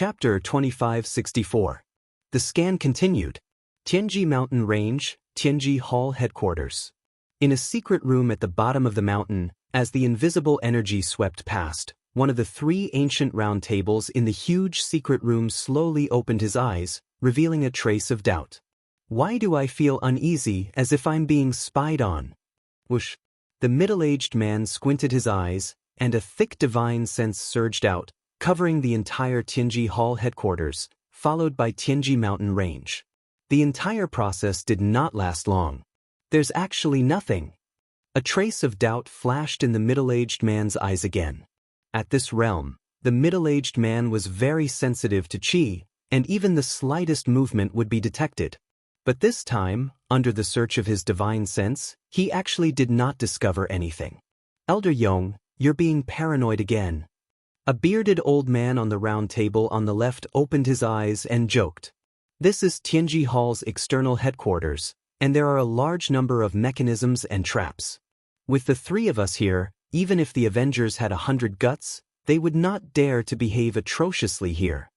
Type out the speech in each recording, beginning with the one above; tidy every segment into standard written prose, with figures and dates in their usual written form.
Chapter 2564. The scan continued. Tianji Mountain Range, Tianji Hall Headquarters. In a secret room at the bottom of the mountain, as the invisible energy swept past, one of the three ancient round tables in the huge secret room slowly opened his eyes, revealing a trace of doubt. Why do I feel uneasy, as if I'm being spied on? Whoosh. The middle-aged man squinted his eyes, and a thick divine sense surged out, covering the entire Tianji Hall headquarters, followed by Tianji Mountain Range. The entire process did not last long. There's actually nothing. A trace of doubt flashed in the middle-aged man's eyes again. At this realm, the middle-aged man was very sensitive to qi, and even the slightest movement would be detected. But this time, under the search of his divine sense, he actually did not discover anything. Elder Yong, you're being paranoid again. A bearded old man on the round table on the left opened his eyes and joked. This is Tianji Hall's external headquarters, and there are a large number of mechanisms and traps. With the three of us here, even if the Avengers had 100 guts, they would not dare to behave atrociously here.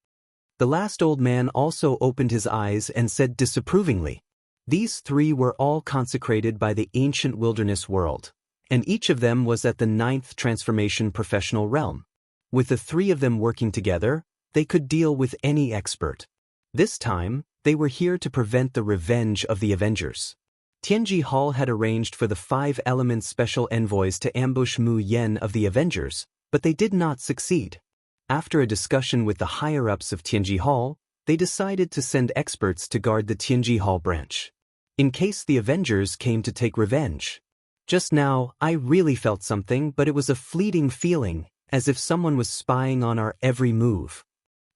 The last old man also opened his eyes and said disapprovingly. These three were all consecrated by the ancient wilderness world, and each of them was at the 9th transformation professional realm. With the three of them working together, they could deal with any expert. This time, they were here to prevent the revenge of the Avengers. Tianji Hall had arranged for the 5 element special envoys to ambush Mu Yen of the Avengers, but they did not succeed. After a discussion with the higher-ups of Tianji Hall, they decided to send experts to guard the Tianji Hall branch, in case the Avengers came to take revenge. Just now, I really felt something, but it was a fleeting feeling, as if someone was spying on our every move.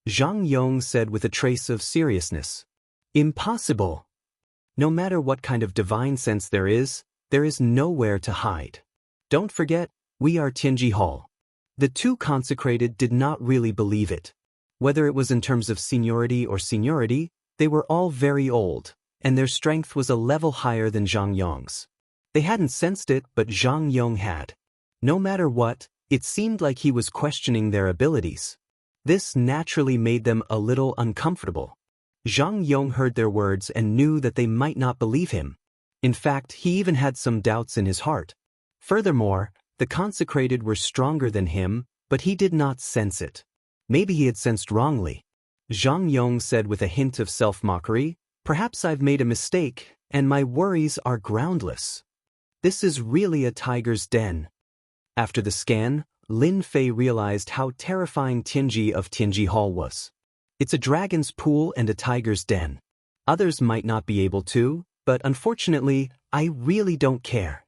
Zhang Yong said with a trace of seriousness. Impossible. No matter what kind of divine sense there is nowhere to hide. Don't forget, we are Tianji Hall. The two consecrated did not really believe it. Whether it was in terms of seniority, they were all very old, and their strength was a level higher than Zhang Yong's. They hadn't sensed it, but Zhang Yong had. No matter what, it seemed like he was questioning their abilities. This naturally made them a little uncomfortable. Zhang Yong heard their words and knew that they might not believe him. In fact, he even had some doubts in his heart. Furthermore, the consecrated were stronger than him, but he did not sense it. Maybe he had sensed wrongly. Zhang Yong said with a hint of self-mockery, "Perhaps I've made a mistake, and my worries are groundless. This is really a tiger's den." After the scan, Lin Fei realized how terrifying Tianji of Tianji Hall was. It's a dragon's pool and a tiger's den. Others might not be able to, but unfortunately, I really don't care.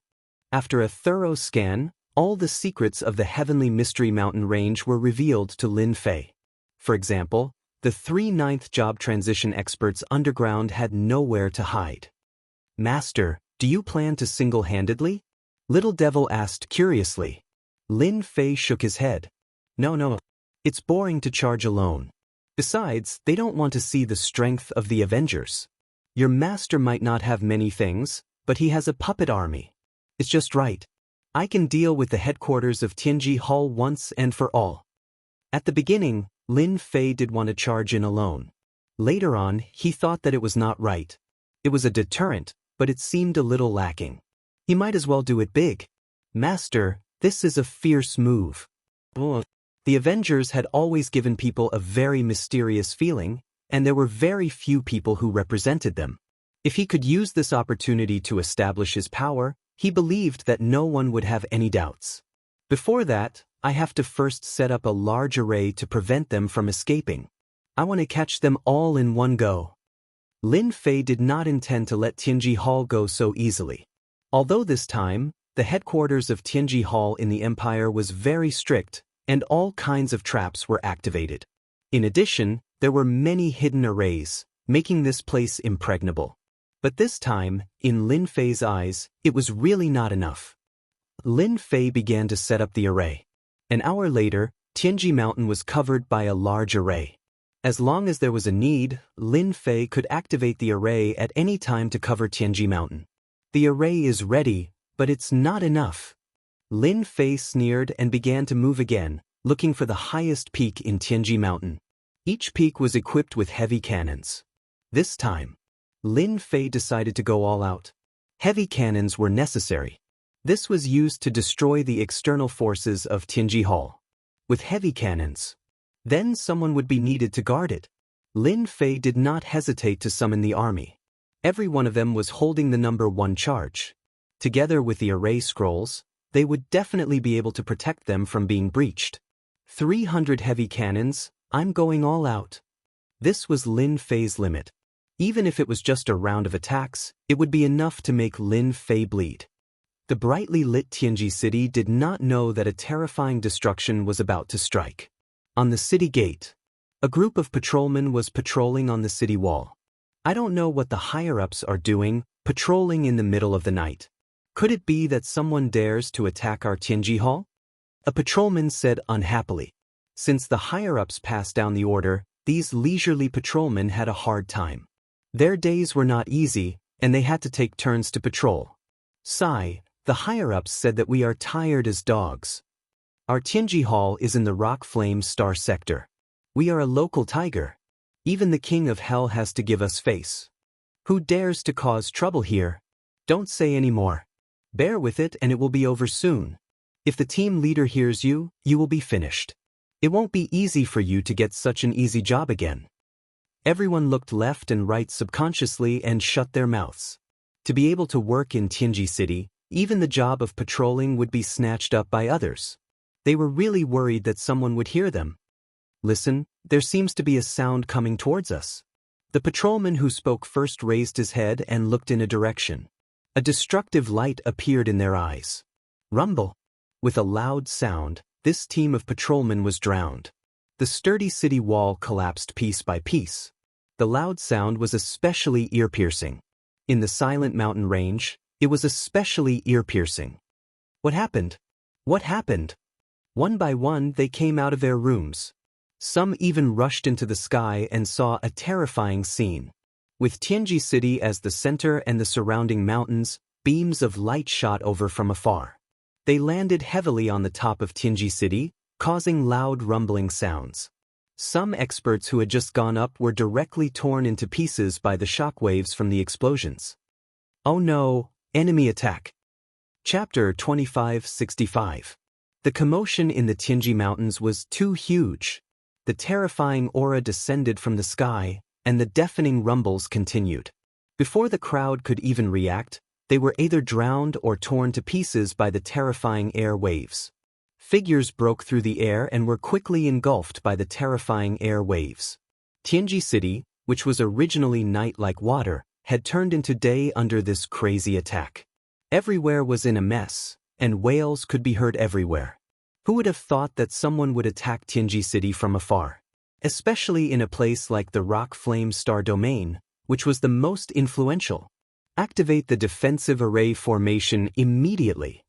After a thorough scan, all the secrets of the Heavenly Mystery Mountain Range were revealed to Lin Fei. For example, the 3 9th job transition experts underground had nowhere to hide. Master, do you plan to single-handedly? Little Devil asked curiously. Lin Fei shook his head. No. It's boring to charge alone. Besides, they don't want to see the strength of the Avengers. Your master might not have many things, but he has a puppet army. It's just right. I can deal with the headquarters of Tianji Hall once and for all. At the beginning, Lin Fei did want to charge in alone. Later on, he thought that it was not right. It was a deterrent, but it seemed a little lacking. He might as well do it big. Master, this is a fierce move. The Avengers had always given people a very mysterious feeling, and there were very few people who represented them. If he could use this opportunity to establish his power, he believed that no one would have any doubts. Before that, I have to first set up a large array to prevent them from escaping. I want to catch them all in one go. Lin Fei did not intend to let Tianji Hall go so easily. Although this time, the headquarters of Tianji Hall in the Empire was very strict, and all kinds of traps were activated. In addition, there were many hidden arrays, making this place impregnable. But this time, in Lin Fei's eyes, it was really not enough. Lin Fei began to set up the array. An hour later, Tianji Mountain was covered by a large array. As long as there was a need, Lin Fei could activate the array at any time to cover Tianji Mountain. The array is ready, but it's not enough. Lin Fei sneered and began to move again, looking for the highest peak in Tianji Mountain. Each peak was equipped with heavy cannons. This time, Lin Fei decided to go all out. Heavy cannons were necessary. This was used to destroy the external forces of Tianji Hall. With heavy cannons, then someone would be needed to guard it. Lin Fei did not hesitate to summon the army. Every one of them was holding the number 1 charge. Together with the array scrolls, they would definitely be able to protect them from being breached. 300 heavy cannons, I'm going all out. This was Lin Fei's limit. Even if it was just a round of attacks, it would be enough to make Lin Fei bleed. The brightly lit Tianji city did not know that a terrifying destruction was about to strike. On the city gate, a group of patrolmen was patrolling on the city wall. I don't know what the higher-ups are doing, patrolling in the middle of the night. Could it be that someone dares to attack our Tianji Hall? A patrolman said unhappily. Since the higher-ups passed down the order, these leisurely patrolmen had a hard time. Their days were not easy, and they had to take turns to patrol. Sigh, the higher-ups said that we are tired as dogs. Our Tianji Hall is in the Rock Flame Star sector. We are a local tiger. Even the King of Hell has to give us face. Who dares to cause trouble here? Don't say any more. Bear with it and it will be over soon. If the team leader hears you, you will be finished. It won't be easy for you to get such an easy job again. Everyone looked left and right subconsciously and shut their mouths. To be able to work in Tianji City, even the job of patrolling would be snatched up by others. They were really worried that someone would hear them. Listen, there seems to be a sound coming towards us. The patrolman who spoke first raised his head and looked in a direction. A destructive light appeared in their eyes. Rumble. With a loud sound, this team of patrolmen was drowned. The sturdy city wall collapsed piece by piece. The loud sound was especially ear-piercing. In the silent mountain range, it was especially ear-piercing. What happened? What happened? One by one they came out of their rooms. Some even rushed into the sky and saw a terrifying scene. With Tianji City as the center and the surrounding mountains, beams of light shot over from afar. They landed heavily on the top of Tianji City, causing loud rumbling sounds. Some experts who had just gone up were directly torn into pieces by the shockwaves from the explosions. Oh no, enemy attack. Chapter 2565. The commotion in the Tianji Mountains was too huge. The terrifying aura descended from the sky, and the deafening rumbles continued. Before the crowd could even react, they were either drowned or torn to pieces by the terrifying air waves. Figures broke through the air and were quickly engulfed by the terrifying air waves. Tianji City, which was originally night like water, had turned into day under this crazy attack. Everywhere was in a mess, and wails could be heard everywhere. Who would have thought that someone would attack Tianji City from afar? Especially in a place like the Rock Flame Star Domain, which was the most influential. Activate the defensive array formation immediately.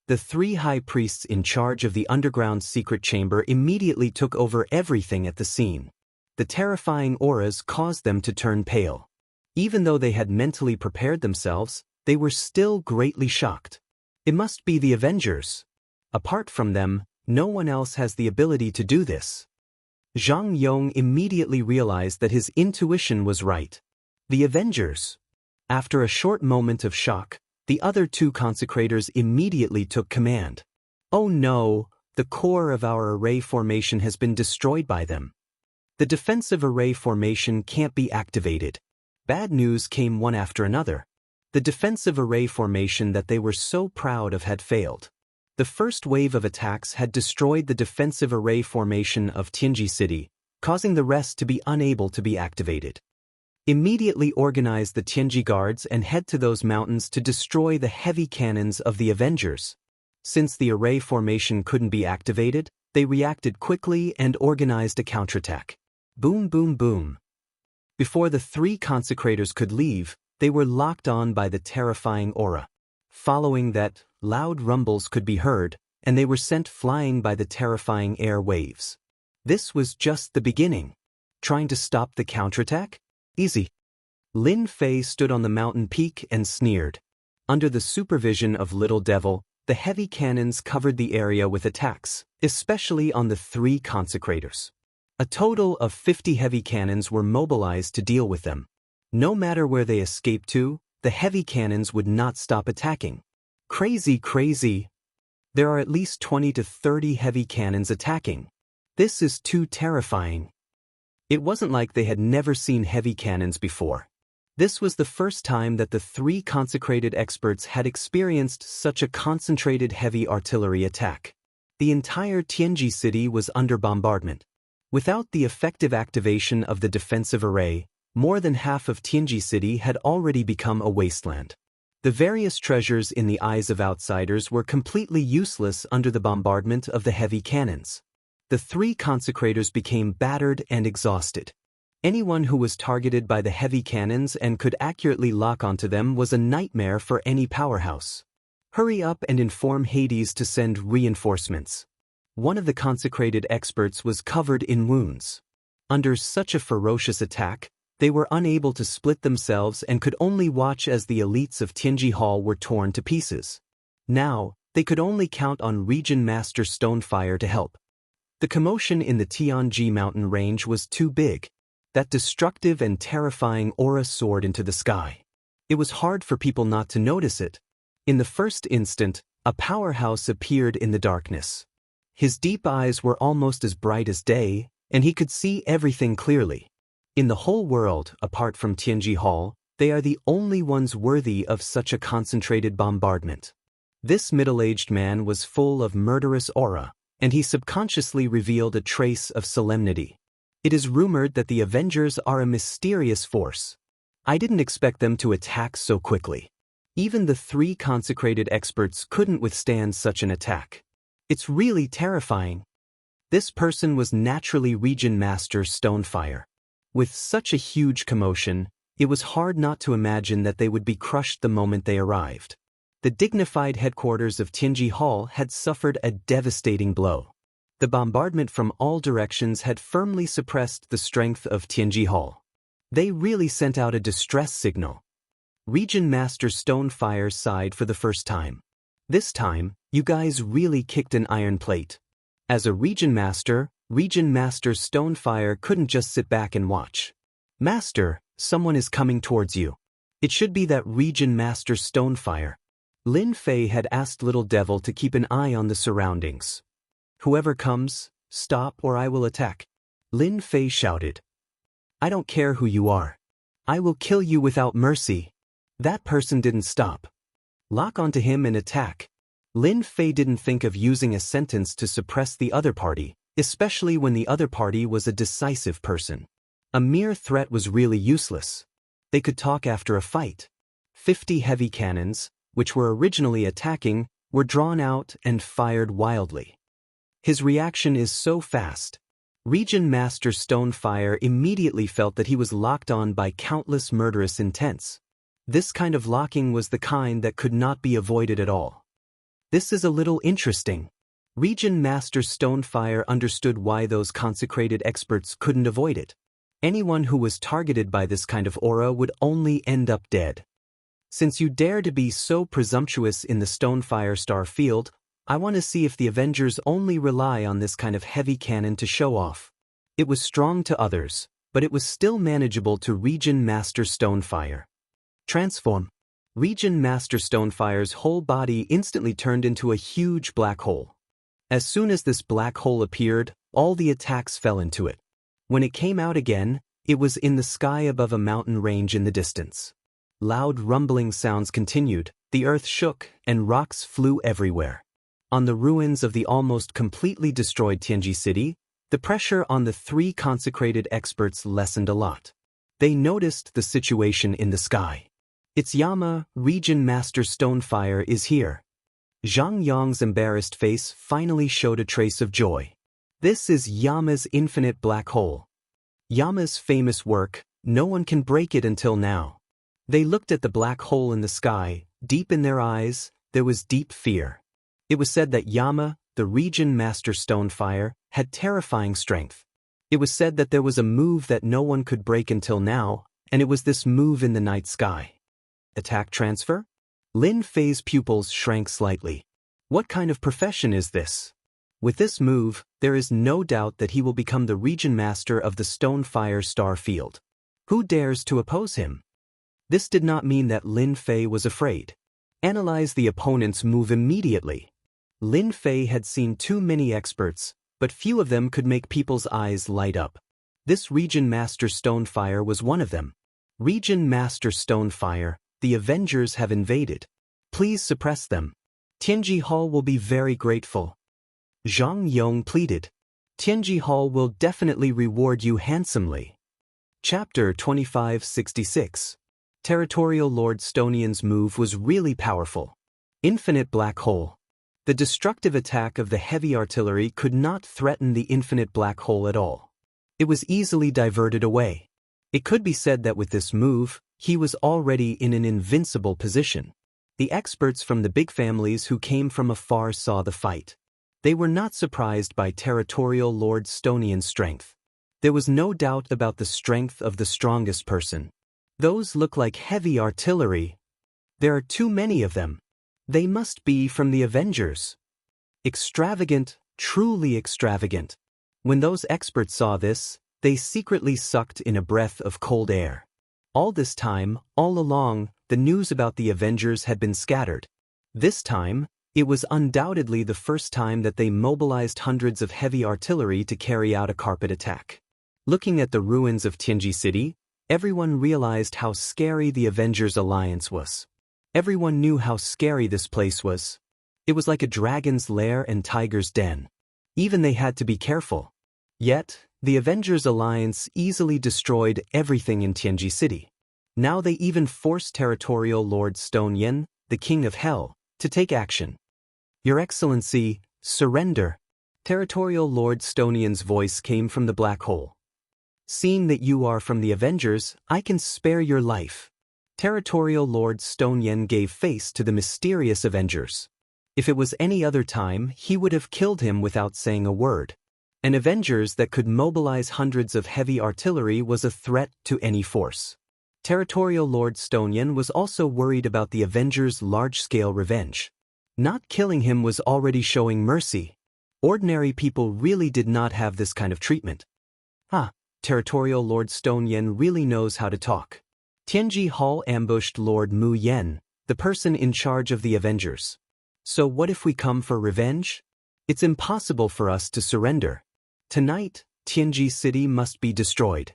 The 3 high priests in charge of the underground secret chamber immediately took over everything at the scene. The terrifying auras caused them to turn pale. Even though they had mentally prepared themselves, they were still greatly shocked. It must be the Avengers. Apart from them, no one else has the ability to do this. Zhang Yong immediately realized that his intuition was right. The Avengers. After a short moment of shock, the other 2 consecrators immediately took command. Oh no, the core of our array formation has been destroyed by them. The defensive array formation can't be activated. Bad news came one after another. The defensive array formation that they were so proud of had failed. The first wave of attacks had destroyed the defensive array formation of Tianji City, causing the rest to be unable to be activated. Immediately organize the Tianji guards and head to those mountains to destroy the heavy cannons of the Avengers. Since the array formation couldn't be activated, they reacted quickly and organized a counterattack. Boom boom boom. Before the 3 consecrators could leave, they were locked on by the terrifying aura. Following that, loud rumbles could be heard, and they were sent flying by the terrifying air waves. This was just the beginning. Trying to stop the counterattack? Easy. Lin Fei stood on the mountain peak and sneered. Under the supervision of Little Devil, the heavy cannons covered the area with attacks, especially on the 3 consecrators. A total of 50 heavy cannons were mobilized to deal with them. No matter where they escaped to, the heavy cannons would not stop attacking. Crazy. There are at least 20 to 30 heavy cannons attacking. This is too terrifying. It wasn't like they had never seen heavy cannons before. This was the first time that the 3 consecrated experts had experienced such a concentrated heavy artillery attack. The entire Tianji city was under bombardment. Without the effective activation of the defensive array, more than half of Tianji city had already become a wasteland. The various treasures in the eyes of outsiders were completely useless under the bombardment of the heavy cannons. The 3 consecrators became battered and exhausted. Anyone who was targeted by the heavy cannons and could accurately lock onto them was a nightmare for any powerhouse. Hurry up and inform Hades to send reinforcements. One of the consecrated experts was covered in wounds. Under such a ferocious attack, they were unable to split themselves and could only watch as the elites of Tianji Hall were torn to pieces. Now, they could only count on Region Master Stonefire to help. The commotion in the Tianji mountain range was too big. That destructive and terrifying aura soared into the sky. It was hard for people not to notice it. In the first instant, a powerhouse appeared in the darkness. His deep eyes were almost as bright as day, and he could see everything clearly. In the whole world, apart from Tianji Hall, they are the only ones worthy of such a concentrated bombardment. This middle-aged man was full of murderous aura, and he subconsciously revealed a trace of solemnity. It is rumored that the Avengers are a mysterious force. I didn't expect them to attack so quickly. Even the 3 consecrated experts couldn't withstand such an attack. It's really terrifying. This person was naturally Region Master Stonefire. With such a huge commotion, it was hard not to imagine that they would be crushed the moment they arrived. The dignified headquarters of Tianji Hall had suffered a devastating blow. The bombardment from all directions had firmly suppressed the strength of Tianji Hall. They really sent out a distress signal. Region Master Stonefire sighed for the first time. This time, you guys really kicked an iron plate. As a Region Master Stonefire couldn't just sit back and watch. Master, someone is coming towards you. It should be that Region Master Stonefire. Lin Fei had asked Little Devil to keep an eye on the surroundings. Whoever comes, stop or I will attack. Lin Fei shouted. I don't care who you are. I will kill you without mercy. That person didn't stop. Lock onto him and attack. Lin Fei didn't think of using a sentence to suppress the other party, especially when the other party was a decisive person. A mere threat was really useless. They could talk after a fight. 50 heavy cannons, which were originally attacking, were drawn out and fired wildly. His reaction is so fast. Region Master Stonefire immediately felt that he was locked on by countless murderous intents. This kind of locking was the kind that could not be avoided at all. This is a little interesting. Region Master Stonefire understood why those consecrated experts couldn't avoid it. Anyone who was targeted by this kind of aura would only end up dead. Since you dare to be so presumptuous in the Stonefire star field, I want to see if the Avengers only rely on this kind of heavy cannon to show off. It was strong to others, but it was still manageable to Region Master Stonefire. Transform. Region Master Stonefire's whole body instantly turned into a huge black hole. As soon as this black hole appeared, all the attacks fell into it. When it came out again, it was in the sky above a mountain range in the distance. Loud rumbling sounds continued, the earth shook, and rocks flew everywhere. On the ruins of the almost completely destroyed Tianji city, the pressure on the 3 consecrated experts lessened a lot. They noticed the situation in the sky. It's Yama, Region Master Stonefire is here. Zhang Yang's embarrassed face finally showed a trace of joy. This is Yama's infinite black hole. Yama's famous work, no one can break it until now. They looked at the black hole in the sky, deep in their eyes, there was deep fear. It was said that Yama, the Region Master Stonefire, had terrifying strength. It was said that there was a move that no one could break until now, and it was this move in the night sky. Attack transfer? Lin Fei's pupils shrank slightly. What kind of profession is this? With this move, there is no doubt that he will become the region master of the Stonefire Star Field. Who dares to oppose him? This did not mean that Lin Fei was afraid. Analyze the opponent's move immediately. Lin Fei had seen too many experts, but few of them could make people's eyes light up. This Region Master Stonefire was one of them. Region Master Stonefire, the Avengers have invaded. Please suppress them. Tianji Hall will be very grateful. Zhang Yong pleaded. Tianji Hall will definitely reward you handsomely. Chapter 2566. Territorial Lord Stonian's move was really powerful. Infinite Black Hole. The destructive attack of the heavy artillery could not threaten the infinite black hole at all. It was easily diverted away. It could be said that with this move, he was already in an invincible position. The experts from the big families who came from afar saw the fight. They were not surprised by Territorial Lord Stonian's strength. There was no doubt about the strength of the strongest person. Those look like heavy artillery. There are too many of them. They must be from the Avengers. Extravagant, truly extravagant. When those experts saw this, they secretly sucked in a breath of cold air. All this time, all along, the news about the Avengers had been scattered. This time, it was undoubtedly the first time that they mobilized hundreds of heavy artillery to carry out a carpet attack. Looking at the ruins of Tianji City, everyone realized how scary the Avengers alliance was. Everyone knew how scary this place was. It was like a dragon's lair and tiger's den. Even they had to be careful. Yet, the Avengers alliance easily destroyed everything in Tianji City. Now they even forced Territorial Lord Stone Yen, the King of Hell, to take action. Your Excellency, surrender. Territorial Lord Stonian's voice came from the black hole. Seeing that you are from the Avengers, I can spare your life. Territorial Lord Stone Yen gave face to the mysterious Avengers. If it was any other time, he would have killed him without saying a word. An Avengers that could mobilize hundreds of heavy artillery was a threat to any force. Territorial Lord Stone Yen was also worried about the Avengers' large-scale revenge. Not killing him was already showing mercy. Ordinary people really did not have this kind of treatment. Territorial Lord Stone Yen really knows how to talk. Tianji Hall ambushed Lord Mu Yen, the person in charge of the Avengers. So what if we come for revenge? It's impossible for us to surrender. Tonight, Tianji City must be destroyed.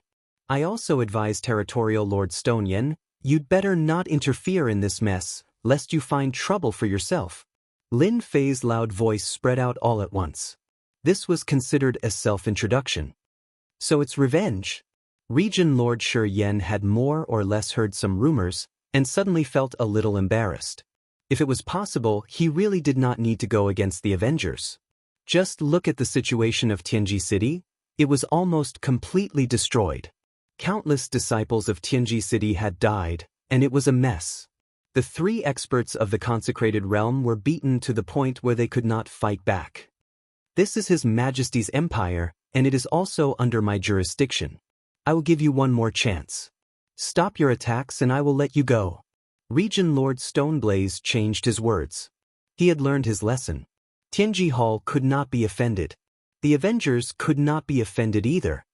I also advise Territorial Lord Stone Yen, you'd better not interfere in this mess, lest you find trouble for yourself. Lin Fei's loud voice spread out all at once. This was considered a self-introduction. So it's revenge. Region Lord Shi Yen had more or less heard some rumors, and suddenly felt a little embarrassed. If it was possible, he really did not need to go against the Avengers. Just look at the situation of Tianji City. It was almost completely destroyed. Countless disciples of Tianji City had died, and it was a mess. The three experts of the consecrated realm were beaten to the point where they could not fight back. This is His Majesty's empire, and it is also under my jurisdiction. I will give you one more chance. Stop your attacks and I will let you go. Region Lord Stoneblaze changed his words. He had learned his lesson. Tianji Hall could not be offended. The Avengers could not be offended either.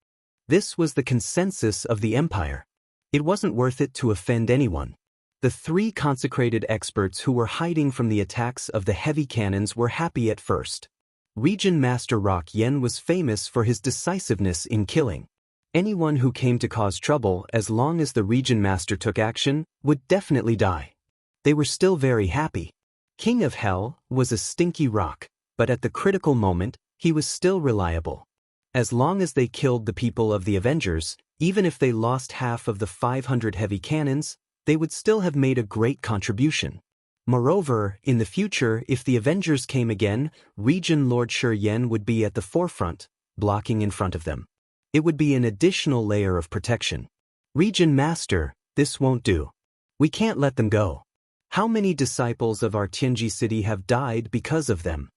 This was the consensus of the empire. It wasn't worth it to offend anyone. The three consecrated experts who were hiding from the attacks of the heavy cannons were happy at first. Region Master Rock Yen was famous for his decisiveness in killing. Anyone who came to cause trouble, as long as the Region Master took action, would definitely die. They were still very happy. King of Hell was a stinky rock, but at the critical moment, he was still reliable. As long as they killed the people of the Avengers, even if they lost half of the 500 heavy cannons, they would still have made a great contribution. Moreover, in the future, if the Avengers came again, Region Lord Shi Yen would be at the forefront, blocking in front of them. It would be an additional layer of protection. Region Master, this won't do. We can't let them go. How many disciples of our Tianji City have died because of them?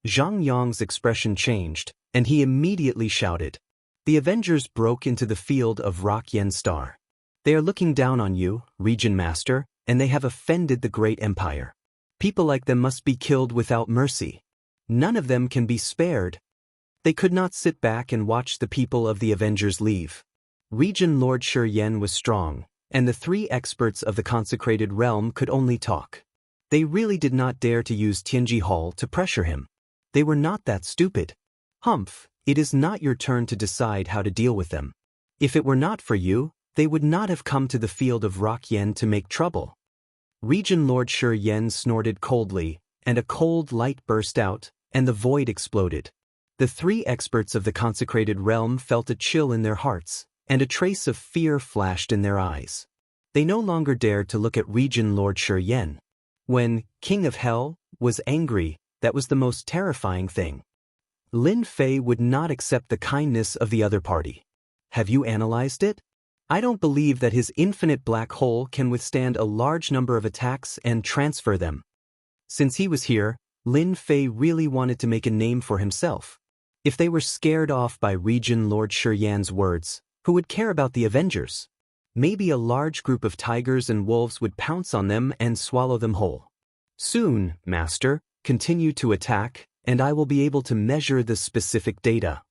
Zhang Yong's expression changed, and he immediately shouted. The Avengers broke into the field of Rock Yen Star. They are looking down on you, Region Master, and they have offended the great empire. People like them must be killed without mercy. None of them can be spared. They could not sit back and watch the people of the Avengers leave. Region Lord Shi was strong, and the 3 experts of the consecrated realm could only talk. They really did not dare to use Tianji Hall to pressure him. They were not that stupid. Humph, it is not your turn to decide how to deal with them. If it were not for you, they would not have come to the field of Rock Yen to make trouble. Region Lord Shi snorted coldly, and a cold light burst out, and the void exploded. The 3 experts of the consecrated realm felt a chill in their hearts, and a trace of fear flashed in their eyes. They no longer dared to look at Region Lord Shi. When King of Hell was angry, that was the most terrifying thing. Lin Fei would not accept the kindness of the other party. Have you analyzed it? I don't believe that his infinite black hole can withstand a large number of attacks and transfer them. Since he was here, Lin Fei really wanted to make a name for himself. If they were scared off by Region Lord Shiyan's words, who would care about the Avengers? Maybe a large group of tigers and wolves would pounce on them and swallow them whole. Soon, Master, continue to attack, and I will be able to measure the specific data.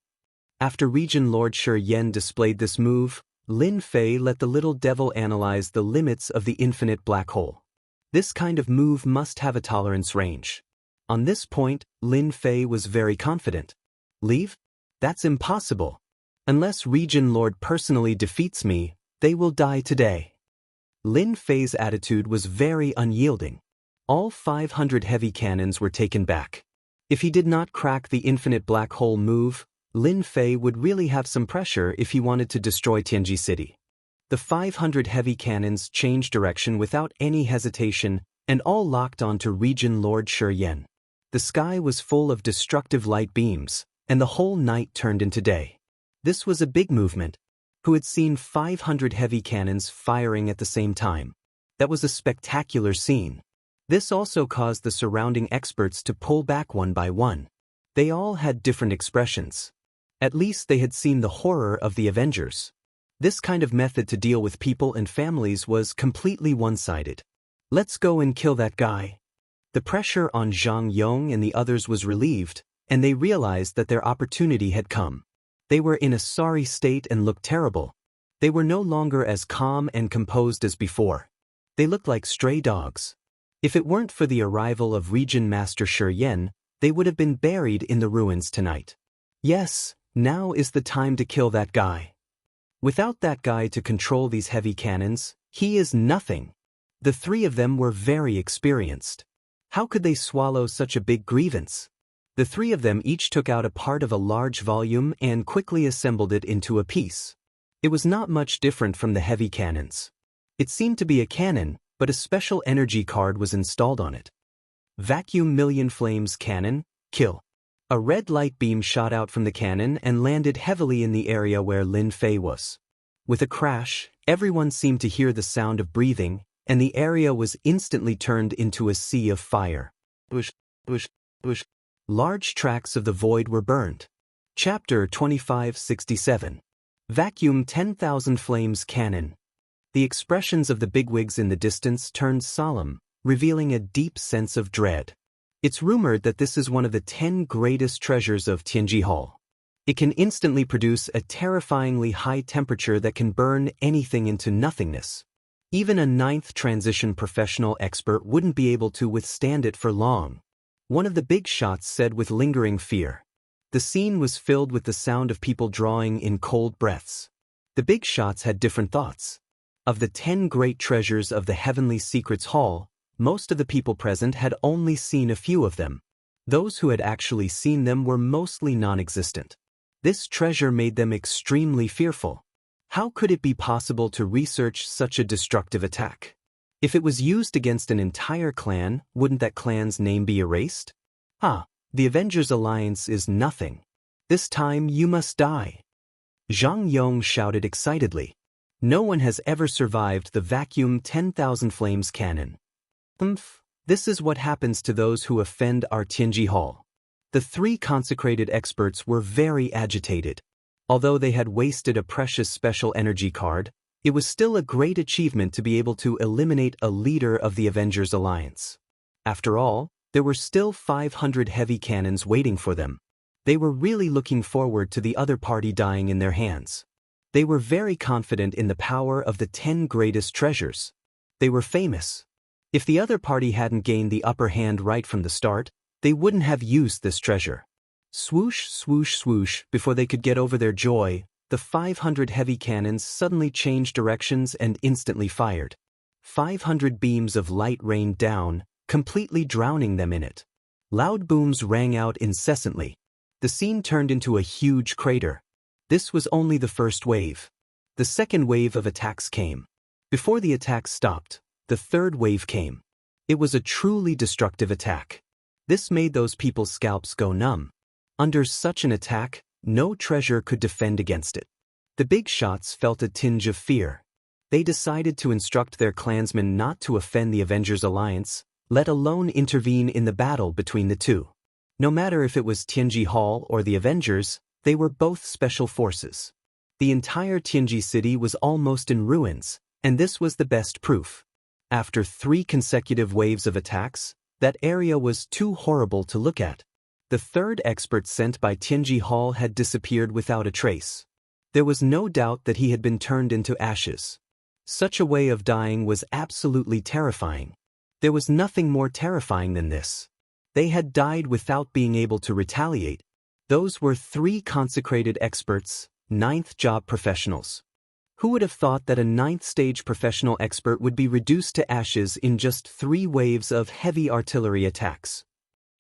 After Region Lord Shi displayed this move, Lin Fei let the little devil analyze the limits of the infinite black hole. This kind of move must have a tolerance range. On this point, Lin Fei was very confident. Leave? That's impossible. Unless Region Lord personally defeats me, they will die today. Lin Fei's attitude was very unyielding. All 500 heavy cannons were taken back. If he did not crack the infinite black hole move, Lin Fei would really have some pressure if he wanted to destroy Tianji City. The 500 heavy cannons changed direction without any hesitation and all locked onto Region Lord Shi. The sky was full of destructive light beams, and the whole night turned into day. This was a big movement. Who had seen 500 heavy cannons firing at the same time? That was a spectacular scene. This also caused the surrounding experts to pull back one by one. They all had different expressions. At least they had seen the horror of the Avengers. This kind of method to deal with people and families was completely one-sided. Let's go and kill that guy. The pressure on Zhang Yong and the others was relieved, and they realized that their opportunity had come. They were in a sorry state and looked terrible. They were no longer as calm and composed as before. They looked like stray dogs. If it weren't for the arrival of Region Master Shi, they would have been buried in the ruins tonight. Yes, now is the time to kill that guy. Without that guy to control these heavy cannons, he is nothing. The 3 of them were very experienced. How could they swallow such a big grievance? The 3 of them each took out a part of a large volume and quickly assembled it into a piece. It was not much different from the heavy cannons. It seemed to be a cannon, but a special energy card was installed on it. Vacuum Million Flames Cannon, kill. A red light beam shot out from the cannon and landed heavily in the area where Lin Fei was. With a crash, everyone seemed to hear the sound of breathing, and the area was instantly turned into a sea of fire. Bush, bush, bush. Large tracts of the void were burned. Chapter 2567. Vacuum 10,000 Flames Cannon. The expressions of the bigwigs in the distance turned solemn, revealing a deep sense of dread. It's rumored that this is one of the 10 greatest treasures of Tianji Hall. It can instantly produce a terrifyingly high temperature that can burn anything into nothingness. Even a 9th transition professional expert wouldn't be able to withstand it for long. One of the big shots said with lingering fear. The scene was filled with the sound of people drawing in cold breaths. The big shots had different thoughts. Of the 10 great treasures of the Heavenly Secrets Hall, most of the people present had only seen a few of them. Those who had actually seen them were mostly non-existent. This treasure made them extremely fearful. How could it be possible to research such a destructive attack? If it was used against an entire clan, wouldn't that clan's name be erased? The Avengers Alliance is nothing. This time you must die. Zhang Yong shouted excitedly. No one has ever survived the Vacuum 10,000 Flames Cannon. This is what happens to those who offend our Tianji Hall. The 3 consecrated experts were very agitated. Although they had wasted a precious special energy card, it was still a great achievement to be able to eliminate a leader of the Avengers Alliance. After all, There were still 500 heavy cannons waiting for them. They were really looking forward to the other party dying in their hands. They were very confident in the power of the 10 greatest treasures. They were famous. If the other party hadn't gained the upper hand right from the start, they wouldn't have used this treasure. Swoosh, swoosh, swoosh, before they could get over their joy, the 500 heavy cannons suddenly changed directions and instantly fired. 500 beams of light rained down, completely drowning them in it. Loud booms rang out incessantly. The scene turned into a huge crater. This was only the first wave. The second wave of attacks came. Before the attacks stopped, the third wave came. It was a truly destructive attack. This made those people's scalps go numb. Under such an attack, no treasure could defend against it. The big shots felt a tinge of fear. They decided to instruct their clansmen not to offend the Avengers Alliance, let alone intervene in the battle between the two. No matter if it was Tianji Hall or the Avengers, they were both special forces. The entire Tianji city was almost in ruins, and this was the best proof. After 3 consecutive waves of attacks, that area was too horrible to look at. The third expert sent by Tianji Hall had disappeared without a trace. There was no doubt that he had been turned into ashes. Such a way of dying was absolutely terrifying. There was nothing more terrifying than this. They had died without being able to retaliate. Those were 3 consecrated experts, 9th job professionals. Who would have thought that a 9th stage professional expert would be reduced to ashes in just 3 waves of heavy artillery attacks?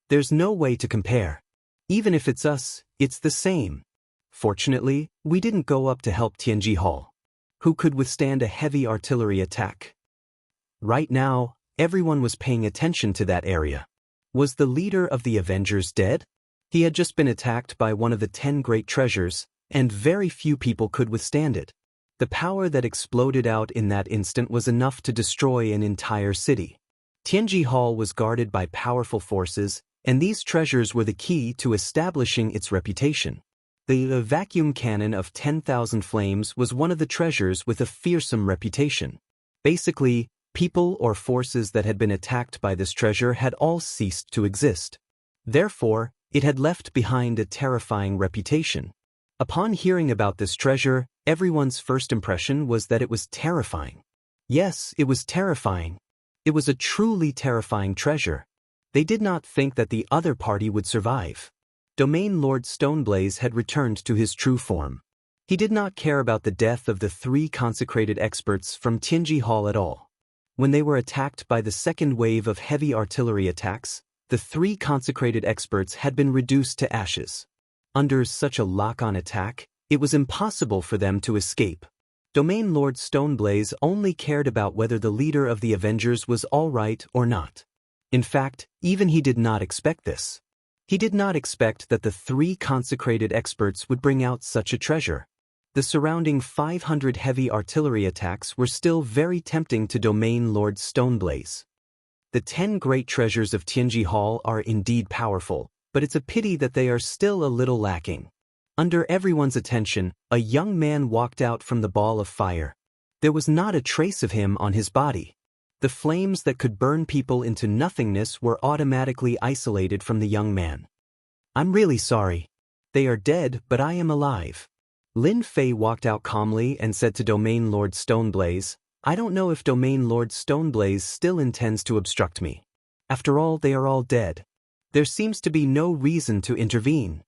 There's no way to compare. Even if it's us, it's the same. Fortunately, we didn't go up to help Tianji Hall. Who could withstand a heavy artillery attack? Right now, everyone was paying attention to that area. Was the leader of the Avengers dead? He had just been attacked by one of the 10 great treasures, and very few people could withstand it. The power that exploded out in that instant was enough to destroy an entire city. Tianji Hall was guarded by powerful forces, and these treasures were the key to establishing its reputation. The vacuum cannon of 10,000 flames was one of the treasures with a fearsome reputation. Basically, people or forces that had been attacked by this treasure had all ceased to exist. Therefore, it had left behind a terrifying reputation. Upon hearing about this treasure, everyone's first impression was that it was terrifying. Yes, it was terrifying. It was a truly terrifying treasure. They did not think that the other party would survive. Domain Lord Stoneblaze had returned to his true form. He did not care about the death of the 3 consecrated experts from Tianji Hall at all. When they were attacked by the second wave of heavy artillery attacks, the 3 consecrated experts had been reduced to ashes. Under such a lock-on attack, it was impossible for them to escape. Domain Lord Stoneblaze only cared about whether the leader of the Avengers was all right or not. In fact, even he did not expect this. He did not expect that the 3 consecrated experts would bring out such a treasure. The surrounding 500 heavy artillery attacks were still very tempting to Domain Lord Stoneblaze. The 10 great treasures of Tianji Hall are indeed powerful, but it's a pity that they are still a little lacking. Under everyone's attention, a young man walked out from the ball of fire. There was not a trace of him on his body. The flames that could burn people into nothingness were automatically isolated from the young man. "I'm really sorry. They are dead, but I am alive." Lin Fei walked out calmly and said to Domain Lord Stoneblaze, "I don't know if Domain Lord Stoneblaze still intends to obstruct me. After all, they are all dead. There seems to be no reason to intervene."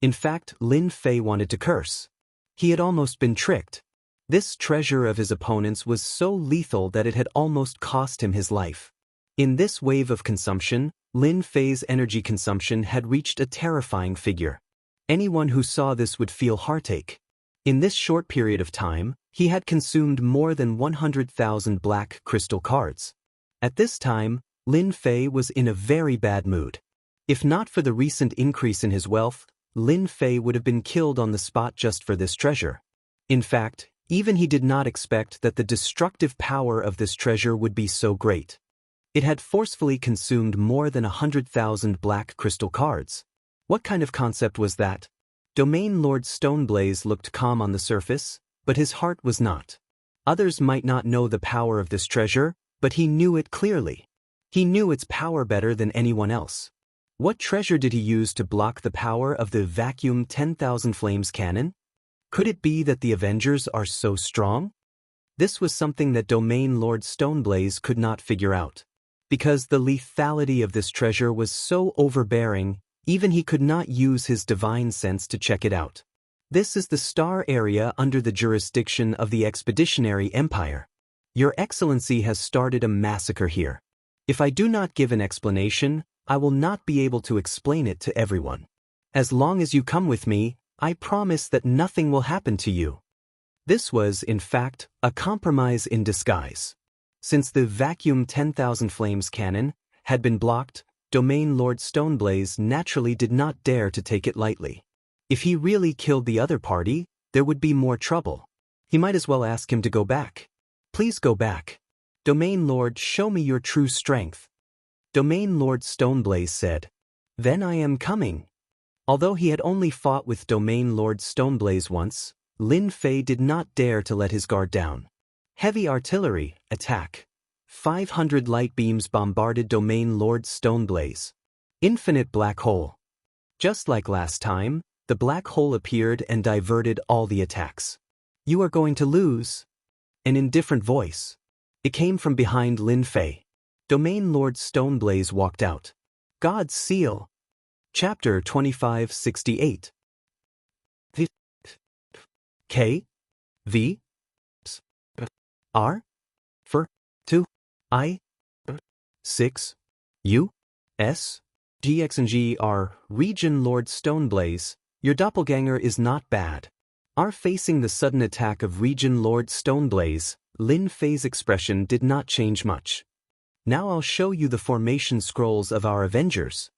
In fact, Lin Fei wanted to curse. He had almost been tricked. This treasure of his opponent's was so lethal that it had almost cost him his life. In this wave of consumption, Lin Fei's energy consumption had reached a terrifying figure. Anyone who saw this would feel heartache. In this short period of time, he had consumed more than 100,000 black crystal cards. At this time, Lin Fei was in a very bad mood. If not for the recent increase in his wealth, Lin Fei would have been killed on the spot just for this treasure. In fact, even he did not expect that the destructive power of this treasure would be so great. It had forcefully consumed more than 100,000 black crystal cards. What kind of concept was that? Domain Lord Stoneblaze looked calm on the surface, but his heart was not. Others might not know the power of this treasure, but he knew it clearly. He knew its power better than anyone else. What treasure did he use to block the power of the vacuum 10,000 flames cannon? Could it be that the Avengers are so strong? This was something that Domain Lord Stoneblaze could not figure out. Because the lethality of this treasure was so overbearing, even he could not use his divine sense to check it out. This is the star area under the jurisdiction of the Expeditionary Empire. Your Excellency has started a massacre here. If I do not give an explanation, I will not be able to explain it to everyone. As long as you come with me, I promise that nothing will happen to you. This was, in fact, a compromise in disguise. Since the vacuum 10,000 flames cannon had been blocked, Domain Lord Stoneblaze naturally did not dare to take it lightly. If he really killed the other party, there would be more trouble. He might as well ask him to go back. Please go back. Domain Lord, show me your true strength. Domain Lord Stoneblaze said. Then I am coming. Although he had only fought with Domain Lord Stoneblaze once, Lin Fei did not dare to let his guard down. Heavy artillery, attack. 500 light beams bombarded Domain Lord Stoneblaze. Infinite black hole. Just like last time, the black hole appeared and diverted all the attacks. You are going to lose. An indifferent voice. It came from behind Lin Fei. Domain Lord Stoneblaze walked out. God's Seal. Chapter 2568. K. V. R. For. 2. I. 6. U. S. GX and G are Region Lord Stoneblaze. Your doppelganger is not bad. Are facing the sudden attack of Region Lord Stoneblaze, Lin Fei's expression did not change much. Now I'll show you the formation scrolls of our Avengers.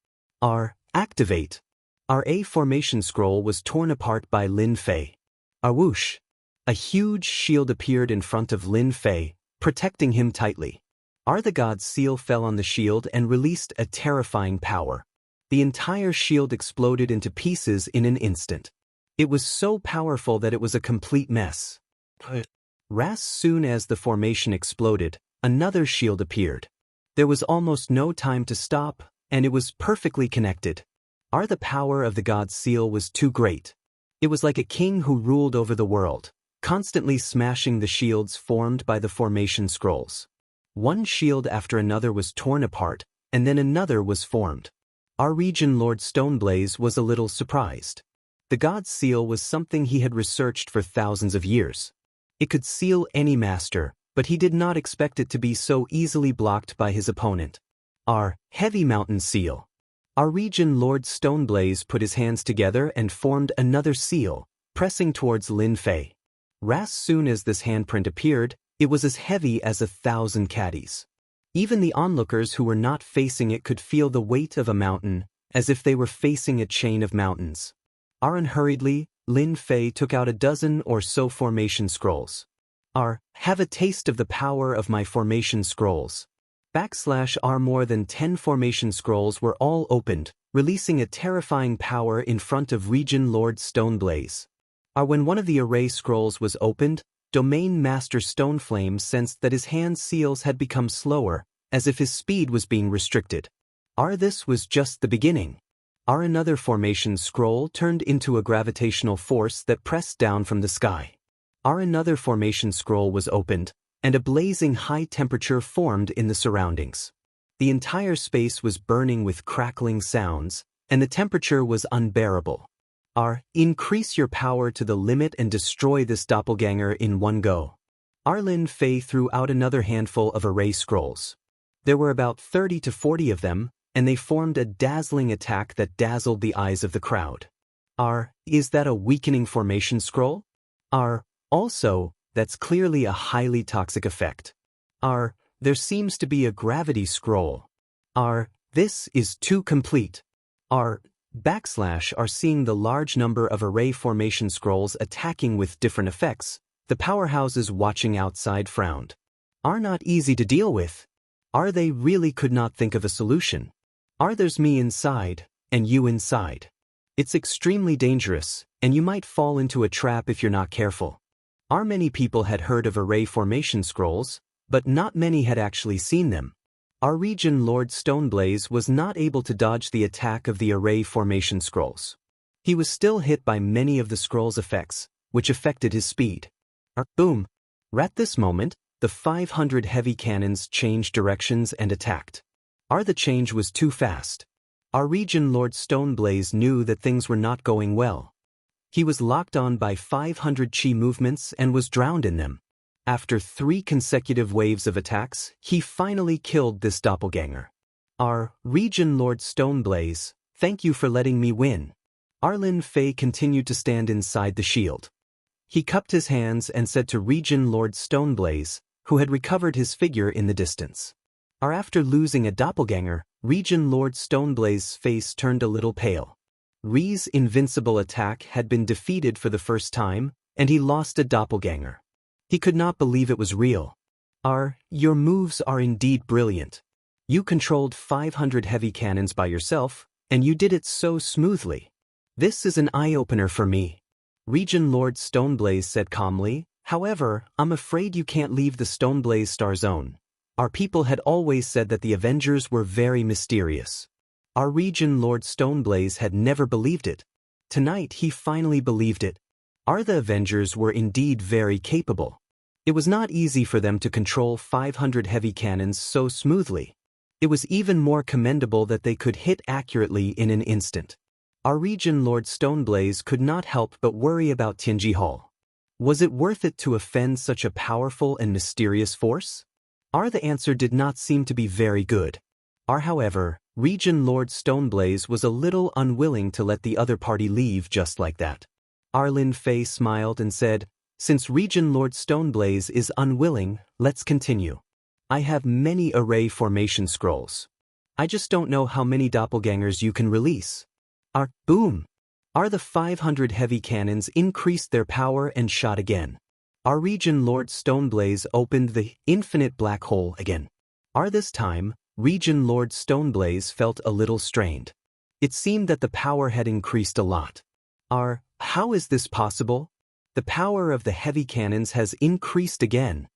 R. Activate. Our A formation scroll was torn apart by Lin Fei. Whoosh. A huge shield appeared in front of Lin Fei, protecting him tightly. The God's Seal fell on the shield and released a terrifying power. The entire shield exploded into pieces in an instant. It was so powerful that it was a complete mess. As soon as the formation exploded, another shield appeared. There was almost no time to stop, and it was perfectly connected. The power of the God's Seal was too great. It was like a king who ruled over the world, constantly smashing the shields formed by the formation scrolls. One shield after another was torn apart, and then another was formed. Our Region Lord Stoneblaze was a little surprised. The God's Seal was something he had researched for thousands of years. It could seal any master, but he did not expect it to be so easily blocked by his opponent. Our Heavy Mountain Seal. Our Region Lord Stoneblaze put his hands together and formed another seal, pressing towards Lin Fei. As soon as this handprint appeared, it was as heavy as 1,000 caddies. Even the onlookers who were not facing it could feel the weight of a mountain, as if they were facing a chain of mountains. Unhurriedly, Lin Fei took out a dozen or so formation scrolls. Have a taste of the power of my formation scrolls. More than 10 formation scrolls were all opened, releasing a terrifying power in front of Region Lord Stoneblaze. When one of the array scrolls was opened, Domain Master Stoneflame sensed that his hand seals had become slower, as if his speed was being restricted. This was just the beginning. Another formation scroll turned into a gravitational force that pressed down from the sky. Another formation scroll was opened, and a blazing high temperature formed in the surroundings. The entire space was burning with crackling sounds, and the temperature was unbearable. Increase your power to the limit and destroy this doppelganger in one go. Lin Fei threw out another handful of array scrolls. There were about 30 to 40 of them, and they formed a dazzling attack that dazzled the eyes of the crowd. Is that a weakening formation scroll? Also, that's clearly a highly toxic effect. There seems to be a gravity scroll. This is too complete. Are seeing the large number of array formation scrolls attacking with different effects, the powerhouses watching outside frowned. Not easy to deal with. They really could not think of a solution. There's me inside, and you inside. It's extremely dangerous, and you might fall into a trap if you're not careful. Many people had heard of array formation scrolls, but not many had actually seen them. Our Region Lord Stoneblaze was not able to dodge the attack of the array formation scrolls. He was still hit by many of the scrolls' effects, which affected his speed. Boom! At this moment, the 500 heavy cannons changed directions and attacked. The change was too fast. Our Region Lord Stoneblaze knew that things were not going well. He was locked on by 500 chi movements and was drowned in them. After 3 consecutive waves of attacks, he finally killed this doppelganger. Our Region Lord Stoneblaze, thank you for letting me win. Lin Fei continued to stand inside the shield. He cupped his hands and said to Region Lord Stoneblaze, who had recovered his figure in the distance. After losing a doppelganger, Region Lord Stoneblaze's face turned a little pale. Ri's invincible attack had been defeated for the first time, and he lost a doppelganger. He could not believe it was real. Your moves are indeed brilliant. You controlled 500 heavy cannons by yourself, and you did it so smoothly. This is an eye-opener for me. Region Lord Stoneblaze said calmly, however, I'm afraid you can't leave the Stoneblaze Star Zone. Our people had always said that the Avengers were very mysterious. Our Region Lord Stoneblaze had never believed it. Tonight he finally believed it. The Avengers were indeed very capable. It was not easy for them to control 500 heavy cannons so smoothly. It was even more commendable that they could hit accurately in an instant. Our Region Lord Stoneblaze could not help but worry about Xianxia Hall. Was it worth it to offend such a powerful and mysterious force? The answer did not seem to be very good. However, Region Lord Stoneblaze was a little unwilling to let the other party leave just like that. Lin Fei smiled and said, since Region Lord Stoneblaze is unwilling, let's continue. I have many array formation scrolls. I just don't know how many doppelgangers you can release. Boom! The 500 heavy cannons increased their power and shot again. Our Region Lord Stoneblaze opened the infinite black hole again. This time, Region Lord Stoneblaze felt a little strained. It seemed that the power had increased a lot. How is this possible? The power of the heavy cannons has increased again.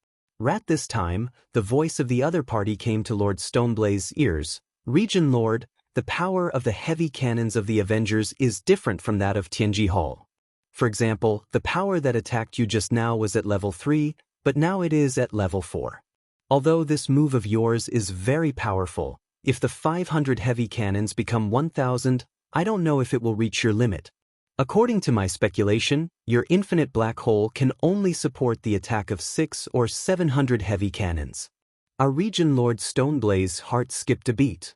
At this time, the voice of the other party came to Lord Stoneblaze's ears. Region Lord, the power of the heavy cannons of the Avengers is different from that of Xianxia Hall. For example, the power that attacked you just now was at level 3, but now it is at level 4. Although this move of yours is very powerful, if the 500 heavy cannons become 1,000, I don't know if it will reach your limit. According to my speculation, your infinite black hole can only support the attack of 600 or 700 heavy cannons. Our Region Lord Stoneblaze's heart skipped a beat.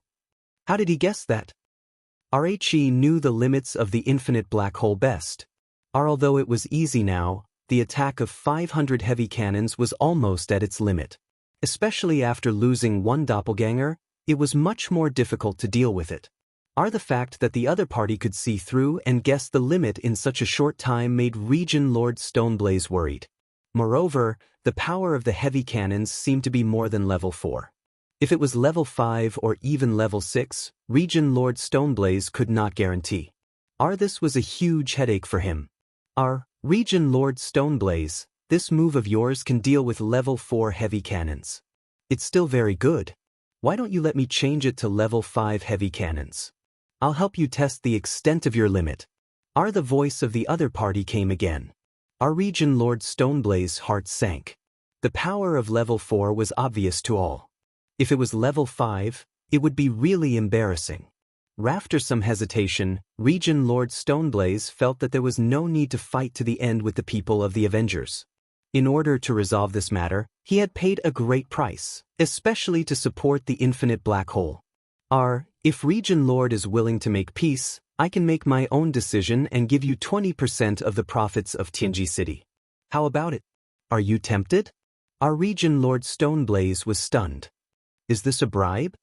How did he guess that? He knew the limits of the infinite black hole best. Although it was easy now, the attack of 500 heavy cannons was almost at its limit. Especially after losing one doppelganger, it was much more difficult to deal with it. The fact that the other party could see through and guess the limit in such a short time made Region Lord Stoneblaze worried. Moreover, the power of the heavy cannons seemed to be more than level 4. If it was level 5 or even level 6, Region Lord Stoneblaze could not guarantee. This was a huge headache for him. Region Lord Stoneblaze, this move of yours can deal with level 4 heavy cannons. It's still very good. Why don't you let me change it to level 5 heavy cannons? I'll help you test the extent of your limit. The voice of the other party came again. Region Lord Stoneblaze's heart sank. The power of level 4 was obvious to all. If it was level 5, it would be really embarrassing. After some hesitation, Region Lord Stoneblaze felt that there was no need to fight to the end with the people of the Avengers. In order to resolve this matter, he had paid a great price, especially to support the infinite black hole. If Region Lord is willing to make peace, I can make my own decision and give you 20% of the profits of Xianxia City. How about it? Are you tempted? Region Lord Stoneblaze was stunned. Is this a bribe?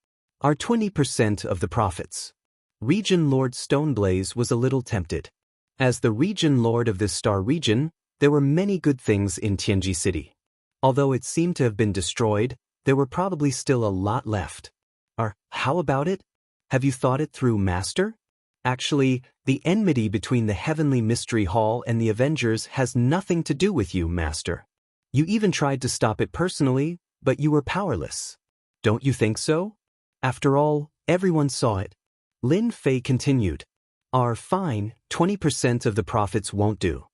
20% of the profits. Region Lord Stoneblaze was a little tempted. As the Region Lord of this star region, there were many good things in Xianxia City. Although it seemed to have been destroyed, there were probably still a lot left. How about it? Have you thought it through, Master? Actually, the enmity between the Heavenly Mystery Hall and the Avengers has nothing to do with you, Master. You even tried to stop it personally, but you were powerless. Don't you think so? After all, everyone saw it. Lin Fei continued. Fine, 20% of the profits won't do.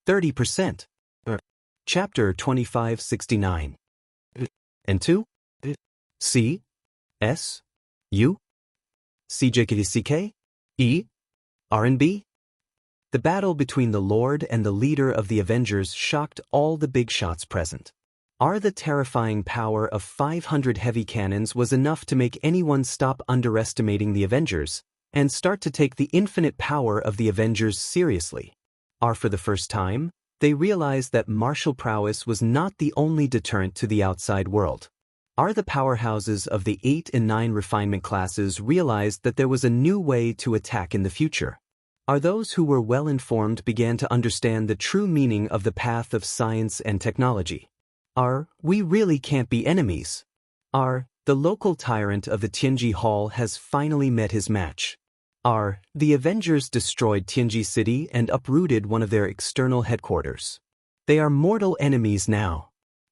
30%. Chapter 2569. And 2? C? S? U? CJKDCK? E? R&B? The battle between the Lord and the leader of the Avengers shocked all the big shots present. The terrifying power of 500 heavy cannons was enough to make anyone stop underestimating the Avengers and start to take the infinite power of the Avengers seriously. For the first time, they realized that martial prowess was not the only deterrent to the outside world. The powerhouses of the 8 and 9 refinement classes realized that there was a new way to attack in the future. Those who were well-informed began to understand the true meaning of the path of science and technology. We really can't be enemies. The local tyrant of the Tianji Hall has finally met his match. The Avengers destroyed Tianji City and uprooted one of their external headquarters. They are mortal enemies now.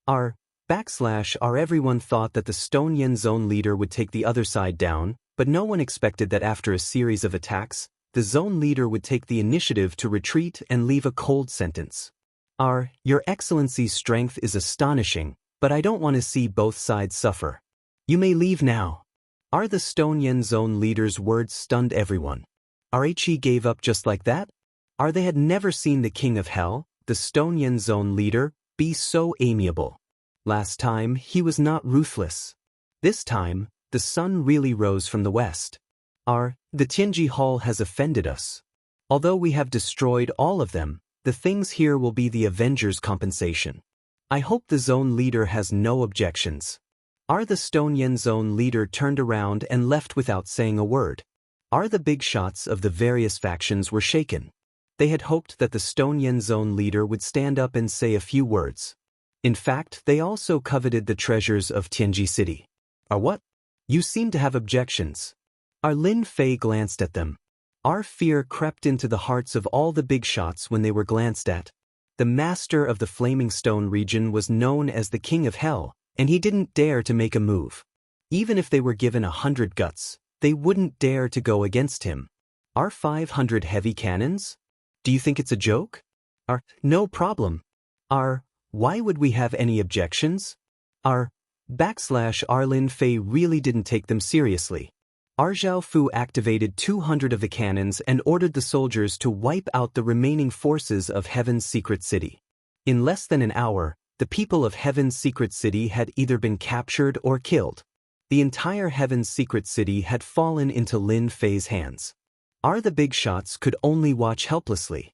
Everyone thought that the Stone Yen Zone leader would take the other side down, but no one expected that after a series of attacks, the zone leader would take the initiative to retreat and leave a cold sentence. Your Excellency's strength is astonishing, but I don't want to see both sides suffer. You may leave now. The Stone Yen Zone leader's words stunned everyone. He gave up just like that? They had never seen the King of Hell, the Stone Yen Zone leader, be so amiable. Last time, he was not ruthless. This time, the sun really rose from the west. The Tianji Hall has offended us. Although we have destroyed all of them, the things here will be the Avengers' compensation. I hope the zone leader has no objections. The Stone Yen Zone leader turned around and left without saying a word. The big shots of the various factions were shaken. They had hoped that the Stone Yen Zone leader would stand up and say a few words. In fact, they also coveted the treasures of Tianji City. What? You seem to have objections. Lin Fei glanced at them. Fear crept into the hearts of all the big shots when they were glanced at. The master of the Flaming Stone region was known as the King of Hell, and he didn't dare to make a move. Even if they were given 100 guts, they wouldn't dare to go against him. 500 heavy cannons? Do you think it's a joke? No problem. Why would we have any objections? Lin Fei really didn't take them seriously. Zhao Fu activated 200 of the cannons and ordered the soldiers to wipe out the remaining forces of Heaven's secret city. In less than an hour, the people of Heaven's secret city had either been captured or killed. The entire Heaven's secret city had fallen into Lin Fei's hands. The big shots could only watch helplessly.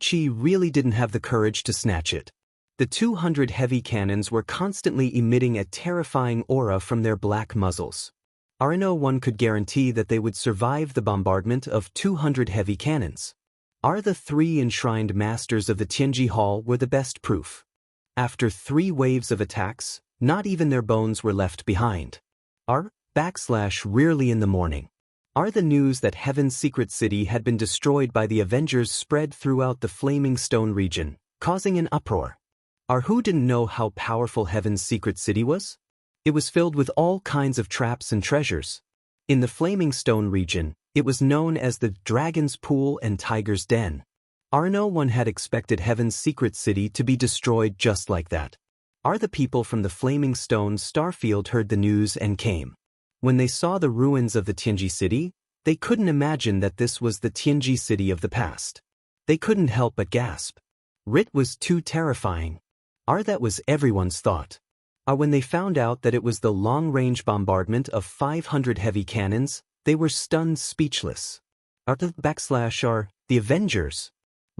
He really didn't have the courage to snatch it. The 200 heavy cannons were constantly emitting a terrifying aura from their black muzzles. No one could guarantee that they would survive the bombardment of 200 heavy cannons. The 3 enshrined masters of the Tianji Hall were the best proof. After 3 waves of attacks, not even their bones were left behind. Rarely in the morning. The news that Heaven's secret city had been destroyed by the Avengers spread throughout the Flaming Stone region, causing an uproar. Who didn't know how powerful Heaven's secret city was? It was filled with all kinds of traps and treasures. In the Flaming Stone region, it was known as the Dragon's Pool and Tiger's Den. No one had expected Heaven's secret city to be destroyed just like that. The people from the Flaming Stone starfield heard the news and came. When they saw the ruins of the Tianji city, they couldn't imagine that this was the Tianji city of the past. They couldn't help but gasp. It was too terrifying. That was everyone's thought. When they found out that it was the long-range bombardment of 500 heavy cannons, they were stunned speechless. The Avengers.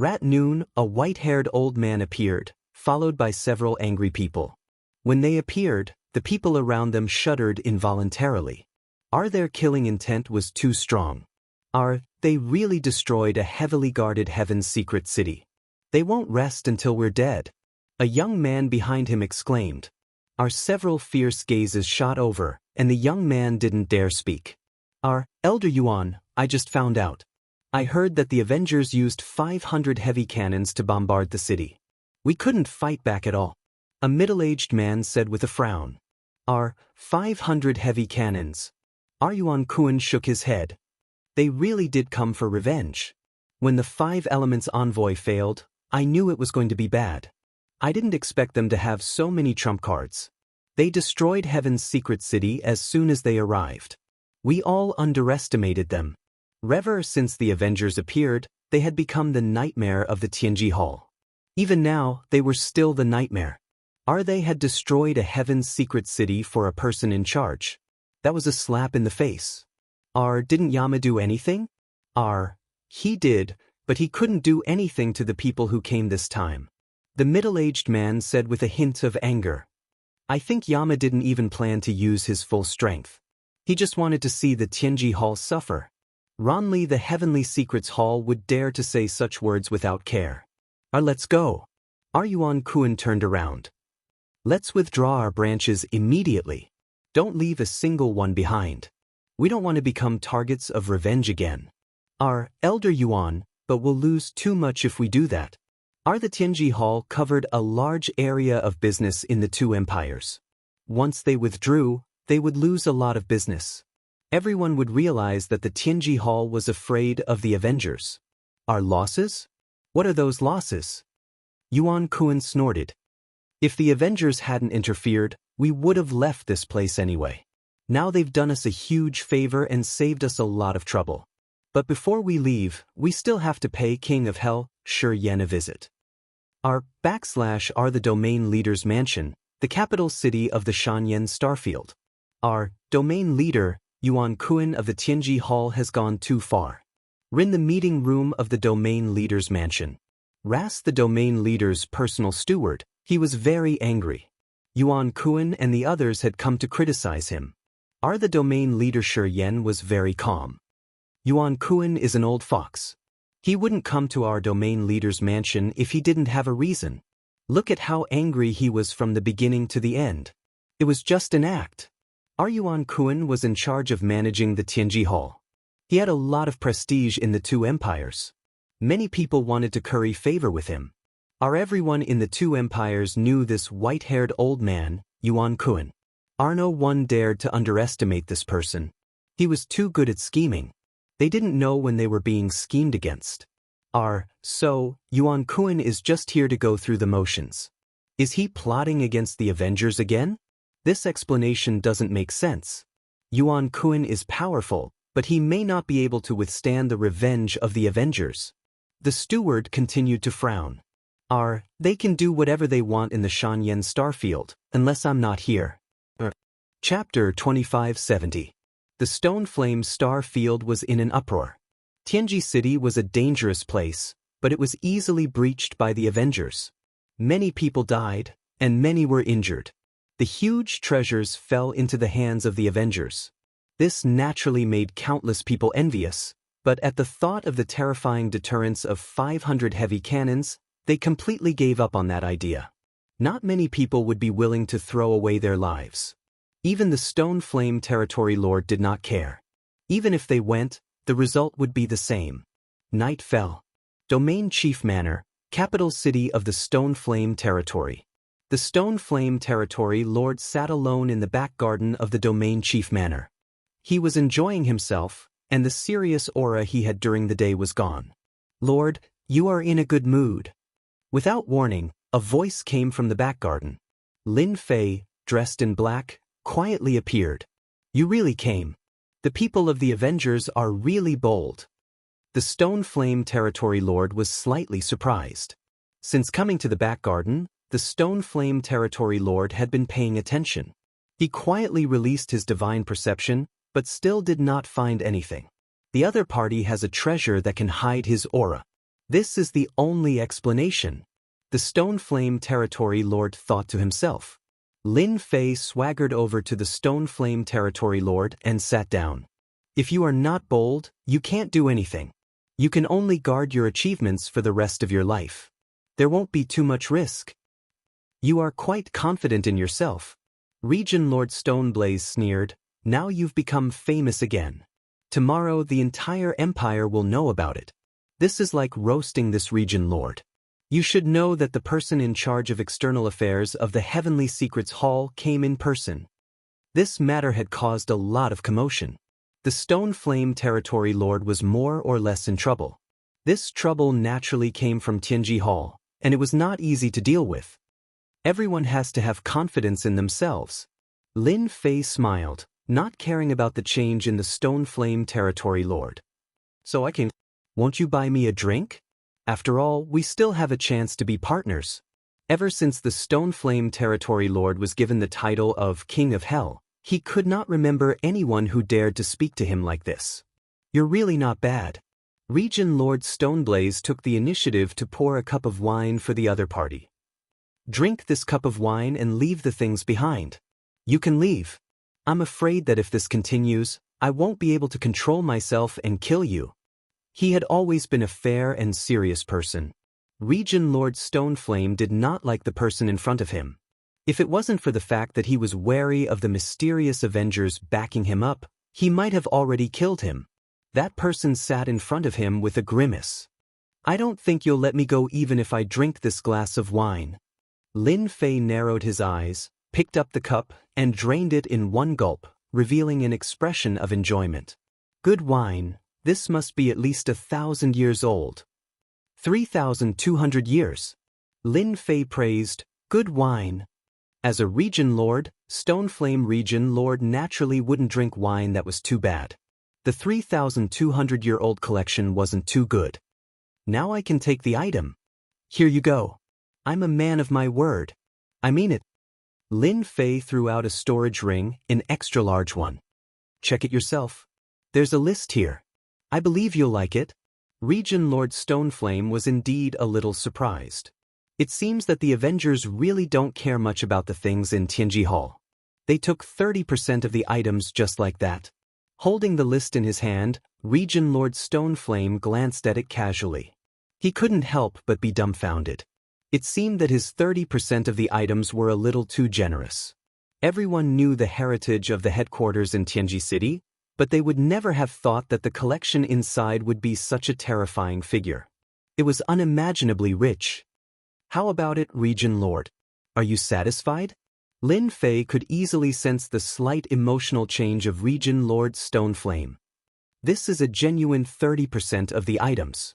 At noon, a white-haired old man appeared, followed by several angry people. When they appeared, the people around them shuddered involuntarily. Their killing intent was too strong. They really destroyed a heavily guarded Heaven's secret city. They won't rest until we're dead. A young man behind him exclaimed. Several fierce gazes shot over, and the young man didn't dare speak. Elder Yuan, I just found out. I heard that the Avengers used 500 heavy cannons to bombard the city. We couldn't fight back at all. A middle-aged man said with a frown. Are 500 heavy cannons. Yuan Kun shook his head. They really did come for revenge. When the 5 Elements envoy failed, I knew it was going to be bad. I didn't expect them to have so many trump cards. They destroyed Heaven's secret city as soon as they arrived. We all underestimated them. Ever since the Avengers appeared, they had become the nightmare of the Tianji Hall. Even now, they were still the nightmare. They had destroyed a Heaven's secret city for a person in charge. That was a slap in the face. Didn't Yama do anything? He did, but he couldn't do anything to the people who came this time. The middle-aged man said with a hint of anger. I think Yama didn't even plan to use his full strength. He just wanted to see the Tianji Hall suffer. Ronly the Heavenly Secrets Hall would dare to say such words without care. Let's go. Yuan Kun turned around. Let's withdraw our branches immediately. Don't leave a single one behind. We don't want to become targets of revenge again. Elder Yuan, but we'll lose too much if we do that. The Tianji Hall covered a large area of business in the 2 empires. Once they withdrew, they would lose a lot of business. Everyone would realize that the Tianji Hall was afraid of the Avengers. Our losses? What are those losses? Yuan Kun snorted. If the Avengers hadn't interfered, we would have left this place anyway. Now they've done us a huge favor and saved us a lot of trouble. But before we leave, we still have to pay King of Hell, Xianxia, a visit. Are the domain leader's mansion, the capital city of the Xianxia Starfield. Our domain leader, Yuan Kun of the Tianji Hall, has gone too far. We're in the meeting room of the domain leader's mansion. Ras, the domain leader's personal steward, he was very angry. Yuan Kun and the others had come to criticize him. The domain leader Xianxia was very calm. Yuan Kun is an old fox. He wouldn't come to our domain leader's mansion if he didn't have a reason. Look at how angry he was from the beginning to the end. It was just an act. Yuan Kun was in charge of managing the Tianji Hall. He had a lot of prestige in the 2 empires. Many people wanted to curry favor with him. Everyone in the 2 empires knew this white-haired old man, Yuan Kun. No one dared to underestimate this person. He was too good at scheming. They didn't know when they were being schemed against. So, Yuan Kun is just here to go through the motions. Is he plotting against the Avengers again? This explanation doesn't make sense. Yuan Kun is powerful, but he may not be able to withstand the revenge of the Avengers. The steward continued to frown. They can do whatever they want in the Xianxia Starfield, unless I'm not here. Chapter 2570. The Stone Flame Star Field was in an uproar. Tianji City was a dangerous place, but it was easily breached by the Avengers. Many people died, and many were injured. The huge treasures fell into the hands of the Avengers. This naturally made countless people envious, but at the thought of the terrifying deterrence of 500 heavy cannons, they completely gave up on that idea. Not many people would be willing to throw away their lives. Even the Stone Flame Territory Lord did not care. Even if they went, the result would be the same. Night fell. Domain Chief Manor, capital city of the Stone Flame Territory. The Stone Flame Territory Lord sat alone in the back garden of the Domain Chief Manor. He was enjoying himself, and the serious aura he had during the day was gone. Lord, you are in a good mood. Without warning, a voice came from the back garden. Lin Fei, dressed in black, quietly appeared. You really came. The people of the Avengers are really bold. The Stone Flame Territory Lord was slightly surprised. Since coming to the back garden, the Stone Flame Territory Lord had been paying attention. He quietly released his divine perception, but still did not find anything. The other party has a treasure that can hide his aura. This is the only explanation. The Stone Flame Territory Lord thought to himself. Lin Fei swaggered over to the Stone Flame Territory Lord and sat down. If you are not bold, you can't do anything. You can only guard your achievements for the rest of your life. There won't be too much risk. You are quite confident in yourself. Region Lord Stoneblaze sneered, now you've become famous again. Tomorrow the entire empire will know about it. This is like roasting this region lord. You should know that the person in charge of external affairs of the Heavenly Secrets Hall came in person. This matter had caused a lot of commotion. The Stone Flame Territory Lord was more or less in trouble. This trouble naturally came from Tianji Hall, and it was not easy to deal with. Everyone has to have confidence in themselves. Lin Fei smiled, not caring about the change in the Stone Flame Territory Lord. So I came. Won't you buy me a drink? After all, we still have a chance to be partners. Ever since the Stone Flame Territory Lord was given the title of King of Hell, he could not remember anyone who dared to speak to him like this. You're really not bad. Region Lord Stoneblaze took the initiative to pour a cup of wine for the other party. Drink this cup of wine and leave the things behind. You can leave. I'm afraid that if this continues, I won't be able to control myself and kill you. He had always been a fair and serious person. Region Lord Stoneflame did not like the person in front of him. If it wasn't for the fact that he was wary of the mysterious Avengers backing him up, he might have already killed him. That person sat in front of him with a grimace. I don't think you'll let me go even if I drink this glass of wine. Lin Fei narrowed his eyes, picked up the cup, and drained it in one gulp, revealing an expression of enjoyment. Good wine. This must be at least 1,000 years old. 3,200 years. Lin Fei praised, good wine. As a region lord, Stoneflame region lord naturally wouldn't drink wine that was too bad. The 3,200-year-old collection wasn't too good. Now I can take the item. Here you go. I'm a man of my word. I mean it. Lin Fei threw out a storage ring, an extra-large one. Check it yourself. There's a list here. I believe you'll like it. Region Lord Stoneflame was indeed a little surprised. It seems that the Avengers really don't care much about the things in Tianji Hall. They took 30% of the items just like that. Holding the list in his hand, Region Lord Stoneflame glanced at it casually. He couldn't help but be dumbfounded. It seemed that his 30% of the items were a little too generous. Everyone knew the heritage of the headquarters in Tianji City, but they would never have thought that the collection inside would be such a terrifying figure. It was unimaginably rich. How about it, Region Lord? Are you satisfied? Lin Fei could easily sense the slight emotional change of Region Lord Stoneflame. This is a genuine 30% of the items.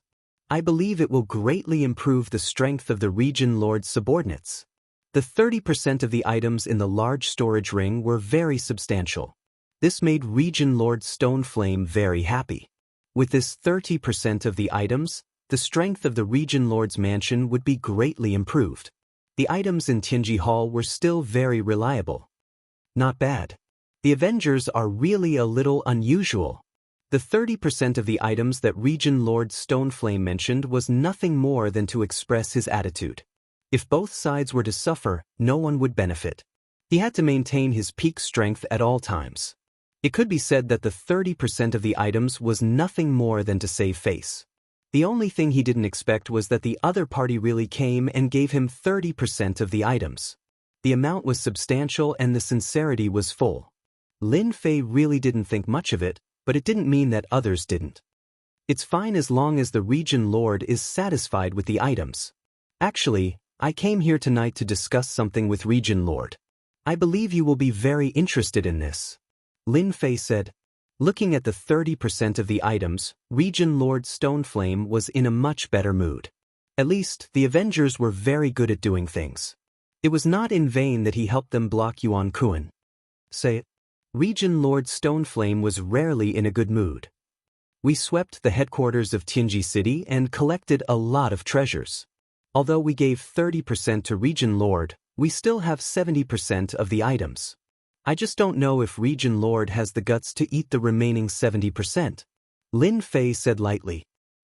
I believe it will greatly improve the strength of the Region Lord's subordinates. The 30% of the items in the large storage ring were very substantial. This made Region Lord Stoneflame very happy. With this 30% of the items, the strength of the Region Lord's mansion would be greatly improved. The items in Tianji Hall were still very reliable. Not bad. The Avengers are really a little unusual. The 30% of the items that Region Lord Stoneflame mentioned was nothing more than to express his attitude. If both sides were to suffer, no one would benefit. He had to maintain his peak strength at all times. It could be said that the 30% of the items was nothing more than to save face. The only thing he didn't expect was that the other party really came and gave him 30% of the items. The amount was substantial and the sincerity was full. Lin Fei really didn't think much of it, but it didn't mean that others didn't. It's fine as long as the Region Lord is satisfied with the items. Actually, I came here tonight to discuss something with Region Lord. I believe you will be very interested in this. Lin Fei said. Looking at the 30% of the items, Region Lord Stoneflame was in a much better mood. At least, the Avengers were very good at doing things. It was not in vain that he helped them block Yuan Kuan. Say it. Region Lord Stoneflame was rarely in a good mood. We swept the headquarters of Tianji City and collected a lot of treasures. Although we gave 30% to Region Lord, we still have 70% of the items. I just don't know if Region Lord has the guts to eat the remaining 70%. Lin Fei said lightly.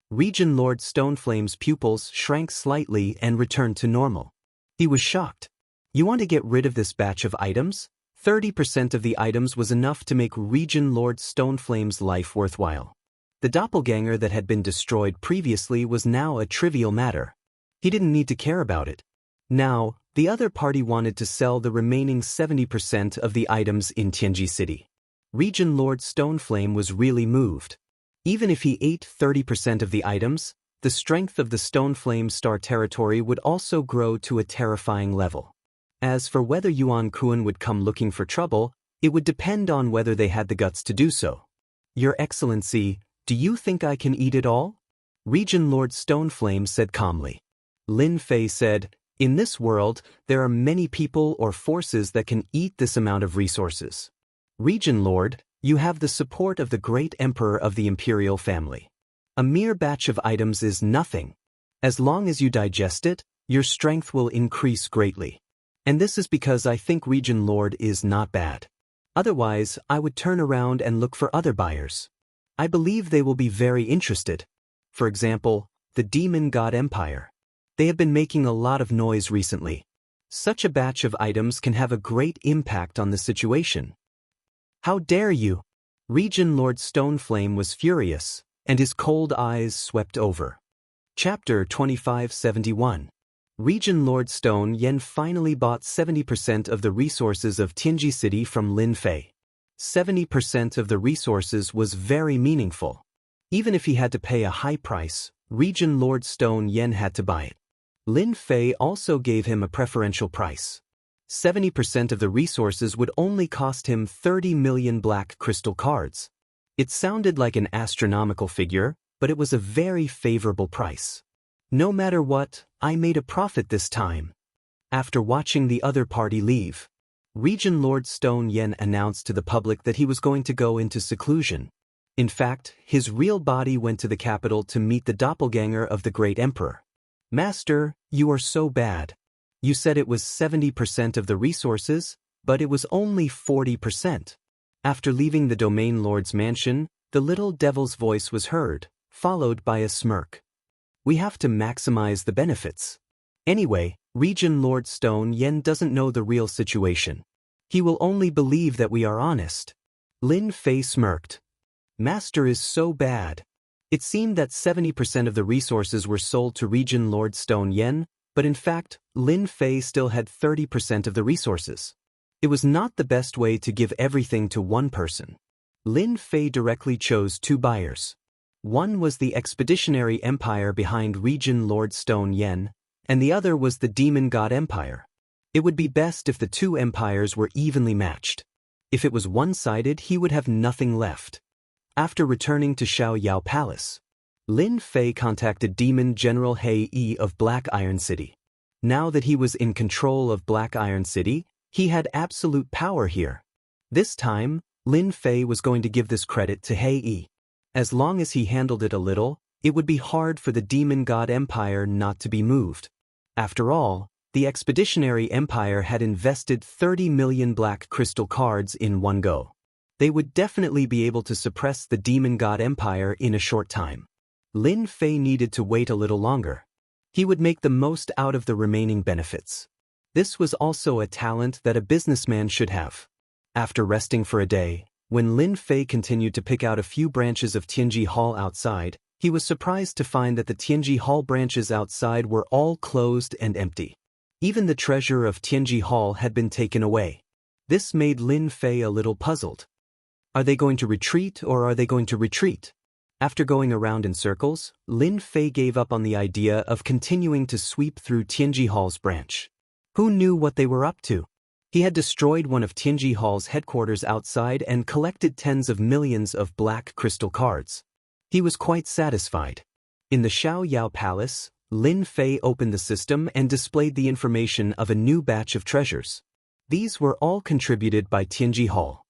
Region Lord Stoneflame's pupils shrank slightly and returned to normal. He was shocked. You want to get rid of this batch of items? 30% of the items was enough to make Region Lord Stoneflame's life worthwhile. The doppelganger that had been destroyed previously was now a trivial matter. He didn't need to care about it. Now, the other party wanted to sell the remaining 70% of the items in Tianji City. Region Lord Stoneflame was really moved. Even if he ate 30% of the items, the strength of the Stoneflame Star territory would also grow to a terrifying level. As for whether Yuan Kuan would come looking for trouble, It would depend on whether they had the guts to do so. Your Excellency, do you think I can eat it all? Region Lord Stoneflame said calmly. Lin Fei said, in this world, there are many people or forces that can eat this amount of resources. Region Lord, you have the support of the great emperor of the imperial family. A mere batch of items is nothing. As long as you digest it, your strength will increase greatly. And this is because I think Region Lord is not bad. Otherwise, I would turn around and look for other buyers. I believe they will be very interested. For example, the Demon God Empire. They have been making a lot of noise recently. Such a batch of items can have a great impact on the situation. How dare you? Region Lord Stoneflame was furious, and his cold eyes swept over. Chapter 2571. Region Lord Stone Yen finally bought 70% of the resources of Tianji City from Lin Fei. 70% of the resources was very meaningful. Even if he had to pay a high price, Region Lord Stone Yen had to buy it. Lin Fei also gave him a preferential price. 70% of the resources would only cost him 30 million black crystal cards. It sounded like an astronomical figure, but it was a very favorable price. No matter what, I made a profit this time. After watching the other party leave, Region Lord Stone Yen announced to the public that he was going to go into seclusion. In fact, his real body went to the capital to meet the doppelganger of the great emperor. Master, you are so bad. You said it was 70% of the resources, but it was only 40%. After leaving the Domain Lord's mansion, the little devil's voice was heard, followed by a smirk. We have to maximize the benefits. Anyway, Region Lord Stone Yen doesn't know the real situation. He will only believe that we are honest. Lin Fei smirked. Master is so bad. It seemed that 70% of the resources were sold to Region Lord Stone Yen, but in fact, Lin Fei still had 30% of the resources. It was not the best way to give everything to one person. Lin Fei directly chose two buyers. One was the expeditionary empire behind Region Lord Stone Yen, and the other was the Demon God Empire. It would be best if the two empires were evenly matched. If it was one-sided, he would have nothing left. After returning to Xiaoyao Palace, Lin Fei contacted Demon General He Yi of Black Iron City. Now that he was in control of Black Iron City, he had absolute power here. This time, Lin Fei was going to give this credit to He Yi. As long as he handled it a little, it would be hard for the Demon God Empire not to be moved. After all, the Expeditionary Empire had invested 30 million black crystal cards in one go. They would definitely be able to suppress the Demon God Empire in a short time. Lin Fei needed to wait a little longer. He would make the most out of the remaining benefits. This was also a talent that a businessman should have. After resting for a day, when Lin Fei continued to pick out a few branches of Tianji Hall outside, he was surprised to find that the Tianji Hall branches outside were all closed and empty. Even the treasure of Tianji Hall had been taken away. This made Lin Fei a little puzzled. Are they going to retreat or are they going to retreat? After going around in circles, Lin Fei gave up on the idea of continuing to sweep through Tianji Hall's branch. Who knew what they were up to? He had destroyed one of Tianji Hall's headquarters outside and collected tens of millions of black crystal cards. He was quite satisfied. In the Xiaoyao Palace, Lin Fei opened the system and displayed the information of a new batch of treasures. These were all contributed by Tianji Hall.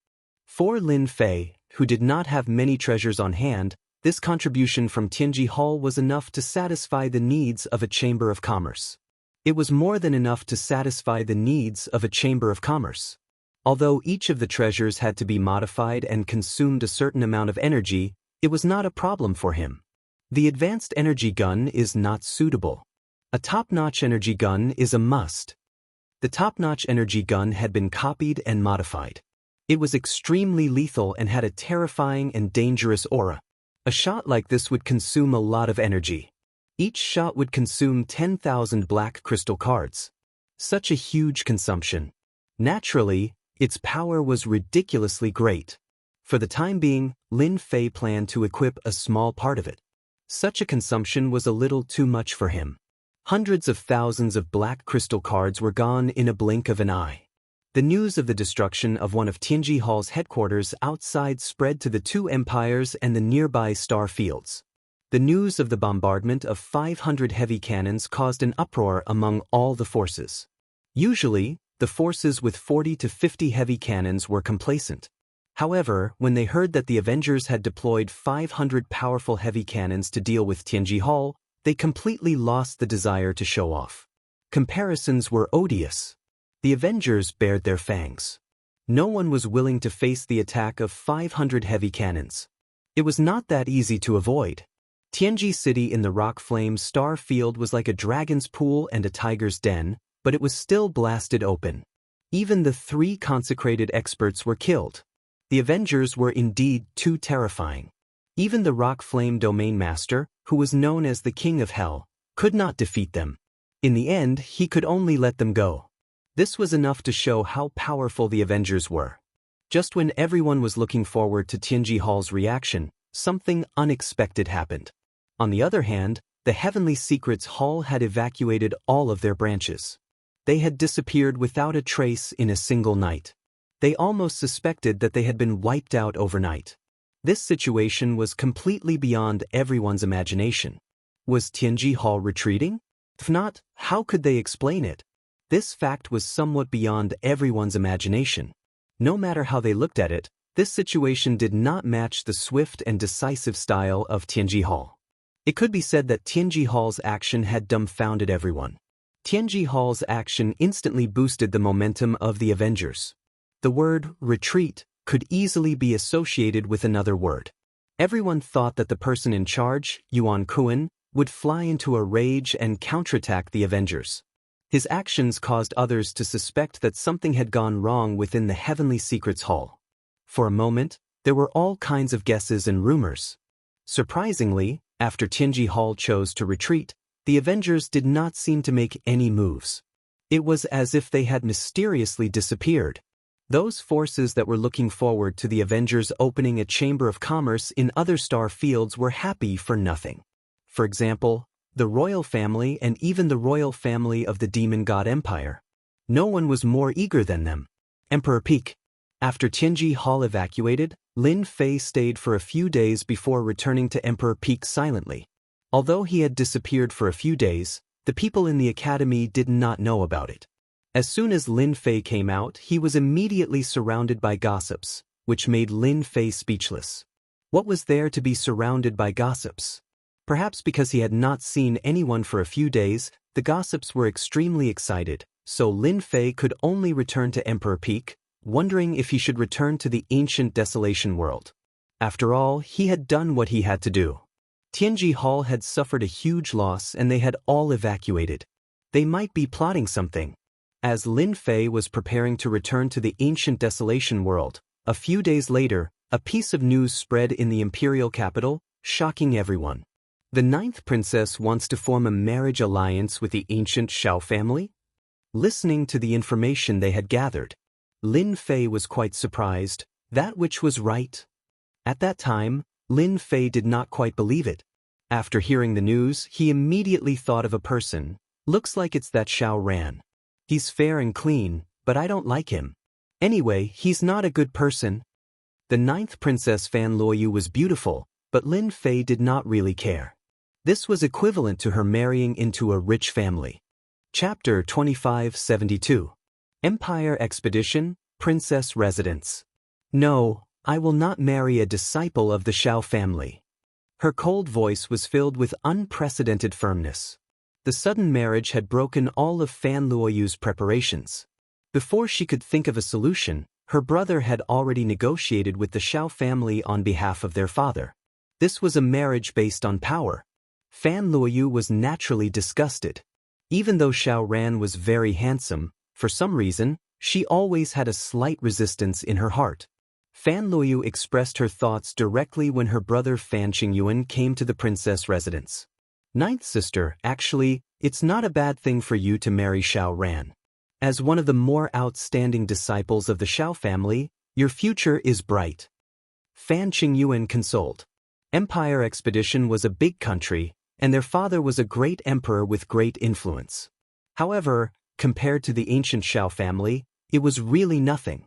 For Lin Fei, who did not have many treasures on hand, this contribution from Tianji Hall was enough to satisfy the needs of a chamber of commerce. It was more than enough to satisfy the needs of a chamber of commerce. Although each of the treasures had to be modified and consumed a certain amount of energy, it was not a problem for him. The advanced energy gun is not suitable. A top-notch energy gun is a must. The top-notch energy gun had been copied and modified. It was extremely lethal and had a terrifying and dangerous aura. A shot like this would consume a lot of energy. Each shot would consume 10,000 black crystal cards. Such a huge consumption. Naturally, its power was ridiculously great. For the time being, Lin Fei planned to equip a small part of it. Such a consumption was a little too much for him. Hundreds of thousands of black crystal cards were gone in a blink of an eye. The news of the destruction of one of Tianji Hall's headquarters outside spread to the two empires and the nearby star fields. The news of the bombardment of 500 heavy cannons caused an uproar among all the forces. Usually, the forces with 40 to 50 heavy cannons were complacent. However, when they heard that the Avengers had deployed 500 powerful heavy cannons to deal with Tianji Hall, they completely lost the desire to show off. Comparisons were odious. The Avengers bared their fangs. No one was willing to face the attack of 500 heavy cannons. It was not that easy to avoid. Tianji City in the rock flame star field was like a dragon's pool and a tiger's den, but it was still blasted open. Even the 3 consecrated experts were killed. The Avengers were indeed too terrifying. Even the rock flame domain master, who was known as the King of Hell, could not defeat them. In the end, he could only let them go. This was enough to show how powerful the Avengers were. Just when everyone was looking forward to Tianji Hall's reaction, something unexpected happened. On the other hand, the Heavenly Secrets Hall had evacuated all of their branches. They had disappeared without a trace in a single night. They almost suspected that they had been wiped out overnight. This situation was completely beyond everyone's imagination. Was Tianji Hall retreating? If not, how could they explain it? This fact was somewhat beyond everyone's imagination. No matter how they looked at it, this situation did not match the swift and decisive style of Tianji Hall. It could be said that Tianji Hall's action had dumbfounded everyone. Tianji Hall's action instantly boosted the momentum of the Avengers. The word retreat could easily be associated with another word. Everyone thought that the person in charge, Yuan Kuan, would fly into a rage and counterattack the Avengers. His actions caused others to suspect that something had gone wrong within the Heavenly Secrets Hall. For a moment, there were all kinds of guesses and rumors. Surprisingly, after Tianji Hall chose to retreat, the Avengers did not seem to make any moves. It was as if they had mysteriously disappeared. Those forces that were looking forward to the Avengers opening a chamber of commerce in other star fields were happy for nothing. For example, the royal family and even the royal family of the Demon God Empire. No one was more eager than them. Emperor Peak. After Tianji Hall evacuated, Lin Fei stayed for a few days before returning to Emperor Peak silently. Although he had disappeared for a few days, the people in the academy did not know about it. As soon as Lin Fei came out, he was immediately surrounded by gossips, which made Lin Fei speechless. What was there to be surrounded by gossips? Perhaps because he had not seen anyone for a few days, the gossips were extremely excited, so Lin Fei could only return to Emperor Peak, wondering if he should return to the ancient desolation world. After all, he had done what he had to do. Tianji Hall had suffered a huge loss and they had all evacuated. They might be plotting something. As Lin Fei was preparing to return to the ancient desolation world, a few days later, a piece of news spread in the imperial capital, shocking everyone. The 9th princess wants to form a marriage alliance with the ancient Xiao family? Listening to the information they had gathered, Lin Fei was quite surprised, that which was right. At that time, Lin Fei did not quite believe it. After hearing the news, he immediately thought of a person. Looks like it's that Xiao Ran. He's fair and clean, but I don't like him. Anyway, he's not a good person. The 9th princess Fan Luoyu was beautiful, but Lin Fei did not really care. This was equivalent to her marrying into a rich family. Chapter 2572. Empire Expedition, Princess Residence. No, I will not marry a disciple of the Xiao family. Her cold voice was filled with unprecedented firmness. The sudden marriage had broken all of Fan Luoyu's preparations. Before she could think of a solution, her brother had already negotiated with the Xiao family on behalf of their father. This was a marriage based on power. Fan Luoyu was naturally disgusted. Even though Xiao Ran was very handsome, for some reason, she always had a slight resistance in her heart. Fan Luoyu expressed her thoughts directly when her brother Fan Qingyuan came to the princess residence. 9th sister, actually, it's not a bad thing for you to marry Xiao Ran. As one of the more outstanding disciples of the Xiao family, your future is bright. Fan Qingyuan consoled. Empire Expedition was a big country, and their father was a great emperor with great influence. However, compared to the ancient Xiao family, It was really nothing.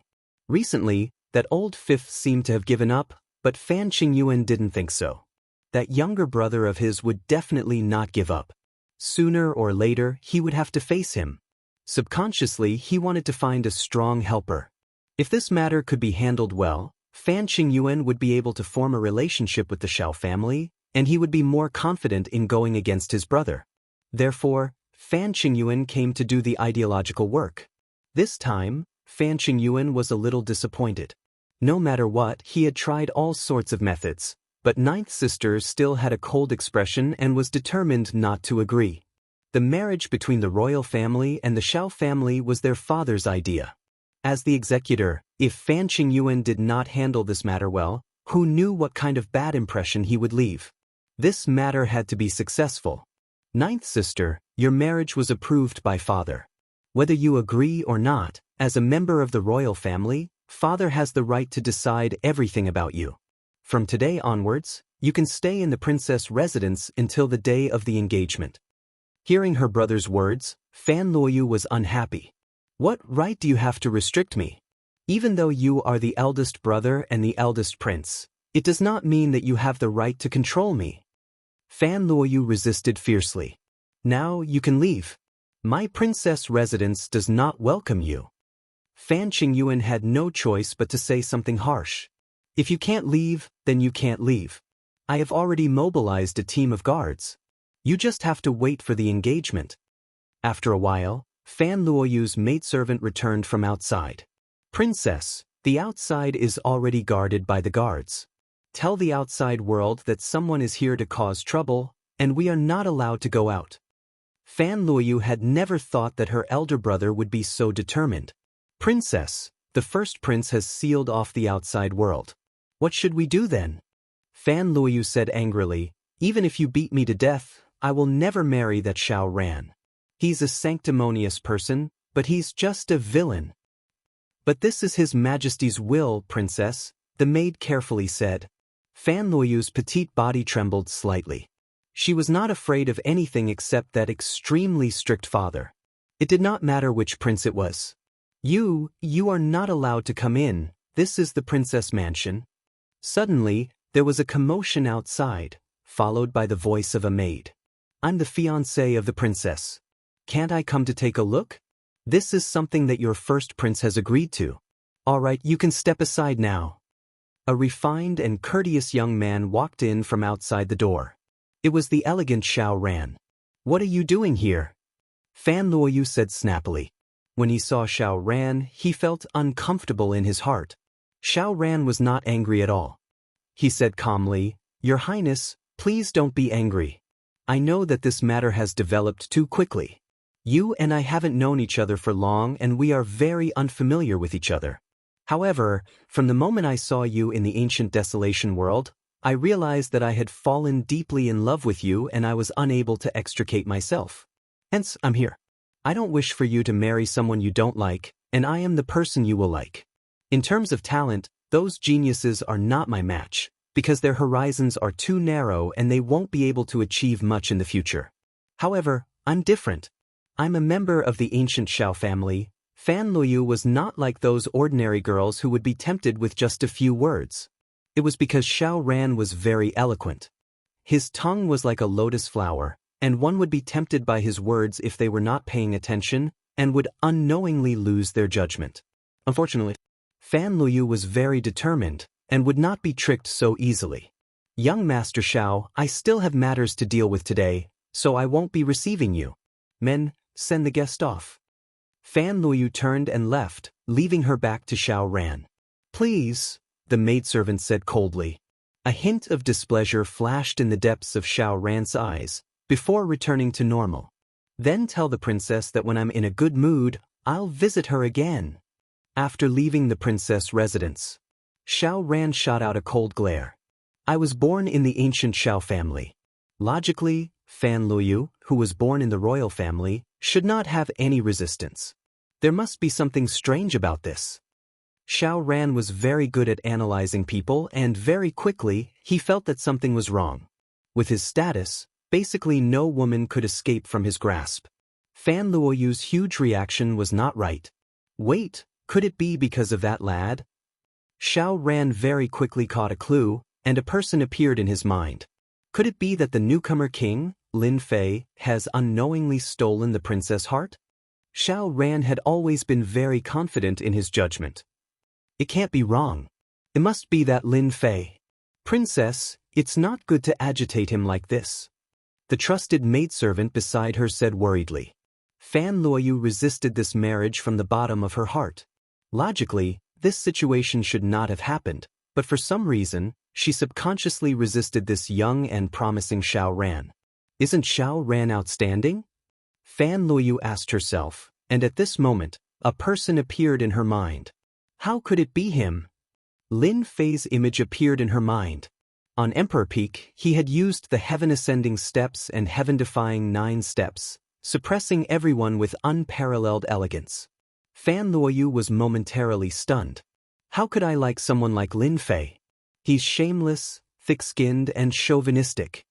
Recently, that old fifth seemed to have given up, but Fan Qingyuan didn't think so. That younger brother of his would definitely not give up. Sooner or later, he would have to face him. Subconsciously, he wanted to find a strong helper. If this matter could be handled well, Fan Qingyuan would be able to form a relationship with the Xiao family, and he would be more confident in going against his brother. Therefore, Fan Qingyuan came to do the ideological work. This time, Fan Qingyuan was a little disappointed. No matter what, he had tried all sorts of methods, but ninth sister still had a cold expression and was determined not to agree. The marriage between the royal family and the Xiao family was their father's idea. As the executor, if Fan Qingyuan did not handle this matter well, who knew what kind of bad impression he would leave? This matter had to be successful. Ninth sister, your marriage was approved by father. Whether you agree or not, as a member of the royal family, father has the right to decide everything about you. From today onwards, you can stay in the princess residence until the day of the engagement. Hearing her brother's words, Fan Luoyu was unhappy. What right do you have to restrict me? Even though you are the eldest brother and the eldest prince, it does not mean that you have the right to control me. Fan Luoyu resisted fiercely. Now you can leave. My princess residence does not welcome you. Fan Qingyuan had no choice but to say something harsh. If you can't leave, then you can't leave. I have already mobilized a team of guards. You just have to wait for the engagement. After a while, Fan Luoyu's maidservant returned from outside. Princess, the outside is already guarded by the guards. Tell the outside world that someone is here to cause trouble, and we are not allowed to go out. Fan Luoyu had never thought that her elder brother would be so determined. Princess, the first prince has sealed off the outside world. What should we do then? Fan Luoyu said angrily, even if you beat me to death, I will never marry that Xiao Ran. He's a sanctimonious person, but he's just a villain. But this is His Majesty's will, princess, the maid carefully said. Fan Luoyu's petite body trembled slightly. She was not afraid of anything except that extremely strict father. It did not matter which prince it was. You are not allowed to come in, this is the princess mansion. Suddenly, there was a commotion outside, followed by the voice of a maid. I'm the fiancé of the princess. Can't I come to take a look? This is something that your first prince has agreed to. All right, you can step aside now. A refined and courteous young man walked in from outside the door. It was the elegant Xiao Ran. What are you doing here? Fan Luoyu said snappily. When he saw Xiao Ran, he felt uncomfortable in his heart. Xiao Ran was not angry at all. He said calmly, Your Highness, please don't be angry. I know that this matter has developed too quickly. You and I haven't known each other for long and we are very unfamiliar with each other. However, from the moment I saw you in the ancient desolation world, I realized that I had fallen deeply in love with you and I was unable to extricate myself. Hence, I'm here. I don't wish for you to marry someone you don't like, and I am the person you will like. In terms of talent, those geniuses are not my match, because their horizons are too narrow and they won't be able to achieve much in the future. However, I'm different. I'm a member of the ancient Xiao family. Fan Luoyu was not like those ordinary girls who would be tempted with just a few words. It was because Xiao Ran was very eloquent. His tongue was like a lotus flower, and one would be tempted by his words if they were not paying attention, and would unknowingly lose their judgment. Unfortunately, Fan Luoyu was very determined, and would not be tricked so easily. Young Master Xiao, I still have matters to deal with today, so I won't be receiving you. Men, send the guest off. Fan Luoyu turned and left, leaving her back to Xiao Ran. Please, the maidservant said coldly. A hint of displeasure flashed in the depths of Xiao Ran's eyes, before returning to normal. Then tell the princess that when I'm in a good mood, I'll visit her again. After leaving the princess residence, Xiao Ran shot out a cold glare. I was born in the ancient Xiao family. Logically, Fan Luoyu, who was born in the royal family, should not have any resistance. There must be something strange about this. Xiao Ran was very good at analyzing people and very quickly, he felt that something was wrong. With his status, basically no woman could escape from his grasp. Fan Luoyu's huge reaction was not right. Wait, Could it be because of that lad? Xiao Ran very quickly caught a clue, and a person appeared in his mind. Could it be that the newcomer king, Lin Fei, has unknowingly stolen the princess' heart? Xiao Ran had always been very confident in his judgment. It can't be wrong. It must be that Lin Fei. Princess, it's not good to agitate him like this. The trusted maidservant beside her said worriedly. Fan Luoyu resisted this marriage from the bottom of her heart. Logically, this situation should not have happened, but for some reason, she subconsciously resisted this young and promising Xiao Ran. Isn't Xiao Ran outstanding? Fan Luoyu asked herself, and at this moment, a person appeared in her mind. How could it be him? Lin Fei's image appeared in her mind. On Emperor Peak, he had used the heaven-ascending steps and heaven-defying 9 steps, suppressing everyone with unparalleled elegance. Fan Luoyu was momentarily stunned. How could I like someone like Lin Fei? He's shameless, thick-skinned, and chauvinistic.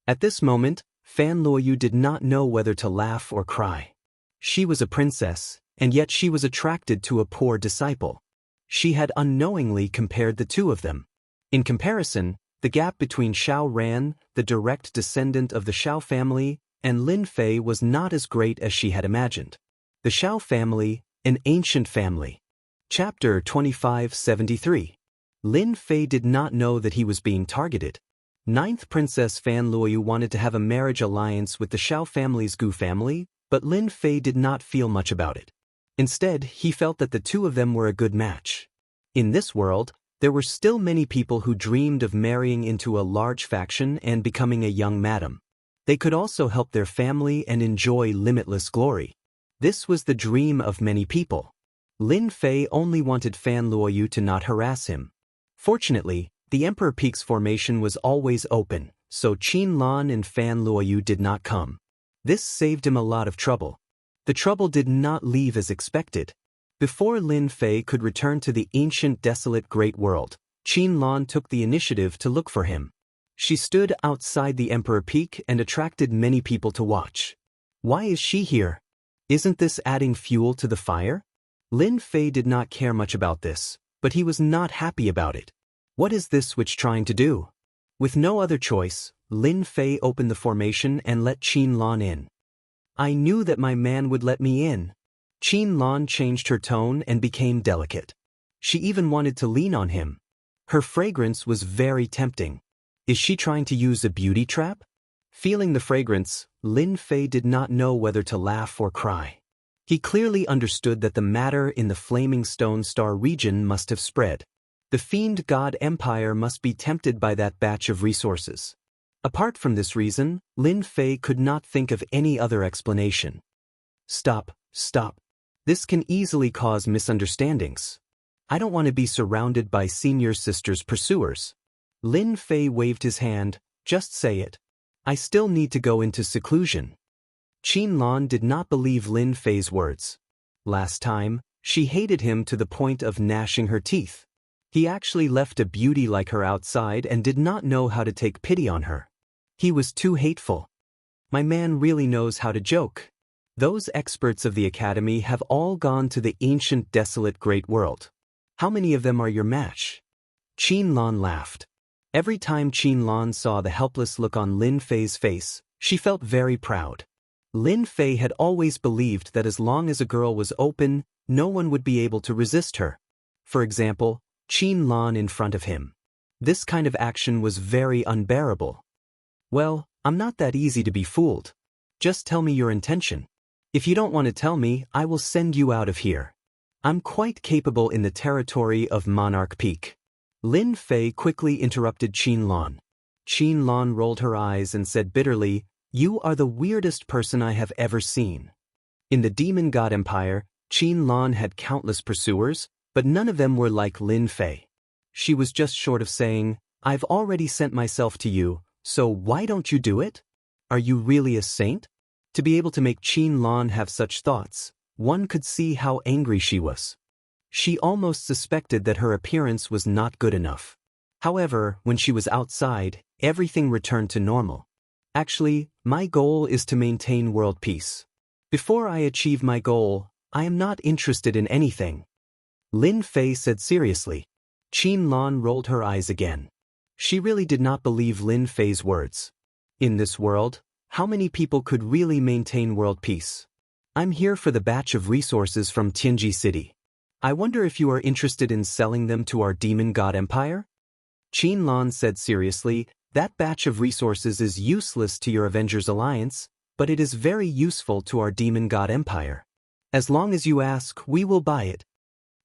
At this moment, Fan Luoyu did not know whether to laugh or cry. She was a princess, and yet she was attracted to a poor disciple. She had unknowingly compared the two of them. In comparison, the gap between Xiao Ran, the direct descendant of the Xiao family, and Lin Fei was not as great as she had imagined. The Xiao family, an ancient family. Chapter 2573. Lin Fei did not know that he was being targeted. 9th Princess Fan Luoyu wanted to have a marriage alliance with the Xiao family's Gu family, but Lin Fei did not feel much about it. Instead, he felt that the two of them were a good match. In this world, there were still many people who dreamed of marrying into a large faction and becoming a young madam. They could also help their family and enjoy limitless glory. This was the dream of many people. Lin Fei only wanted Fan Luoyu to not harass him. Fortunately, the Emperor Peak's formation was always open, so Qin Lan and Fan Luoyu did not come. This saved him a lot of trouble. The trouble did not leave as expected. Before Lin Fei could return to the ancient desolate great world, Qin Lan took the initiative to look for him. She stood outside the Emperor Peak and attracted many people to watch. Why is she here? Isn't this adding fuel to the fire? Lin Fei did not care much about this, but he was not happy about it. What is this witch trying to do? With no other choice, Lin Fei opened the formation and let Qin Lan in. I knew that my man would let me in. Qin Lan changed her tone and became delicate. She even wanted to lean on him. Her fragrance was very tempting. Is she trying to use a beauty trap? Feeling the fragrance, Lin Fei did not know whether to laugh or cry. He clearly understood that the matter in the Flaming Stone Star region must have spread. The Fiend God Empire must be tempted by that batch of resources. Apart from this reason, Lin Fei could not think of any other explanation. Stop, stop. This can easily cause misunderstandings. I don't want to be surrounded by senior sister's pursuers. Lin Fei waved his hand. Just say it. I still need to go into seclusion. Qin Lan did not believe Lin Fei's words. Last time, she hated him to the point of gnashing her teeth. He actually left a beauty like her outside and did not know how to take pity on her. He was too hateful. My man really knows how to joke. Those experts of the academy have all gone to the ancient desolate great world. How many of them are your match? Qin Lan laughed. Every time Qin Lan saw the helpless look on Lin Fei's face, she felt very proud. Lin Fei had always believed that as long as a girl was open, no one would be able to resist her. For example, Qin Lan in front of him. This kind of action was very unbearable. Well, I'm not that easy to be fooled. Just tell me your intention. If you don't want to tell me, I will send you out of here. I'm quite capable in the territory of Monarch Peak. Lin Fei quickly interrupted Qin Lan. Qin Lan rolled her eyes and said bitterly, "You are the weirdest person I have ever seen." In the Demon God Empire, Qin Lan had countless pursuers, but none of them were like Lin Fei. She was just short of saying, "I've already sent myself to you, so why don't you do it? Are you really a saint?" To be able to make Qin Lan have such thoughts, one could see how angry she was. She almost suspected that her appearance was not good enough. However, when she was outside, everything returned to normal. Actually, my goal is to maintain world peace. Before I achieve my goal, I am not interested in anything. Lin Fei said seriously. Qin Lan rolled her eyes again. She really did not believe Lin Fei's words. In this world, how many people could really maintain world peace? I'm here for the batch of resources from Tianji City. I wonder if you are interested in selling them to our demon god empire? Qin Lan said seriously, that batch of resources is useless to your Avengers Alliance, but it is very useful to our demon god empire. As long as you ask, we will buy it.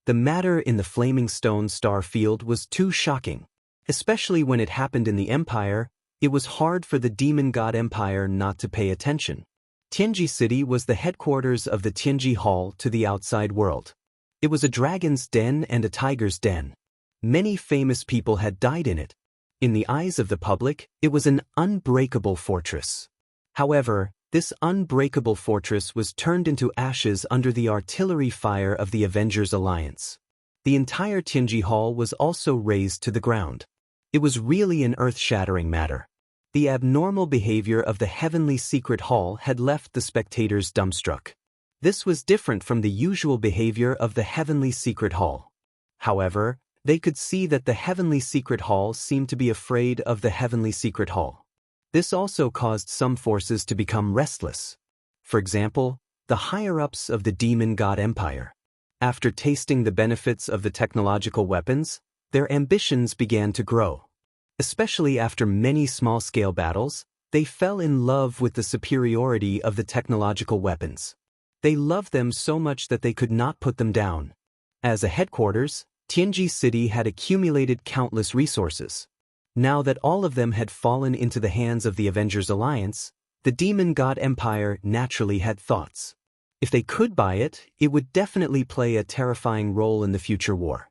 The matter in the Flaming Stone Star Field was too shocking. Especially when it happened in the Empire, it was hard for the Demon God Empire not to pay attention. Tianji City was the headquarters of the Tianji Hall to the outside world. It was a dragon's den and a tiger's den. Many famous people had died in it. In the eyes of the public, it was an unbreakable fortress. However, this unbreakable fortress was turned into ashes under the artillery fire of the Avengers Alliance. The entire Tianji Hall was also razed to the ground. It was really an earth-shattering matter. The abnormal behavior of the Heavenly Secret Hall had left the spectators dumbstruck. This was different from the usual behavior of the Heavenly Secret Hall. However, they could see that the Heavenly Secret Hall seemed to be afraid of the Heavenly Secret Hall. This also caused some forces to become restless. For example, the higher-ups of the Demon God Empire. After tasting the benefits of the technological weapons, their ambitions began to grow. Especially after many small-scale battles, they fell in love with the superiority of the technological weapons. They loved them so much that they could not put them down. As a headquarters, Tianji City had accumulated countless resources. Now that all of them had fallen into the hands of the Avengers Alliance, the Demon God Empire naturally had thoughts. If they could buy it, it would definitely play a terrifying role in the future war.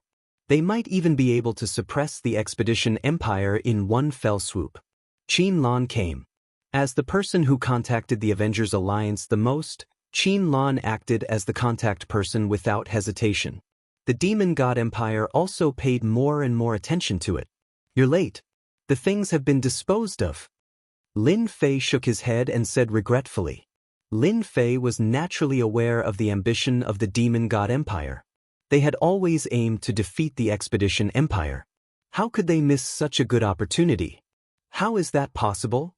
They might even be able to suppress the Expedition Empire in one fell swoop. Qin Lan came. As the person who contacted the Avengers Alliance the most, Qin Lan acted as the contact person without hesitation. The Demon God Empire also paid more and more attention to it. You're late. The things have been disposed of. Lin Fei shook his head and said regretfully. Lin Fei was naturally aware of the ambition of the Demon God Empire. They had always aimed to defeat the Expedition Empire. How could they miss such a good opportunity? How is that possible?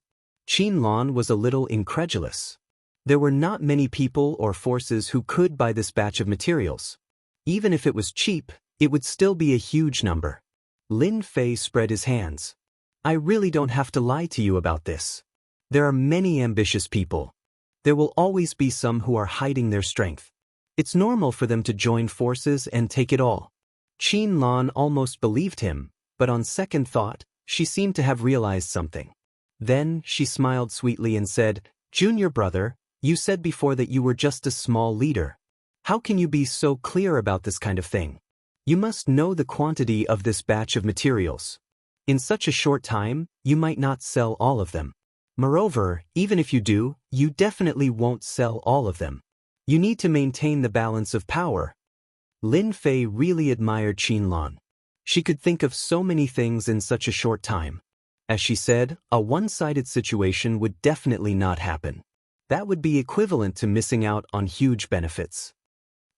Qin Lan was a little incredulous. There were not many people or forces who could buy this batch of materials. Even if it was cheap, it would still be a huge number. Lin Fei spread his hands. I really don't have to lie to you about this. There are many ambitious people. There will always be some who are hiding their strength. It's normal for them to join forces and take it all. Qin Lan almost believed him, but on second thought, she seemed to have realized something. Then she smiled sweetly and said, Junior brother, you said before that you were just a small leader. How can you be so clear about this kind of thing? You must know the quantity of this batch of materials. In such a short time, you might not sell all of them. Moreover, even if you do, you definitely won't sell all of them. You need to maintain the balance of power. Lin Fei really admired Qin Lan. She could think of so many things in such a short time. As she said, a one-sided situation would definitely not happen. That would be equivalent to missing out on huge benefits.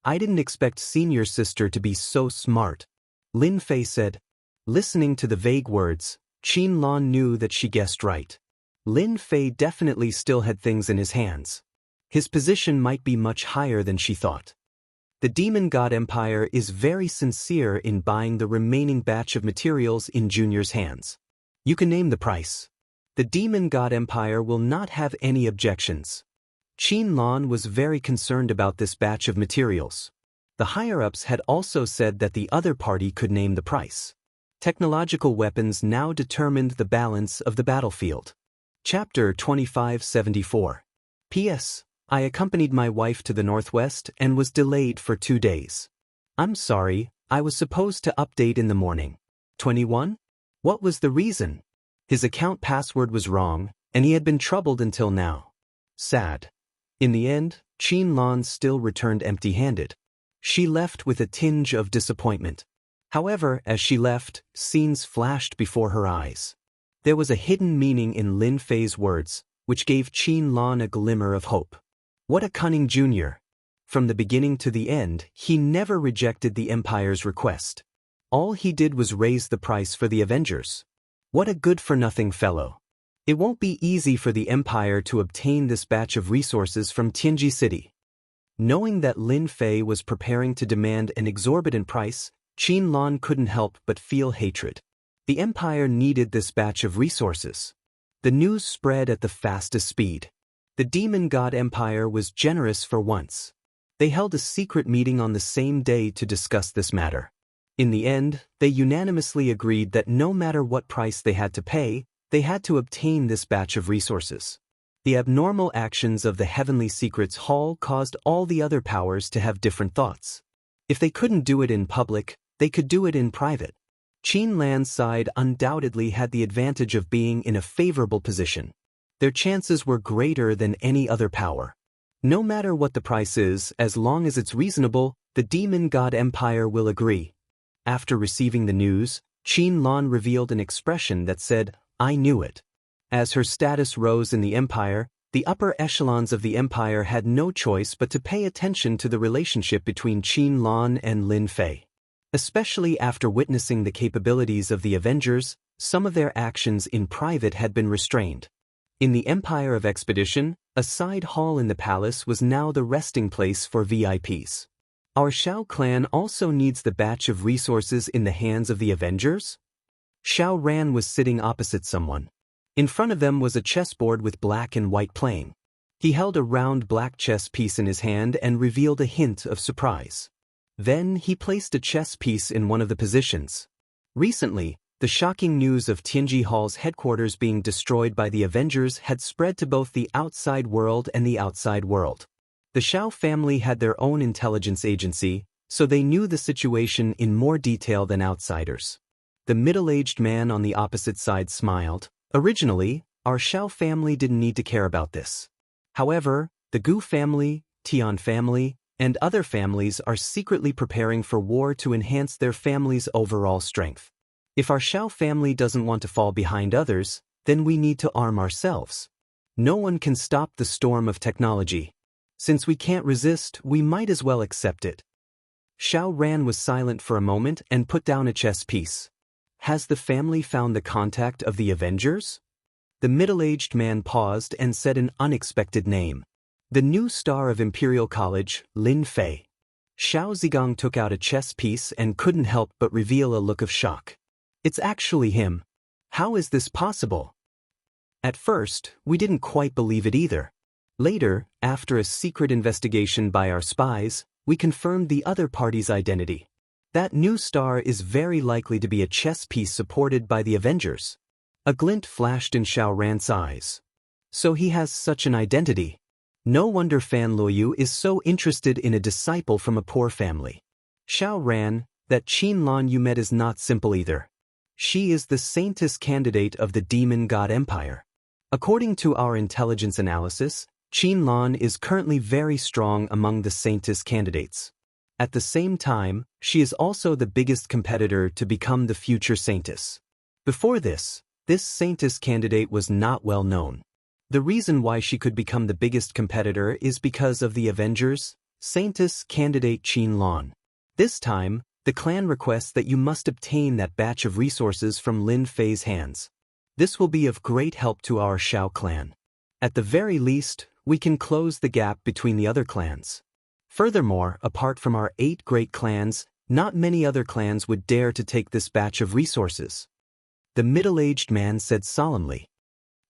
I didn't expect senior sister to be so smart, Lin Fei said. Listening to the vague words, Qin Lan knew that she guessed right. Lin Fei definitely still had things in his hands. His position might be much higher than she thought. The Demon God Empire is very sincere in buying the remaining batch of materials in Junior's hands. You can name the price. The Demon God Empire will not have any objections. Qin Lan was very concerned about this batch of materials. The higher-ups had also said that the other party could name the price. Technological weapons now determined the balance of the battlefield. Chapter 2574. P.S. I accompanied my wife to the Northwest and was delayed for 2 days. I'm sorry, I was supposed to update in the morning. 21? What was the reason? His account password was wrong, and he had been troubled until now. Sad. In the end, Qin Lan still returned empty-handed. She left with a tinge of disappointment. However, as she left, scenes flashed before her eyes. There was a hidden meaning in Lin Fei's words, which gave Qin Lan a glimmer of hope. What a cunning junior. From the beginning to the end, he never rejected the Empire's request. All he did was raise the price for the Avengers. What a good-for-nothing fellow. It won't be easy for the Empire to obtain this batch of resources from Tianji City. Knowing that Lin Fei was preparing to demand an exorbitant price, Qin Lan couldn't help but feel hatred. The Empire needed this batch of resources. The news spread at the fastest speed. The Demon God Empire was generous for once. They held a secret meeting on the same day to discuss this matter. In the end, they unanimously agreed that no matter what price they had to pay, they had to obtain this batch of resources. The abnormal actions of the Heavenly Secrets Hall caused all the other powers to have different thoughts. If they couldn't do it in public, they could do it in private. Qin Lan's side undoubtedly had the advantage of being in a favorable position. Their chances were greater than any other power. No matter what the price is, as long as it's reasonable, the Demon God Empire will agree. After receiving the news, Qin Lan revealed an expression that said, "I knew it." As her status rose in the Empire, the upper echelons of the Empire had no choice but to pay attention to the relationship between Qin Lan and Lin Fei. Especially after witnessing the capabilities of the Avengers, some of their actions in private had been restrained. In the Empire of Expedition, a side hall in the palace was now the resting place for VIPs. Our Xiao clan also needs the batch of resources in the hands of the Avengers? Xiao Ran was sitting opposite someone. In front of them was a chessboard with black and white playing. He held a round black chess piece in his hand and revealed a hint of surprise. Then he placed a chess piece in one of the positions. Recently, the shocking news of Tianji Hall's headquarters being destroyed by the Avengers had spread to both the outside world and the outside world. The Xiao family had their own intelligence agency, so they knew the situation in more detail than outsiders. The middle-aged man on the opposite side smiled. Originally, our Xiao family didn't need to care about this. However, the Gu family, Tian family, and other families are secretly preparing for war to enhance their family's overall strength. If our Xiao family doesn't want to fall behind others, then we need to arm ourselves. No one can stop the storm of technology. Since we can't resist, we might as well accept it. Xiao Ran was silent for a moment and put down a chess piece. Has the family found the contact of the Avengers? The middle-aged man paused and said an unexpected name. The new star of Imperial College, Lin Fei. Xiao Zhigang took out a chess piece and couldn't help but reveal a look of shock. It's actually him. How is this possible? At first, we didn't quite believe it either. Later, after a secret investigation by our spies, we confirmed the other party's identity. That new star is very likely to be a chess piece supported by the Avengers. A glint flashed in Xiao Ran's eyes. So he has such an identity. No wonder Fan Luoyu is so interested in a disciple from a poor family. Xiao Ran, that Qin Lan you met is not simple either. She is the saintess candidate of the Demon God Empire. According to our intelligence analysis, Qin Lan is currently very strong among the saintess candidates. At the same time, she is also the biggest competitor to become the future saintess. Before this saintess candidate was not well known. The reason why she could become the biggest competitor is because of the Avengers, saintess candidate Qin Lan. This time, the clan requests that you must obtain that batch of resources from Lin Fei's hands. This will be of great help to our Xiao clan. At the very least, we can close the gap between the other clans. Furthermore, apart from our 8 great clans, not many other clans would dare to take this batch of resources. The middle-aged man said solemnly.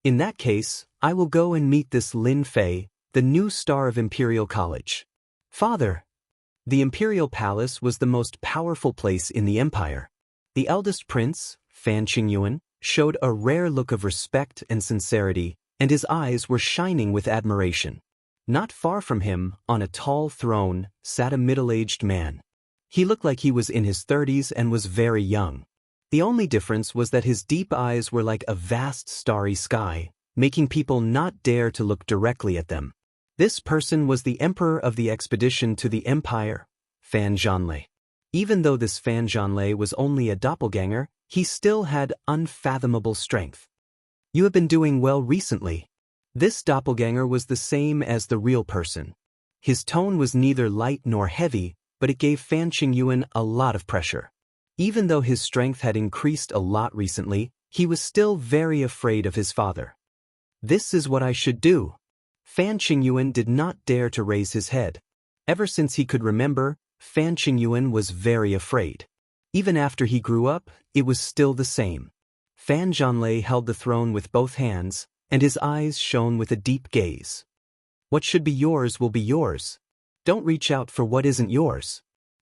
In that case, I will go and meet this Lin Fei, the new star of Imperial College. Father! The Imperial Palace was the most powerful place in the Empire. The eldest prince, Fan Qingyuan, showed a rare look of respect and sincerity, and his eyes were shining with admiration. Not far from him, on a tall throne, sat a middle-aged man. He looked like he was in his 30s and was very young. The only difference was that his deep eyes were like a vast starry sky, making people not dare to look directly at them. This person was the emperor of the expedition to the Empire, Fan Zhanlei. Even though this Fan Zhanlei was only a doppelganger, he still had unfathomable strength. You have been doing well recently. This doppelganger was the same as the real person. His tone was neither light nor heavy, but it gave Fan Qingyuan a lot of pressure. Even though his strength had increased a lot recently, he was still very afraid of his father. This is what I should do. Fan Qingyuan did not dare to raise his head. Ever since he could remember, Fan Qingyuan was very afraid. Even after he grew up, it was still the same. Fan Zhanlei held the throne with both hands, and his eyes shone with a deep gaze. What should be yours will be yours. Don't reach out for what isn't yours.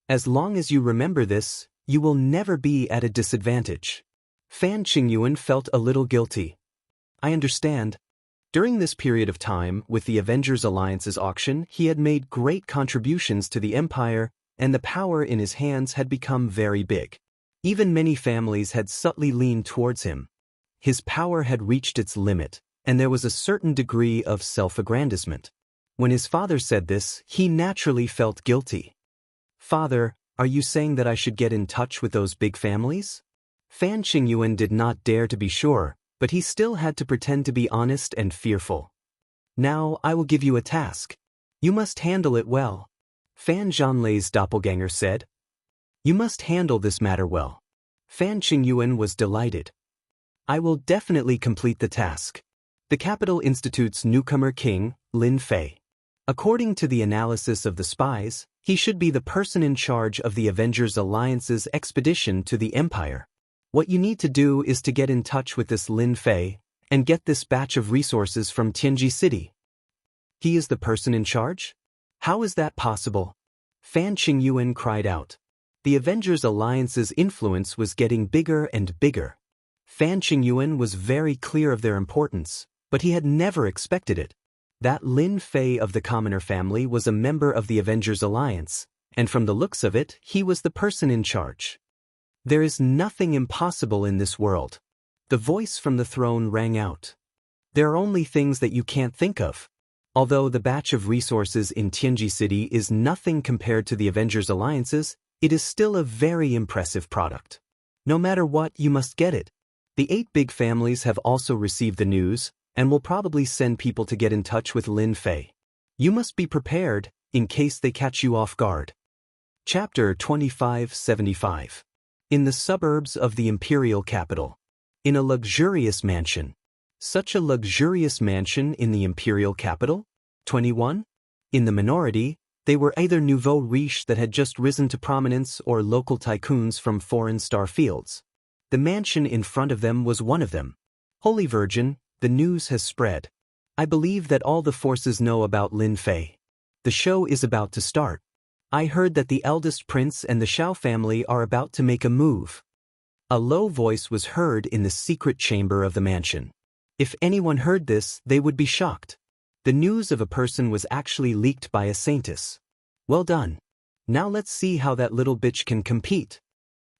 As long as you remember this, you will never be at a disadvantage. Fan Qingyuan felt a little guilty. I understand. During this period of time, with the Avengers Alliance's auction, he had made great contributions to the Empire, and the power in his hands had become very big. Even many families had subtly leaned towards him. His power had reached its limit, and there was a certain degree of self-aggrandizement. When his father said this, he naturally felt guilty. Father, are you saying that I should get in touch with those big families? Fan Qingyuan did not dare to be sure, but he still had to pretend to be honest and fearful. Now I will give you a task. You must handle it well. Fan Zhanlei's doppelganger said. You must handle this matter well. Fan Qingyuan was delighted. I will definitely complete the task. The Capital Institute's newcomer king, Lin Fei. According to the analysis of the spies, he should be the person in charge of the Avengers Alliance's expedition to the Empire. What you need to do is to get in touch with this Lin Fei and get this batch of resources from Tianji City. He is the person in charge? How is that possible? Fan Qingyuan cried out. The Avengers Alliance's influence was getting bigger and bigger. Fan Qingyuan was very clear of their importance, but he had never expected it. That Lin Fei of the commoner family was a member of the Avengers Alliance, and from the looks of it, he was the person in charge. There is nothing impossible in this world. The voice from the throne rang out. There are only things that you can't think of. Although the batch of resources in Tianji City is nothing compared to the Avengers Alliance's, it is still a very impressive product. No matter what, you must get it. The 8 big families have also received the news, and will probably send people to get in touch with Lin Fei. You must be prepared, in case they catch you off guard. Chapter 2575. In the suburbs of the imperial capital. In a luxurious mansion. Such a luxurious mansion in the imperial capital? 21? In the minority, they were either nouveau riche that had just risen to prominence or local tycoons from foreign star fields. The mansion in front of them was one of them. Holy Virgin, the news has spread. I believe that all the forces know about Lin Fei. The show is about to start. I heard that the eldest prince and the Xiao family are about to make a move. A low voice was heard in the secret chamber of the mansion. If anyone heard this, they would be shocked. The news of a person was actually leaked by a saintess. Well done. Now let's see how that little bitch can compete.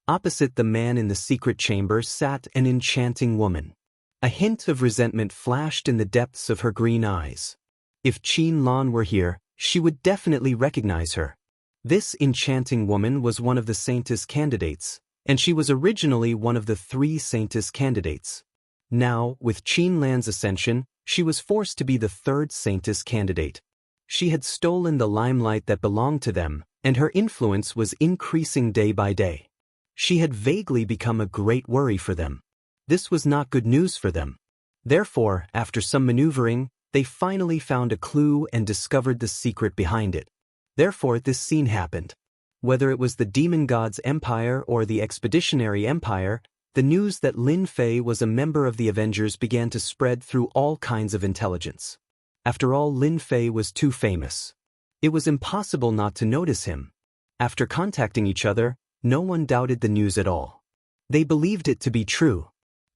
Opposite the man in the secret chamber sat an enchanting woman. A hint of resentment flashed in the depths of her green eyes. If Qin Lan were here, she would definitely recognize her. This enchanting woman was one of the saintess candidates, and she was originally one of the 3 saintess candidates. Now, with Qin Lan's ascension, she was forced to be the 3rd saintess candidate. She had stolen the limelight that belonged to them, and her influence was increasing day by day. She had vaguely become a great worry for them. This was not good news for them. Therefore, after some maneuvering, they finally found a clue and discovered the secret behind it. Therefore, this scene happened. Whether it was the Demon God's Empire or the Expeditionary Empire, the news that Lin Fei was a member of the Avengers began to spread through all kinds of intelligence. After all, Lin Fei was too famous. It was impossible not to notice him. After contacting each other, no one doubted the news at all. They believed it to be true.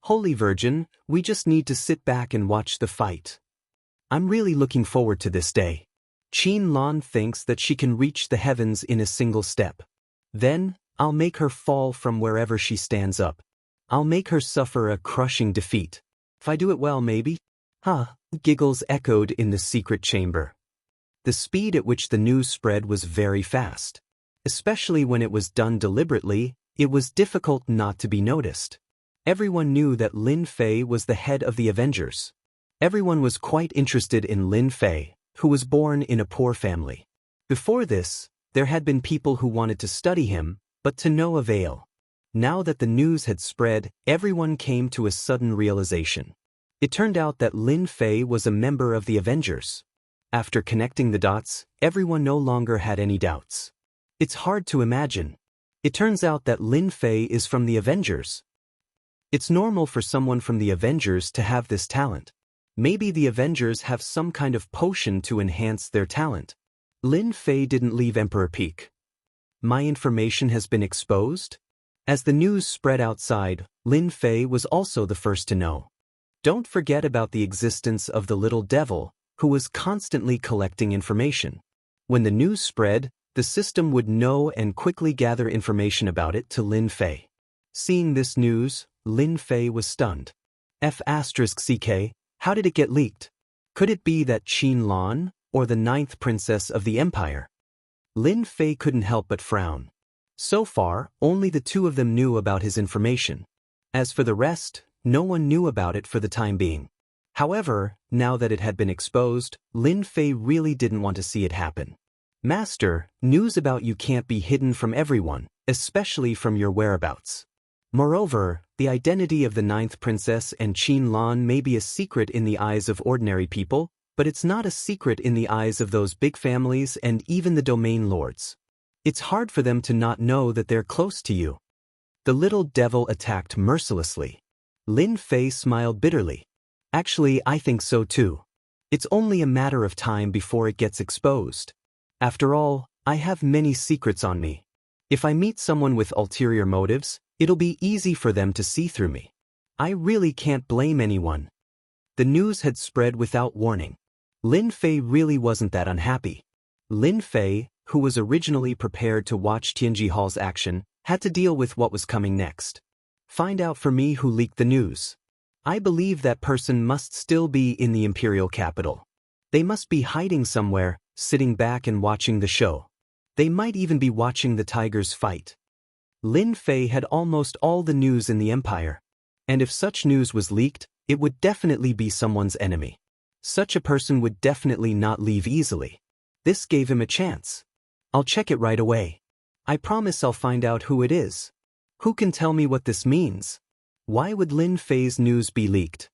Holy Virgin, we just need to sit back and watch the fight. I'm really looking forward to this day. Qin Lan thinks that she can reach the heavens in a single step. Then, I'll make her fall from wherever she stands up. I'll make her suffer a crushing defeat. If I do it well, maybe? Giggles echoed in the secret chamber. The speed at which the news spread was very fast. Especially when it was done deliberately, it was difficult not to be noticed. Everyone knew that Lin Fei was the head of the Avengers. Everyone was quite interested in Lin Fei, who was born in a poor family. Before this, there had been people who wanted to study him, but to no avail. Now that the news had spread, everyone came to a sudden realization. It turned out that Lin Fei was a member of the Avengers. After connecting the dots, everyone no longer had any doubts. It's hard to imagine. It turns out that Lin Fei is from the Avengers. It's normal for someone from the Avengers to have this talent. Maybe the Avengers have some kind of potion to enhance their talent. Lin Fei didn't leave Emperor Peak. My information has been exposed? As the news spread outside, Lin Fei was also the first to know. Don't forget about the existence of the little devil, who was constantly collecting information. When the news spread, the system would know and quickly gather information about it to Lin Fei. Seeing this news, Lin Fei was stunned. F***ck, how did it get leaked? Could it be that Qin Lan, or the 9th princess of the empire? Lin Fei couldn't help but frown. So far, only the two of them knew about his information. As for the rest, no one knew about it for the time being. However, now that it had been exposed, Lin Fei really didn't want to see it happen. Master, news about you can't be hidden from everyone, especially from your whereabouts. Moreover, the identity of the 9th princess and Qin Lan may be a secret in the eyes of ordinary people, but it's not a secret in the eyes of those big families and even the domain lords. It's hard for them to not know that they're close to you. The little devil attacked mercilessly. Lin Fei smiled bitterly. Actually, I think so too. It's only a matter of time before it gets exposed. After all, I have many secrets on me. If I meet someone with ulterior motives, it'll be easy for them to see through me. I really can't blame anyone. The news had spread without warning. Lin Fei really wasn't that unhappy. Lin Fei, who was originally prepared to watch Tianji Hall's action, had to deal with what was coming next. Find out for me who leaked the news. I believe that person must still be in the imperial capital. They must be hiding somewhere, sitting back and watching the show. They might even be watching the tigers fight. Lin Fei had almost all the news in the empire. And if such news was leaked, it would definitely be someone's enemy. Such a person would definitely not leave easily. This gave him a chance. I'll check it right away. I promise I'll find out who it is. Who can tell me what this means? Why would Lin Fei's news be leaked?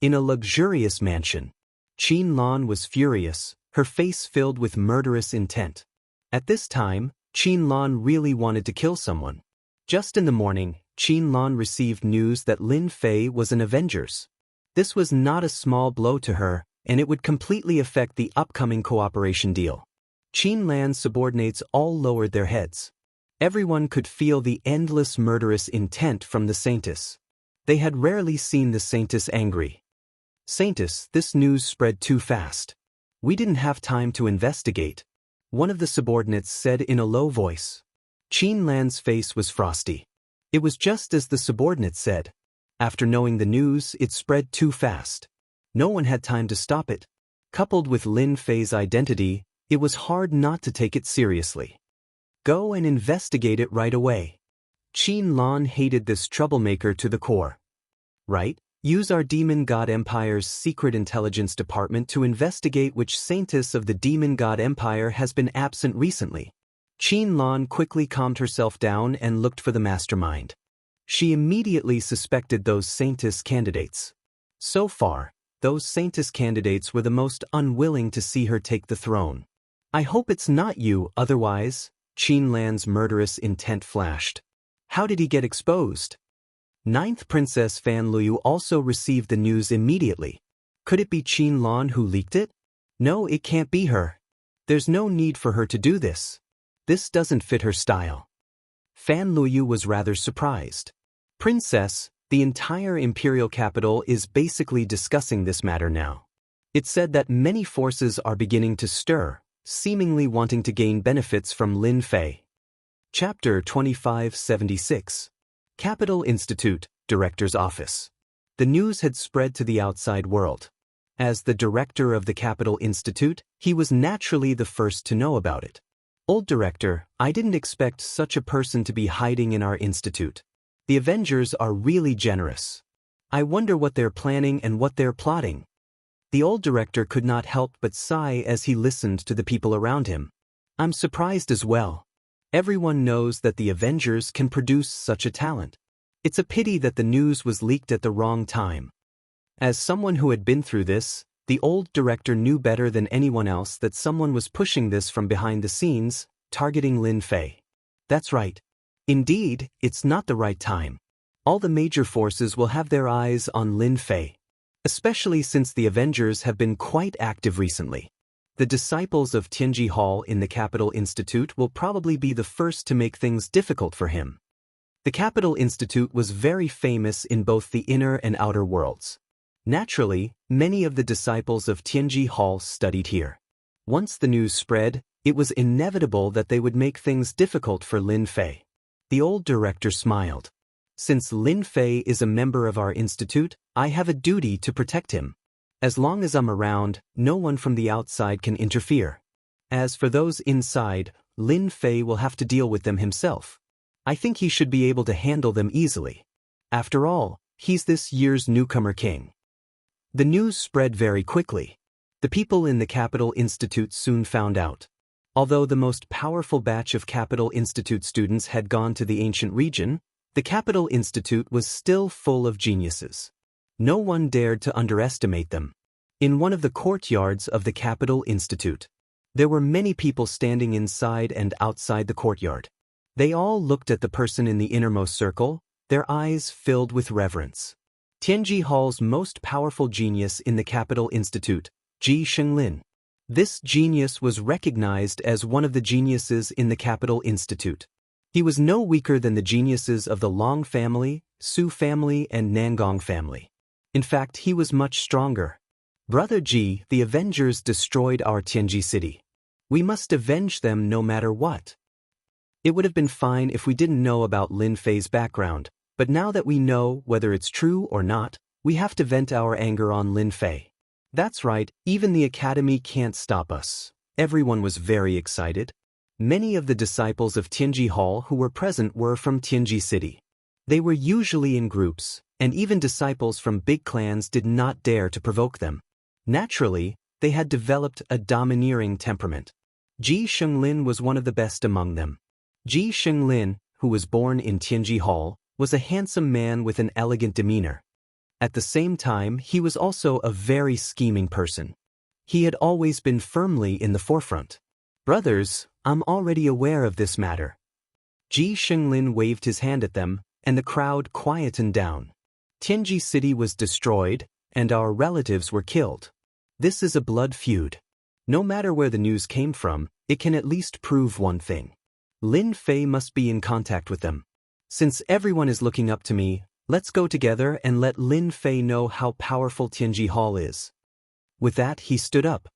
In a luxurious mansion. Qin Lan was furious, her face filled with murderous intent. At this time, Qin Lan really wanted to kill someone. Just in the morning, Qin Lan received news that Lin Fei was an Avengers. This was not a small blow to her, and it would completely affect the upcoming cooperation deal. Qin Lan's subordinates all lowered their heads. Everyone could feel the endless murderous intent from the Saintess. They had rarely seen the Saintess angry. Saintess, this news spread too fast. We didn't have time to investigate. One of the subordinates said in a low voice. Qin Lan's face was frosty. It was just as the subordinate said. After knowing the news, it spread too fast. No one had time to stop it. Coupled with Lin Fei's identity, it was hard not to take it seriously. Go and investigate it right away. Qin Lan hated this troublemaker to the core. Right? Use our Demon God Empire's secret intelligence department to investigate which saintess of the Demon God Empire has been absent recently. Qin Lan quickly calmed herself down and looked for the mastermind. She immediately suspected those saintess candidates. So far, those saintess candidates were the most unwilling to see her take the throne. I hope it's not you, otherwise, Qin Lan's murderous intent flashed. How did he get exposed? 9th Princess Fan Luyu also received the news immediately. Could it be Qin Lan who leaked it? No, it can't be her. There's no need for her to do this. This doesn't fit her style. Fan Luyu was rather surprised. Princess, the entire imperial capital is basically discussing this matter now. It said that many forces are beginning to stir, seemingly wanting to gain benefits from Lin Fei. Chapter 2576. Capital Institute, Director's Office. The news had spread to the outside world. As the director of the Capital Institute, he was naturally the first to know about it. Old director, I didn't expect such a person to be hiding in our institute. The Avengers are really generous. I wonder what they're planning and what they're plotting. The old director could not help but sigh as he listened to the people around him. I'm surprised as well. Everyone knows that the Avengers can produce such a talent. It's a pity that the news was leaked at the wrong time. As someone who had been through this, the old director knew better than anyone else that someone was pushing this from behind the scenes, targeting Lin Fei. That's right. Indeed, it's not the right time. All the major forces will have their eyes on Lin Fei, especially since the Avengers have been quite active recently. The disciples of Tianji Hall in the Capital Institute will probably be the first to make things difficult for him. The Capital Institute was very famous in both the inner and outer worlds. Naturally, many of the disciples of Tianji Hall studied here. Once the news spread, it was inevitable that they would make things difficult for Lin Fei. The old director smiled. Since Lin Fei is a member of our institute, I have a duty to protect him. As long as I'm around, no one from the outside can interfere. As for those inside, Lin Fei will have to deal with them himself. I think he should be able to handle them easily. After all, he's this year's newcomer king. The news spread very quickly. The people in the Capital Institute soon found out. Although the most powerful batch of Capital Institute students had gone to the ancient region, the Capital Institute was still full of geniuses. No one dared to underestimate them. In one of the courtyards of the Capital Institute, there were many people standing inside and outside the courtyard. They all looked at the person in the innermost circle, their eyes filled with reverence. Tianji Hall's most powerful genius in the Capital Institute, Ji Shenglin. This genius was recognized as one of the geniuses in the Capital Institute. He was no weaker than the geniuses of the Long family, Su family, and Nangong family. In fact, he was much stronger. Brother Ji, the Avengers destroyed our Tianji city. We must avenge them no matter what. It would have been fine if we didn't know about Lin Fei's background, but now that we know whether it's true or not, we have to vent our anger on Lin Fei. That's right, even the academy can't stop us. Everyone was very excited. Many of the disciples of Tianji Hall who were present were from Tianji City. They were usually in groups, and even disciples from big clans did not dare to provoke them. Naturally, they had developed a domineering temperament. Ji Shenglin was one of the best among them. Ji Shenglin, who was born in Tianji Hall, was a handsome man with an elegant demeanor. At the same time, he was also a very scheming person. He had always been firmly in the forefront. Brothers, I'm already aware of this matter. Ji Shenglin waved his hand at them, and the crowd quietened down. Tianji City was destroyed, and our relatives were killed. This is a blood feud. No matter where the news came from, it can at least prove one thing. Lin Fei must be in contact with them. Since everyone is looking up to me, let's go together and let Lin Fei know how powerful Tianji Hall is. With that, he stood up.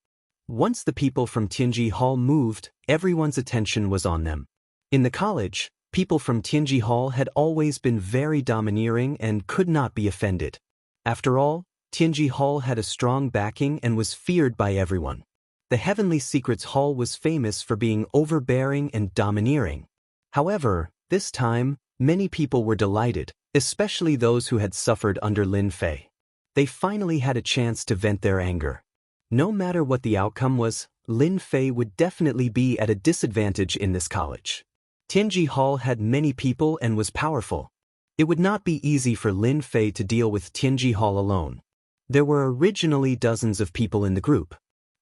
Once the people from Tianji Hall moved, everyone's attention was on them. In the college, people from Tianji Hall had always been very domineering and could not be offended. After all, Tianji Hall had a strong backing and was feared by everyone. The Heavenly Secrets Hall was famous for being overbearing and domineering. However, this time, many people were delighted, especially those who had suffered under Lin Fei. They finally had a chance to vent their anger. No matter what the outcome was, Lin Fei would definitely be at a disadvantage in this college. Tianji Hall had many people and was powerful. It would not be easy for Lin Fei to deal with Tianji Hall alone. There were originally dozens of people in the group.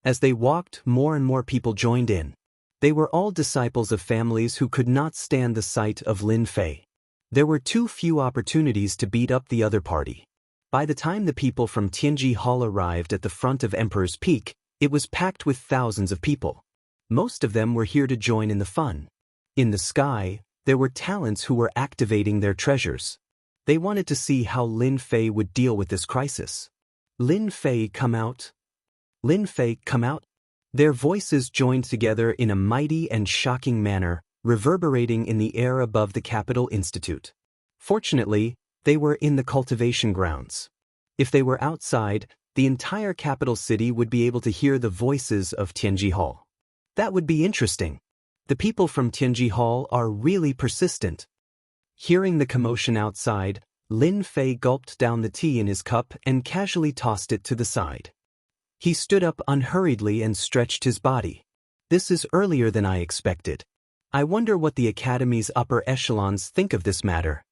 As they walked, more and more people joined in. They were all disciples of families who could not stand the sight of Lin Fei. There were too few opportunities to beat up the other party. By the time the people from Tianji Hall arrived at the front of Emperor's Peak, it was packed with thousands of people. Most of them were here to join in the fun. In the sky, there were talents who were activating their treasures. They wanted to see how Lin Fei would deal with this crisis. Lin Fei, come out. Lin Fei, come out. Their voices joined together in a mighty and shocking manner, reverberating in the air above the Capital Institute. Fortunately, they were in the cultivation grounds. If they were outside, the entire capital city would be able to hear the voices of Tianji Hall. That would be interesting. The people from Tianji Hall are really persistent. Hearing the commotion outside, Lin Fei gulped down the tea in his cup and casually tossed it to the side. He stood up unhurriedly and stretched his body. This is earlier than I expected. I wonder what the Academy's upper echelons think of this matter.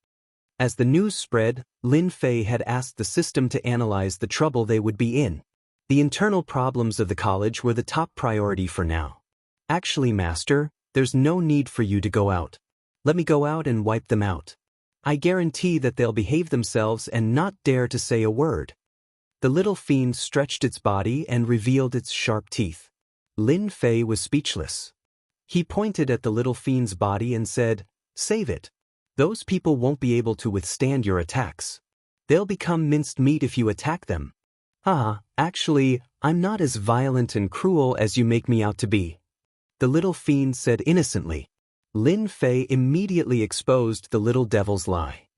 As the news spread, Lin Fei had asked the system to analyze the trouble they would be in. The internal problems of the college were the top priority for now. Actually, Master, there's no need for you to go out. Let me go out and wipe them out. I guarantee that they'll behave themselves and not dare to say a word. The little fiend stretched its body and revealed its sharp teeth. Lin Fei was speechless. He pointed at the little fiend's body and said, "Save it. Those people won't be able to withstand your attacks. They'll become minced meat if you attack them." Actually, I'm not as violent and cruel as you make me out to be," the little fiend said innocently. Lin Fei immediately exposed the little devil's lie.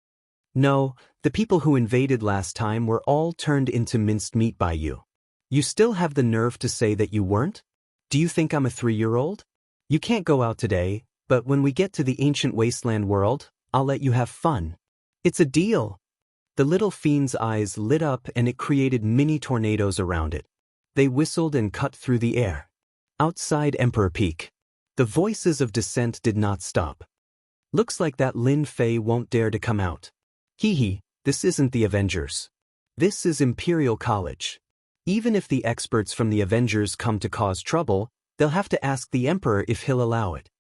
"No, the people who invaded last time were all turned into minced meat by you. You still have the nerve to say that you weren't? Do you think I'm a 3-year-old? You can't go out today, but when we get to the ancient wasteland world, I'll let you have fun. It's a deal." The little fiend's eyes lit up and it created mini tornadoes around it. They whistled and cut through the air. Outside Emperor Peak, the voices of dissent did not stop. "Looks like that Lin Fei won't dare to come out. This isn't the Avengers. This is Imperial College. Even if the experts from the Avengers come to cause trouble, they'll have to ask the Emperor if he'll allow it.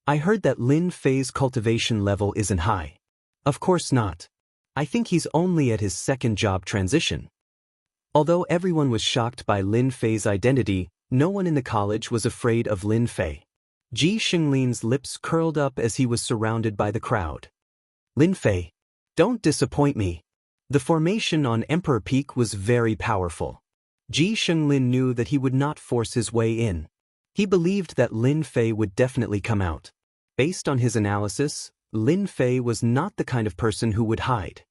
I heard that Lin Fei's cultivation level isn't high. Of course not. I think he's only at his second job transition." Although everyone was shocked by Lin Fei's identity, no one in the college was afraid of Lin Fei. Ji Xinglin's lips curled up as he was surrounded by the crowd. "Lin Fei, don't disappoint me." The formation on Emperor Peak was very powerful. Ji Xinglin knew that he would not force his way in. He believed that Lin Fei would definitely come out. Based on his analysis, Lin Fei was not the kind of person who would hide.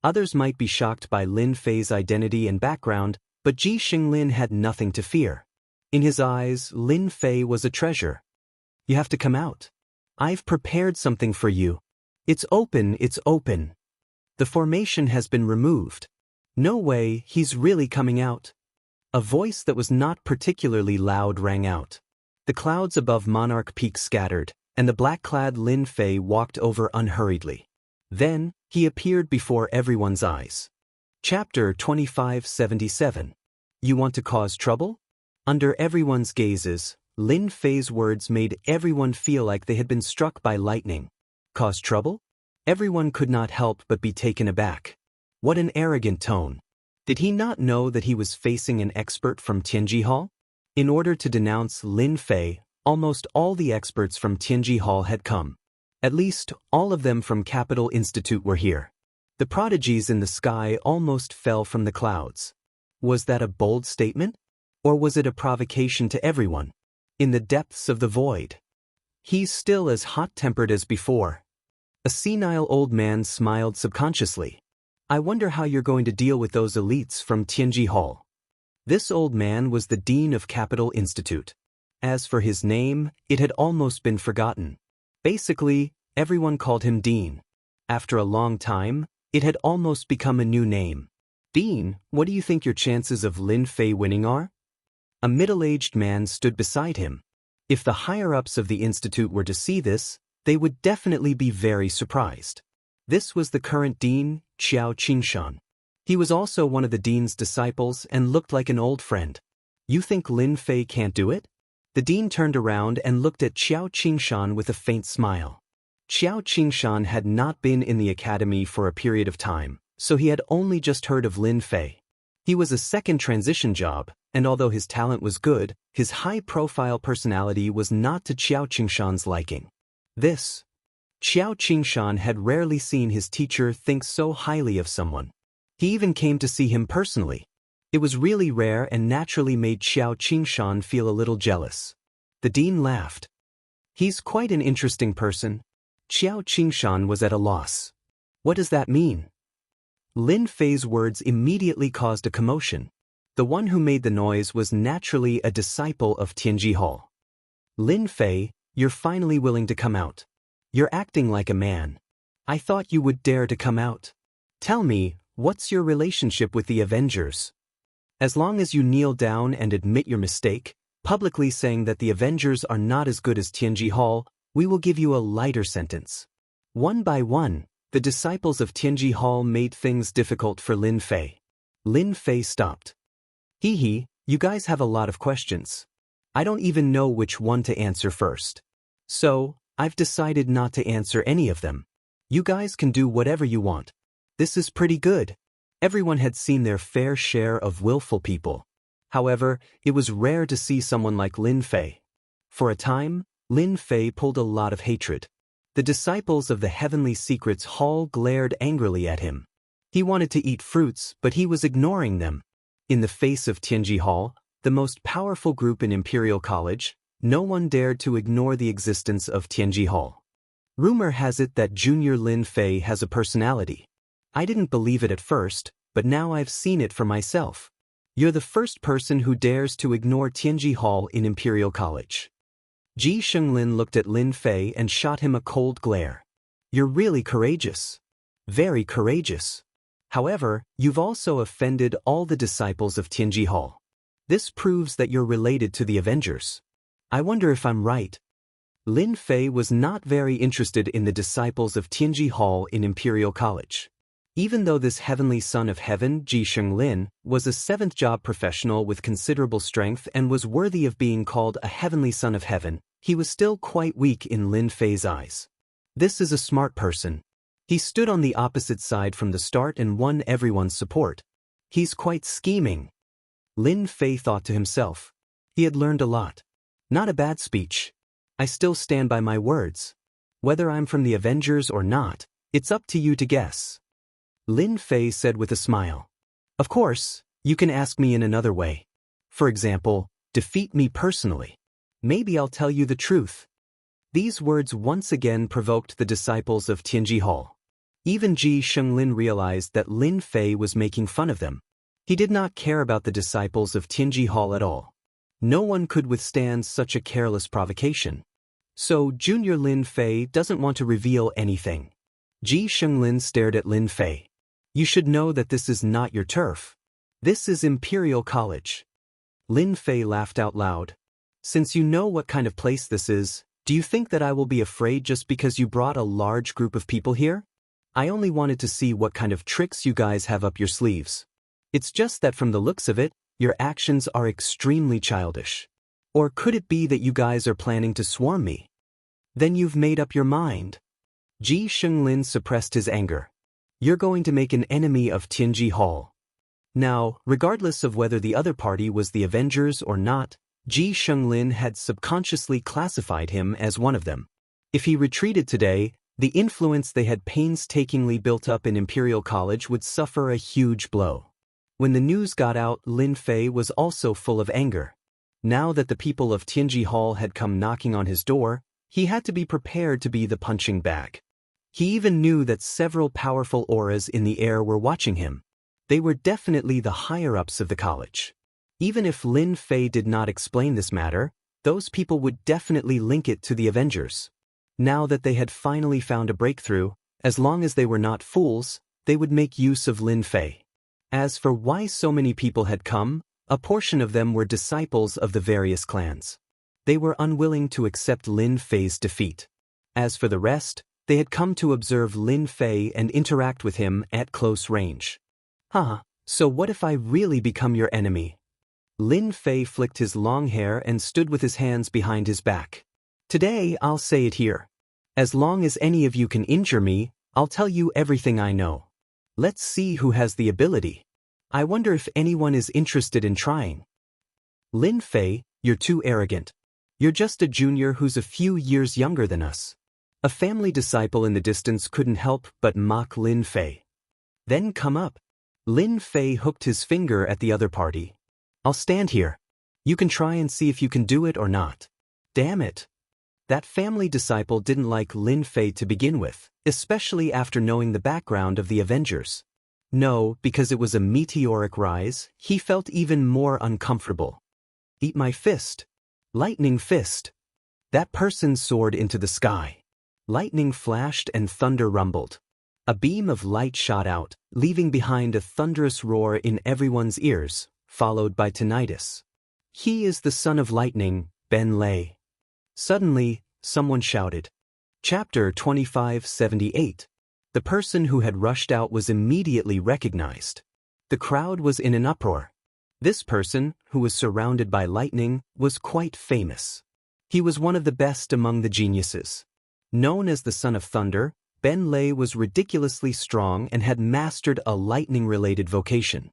Others might be shocked by Lin Fei's identity and background, but Ji Xinglin had nothing to fear. In his eyes, Lin Fei was a treasure. "You have to come out. I've prepared something for you. It's open, it's open. The formation has been removed. No way, he's really coming out." A voice that was not particularly loud rang out. The clouds above Monarch Peak scattered, and the black-clad Lin Fei walked over unhurriedly. Then, he appeared before everyone's eyes. Chapter 2577. You want to cause trouble? Under everyone's gazes, Lin Fei's words made everyone feel like they had been struck by lightning. Cause trouble? Everyone could not help but be taken aback. What an arrogant tone. Did he not know that he was facing an expert from Tianji Hall? In order to denounce Lin Fei, almost all the experts from Tianji Hall had come. At least, all of them from Capital Institute were here. The prodigies in the sky almost fell from the clouds. Was that a bold statement? Or was it a provocation to everyone? In the depths of the void. He's still as hot-tempered as before. A senile old man smiled subconsciously. I wonder how you're going to deal with those elites from Tianji Hall. This old man was the dean of Capital Institute. As for his name, it had almost been forgotten. Basically, everyone called him Dean. After a long time, it had almost become a new name. Dean, what do you think your chances of Lin Fei winning are? A middle-aged man stood beside him. If the higher-ups of the institute were to see this, they would definitely be very surprised. This was the current dean, Xianxia. He was also one of the dean's disciples and looked like an old friend. You think Lin Fei can't do it? The dean turned around and looked at Xianxia with a faint smile. Xianxia had not been in the academy for a period of time, so he had only just heard of Lin Fei. He was a second transition job, and although his talent was good, his high-profile personality was not to Xianxia's liking. Xianxia had rarely seen his teacher think so highly of someone. He even came to see him personally. It was really rare and naturally made Xianxia feel a little jealous. The dean laughed. He's quite an interesting person. Xianxia was at a loss. What does that mean? Lin Fei's words immediately caused a commotion. The one who made the noise was naturally a disciple of Tianji Hall. Lin Fei, you're finally willing to come out. You're acting like a man. I thought you would dare to come out. Tell me, what's your relationship with the Avengers? As long as you kneel down and admit your mistake, publicly saying that the Avengers are not as good as Tianji Hall. We will give you a lighter sentence. One by one, the disciples of Tianji Hall made things difficult for Lin Fei. Lin Fei stopped. Hee hee, you guys have a lot of questions. I don't even know which one to answer first. So, I've decided not to answer any of them. You guys can do whatever you want. This is pretty good. Everyone had seen their fair share of willful people. However, it was rare to see someone like Lin Fei. For a time, Lin Fei pulled a lot of hatred. The disciples of the Heavenly Secrets Hall glared angrily at him. He wanted to eat fruits, but he was ignoring them. In the face of Tianji Hall, the most powerful group in Imperial College, no one dared to ignore the existence of Tianji Hall. Rumor has it that Junior Lin Fei has a personality. I didn't believe it at first, but now I've seen it for myself. You're the first person who dares to ignore Tianji Hall in Imperial College. Ji Shenglin looked at Lin Fei and shot him a cold glare. You're really courageous. Very courageous. However, you've also offended all the disciples of Tianji Hall. This proves that you're related to the Avengers. I wonder if I'm right. Lin Fei was not very interested in the disciples of Tianji Hall in Imperial College. Even though this heavenly son of heaven, Ji Shenglin, was a seventh job professional with considerable strength and was worthy of being called a heavenly son of heaven, he was still quite weak in Lin Fei's eyes. This is a smart person. He stood on the opposite side from the start and won everyone's support. He's quite scheming. Lin Fei thought to himself. He had learned a lot. Not a bad speech. I still stand by my words. Whether I'm from the Avengers or not, it's up to you to guess. Lin Fei said with a smile. Of course, you can ask me in another way. For example, defeat me personally. Maybe I'll tell you the truth. These words once again provoked the disciples of Tianji Hall. Even Ji Shenglin realized that Lin Fei was making fun of them. He did not care about the disciples of Tianji Hall at all. No one could withstand such a careless provocation. So Junior Lin Fei doesn't want to reveal anything. Ji Shenglin stared at Lin Fei. You should know that this is not your turf. This is Imperial College. Lin Fei laughed out loud. Since you know what kind of place this is, do you think that I will be afraid just because you brought a large group of people here? I only wanted to see what kind of tricks you guys have up your sleeves. It's just that from the looks of it, your actions are extremely childish. Or could it be that you guys are planning to swarm me? Then you've made up your mind. Ji Shenglin suppressed his anger. You're going to make an enemy of Tianji Hall. Now, regardless of whether the other party was the Avengers or not, Ji Shenglin had subconsciously classified him as one of them. If he retreated today, the influence they had painstakingly built up in Imperial College would suffer a huge blow. When the news got out, Lin Fei was also full of anger. Now that the people of Tianji Hall had come knocking on his door, he had to be prepared to be the punching bag. He even knew that several powerful auras in the air were watching him. They were definitely the higher-ups of the college. Even if Lin Fei did not explain this matter, those people would definitely link it to the Avengers. Now that they had finally found a breakthrough, as long as they were not fools, they would make use of Lin Fei. As for why so many people had come, a portion of them were disciples of the various clans. They were unwilling to accept Lin Fei's defeat. As for the rest, they had come to observe Lin Fei and interact with him at close range. So what if I really become your enemy? Lin Fei flicked his long hair and stood with his hands behind his back. Today, I'll say it here. As long as any of you can injure me, I'll tell you everything I know. Let's see who has the ability. I wonder if anyone is interested in trying. Lin Fei, you're too arrogant. You're just a junior who's a few years younger than us. A family disciple in the distance couldn't help but mock Lin Fei. Then come up. Lin Fei hooked his finger at the other party. I'll stand here. You can try and see if you can do it or not. Damn it. That family disciple didn't like Lin Fei to begin with, especially after knowing the background of the Avengers. No, because it was a meteoric rise, he felt even more uncomfortable. Eat my fist. Lightning fist. That person soared into the sky. Lightning flashed and thunder rumbled. A beam of light shot out, leaving behind a thunderous roar in everyone's ears, followed by tinnitus. He is the son of lightning, Ben Lei. Suddenly, someone shouted. Chapter 2578. The person who had rushed out was immediately recognized. The crowd was in an uproar. This person, who was surrounded by lightning, was quite famous. He was one of the best among the geniuses. Known as the Son of Thunder, Ben Lei was ridiculously strong and had mastered a lightning-related vocation.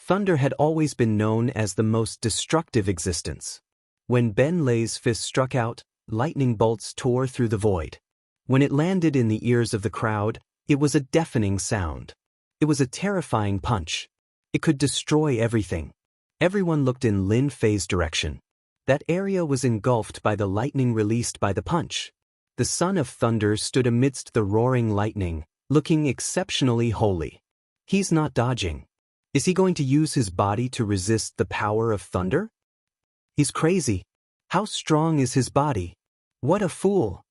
Thunder had always been known as the most destructive existence. When Ben Lei's fist struck out, lightning bolts tore through the void. When it landed in the ears of the crowd, it was a deafening sound. It was a terrifying punch. It could destroy everything. Everyone looked in Lin Fei's direction. That area was engulfed by the lightning released by the punch. The Son of Thunder stood amidst the roaring lightning, looking exceptionally holy. He's not dodging. Is he going to use his body to resist the power of thunder? He's crazy. How strong is his body? What a fool!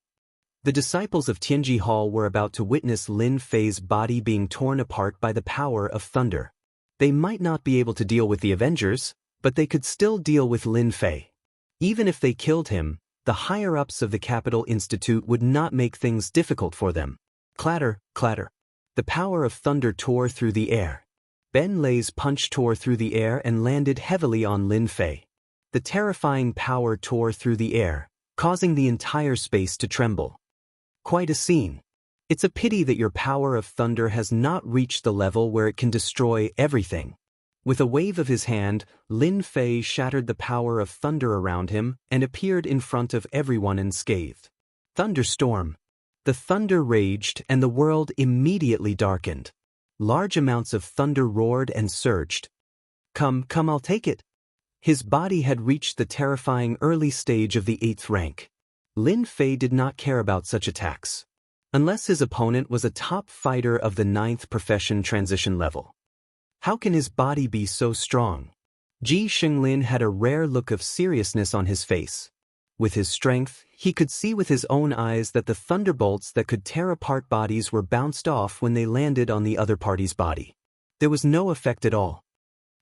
The disciples of Tianji Hall were about to witness Lin Fei's body being torn apart by the power of thunder. They might not be able to deal with the Avengers, but they could still deal with Lin Fei. Even if they killed him, the higher-ups of the Capital Institute would not make things difficult for them. Clatter, clatter. The power of thunder tore through the air. Ben Lei's punch tore through the air and landed heavily on Lin Fei. The terrifying power tore through the air, causing the entire space to tremble. Quite a scene. It's a pity that your power of thunder has not reached the level where it can destroy everything. With a wave of his hand, Lin Fei shattered the power of thunder around him and appeared in front of everyone unscathed. Thunderstorm. The thunder raged and the world immediately darkened. Large amounts of thunder roared and surged. Come, I'll take it. His body had reached the terrifying early stage of the 8th rank. Lin Fei did not care about such attacks. Unless his opponent was a top fighter of the 9th profession transition level. How can his body be so strong? Ji Xinglin had a rare look of seriousness on his face. With his strength, he could see with his own eyes that the thunderbolts that could tear apart bodies were bounced off when they landed on the other party's body. There was no effect at all.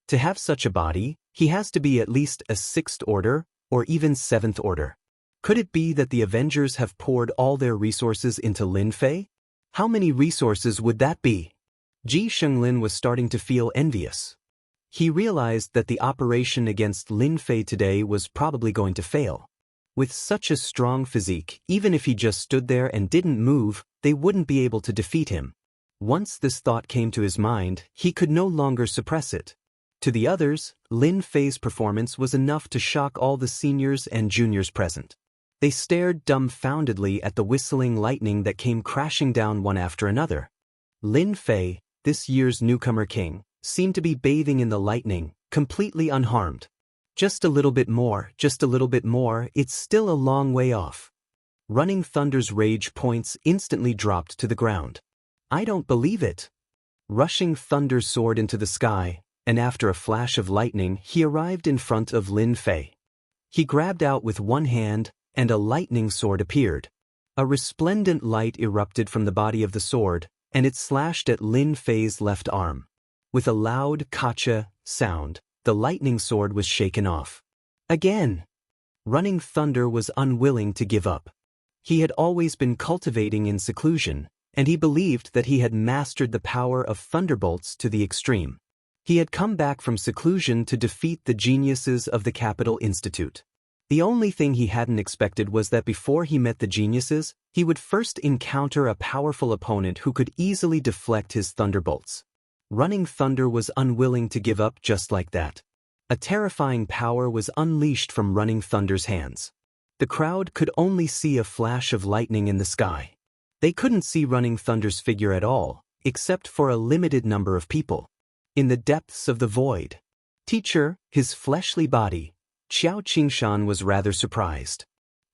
To have such a body, he has to be at least a 6th order, or even 7th order. Could it be that the Avengers have poured all their resources into Lin Fei? How many resources would that be? Ji Xinglin was starting to feel envious. He realized that the operation against Lin Fei today was probably going to fail. With such a strong physique, even if he just stood there and didn't move, they wouldn't be able to defeat him. Once this thought came to his mind, he could no longer suppress it. To the others, Lin Fei's performance was enough to shock all the seniors and juniors present. They stared dumbfoundedly at the whistling lightning that came crashing down one after another. Lin Fei, this year's newcomer king, seemed to be bathing in the lightning, completely unharmed. Just a little bit more, it's still a long way off. Running Thunder's rage points instantly dropped to the ground. I don't believe it. Rushing Thunder soared into the sky, and after a flash of lightning, he arrived in front of Lin Fei. He grabbed out with one hand, and a lightning sword appeared. A resplendent light erupted from the body of the sword, and it slashed at Lin Fei's left arm. With a loud "kacha" sound, the lightning sword was shaken off. Again! Running Thunder was unwilling to give up. He had always been cultivating in seclusion, and he believed that he had mastered the power of thunderbolts to the extreme. He had come back from seclusion to defeat the geniuses of the Capital Institute. The only thing he hadn't expected was that before he met the geniuses, he would first encounter a powerful opponent who could easily deflect his thunderbolts. Running Thunder was unwilling to give up just like that. A terrifying power was unleashed from Running Thunder's hands. The crowd could only see a flash of lightning in the sky. They couldn't see Running Thunder's figure at all, except for a limited number of people. In the depths of the void, Teacher, his fleshly body, Xiao Qingshan was rather surprised.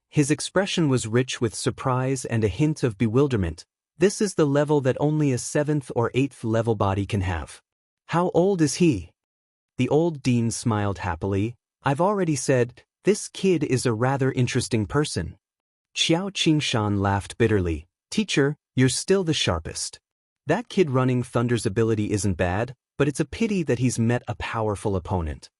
His expression was rich with surprise and a hint of bewilderment. This is the level that only a 7th or 8th level body can have. How old is he? The old dean smiled happily. I've already said, this kid is a rather interesting person. Xiao Qingshan laughed bitterly. Teacher, you're still the sharpest. That kid Running Thunder's ability isn't bad, but it's a pity that he's met a powerful opponent.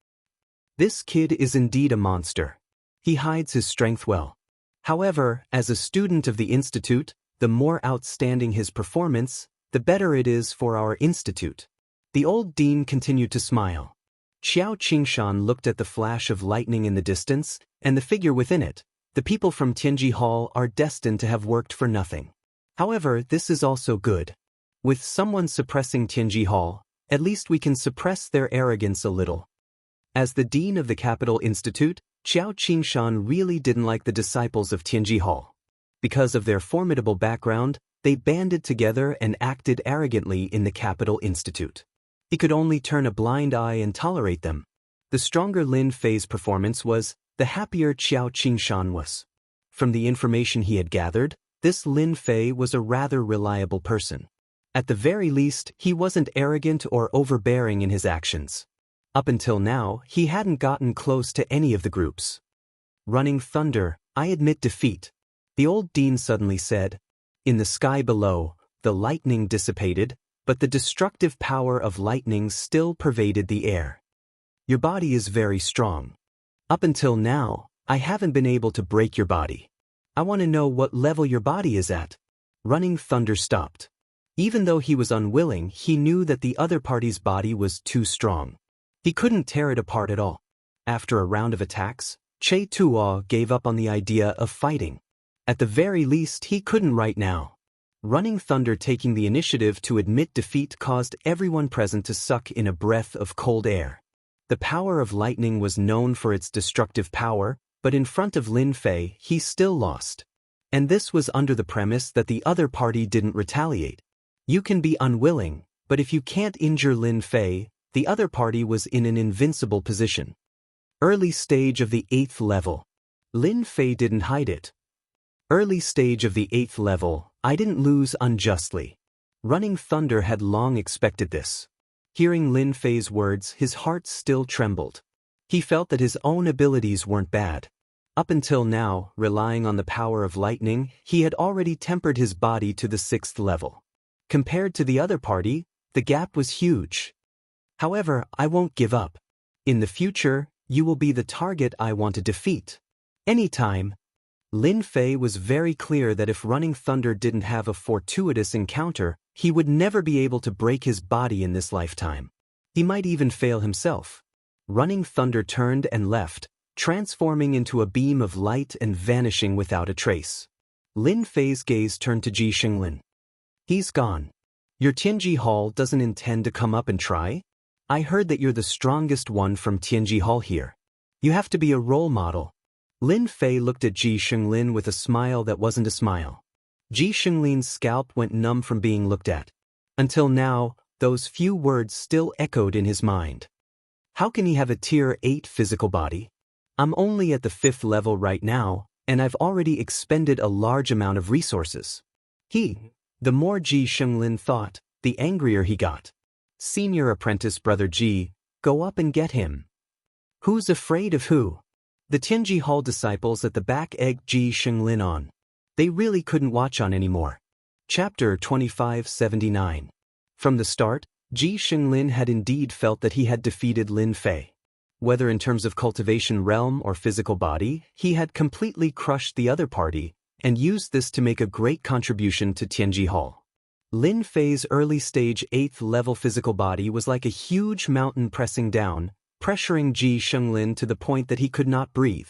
This kid is indeed a monster. He hides his strength well. However, as a student of the Institute, the more outstanding his performance, the better it is for our institute. The old dean continued to smile. Xiao Qingshan looked at the flash of lightning in the distance, and the figure within it. The people from Tianji Hall are destined to have worked for nothing. However, this is also good. With someone suppressing Tianji Hall, at least we can suppress their arrogance a little. As the dean of the Capital Institute, Xiao Qingshan really didn't like the disciples of Tianji Hall. Because of their formidable background, they banded together and acted arrogantly in the Capital Institute. He could only turn a blind eye and tolerate them. The stronger Lin Fei's performance was, the happier Xiao Qingshan was. From the information he had gathered, this Lin Fei was a rather reliable person. At the very least, he wasn't arrogant or overbearing in his actions. Up until now, he hadn't gotten close to any of the groups. Running Thunder, I admit defeat. The old dean suddenly said. In the sky below, the lightning dissipated, but the destructive power of lightning still pervaded the air. Your body is very strong. Up until now, I haven't been able to break your body. I want to know what level your body is at. Running Thunder stopped. Even though he was unwilling, he knew that the other party's body was too strong. He couldn't tear it apart at all. After a round of attacks, Che Tuo gave up on the idea of fighting. At the very least, he couldn't right now. Running Thunder taking the initiative to admit defeat caused everyone present to suck in a breath of cold air. The power of lightning was known for its destructive power, but in front of Lin Fei, he still lost. And this was under the premise that the other party didn't retaliate. You can be unwilling, but if you can't injure Lin Fei, the other party was in an invincible position. Early stage of the 8th level. Lin Fei didn't hide it. Early stage of the 8th level, I didn't lose unjustly. Running Thunder had long expected this. Hearing Lin Fei's words, his heart still trembled. He felt that his own abilities weren't bad. Up until now, relying on the power of lightning, he had already tempered his body to the 6th level. Compared to the other party, the gap was huge. However, I won't give up. In the future, you will be the target I want to defeat. Anytime. Lin Fei was very clear that if Running Thunder didn't have a fortuitous encounter, he would never be able to break his body in this lifetime. He might even fail himself. Running Thunder turned and left, transforming into a beam of light and vanishing without a trace. Lin Fei's gaze turned to Ji Xinglin. He's gone. Your Tianji Hall doesn't intend to come up and try? I heard that you're the strongest one from Tianji Hall here. You have to be a role model. Lin Fei looked at Ji Xinglin with a smile that wasn't a smile. Ji Xinglin's scalp went numb from being looked at. Until now, those few words still echoed in his mind. How can he have a Tier 8 physical body? I'm only at the 5th level right now, and I've already expended a large amount of resources. The more Ji Xinglin thought, the angrier he got. Senior apprentice Brother Ji, go up and get him. Who's afraid of who? The Tianji Hall disciples at the back egged Ji Xinglin on. They really couldn't watch on anymore. Chapter 2579. From the start, Ji Xinglin had indeed felt that he had defeated Lin Fei. Whether in terms of cultivation realm or physical body, he had completely crushed the other party, and used this to make a great contribution to Tianji Hall. Lin Fei's early stage 8th level physical body was like a huge mountain pressing down, pressuring Ji Xinglin to the point that he could not breathe.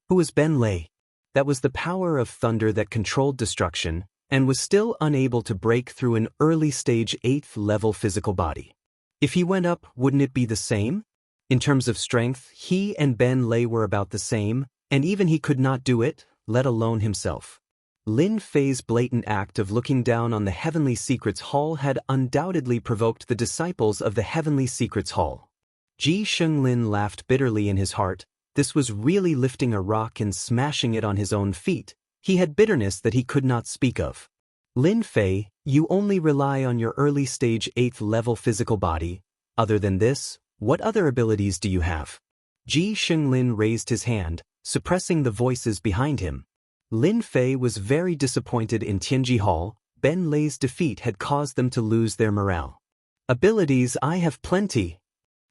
Who was Ben Lei? That was the power of thunder that controlled destruction, and was still unable to break through an early stage 8th level physical body. If he went up, wouldn't it be the same? In terms of strength, he and Ben Lei were about the same, and even he could not do it, let alone himself. Lin Fei's blatant act of looking down on the Heavenly Secrets Hall had undoubtedly provoked the disciples of the Heavenly Secrets Hall. Ji Xinglin laughed bitterly in his heart. This was really lifting a rock and smashing it on his own feet. He had bitterness that he could not speak of. Lin Fei, you only rely on your early stage 8th level physical body. Other than this, what other abilities do you have? Ji Xinglin raised his hand, suppressing the voices behind him. Lin Fei was very disappointed in Tianji Hall. Ben Lei's defeat had caused them to lose their morale. Abilities, I have plenty.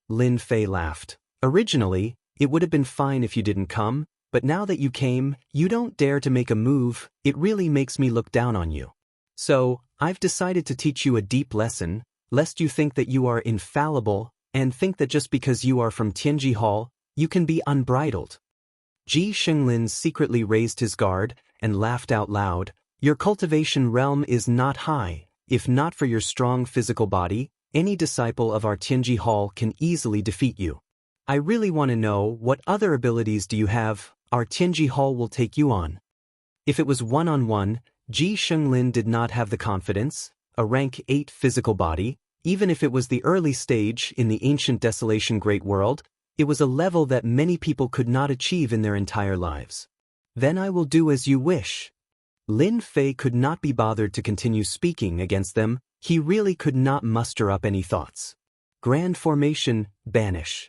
Lin Fei laughed. Originally, It would have been fine if you didn't come, but now that you came, you don't dare to make a move. It really makes me look down on you. So, I've decided to teach you a deep lesson, lest you think that you are infallible, and think that just because you are from Tianji Hall, you can be unbridled. Ji Xinglin secretly raised his guard and laughed out loud. Your cultivation realm is not high. If not for your strong physical body, any disciple of our Tianji Hall can easily defeat you. I really want to know, what other abilities do you have? Our Tianji Hall will take you on. If it was one-on-one, Ji Xinglin did not have the confidence, a rank 8 physical body, even if it was the early stage in the ancient desolation great world, it was a level that many people could not achieve in their entire lives. Then I will do as you wish. Lin Fei could not be bothered to continue speaking against them. He really could not muster up any thoughts. Grand formation, banish.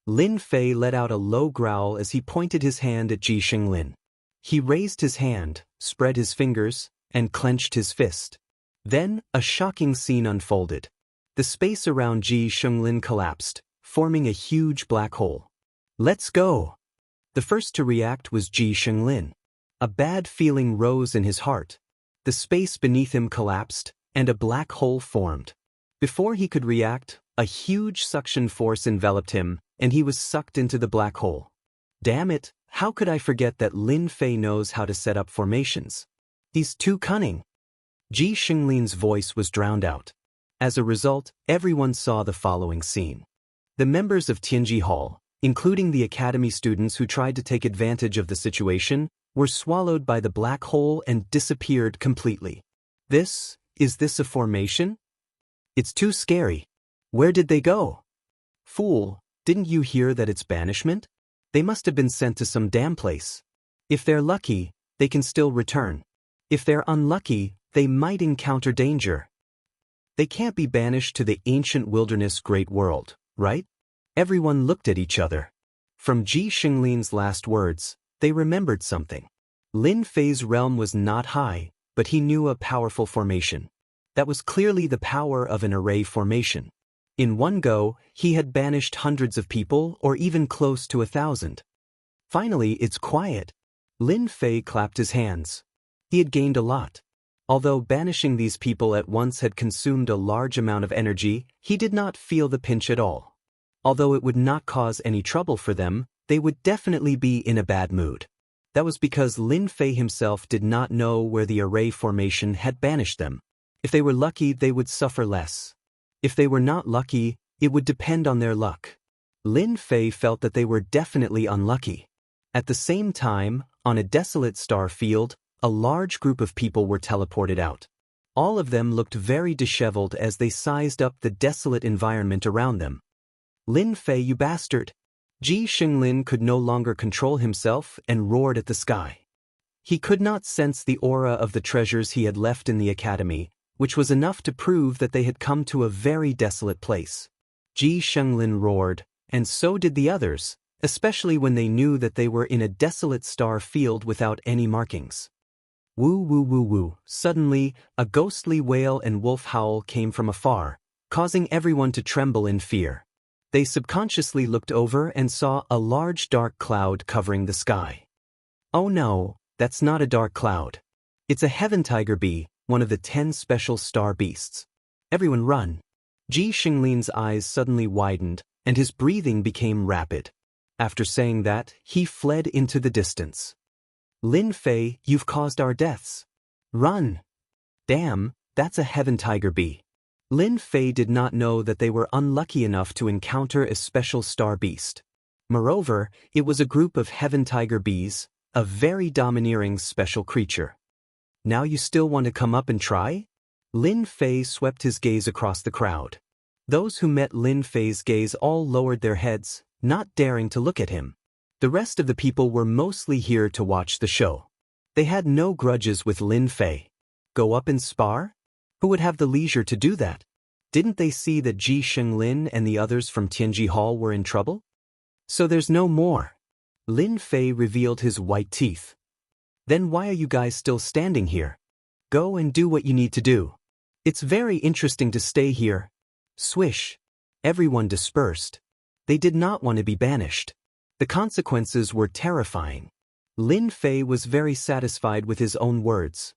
Lin Fei let out a low growl as he pointed his hand at Ji Xinglin. He raised his hand, spread his fingers, and clenched his fist. Then, a shocking scene unfolded. The space around Ji Xinglin collapsed, forming a huge black hole. Let's go! The first to react was Ji Xinglin. A bad feeling rose in his heart. The space beneath him collapsed, and a black hole formed. Before he could react, a huge suction force enveloped him, and he was sucked into the black hole. Damn it, how could I forget that Lin Fei knows how to set up formations? He's too cunning. Ji Xinglin's voice was drowned out. As a result, everyone saw the following scene. The members of Tianji Hall, including the academy students who tried to take advantage of the situation, were swallowed by the black hole and disappeared completely. Is this a formation? It's too scary. Where did they go? Fool, didn't you hear that it's banishment? They must have been sent to some damn place. If they're lucky, they can still return. If they're unlucky, they might encounter danger. They can't be banished to the ancient wilderness great world, right? Everyone looked at each other. From Ji Xinglin's last words, they remembered something. Lin Fei's realm was not high, but he knew a powerful formation. That was clearly the power of an array formation. In one go, he had banished hundreds of people or even close to 1,000. Finally, it's quiet. Lin Fei clapped his hands. He had gained a lot. Although banishing these people at once had consumed a large amount of energy, he did not feel the pinch at all. Although it would not cause any trouble for them, they would definitely be in a bad mood. That was because Lin Fei himself did not know where the array formation had banished them. If they were lucky, they would suffer less. If they were not lucky, it would depend on their luck. Lin Fei felt that they were definitely unlucky. At the same time, on a desolate star field, a large group of people were teleported out. All of them looked very disheveled as they sized up the desolate environment around them. Lin Fei, you bastard! Ji Xinglin could no longer control himself and roared at the sky. He could not sense the aura of the treasures he had left in the academy, which was enough to prove that they had come to a very desolate place. Ji Xinglin roared, and so did the others, especially when they knew that they were in a desolate star field without any markings. Woo woo woo woo. Suddenly, a ghostly wail and wolf howl came from afar, causing everyone to tremble in fear. They subconsciously looked over and saw a large dark cloud covering the sky. Oh no, that's not a dark cloud. It's a heaven tiger bee, one of the 10 special star beasts. Everyone run. Ji Xinglin's eyes suddenly widened, and his breathing became rapid. After saying that, he fled into the distance. Lin Fei, you've caused our deaths. Run. Damn, that's a heaven tiger bee. Lin Fei did not know that they were unlucky enough to encounter a special star beast. Moreover, it was a group of heaven tiger bees, a very domineering special creature. Now you still want to come up and try? Lin Fei swept his gaze across the crowd. Those who met Lin Fei's gaze all lowered their heads, not daring to look at him. The rest of the people were mostly here to watch the show. They had no grudges with Lin Fei. Go up and spar? Who would have the leisure to do that? Didn't they see that Ji Xinglin and the others from Tianji Hall were in trouble? So there's no more. Lin Fei revealed his white teeth. Then why are you guys still standing here? Go and do what you need to do. It's very interesting to stay here. Swish. Everyone dispersed. They did not want to be banished. The consequences were terrifying. Lin Fei was very satisfied with his own words.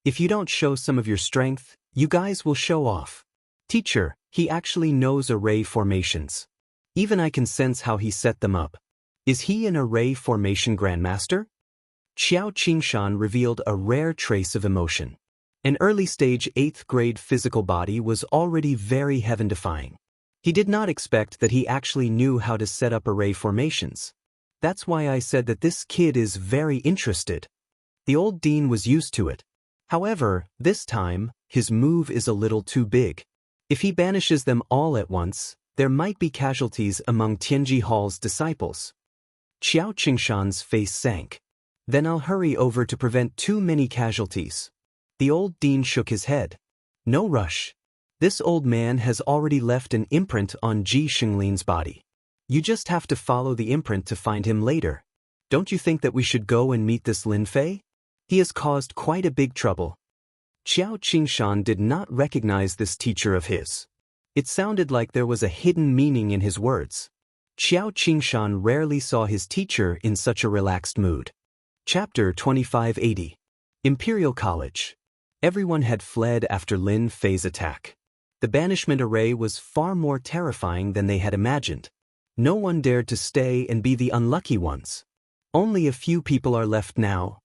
If you don't show some of your strength, you guys will show off. Teacher, he actually knows array formations. Even I can sense how he set them up. Is he an array formation grandmaster? Xiao Qingshan revealed a rare trace of emotion. An early-stage 8th grade physical body was already very heaven-defying. He did not expect that he actually knew how to set up array formations. That's why I said that this kid is very interested. The old dean was used to it. However, this time, his move is a little too big. If he banishes them all at once, there might be casualties among Tianji Hall's disciples. Xiao Qingshan's face sank. Then I'll hurry over to prevent too many casualties. The old dean shook his head. No rush. This old man has already left an imprint on Ji Xinglin's body. You just have to follow the imprint to find him later. Don't you think that we should go and meet this Lin Fei? He has caused quite a big trouble. Xiao Qingshan did not recognize this teacher of his. It sounded like there was a hidden meaning in his words. Xiao Qingshan rarely saw his teacher in such a relaxed mood. Chapter 2580. Imperial College. Everyone had fled after Lin Fei's attack. The banishment array was far more terrifying than they had imagined. No one dared to stay and be the unlucky ones. Only a few people are left now.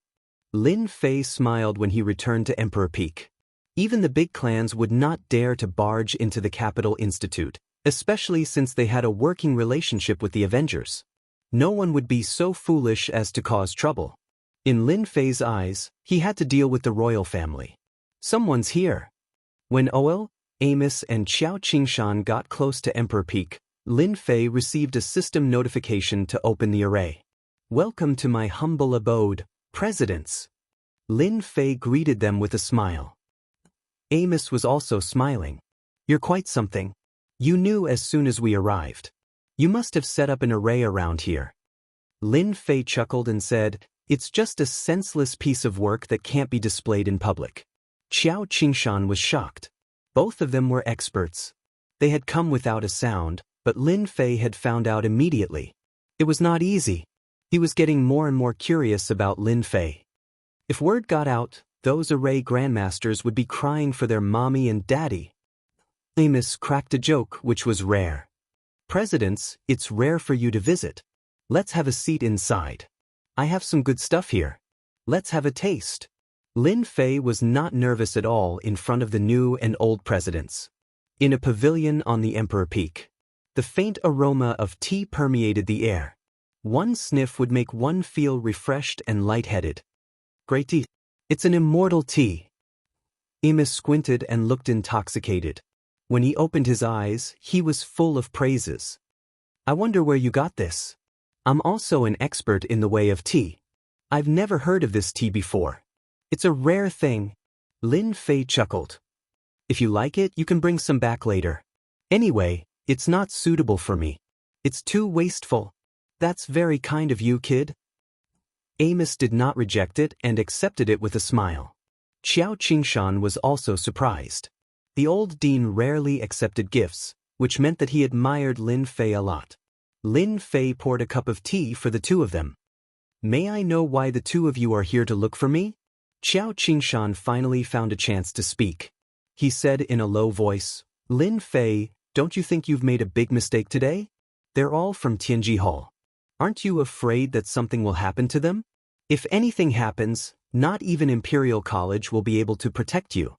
Lin Fei smiled when he returned to Emperor Peak. Even the big clans would not dare to barge into the Capital Institute, especially since they had a working relationship with the Avengers. No one would be so foolish as to cause trouble. In Lin Fei's eyes, he had to deal with the royal family. Someone's here. When Oil, Amos and Xiao Qingshan got close to Emperor Peak, Lin Fei received a system notification to open the array. Welcome to my humble abode, Presidents. Lin Fei greeted them with a smile. Amos was also smiling. You're quite something. You knew as soon as we arrived. You must have set up an array around here. Lin Fei chuckled and said, it's just a senseless piece of work that can't be displayed in public. Xiao Qingshan was shocked. Both of them were experts. They had come without a sound, but Lin Fei had found out immediately. It was not easy. He was getting more and more curious about Lin Fei. If word got out, those array grandmasters would be crying for their mommy and daddy. Amos cracked a joke which was rare. Presidents, it's rare for you to visit. Let's have a seat inside. I have some good stuff here. Let's have a taste. Lin Fei was not nervous at all in front of the new and old presidents. In a pavilion on the Emperor Peak, the faint aroma of tea permeated the air. One sniff would make one feel refreshed and lightheaded. Great tea. It's an immortal tea. Amos squinted and looked intoxicated. When he opened his eyes, he was full of praises. I wonder where you got this. I'm also an expert in the way of tea. I've never heard of this tea before. It's a rare thing. Lin Fei chuckled. If you like it, you can bring some back later. Anyway, it's not suitable for me. It's too wasteful. That's very kind of you, kid. Amos did not reject it and accepted it with a smile. Xiao Qingshan was also surprised. The old dean rarely accepted gifts, which meant that he admired Lin Fei a lot. Lin Fei poured a cup of tea for the two of them. May I know why the two of you are here to look for me? Xiao Qingshan finally found a chance to speak. He said in a low voice, Lin Fei, don't you think you've made a big mistake today? They're all from Tianji Hall. Aren't you afraid that something will happen to them? If anything happens, not even Imperial College will be able to protect you.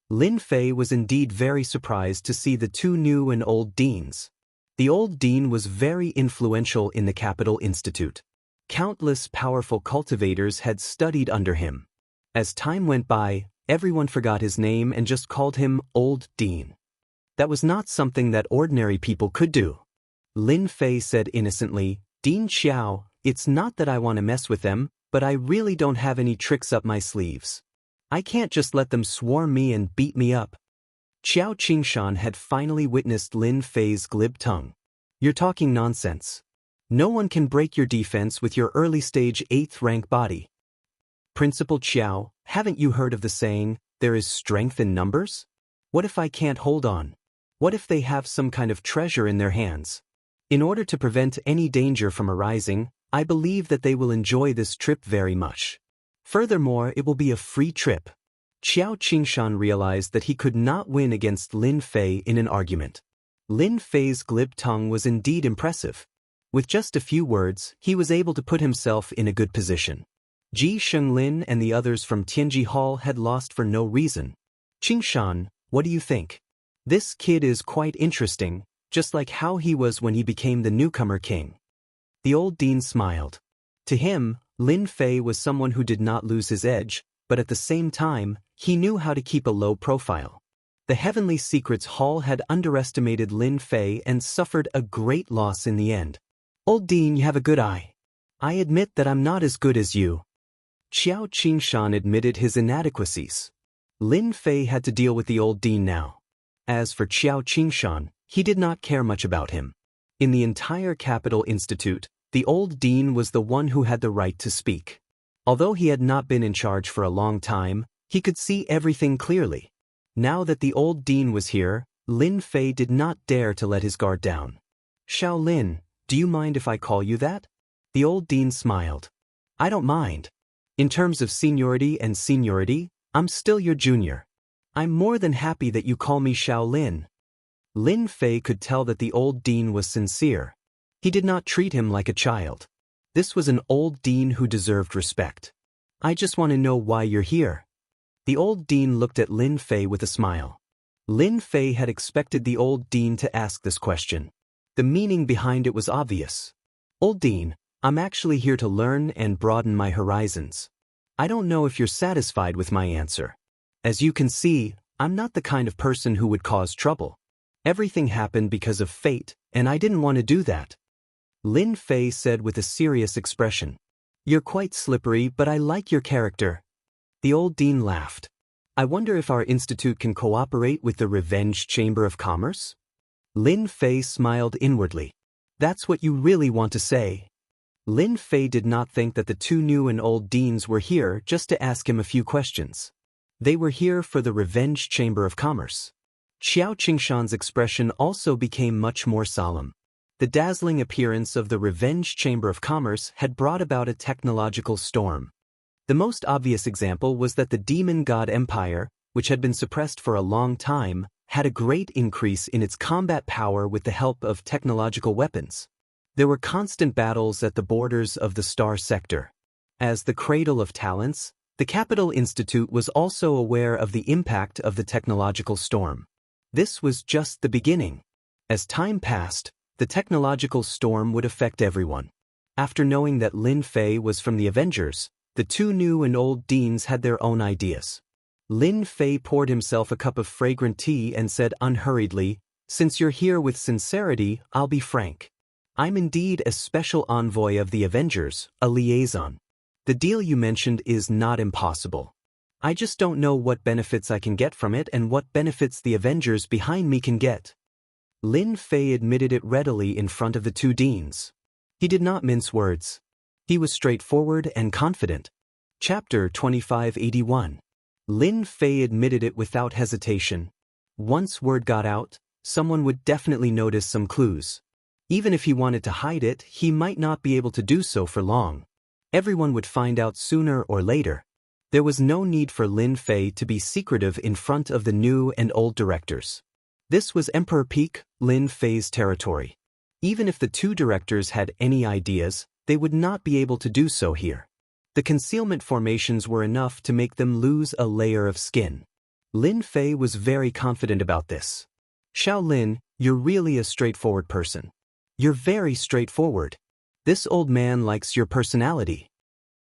Lin Fei was indeed very surprised to see the two new and old deans. The old dean was very influential in the Capital Institute. Countless powerful cultivators had studied under him. As time went by, everyone forgot his name and just called him Old Dean. That was not something that ordinary people could do. Lin Fei said innocently, Dean Xiao, it's not that I want to mess with them, but I really don't have any tricks up my sleeves. I can't just let them swarm me and beat me up. Xiao Qingshan had finally witnessed Lin Fei's glib tongue. You're talking nonsense. No one can break your defense with your early-stage 8th rank body. Principal Xiao, haven't you heard of the saying, there is strength in numbers? What if I can't hold on? What if they have some kind of treasure in their hands? In order to prevent any danger from arising, I believe that they will enjoy this trip very much. Furthermore, it will be a free trip. Xiao Qingshan realized that he could not win against Lin Fei in an argument. Lin Fei's glib tongue was indeed impressive. With just a few words, he was able to put himself in a good position. Ji Shenglin and the others from Tianji Hall had lost for no reason. Qingshan, what do you think? This kid is quite interesting, just like how he was when he became the newcomer king. The old dean smiled. To him, Lin Fei was someone who did not lose his edge, but at the same time, he knew how to keep a low profile. The Heavenly Secrets Hall had underestimated Lin Fei and suffered a great loss in the end. Old Dean, you have a good eye. I admit that I'm not as good as you. Xiao Qingshan admitted his inadequacies. Lin Fei had to deal with the old Dean now. As for Xiao Qingshan, he did not care much about him. In the entire Capital Institute, the old Dean was the one who had the right to speak. Although he had not been in charge for a long time, he could see everything clearly. Now that the old dean was here, Lin Fei did not dare to let his guard down. Xiao Lin, do you mind if I call you that? The old dean smiled. I don't mind. In terms of seniority, I'm still your junior. I'm more than happy that you call me Xiao Lin. Lin Fei could tell that the old dean was sincere. He did not treat him like a child. This was an old dean who deserved respect. I just want to know why you're here. The old dean looked at Lin Fei with a smile. Lin Fei had expected the old dean to ask this question. The meaning behind it was obvious. Old dean, I'm actually here to learn and broaden my horizons. I don't know if you're satisfied with my answer. As you can see, I'm not the kind of person who would cause trouble. Everything happened because of fate, and I didn't want to do that. Lin Fei said with a serious expression. You're quite slippery, but I like your character. The old dean laughed. I wonder if our institute can cooperate with the Revenge Chamber of Commerce? Lin Fei smiled inwardly. That's what you really want to say. Lin Fei did not think that the two new and old deans were here just to ask him a few questions. They were here for the Revenge Chamber of Commerce. Xiao Qingshan's expression also became much more solemn. The dazzling appearance of the Revenge Chamber of Commerce had brought about a technological storm. The most obvious example was that the Demon God Empire, which had been suppressed for a long time, had a great increase in its combat power with the help of technological weapons. There were constant battles at the borders of the Star Sector. As the cradle of talents, the Capital Institute was also aware of the impact of the technological storm. This was just the beginning. As time passed, the technological storm would affect everyone. After knowing that Lin Fei was from the Avengers, the two new and old deans had their own ideas. Lin Fei poured himself a cup of fragrant tea and said unhurriedly, Since you're here with sincerity, I'll be frank. I'm indeed a special envoy of the Avengers, a liaison. The deal you mentioned is not impossible. I just don't know what benefits I can get from it and what benefits the Avengers behind me can get. Lin Fei admitted it readily in front of the two deans. He did not mince words. He was straightforward and confident. Chapter 2581. Lin Fei admitted it without hesitation. Once word got out, someone would definitely notice some clues. Even if he wanted to hide it, he might not be able to do so for long. Everyone would find out sooner or later. There was no need for Lin Fei to be secretive in front of the new and old directors. This was Emperor Peak, Lin Fei's territory. Even if the two directors had any ideas, they would not be able to do so here. The concealment formations were enough to make them lose a layer of skin. Lin Fei was very confident about this. Xiao Lin, you're really a straightforward person. You're very straightforward. This old man likes your personality.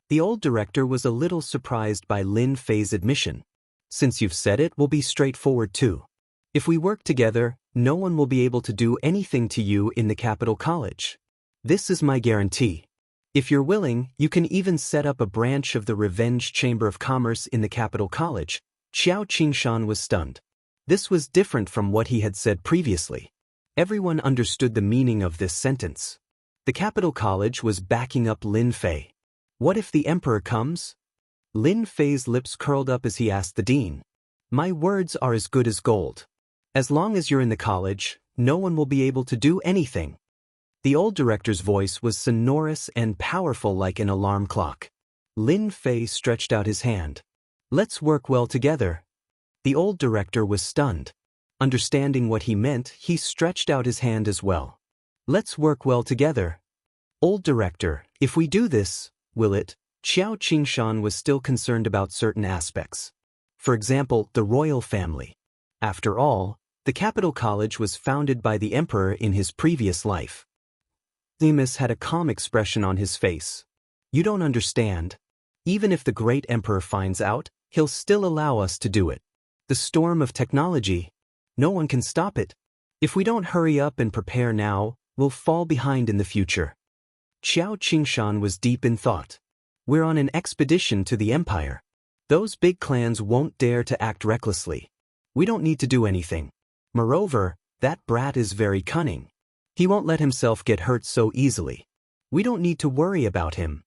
The old director was a little surprised by Lin Fei's admission. Since you've said it, we'll be straightforward too. If we work together, no one will be able to do anything to you in the Capital College. This is my guarantee. If you're willing, you can even set up a branch of the Revenge Chamber of Commerce in the Capital College. Xiao Qingshan was stunned. This was different from what he had said previously. Everyone understood the meaning of this sentence. The Capital College was backing up Lin Fei. What if the Emperor comes? Lin Fei's lips curled up as he asked the dean. My words are as good as gold. As long as you're in the college, no one will be able to do anything. The old director's voice was sonorous and powerful like an alarm clock. Lin Fei stretched out his hand. "Let's work well together." The old director was stunned. Understanding what he meant, he stretched out his hand as well. "Let's work well together." "Old director, if we do this, will it?" Xiao Qingshan was still concerned about certain aspects. For example, the royal family. After all, the capital college was founded by the emperor in his previous life. Themis had a calm expression on his face. "You don't understand. Even if the great emperor finds out, he'll still allow us to do it. The storm of technology. No one can stop it. If we don't hurry up and prepare now, we'll fall behind in the future." Xiao Qingshan was deep in thought. "We're on an expedition to the empire. Those big clans won't dare to act recklessly. We don't need to do anything. Moreover, that brat is very cunning. He won't let himself get hurt so easily. We don't need to worry about him."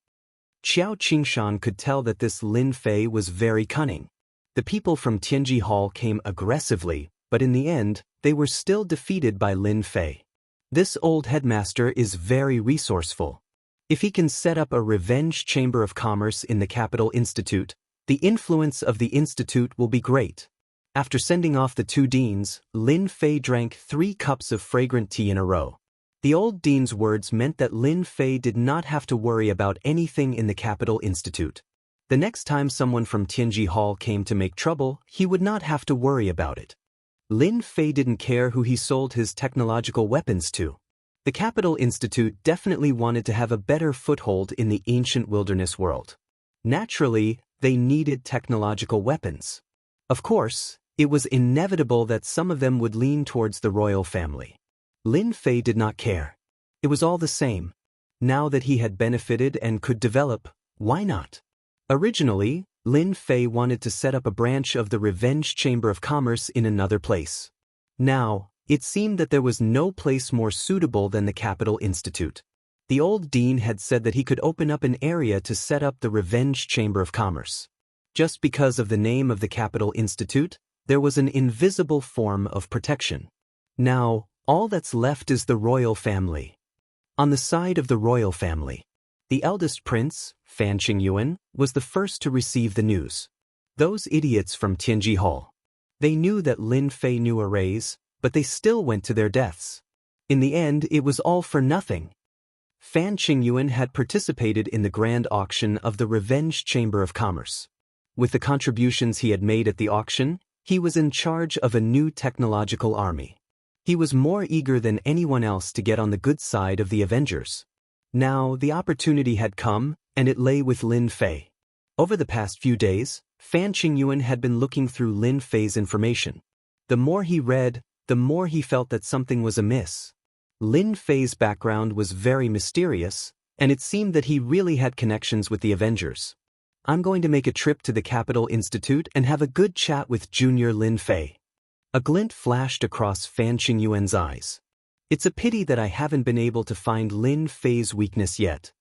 Xiao Qingshan could tell that this Lin Fei was very cunning. The people from Tianji Hall came aggressively, but in the end, they were still defeated by Lin Fei. This old headmaster is very resourceful. If he can set up a revenge chamber of commerce in the capital institute, the influence of the institute will be great. After sending off the two deans, Lin Fei drank 3 cups of fragrant tea in a row. The old dean's words meant that Lin Fei did not have to worry about anything in the capital institute. The next time someone from Tianji Hall came to make trouble, he would not have to worry about it. Lin Fei didn't care who he sold his technological weapons to. The capital institute definitely wanted to have a better foothold in the ancient wilderness world. Naturally, they needed technological weapons. Of course, it was inevitable that some of them would lean towards the royal family. Lin Fei did not care. It was all the same. Now that he had benefited and could develop, why not? Originally, Lin Fei wanted to set up a branch of the Revenge Chamber of Commerce in another place. Now, it seemed that there was no place more suitable than the Capital Institute. The old dean had said that he could open up an area to set up the Revenge Chamber of Commerce. Just because of the name of the Capital Institute, there was an invisible form of protection. Now, all that's left is the royal family. On the side of the royal family, the eldest prince, Fan Qingyuan, was the first to receive the news. Those idiots from Tianji Hall. They knew that Lin Fei knew a raise, but they still went to their deaths. In the end, it was all for nothing. Fan Qingyuan had participated in the grand auction of the Revenge Chamber of Commerce. With the contributions he had made at the auction, he was in charge of a new technological army. He was more eager than anyone else to get on the good side of the Avengers. Now, the opportunity had come, and it lay with Lin Fei. Over the past few days, Fan Qingyuan had been looking through Lin Fei's information. The more he read, the more he felt that something was amiss. Lin Fei's background was very mysterious, and it seemed that he really had connections with the Avengers. "I'm going to make a trip to the Capital Institute and have a good chat with Junior Lin Fei." A glint flashed across Fan Qingyuan's eyes. "It's a pity that I haven't been able to find Lin Fei's weakness yet."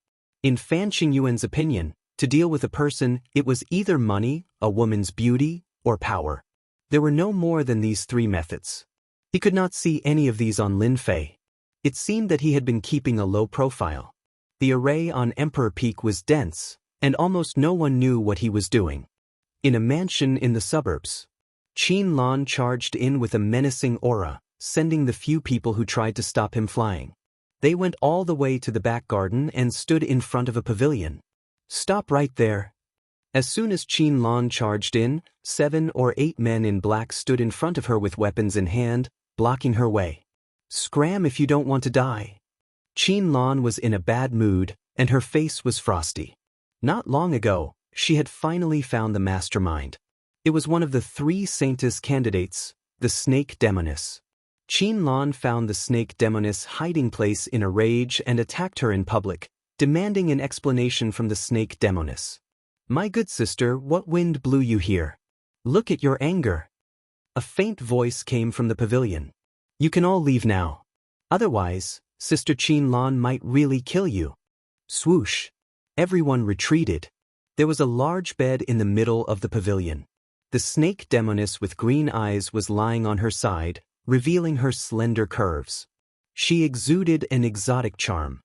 In Fan Qingyuan's opinion, to deal with a person, it was either money, a woman's beauty, or power. There were no more than these 3 methods. He could not see any of these on Lin Fei. It seemed that he had been keeping a low profile. The array on Emperor Peak was dense, and almost no one knew what he was doing. In a mansion in the suburbs, Qin Lan charged in with a menacing aura, sending the few people who tried to stop him flying. They went all the way to the back garden and stood in front of a pavilion. "Stop right there." As soon as Qin Lan charged in, 7 or 8 men in black stood in front of her with weapons in hand, blocking her way. "Scram if you don't want to die." Qin Lan was in a bad mood, and her face was frosty. Not long ago, she had finally found the mastermind. It was one of the 3 Saintess candidates, the Snake Demoness. Qin Lan found the Snake Demoness hiding place in a rage and attacked her in public, demanding an explanation from the Snake Demoness. "My good sister, what wind blew you here? Look at your anger." A faint voice came from the pavilion. "You can all leave now. Otherwise, Sister Qin Lan might really kill you." Swoosh. Everyone retreated. There was a large bed in the middle of the pavilion. The Snake Demoness with green eyes was lying on her side, revealing her slender curves. She exuded an exotic charm.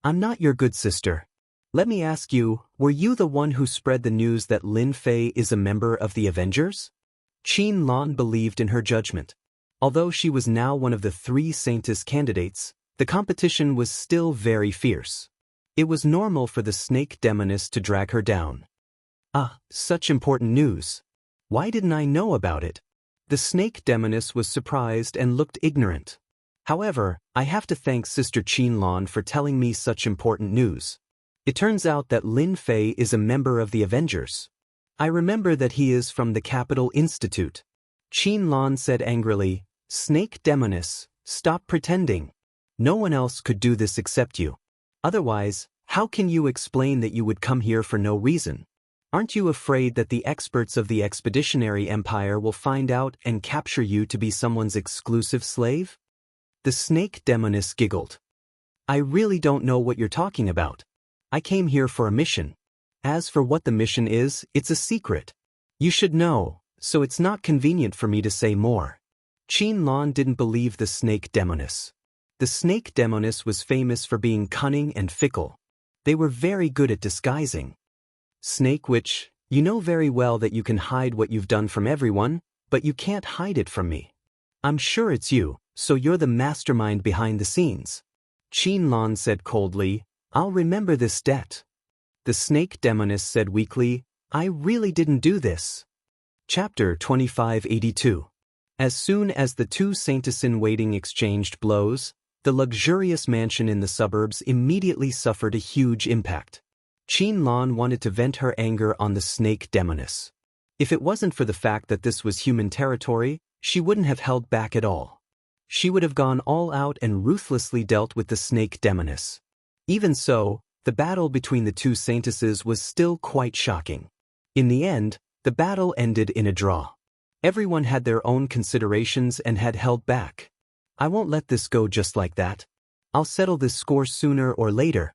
I'm not your good sister. Let me ask you, were you the one who spread the news that Lin Fei is a member of the Avengers? Qin Lan believed in her judgment. Although she was now one of the 3 Saintess candidates, the competition was still very fierce. It was normal for the snake demoness to drag her down. Ah, such important news. Why didn't I know about it? The snake demoness was surprised and looked ignorant. However, I have to thank Sister Qin Lan for telling me such important news. It turns out that Lin Fei is a member of the Avengers. I remember that he is from the Capital Institute. Qin Lan said angrily, Snake demoness, stop pretending. No one else could do this except you. Otherwise, how can you explain that you would come here for no reason? Aren't you afraid that the experts of the Expeditionary Empire will find out and capture you to be someone's exclusive slave? The snake demoness giggled. I really don't know what you're talking about. I came here for a mission. As for what the mission is, it's a secret. You should know, so it's not convenient for me to say more. Qin Lan didn't believe the snake demoness. The snake demoness was famous for being cunning and fickle. They were very good at disguising. Snake Witch, you know very well that you can hide what you've done from everyone, but you can't hide it from me. I'm sure it's you, so you're the mastermind behind the scenes. Qin Lan said coldly, I'll remember this debt. The snake demoness said weakly, I really didn't do this. Chapter 2582. As soon as the 2 Saintess-in-waiting exchanged blows, the luxurious mansion in the suburbs immediately suffered a huge impact. Qin Lan wanted to vent her anger on the snake demoness. If it wasn't for the fact that this was human territory, she wouldn't have held back at all. She would have gone all out and ruthlessly dealt with the snake demoness. Even so, the battle between the 2 saintesses was still quite shocking. In the end, the battle ended in a draw. Everyone had their own considerations and had held back. I won't let this go just like that. I'll settle this score sooner or later.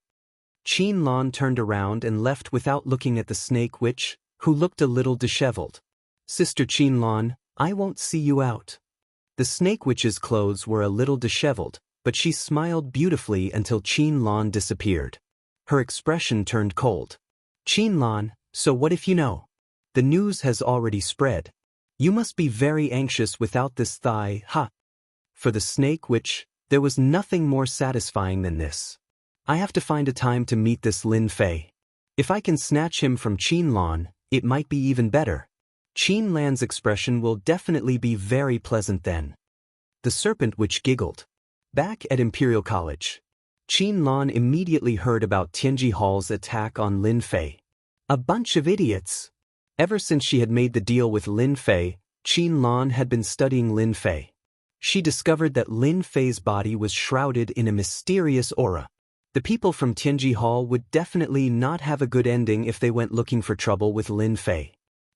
Qin Lan turned around and left without looking at the snake witch, who looked a little disheveled. Sister Qin Lan, I won't see you out. The snake witch's clothes were a little disheveled, but she smiled beautifully until Qin Lan disappeared. Her expression turned cold. Qin Lan, so what if you know? The news has already spread. You must be very anxious without this thigh, ha! For the snake witch, there was nothing more satisfying than this. I have to find a time to meet this Lin Fei. If I can snatch him from Qin Lan, it might be even better. Qin Lan's expression will definitely be very pleasant then. The serpent witch giggled. Back at Imperial College, Qin Lan immediately heard about Tianji Hall's attack on Lin Fei. A bunch of idiots. Ever since she had made the deal with Lin Fei, Qin Lan had been studying Lin Fei. She discovered that Lin Fei's body was shrouded in a mysterious aura. The people from Tianji Hall would definitely not have a good ending if they went looking for trouble with Lin Fei.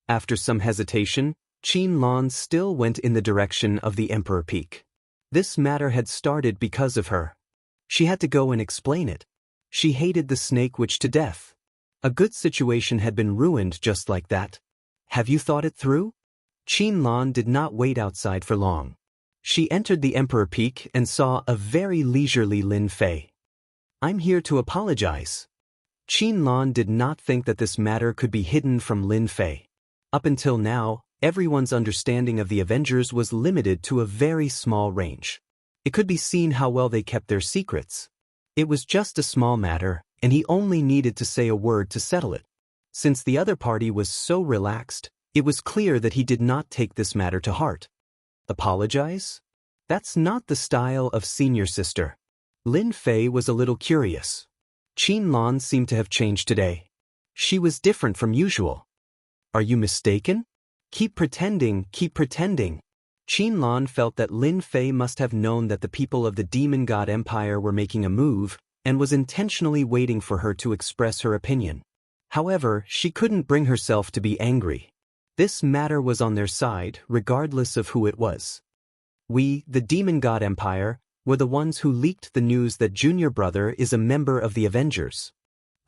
After some hesitation, Qin Lan still went in the direction of the Emperor Peak. This matter had started because of her. She had to go and explain it. She hated the snake witch to death. A good situation had been ruined just like that. Have you thought it through? Qin Lan did not wait outside for long. She entered the Emperor Peak and saw a very leisurely Lin Fei. I'm here to apologize. Qin Lan did not think that this matter could be hidden from Lin Fei. Up until now, everyone's understanding of the Avengers was limited to a very small range. It could be seen how well they kept their secrets. It was just a small matter, and he only needed to say a word to settle it. Since the other party was so relaxed, it was clear that he did not take this matter to heart. Apologize? That's not the style of senior sister. Lin Fei was a little curious. Qin Lan seemed to have changed today. She was different from usual. Are you mistaken? Keep pretending, keep pretending. Qin Lan felt that Lin Fei must have known that the people of the Demon God Empire were making a move, and was intentionally waiting for her to express her opinion. However, she couldn't bring herself to be angry. This matter was on their side, regardless of who it was. We, the Demon God Empire, were the ones who leaked the news that Junior Brother is a member of the Avengers.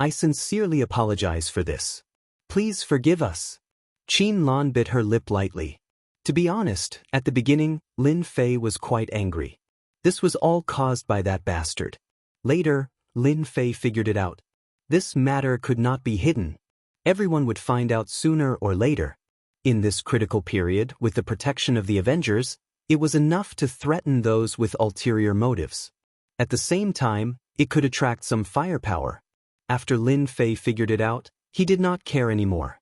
I sincerely apologize for this. Please forgive us. Qin Lan bit her lip lightly. To be honest, at the beginning, Lin Fei was quite angry. This was all caused by that bastard. Later, Lin Fei figured it out. This matter could not be hidden. Everyone would find out sooner or later. In this critical period, with the protection of the Avengers, it was enough to threaten those with ulterior motives. At the same time, it could attract some firepower. After Lin Fei figured it out, he did not care anymore.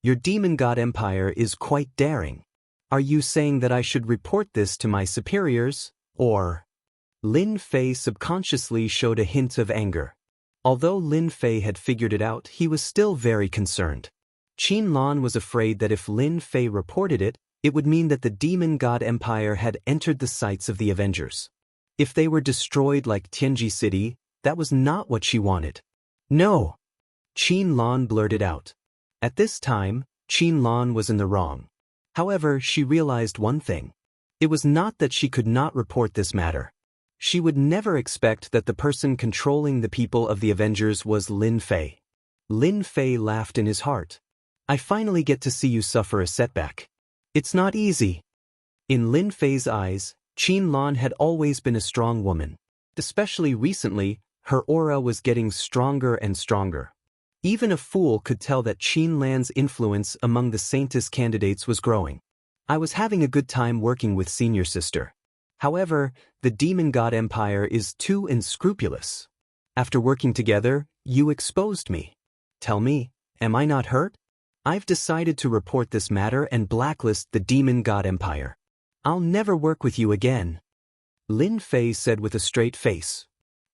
Your demon god empire is quite daring. Are you saying that I should report this to my superiors, or? Lin Fei subconsciously showed a hint of anger. Although Lin Fei had figured it out, he was still very concerned. Qin Lan was afraid that if Lin Fei reported it, it would mean that the demon god empire had entered the sights of the Avengers. If they were destroyed like Tianji City, that was not what she wanted. No! Qin Lan blurted out. At this time, Qin Lan was in the wrong. However, she realized one thing. It was not that she could not report this matter. She would never expect that the person controlling the people of the Avengers was Lin Fei. Lin Fei laughed in his heart. I finally get to see you suffer a setback. It's not easy. In Lin Fei's eyes, Qin Lan had always been a strong woman. Especially recently, her aura was getting stronger and stronger. Even a fool could tell that Qin Lan's influence among the Saintess candidates was growing. I was having a good time working with senior sister. However, the demon god empire is too unscrupulous. After working together, you exposed me. Tell me, am I not hurt? I've decided to report this matter and blacklist the demon god empire. I'll never work with you again. Lin Fei said with a straight face.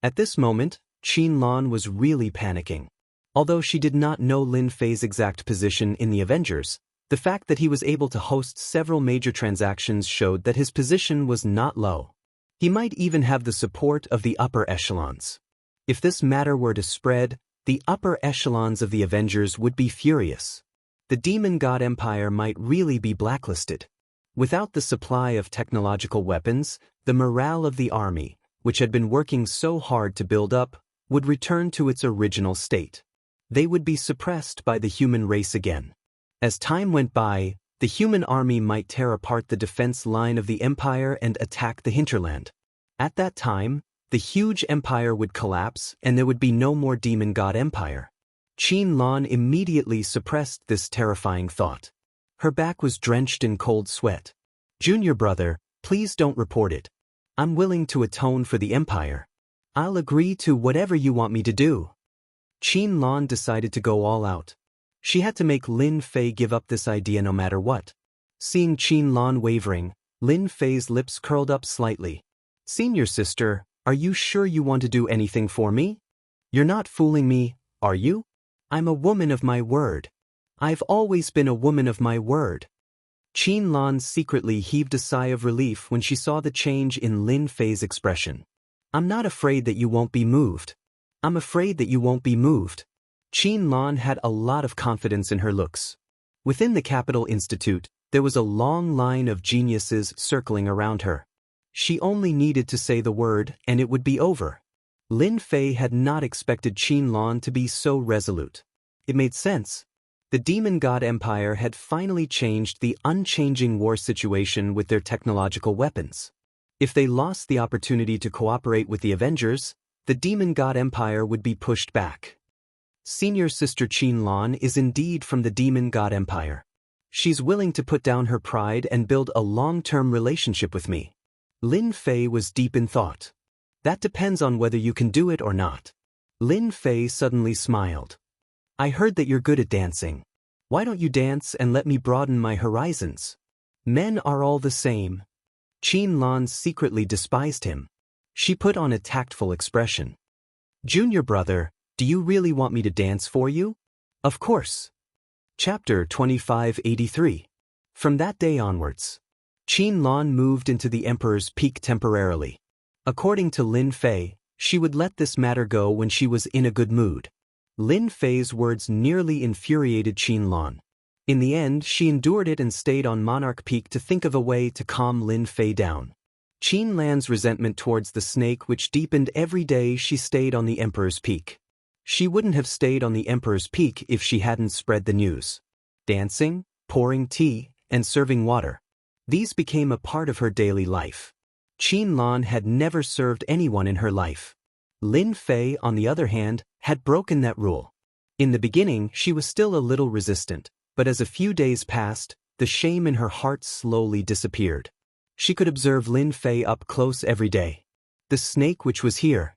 At this moment, Qin Lan was really panicking. Although she did not know Lin Fei's exact position in the Avengers, the fact that he was able to host several major transactions showed that his position was not low. He might even have the support of the upper echelons. If this matter were to spread, the upper echelons of the Avengers would be furious. The demon god empire might really be blacklisted. Without the supply of technological weapons, the morale of the army, which had been working so hard to build up, would return to its original state. They would be suppressed by the human race again. As time went by, the human army might tear apart the defense line of the empire and attack the hinterland. At that time, the huge empire would collapse and there would be no more demon god empire. Qin Lan immediately suppressed this terrifying thought. Her back was drenched in cold sweat. Junior brother, please don't report it. I'm willing to atone for the empire. I'll agree to whatever you want me to do. Qin Lan decided to go all out. She had to make Lin Fei give up this idea no matter what. Seeing Qin Lan wavering, Lin Fei's lips curled up slightly. Senior sister, are you sure you want to do anything for me? You're not fooling me, are you? I'm a woman of my word. I've always been a woman of my word. Qin Lan secretly heaved a sigh of relief when she saw the change in Lin Fei's expression. I'm not afraid that you won't be moved. I'm afraid that you won't be moved. Qin Lan had a lot of confidence in her looks. Within the Capital Institute, there was a long line of geniuses circling around her. She only needed to say the word and it would be over. Lin Fei had not expected Qin Lan to be so resolute. It made sense. The demon god empire had finally changed the unchanging war situation with their technological weapons. If they lost the opportunity to cooperate with the Avengers, the demon god empire would be pushed back. Senior sister Qin Lan is indeed from the demon god empire. She's willing to put down her pride and build a long-term relationship with me. Lin Fei was deep in thought. That depends on whether you can do it or not. Lin Fei suddenly smiled. I heard that you're good at dancing. Why don't you dance and let me broaden my horizons? Men are all the same. Qin Lan secretly despised him. She put on a tactful expression. Junior brother, do you really want me to dance for you? Of course. Chapter 2583. From that day onwards, Qin Lan moved into the Emperor's Peak temporarily. According to Lin Fei, she would let this matter go when she was in a good mood. Lin Fei's words nearly infuriated Qin Lan. In the end, she endured it and stayed on Monarch Peak to think of a way to calm Lin Fei down. Qin Lan's resentment towards the snake which deepened every day she stayed on the Emperor's Peak. She wouldn't have stayed on the Emperor's Peak if she hadn't spread the news. Dancing, pouring tea, and serving water. These became a part of her daily life. Qin Lan had never served anyone in her life. Lin Fei, on the other hand, had broken that rule. In the beginning, she was still a little resistant, but as a few days passed, the shame in her heart slowly disappeared. She could observe Lin Fei up close every day. The snake which was here.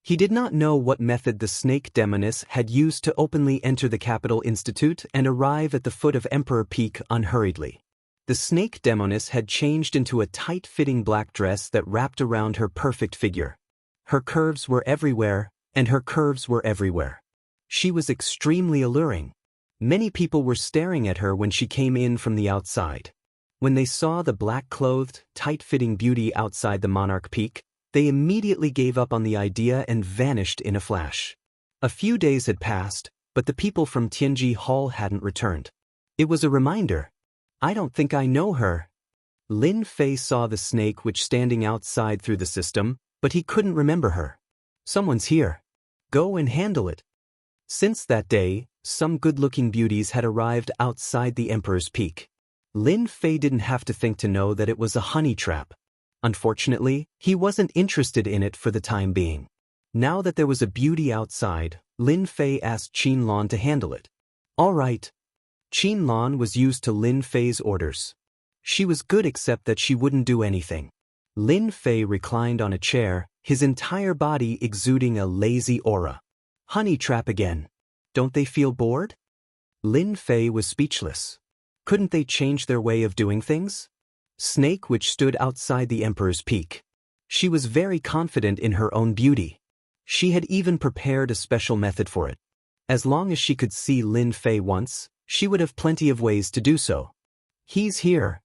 He did not know what method the snake demoness had used to openly enter the Capital Institute and arrive at the foot of Emperor Peak unhurriedly. The snake demoness had changed into a tight-fitting black dress that wrapped around her perfect figure. Her curves were everywhere, and her curves were everywhere. She was extremely alluring. Many people were staring at her when she came in from the outside. When they saw the black-clothed, tight-fitting beauty outside the Monarch Peak, they immediately gave up on the idea and vanished in a flash. A few days had passed, but the people from Tianji Hall hadn't returned. It was a reminder. I don't think I know her. Lin Fei saw the snake which standing outside through the system, but he couldn't remember her. Someone's here. Go and handle it. Since that day, some good-looking beauties had arrived outside the Emperor's Peak. Lin Fei didn't have to think to know that it was a honey trap. Unfortunately, he wasn't interested in it for the time being. Now that there was a beauty outside, Lin Fei asked Qin Lan to handle it. All right. Qin Lan was used to Lin Fei's orders. She was good except that she wouldn't do anything. Lin Fei reclined on a chair, his entire body exuding a lazy aura. Honey trap again. Don't they feel bored? Lin Fei was speechless. Couldn't they change their way of doing things? Snake which stood outside the Emperor's Peak. She was very confident in her own beauty. She had even prepared a special method for it. As long as she could see Lin Fei once, she would have plenty of ways to do so. He's here.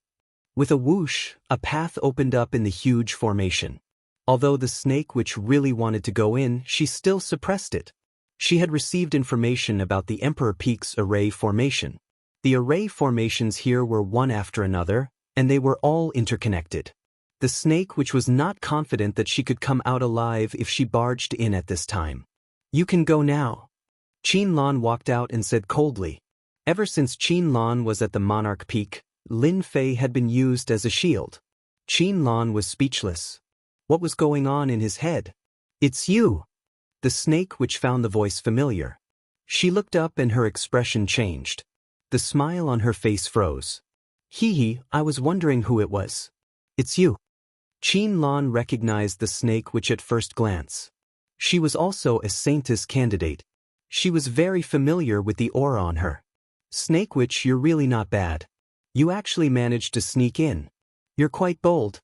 With a whoosh, a path opened up in the huge formation. Although the snake which really wanted to go in, she still suppressed it. She had received information about the Emperor Peak's array formation. The array formations here were one after another, and they were all interconnected. The snake which was not confident that she could come out alive if she barged in at this time. You can go now. Qin Lan walked out and said coldly. Ever since Qin Lan was at the Monarch Peak, Lin Fei had been used as a shield. Qin Lan was speechless. What was going on in his head? It's you. The snake which found the voice familiar. She looked up and her expression changed. The smile on her face froze. Hee, I was wondering who it was. It's you. Qin Lan recognized the snake which at first glance. She was also a saintess candidate. She was very familiar with the aura on her. Snake witch, you're really not bad. You actually managed to sneak in. You're quite bold.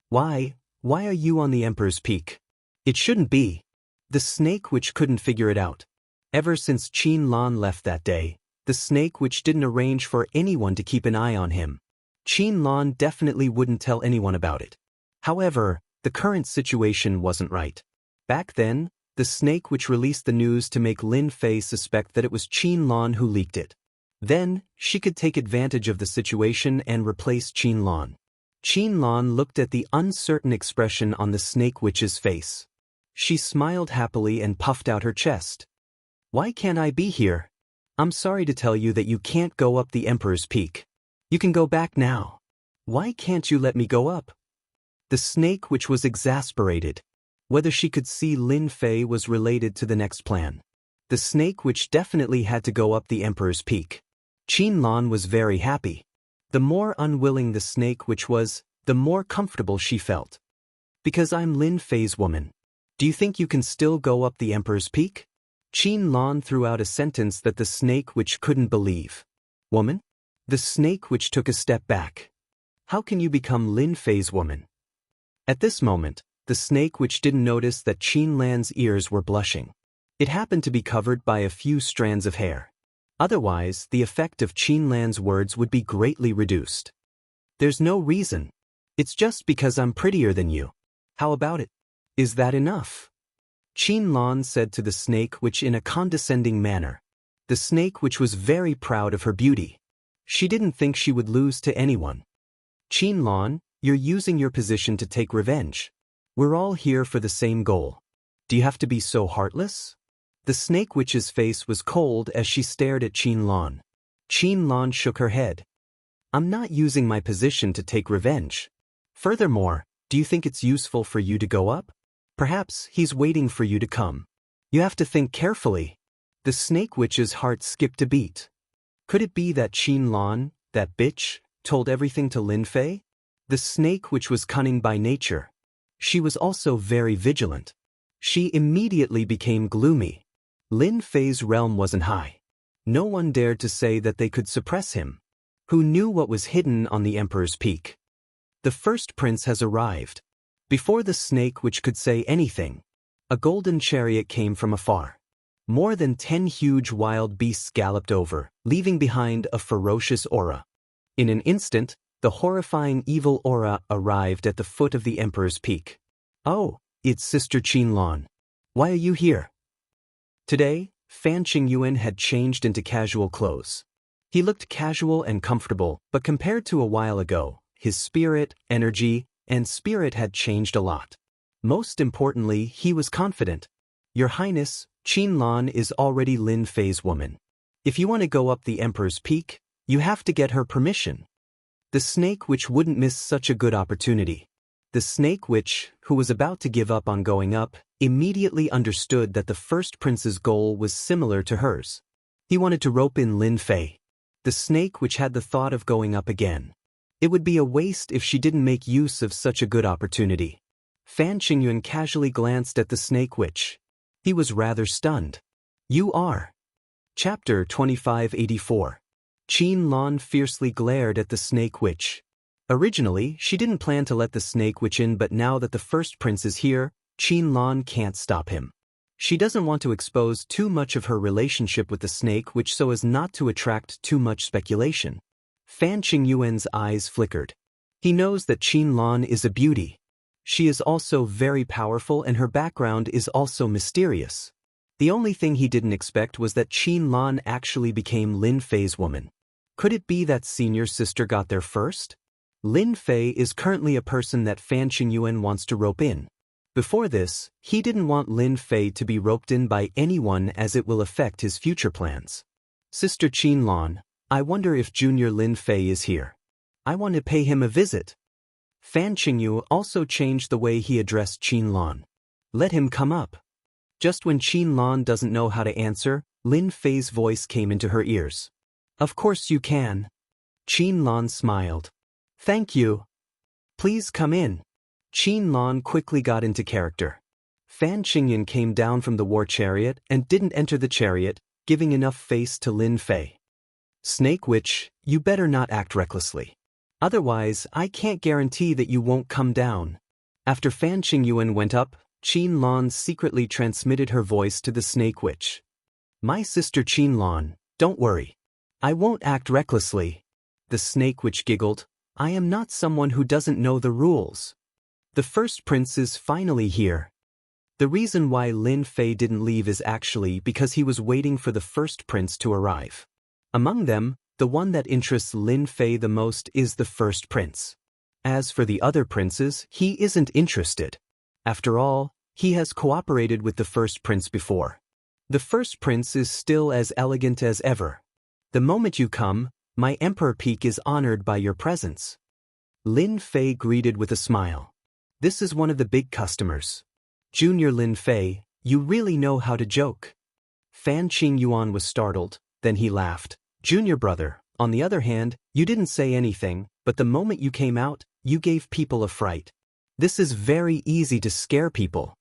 Why are you on the Emperor's Peak? It shouldn't be. The snake witch couldn't figure it out. Ever since Qin Lan left that day, the snake witch didn't arrange for anyone to keep an eye on him. Qin Lan definitely wouldn't tell anyone about it. However, the current situation wasn't right. Back then, the snake witch released the news to make Lin Fei suspect that it was Qin Lan who leaked it. Then, she could take advantage of the situation and replace Qin Lan. Qin Lan looked at the uncertain expression on the snake witch's face. She smiled happily and puffed out her chest. Why can't I be here? I'm sorry to tell you that you can't go up the Emperor's Peak. You can go back now. Why can't you let me go up? The snake witch was exasperated. Whether she could see Lin Fei was related to the next plan. The snake witch definitely had to go up the Emperor's Peak. Qin Lan was very happy. The more unwilling the snake witch was, the more comfortable she felt. Because I'm Lin Fei's woman. Do you think you can still go up the Emperor's Peak? Qin Lan threw out a sentence that the snake witch couldn't believe. Woman? The snake witch took a step back. How can you become Lin Fei's woman? At this moment, the snake witch didn't notice that Qin Lan's ears were blushing. It happened to be covered by a few strands of hair. Otherwise, the effect of Qin Lan's words would be greatly reduced. There's no reason. It's just because I'm prettier than you. How about it? Is that enough? Qin Lan said to the snake witch in a condescending manner. The snake witch was very proud of her beauty. She didn't think she would lose to anyone. Qin Lan, you're using your position to take revenge. We're all here for the same goal. Do you have to be so heartless? The snake witch's face was cold as she stared at Qin Lan. Qin Lan shook her head. I'm not using my position to take revenge. Furthermore, Do you think it's useful for you to go up? Perhaps he's waiting for you to come. You have to think carefully. The snake witch's heart skipped a beat. Could it be that Qin Lan, that bitch, told everything to Lin Fei? The snake witch was cunning by nature. She was also very vigilant. She immediately became gloomy. Lin Fei's realm wasn't high. No one dared to say that they could suppress him. Who knew what was hidden on the Emperor's Peak? The first prince has arrived. Before the snake witch could say anything, a golden chariot came from afar. More than 10 huge wild beasts galloped over, leaving behind a ferocious aura. In an instant, the horrifying evil aura arrived at the foot of the Emperor's Peak. Oh, it's Sister Qin Lan. Why are you here? Today, Fan Qingyuan had changed into casual clothes. He looked casual and comfortable, but compared to a while ago, his spirit, energy, and spirit had changed a lot. Most importantly, he was confident. Your Highness, Qin Lan is already Lin Fei's woman. If you want to go up the Emperor's Peak, you have to get her permission. The snake witch wouldn't miss such a good opportunity. The snake witch, who was about to give up on going up, immediately understood that the first prince's goal was similar to hers. He wanted to rope in Lin Fei. The snake witch had the thought of going up again. It would be a waste if she didn't make use of such a good opportunity. Fan Qingyuan casually glanced at the snake witch. He was rather stunned. You are. Chapter 2584. Qin Lan fiercely glared at the snake witch. Originally, she didn't plan to let the snake witch in, but now that the first prince is here, Qin Lan can't stop him. She doesn't want to expose too much of her relationship with the snake witch so as not to attract too much speculation. Fan Qingyuan's eyes flickered. He knows that Qin Lan is a beauty. She is also very powerful and her background is also mysterious. The only thing he didn't expect was that Qin Lan actually became Lin Fei's woman. Could it be that senior sister got there first? Lin Fei is currently a person that Fan Qingyuan wants to rope in. Before this, he didn't want Lin Fei to be roped in by anyone as it will affect his future plans. Sister Qin Lan, I wonder if Junior Lin Fei is here. I want to pay him a visit. Fan Qingyu also changed the way he addressed Qin Lan. Let him come up. Just when Qin Lan doesn't know how to answer, Lin Fei's voice came into her ears. Of course you can. Qin Lan smiled. Thank you. Please come in. Qin Lan quickly got into character. Fan Qingyuan came down from the war chariot and didn't enter the chariot, giving enough face to Lin Fei. Snake witch, you better not act recklessly. Otherwise, I can't guarantee that you won't come down. After Fan Qingyuan went up, Qin Lan secretly transmitted her voice to the snake witch. My sister Qin Lan, don't worry. I won't act recklessly. The snake witch giggled. I am not someone who doesn't know the rules. The first prince is finally here. The reason why Lin Fei didn't leave is actually because he was waiting for the first prince to arrive. Among them, the one that interests Lin Fei the most is the first prince. As for the other princes, he isn't interested. After all, he has cooperated with the first prince before. The first prince is still as elegant as ever. The moment you come, my Emperor Peak is honored by your presence. Lin Fei greeted with a smile. This is one of the big customers. Junior Lin Fei, you really know how to joke. Fan Qingyuan was startled, then he laughed. Junior brother, on the other hand, you didn't say anything, but the moment you came out, you gave people a fright. This is very easy to scare people.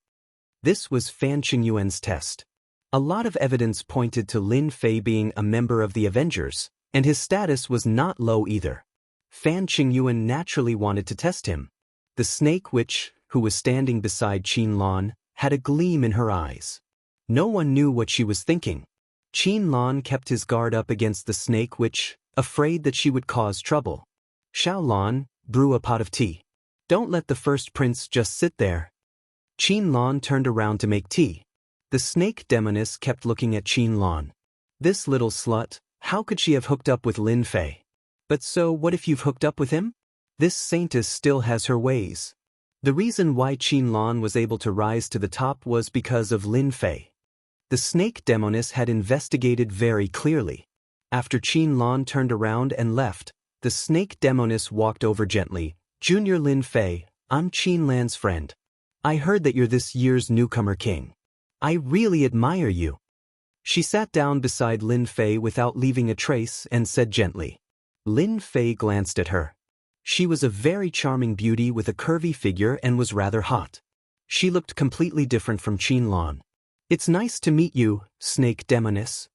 This was Fan Qingyuan's test. A lot of evidence pointed to Lin Fei being a member of the Avengers, and his status was not low either. Fan Qingyuan naturally wanted to test him. The snake witch, who was standing beside Qin Lan, had a gleam in her eyes. No one knew what she was thinking. Qin Lan kept his guard up against the snake witch, afraid that she would cause trouble. Xiao Lan, brew a pot of tea. Don't let the first prince just sit there. Qin Lan turned around to make tea. The snake demoness kept looking at Qin Lan. This little slut, how could she have hooked up with Lin Fei? But so what if you've hooked up with him? This saintess still has her ways. The reason why Qin Lan was able to rise to the top was because of Lin Fei. The snake demoness had investigated very clearly. After Qin Lan turned around and left, the snake demoness walked over gently. Junior Lin Fei, I'm Qinlan's friend. I heard that you're this year's newcomer king. I really admire you. She sat down beside Lin Fei without leaving a trace and said gently. Lin Fei glanced at her. She was a very charming beauty with a curvy figure and was rather hot. She looked completely different from Qinlan. It's nice to meet you, snake demoness.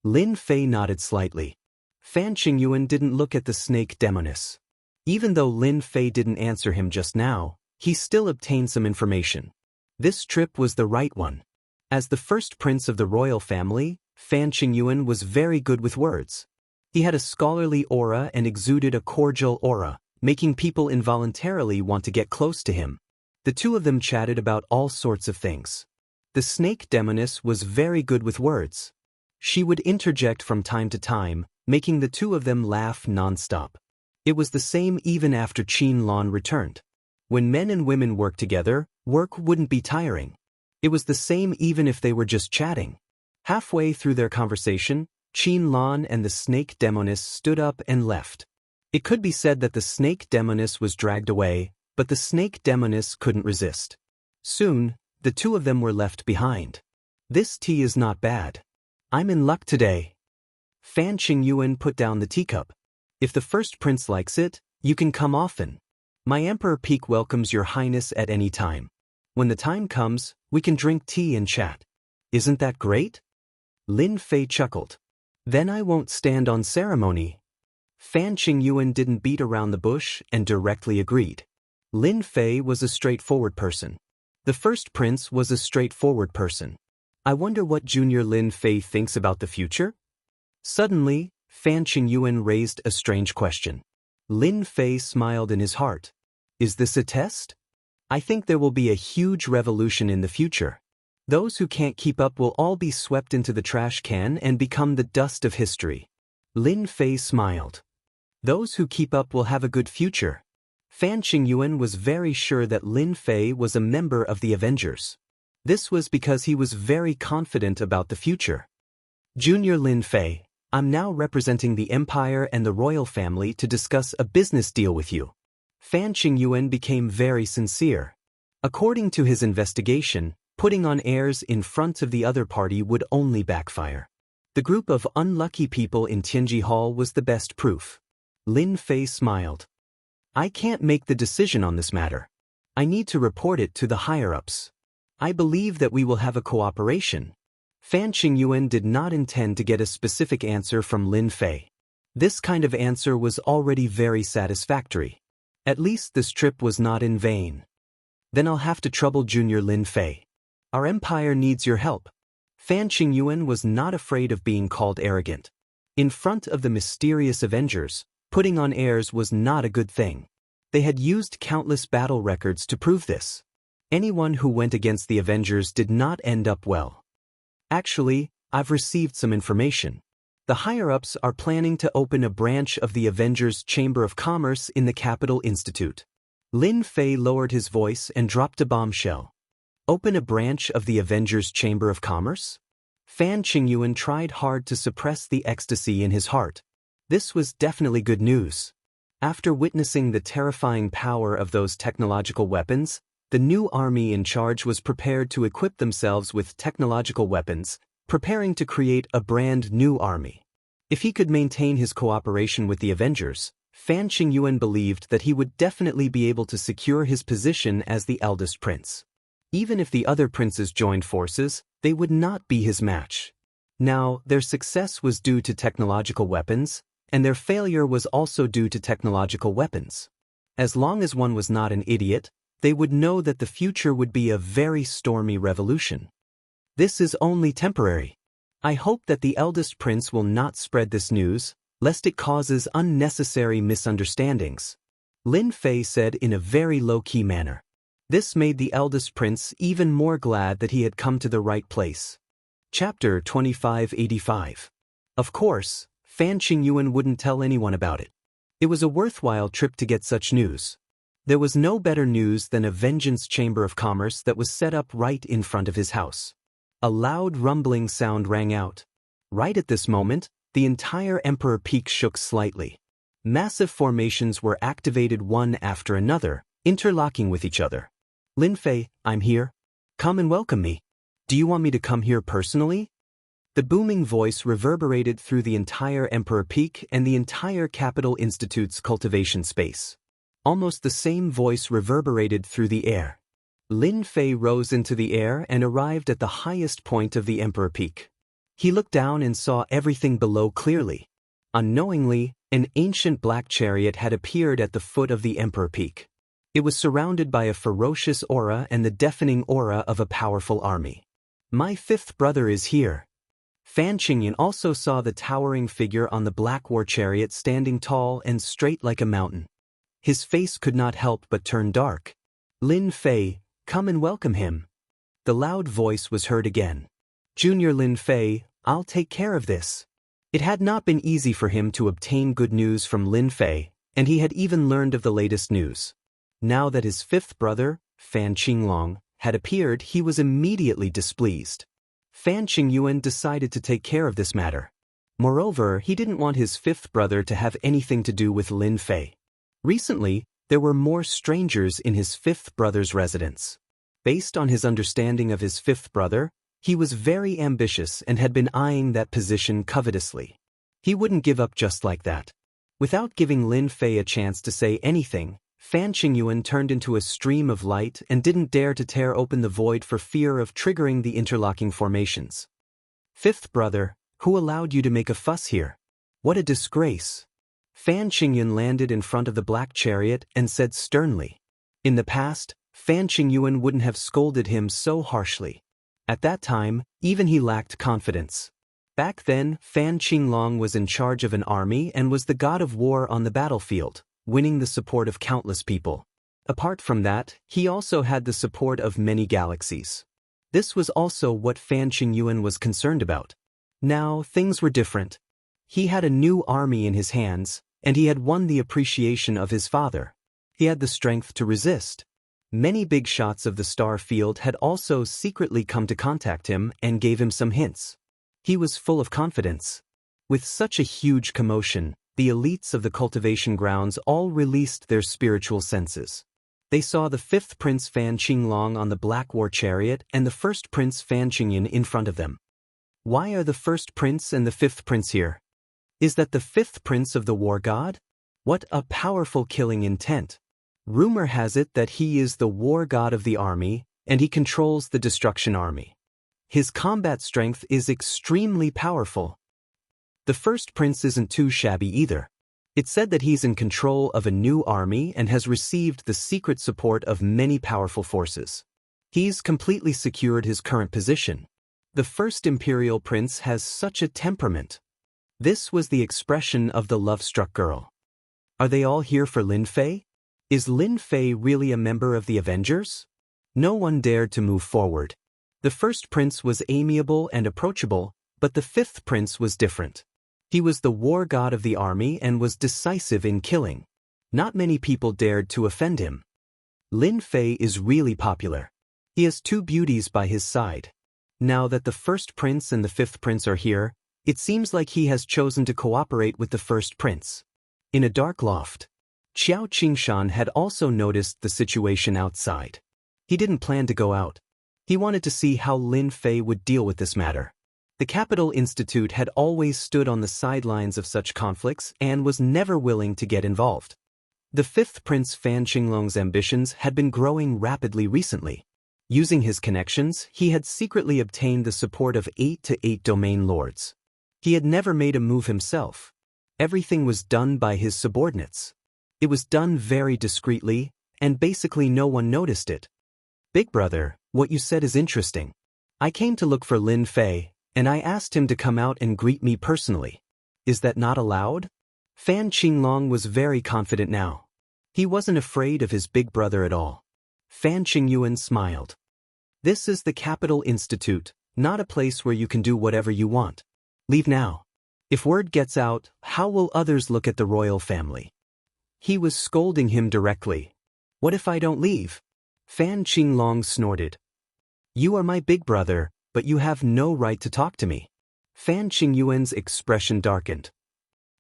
Lin Fei nodded slightly. Fan Qingyuan didn't look at the snake demoness. Even though Lin Fei didn't answer him just now, he still obtained some information. This trip was the right one. As the first prince of the royal family, Fan Qingyuan was very good with words. He had a scholarly aura and exuded a cordial aura, making people involuntarily want to get close to him. The two of them chatted about all sorts of things. The snake demoness was very good with words. She would interject from time to time, making the two of them laugh non-stop. It was the same even after Qinlan returned. When men and women worked together, work wouldn't be tiring. It was the same even if they were just chatting. Halfway through their conversation, Qinlan and the snake demoness stood up and left. It could be said that the snake demoness was dragged away, but the snake demoness couldn't resist. Soon, the two of them were left behind. This tea is not bad. I'm in luck today. Fan Qingyuan put down the teacup. If the first prince likes it, you can come often. My Emperor Peak welcomes your highness at any time. When the time comes, we can drink tea and chat. Isn't that great? Lin Fei chuckled. Then I won't stand on ceremony. Fan Qingyuan didn't beat around the bush and directly agreed. Lin Fei was a straightforward person. The first prince was a straightforward person. I wonder what Junior Lin Fei thinks about the future? Suddenly, Fan Qingyuan raised a strange question. Lin Fei smiled in his heart. Is this a test? I think there will be a huge revolution in the future. Those who can't keep up will all be swept into the trash can and become the dust of history. Lin Fei smiled. Those who keep up will have a good future. Fan Qingyuan was very sure that Lin Fei was a member of the Avengers. This was because he was very confident about the future. Junior Lin Fei, I'm now representing the Empire and the royal family to discuss a business deal with you. Fan Qingyuan became very sincere. According to his investigation, putting on airs in front of the other party would only backfire. The group of unlucky people in Tianji Hall was the best proof. Lin Fei smiled. I can't make the decision on this matter. I need to report it to the higher-ups. I believe that we will have a cooperation. Fan Qingyuan did not intend to get a specific answer from Lin Fei. This kind of answer was already very satisfactory. At least this trip was not in vain. Then I'll have to trouble Junior Lin Fei. Our empire needs your help. Fan Qingyuan was not afraid of being called arrogant. In front of the mysterious Avengers, putting on airs was not a good thing. They had used countless battle records to prove this. Anyone who went against the Avengers did not end up well. Actually, I've received some information. The higher-ups are planning to open a branch of the Avengers Chamber of Commerce in the Capital Institute. Lin Fei lowered his voice and dropped a bombshell. Open a branch of the Avengers Chamber of Commerce? Fan Qingyuan tried hard to suppress the ecstasy in his heart. This was definitely good news. After witnessing the terrifying power of those technological weapons, the new army in charge was prepared to equip themselves with technological weapons, preparing to create a brand new army. If he could maintain his cooperation with the Avengers, Fan Qingyuan believed that he would definitely be able to secure his position as the eldest prince. Even if the other princes joined forces, they would not be his match. Now, their success was due to technological weapons, and their failure was also due to technological weapons. As long as one was not an idiot, they would know that the future would be a very stormy revolution. This is only temporary. I hope that the eldest prince will not spread this news, lest it causes unnecessary misunderstandings. Lin Fei said in a very low-key manner. This made the eldest prince even more glad that he had come to the right place. Chapter 2585. Of course, Fan Qingyuan wouldn't tell anyone about it. It was a worthwhile trip to get such news. There was no better news than a vengeance chamber of commerce that was set up right in front of his house. A loud rumbling sound rang out. Right at this moment, the entire Emperor Peak shook slightly. Massive formations were activated one after another, interlocking with each other. Lin Fei, I'm here. Come and welcome me. Do you want me to come here personally? The booming voice reverberated through the entire Emperor Peak and the entire Capital Institute's cultivation space. Almost the same voice reverberated through the air. Lin Fei rose into the air and arrived at the highest point of the Emperor Peak. He looked down and saw everything below clearly. Unknowingly, an ancient black chariot had appeared at the foot of the Emperor Peak. It was surrounded by a ferocious aura and the deafening aura of a powerful army. My fifth brother is here. Fan Qingyan also saw the towering figure on the black war chariot standing tall and straight like a mountain. His face could not help but turn dark. Lin Fei, come and welcome him. The loud voice was heard again. Junior Lin Fei, I'll take care of this. It had not been easy for him to obtain good news from Lin Fei, and he had even learned of the latest news. Now that his fifth brother, Fan Qinglong, had appeared, he was immediately displeased. Fan Qingyuan decided to take care of this matter. Moreover, he didn't want his fifth brother to have anything to do with Lin Fei. Recently, there were more strangers in his fifth brother's residence. Based on his understanding of his fifth brother, he was very ambitious and had been eyeing that position covetously. He wouldn't give up just like that. Without giving Lin Fei a chance to say anything, Fan Qingyuan turned into a stream of light and didn't dare to tear open the void for fear of triggering the interlocking formations. Fifth brother, who allowed you to make a fuss here? What a disgrace! Fan Qingyuan landed in front of the black chariot and said sternly. In the past, Fan Qingyuan wouldn't have scolded him so harshly. At that time, even he lacked confidence. Back then, Fan Qinglong was in charge of an army and was the god of war on the battlefield, winning the support of countless people. Apart from that, he also had the support of many galaxies. This was also what Fan Qingyuan was concerned about. Now, things were different. He had a new army in his hands, and he had won the appreciation of his father. He had the strength to resist. Many big shots of the star field had also secretly come to contact him and gave him some hints. He was full of confidence. With such a huge commotion, the elites of the cultivation grounds all released their spiritual senses. They saw the fifth Prince Fan Qinglong on the black war chariot and the first Prince Fan Qingyan in front of them. Why are the first prince and the fifth prince here? Is that the fifth prince of the war god? What a powerful killing intent. Rumor has it that he is the war god of the army, and he controls the destruction army. His combat strength is extremely powerful. The first prince isn't too shabby either. It's said that he's in control of a new army and has received the secret support of many powerful forces. He's completely secured his current position. The first imperial prince has such a temperament. This was the expression of the love-struck girl. Are they all here for Lin Fei? Is Lin Fei really a member of the Avengers? No one dared to move forward. The first prince was amiable and approachable, but the fifth prince was different. He was the war god of the army and was decisive in killing. Not many people dared to offend him. Lin Fei is really popular. He has two beauties by his side. Now that the first prince and the fifth prince are here, it seems like he has chosen to cooperate with the first prince. In a dark loft, Xiao Qingshan had also noticed the situation outside. He didn't plan to go out. He wanted to see how Lin Fei would deal with this matter. The Capital Institute had always stood on the sidelines of such conflicts and was never willing to get involved. The fifth Prince Fan Qinglong's ambitions had been growing rapidly recently. Using his connections, he had secretly obtained the support of 8 to 8 domain lords. He had never made a move himself. Everything was done by his subordinates. It was done very discreetly, and basically no one noticed it. Big brother, what you said is interesting. I came to look for Lin Fei, and I asked him to come out and greet me personally. Is that not allowed? Fan Qinglong was very confident now. He wasn't afraid of his big brother at all. Fan Qingyuan smiled. This is the Capital Institute, not a place where you can do whatever you want. Leave now. If word gets out, how will others look at the royal family? He was scolding him directly. What if I don't leave? Fan Qinglong snorted. You are my big brother, but you have no right to talk to me. Fan Qingyuan's expression darkened.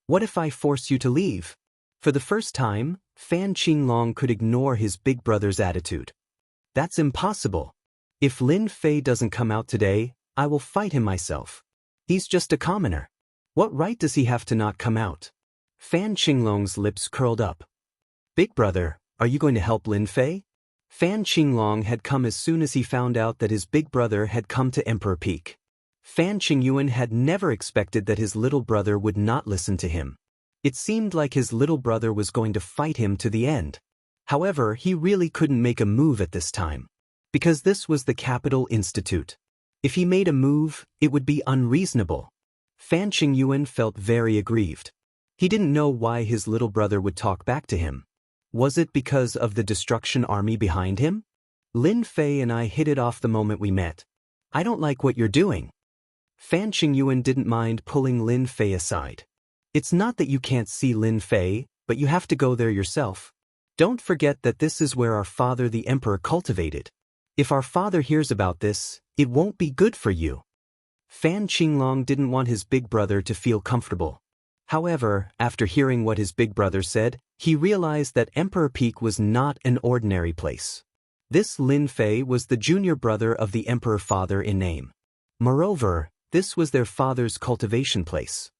What if I force you to leave? For the first time, Fan Qinglong could ignore his big brother's attitude. That's impossible. If Lin Fei doesn't come out today, I will fight him myself. He's just a commoner. What right does he have to not come out? Fan Qinglong's lips curled up. Big brother, are you going to help Lin Fei? Fan Qinglong had come as soon as he found out that his big brother had come to Emperor Peak. Fan Qingyuan had never expected that his little brother would not listen to him. It seemed like his little brother was going to fight him to the end. However, he really couldn't make a move at this time. Because this was the Capital Institute. If he made a move, it would be unreasonable. Fan Qingyuan felt very aggrieved. He didn't know why his little brother would talk back to him. Was it because of the destruction army behind him? Lin Fei and I hit it off the moment we met. I don't like what you're doing. Fan Qingyuan didn't mind pulling Lin Fei aside. It's not that you can't see Lin Fei, but you have to go there yourself. Don't forget that this is where our father the emperor cultivated. If our father hears about this, it won't be good for you. Fan Qinglong didn't want his big brother to feel comfortable. However, after hearing what his big brother said, he realized that Emperor Peak was not an ordinary place. This Lin Fei was the junior brother of the emperor father in name. Moreover, this was their father's cultivation place.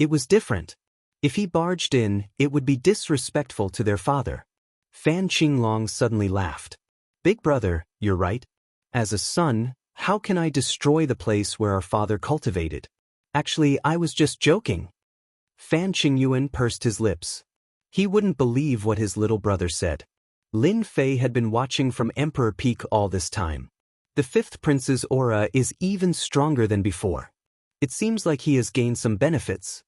It was different. If he barged in, it would be disrespectful to their father. Fan Qinglong suddenly laughed. Big brother, you're right. As a son, how can I destroy the place where our father cultivated? Actually, I was just joking. Fan Qingyuan pursed his lips. He wouldn't believe what his little brother said. Lin Fei had been watching from Emperor Peak all this time. The fifth prince's aura is even stronger than before. It seems like he has gained some benefits.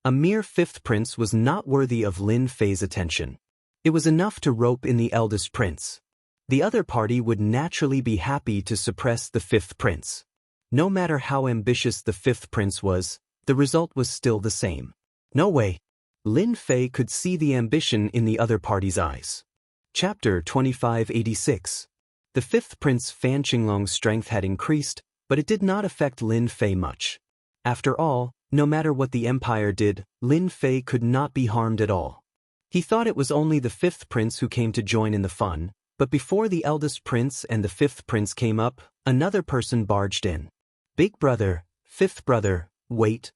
A mere fifth prince was not worthy of Lin Fei's attention. It was enough to rope in the eldest prince. The other party would naturally be happy to suppress the fifth prince. No matter how ambitious the fifth prince was, the result was still the same. No way. Lin Fei could see the ambition in the other party's eyes. Chapter 2586. The fifth prince Fan Qinglong's strength had increased, but it did not affect Lin Fei much. After all, no matter what the empire did, Lin Fei could not be harmed at all. He thought it was only the fifth prince who came to join in the fun, but before the eldest prince and the fifth prince came up, another person barged in. Big brother, fifth brother, wait.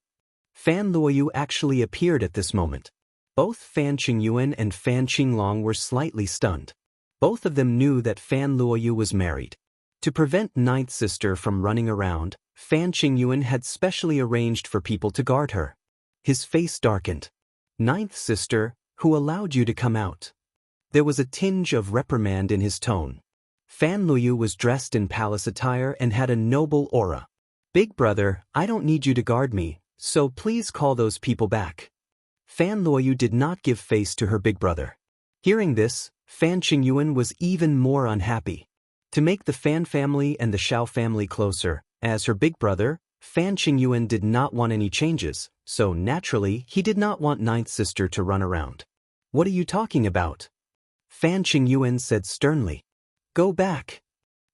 Fan Luoyu actually appeared at this moment. Both Fan Qingyuan and Fan Qinglong were slightly stunned. Both of them knew that Fan Luoyu was married. To prevent ninth sister from running around, Fan Qingyuan had specially arranged for people to guard her. His face darkened. Ninth sister, who allowed you to come out? There was a tinge of reprimand in his tone. Fan Luoyu was dressed in palace attire and had a noble aura. Big brother, I don't need you to guard me, so please call those people back. Fan Luoyu did not give face to her big brother. Hearing this, Fan Qingyuan was even more unhappy. To make the Fan family and the Xiao family closer, as her big brother, Fan Qingyuan did not want any changes, so naturally he did not want ninth sister to run around. What are you talking about? Fan Qingyuan said sternly. Go back.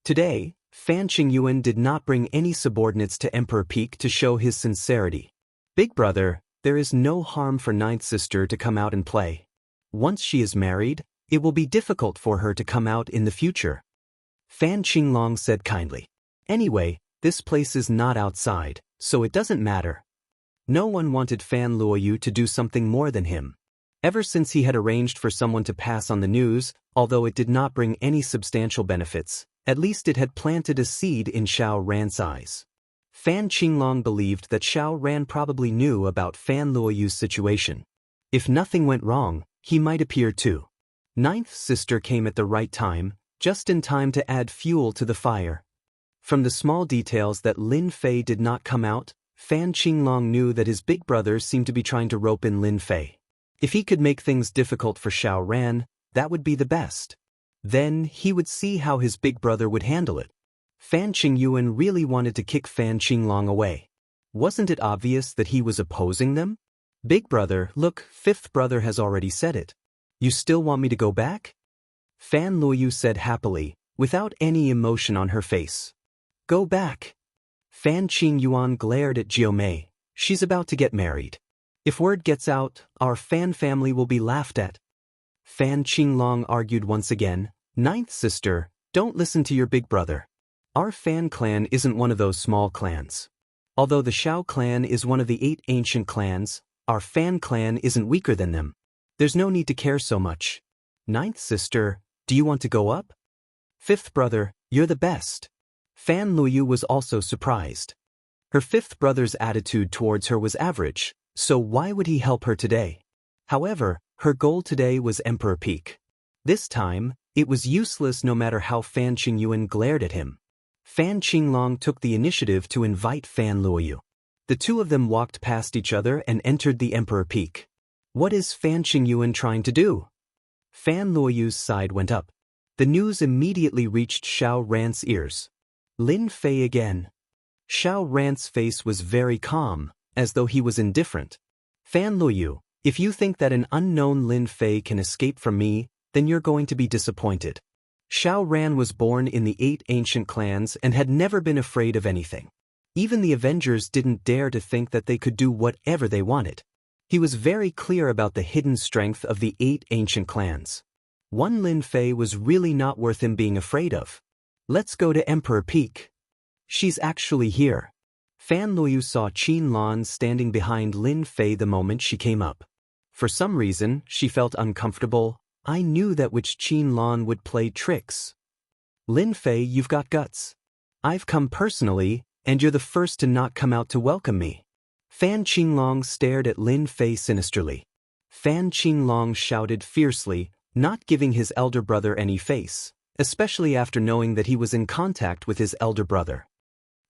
Today, Fan Qingyuan did not bring any subordinates to Emperor Peak to show his sincerity. Big brother, there is no harm for ninth sister to come out and play. Once she is married, it will be difficult for her to come out in the future. Fan Qinglong said kindly. Anyway, this place is not outside, so it doesn't matter. No one wanted Fan Luoyu to do something more than him. Ever since he had arranged for someone to pass on the news, although it did not bring any substantial benefits, at least it had planted a seed in Xiao Ran's eyes. Fan Qinglong believed that Xiao Ran probably knew about Fan Luoyu's situation. If nothing went wrong, he might appear too. Ninth sister came at the right time, just in time to add fuel to the fire. From the small details that Lin Fei did not come out, Fan Qinglong knew that his big brother seemed to be trying to rope in Lin Fei. If he could make things difficult for Xiao Ran, that would be the best. Then he would see how his big brother would handle it. Fan Qingyuan really wanted to kick Fan Qinglong away. Wasn't it obvious that he was opposing them? Big brother, look, fifth brother has already said it. You still want me to go back? Fan Luoyu said happily, without any emotion on her face. Go back. Fan Qingyuan glared at Jiumei. She's about to get married. If word gets out, our Fan family will be laughed at. Fan Qinglong argued once again, "Ninth sister, don't listen to your big brother. Our Fan clan isn't one of those small clans. Although the Shao clan is one of the 8 ancient clans, our Fan clan isn't weaker than them. There's no need to care so much. Ninth sister, do you want to go up? Fifth brother, you're the best." Fan Luoyu was also surprised. Her fifth brother's attitude towards her was average, so why would he help her today? However, her goal today was Emperor Peak. This time, it was useless no matter how Fan Qingyuan glared at him. Fan Qinglong took the initiative to invite Fan Luoyu. The two of them walked past each other and entered the Emperor Peak. What is Fan Qingyuan trying to do? Fan Luoyu's side went up. The news immediately reached Xiao Ran's ears. Lin Fei again. Xiao Ran's face was very calm, as though he was indifferent. Fan Luoyu, if you think that an unknown Lin Fei can escape from me, then you're going to be disappointed. Xiao Ran was born in the 8 ancient clans and had never been afraid of anything. Even the Avengers didn't dare to think that they could do whatever they wanted. He was very clear about the hidden strength of the 8 ancient clans. One Lin Fei was really not worth him being afraid of. Let's go to Emperor Peak. She's actually here. Fan Luoyu saw Qin Lan standing behind Lin Fei the moment she came up. For some reason, she felt uncomfortable. I knew that which Qin Lan would play tricks. Lin Fei, you've got guts. I've come personally, and you're the first to not come out to welcome me. Fan Qinglong stared at Lin Fei sinisterly. Fan Qinglong shouted fiercely, not giving his elder brother any face, especially after knowing that he was in contact with his elder brother.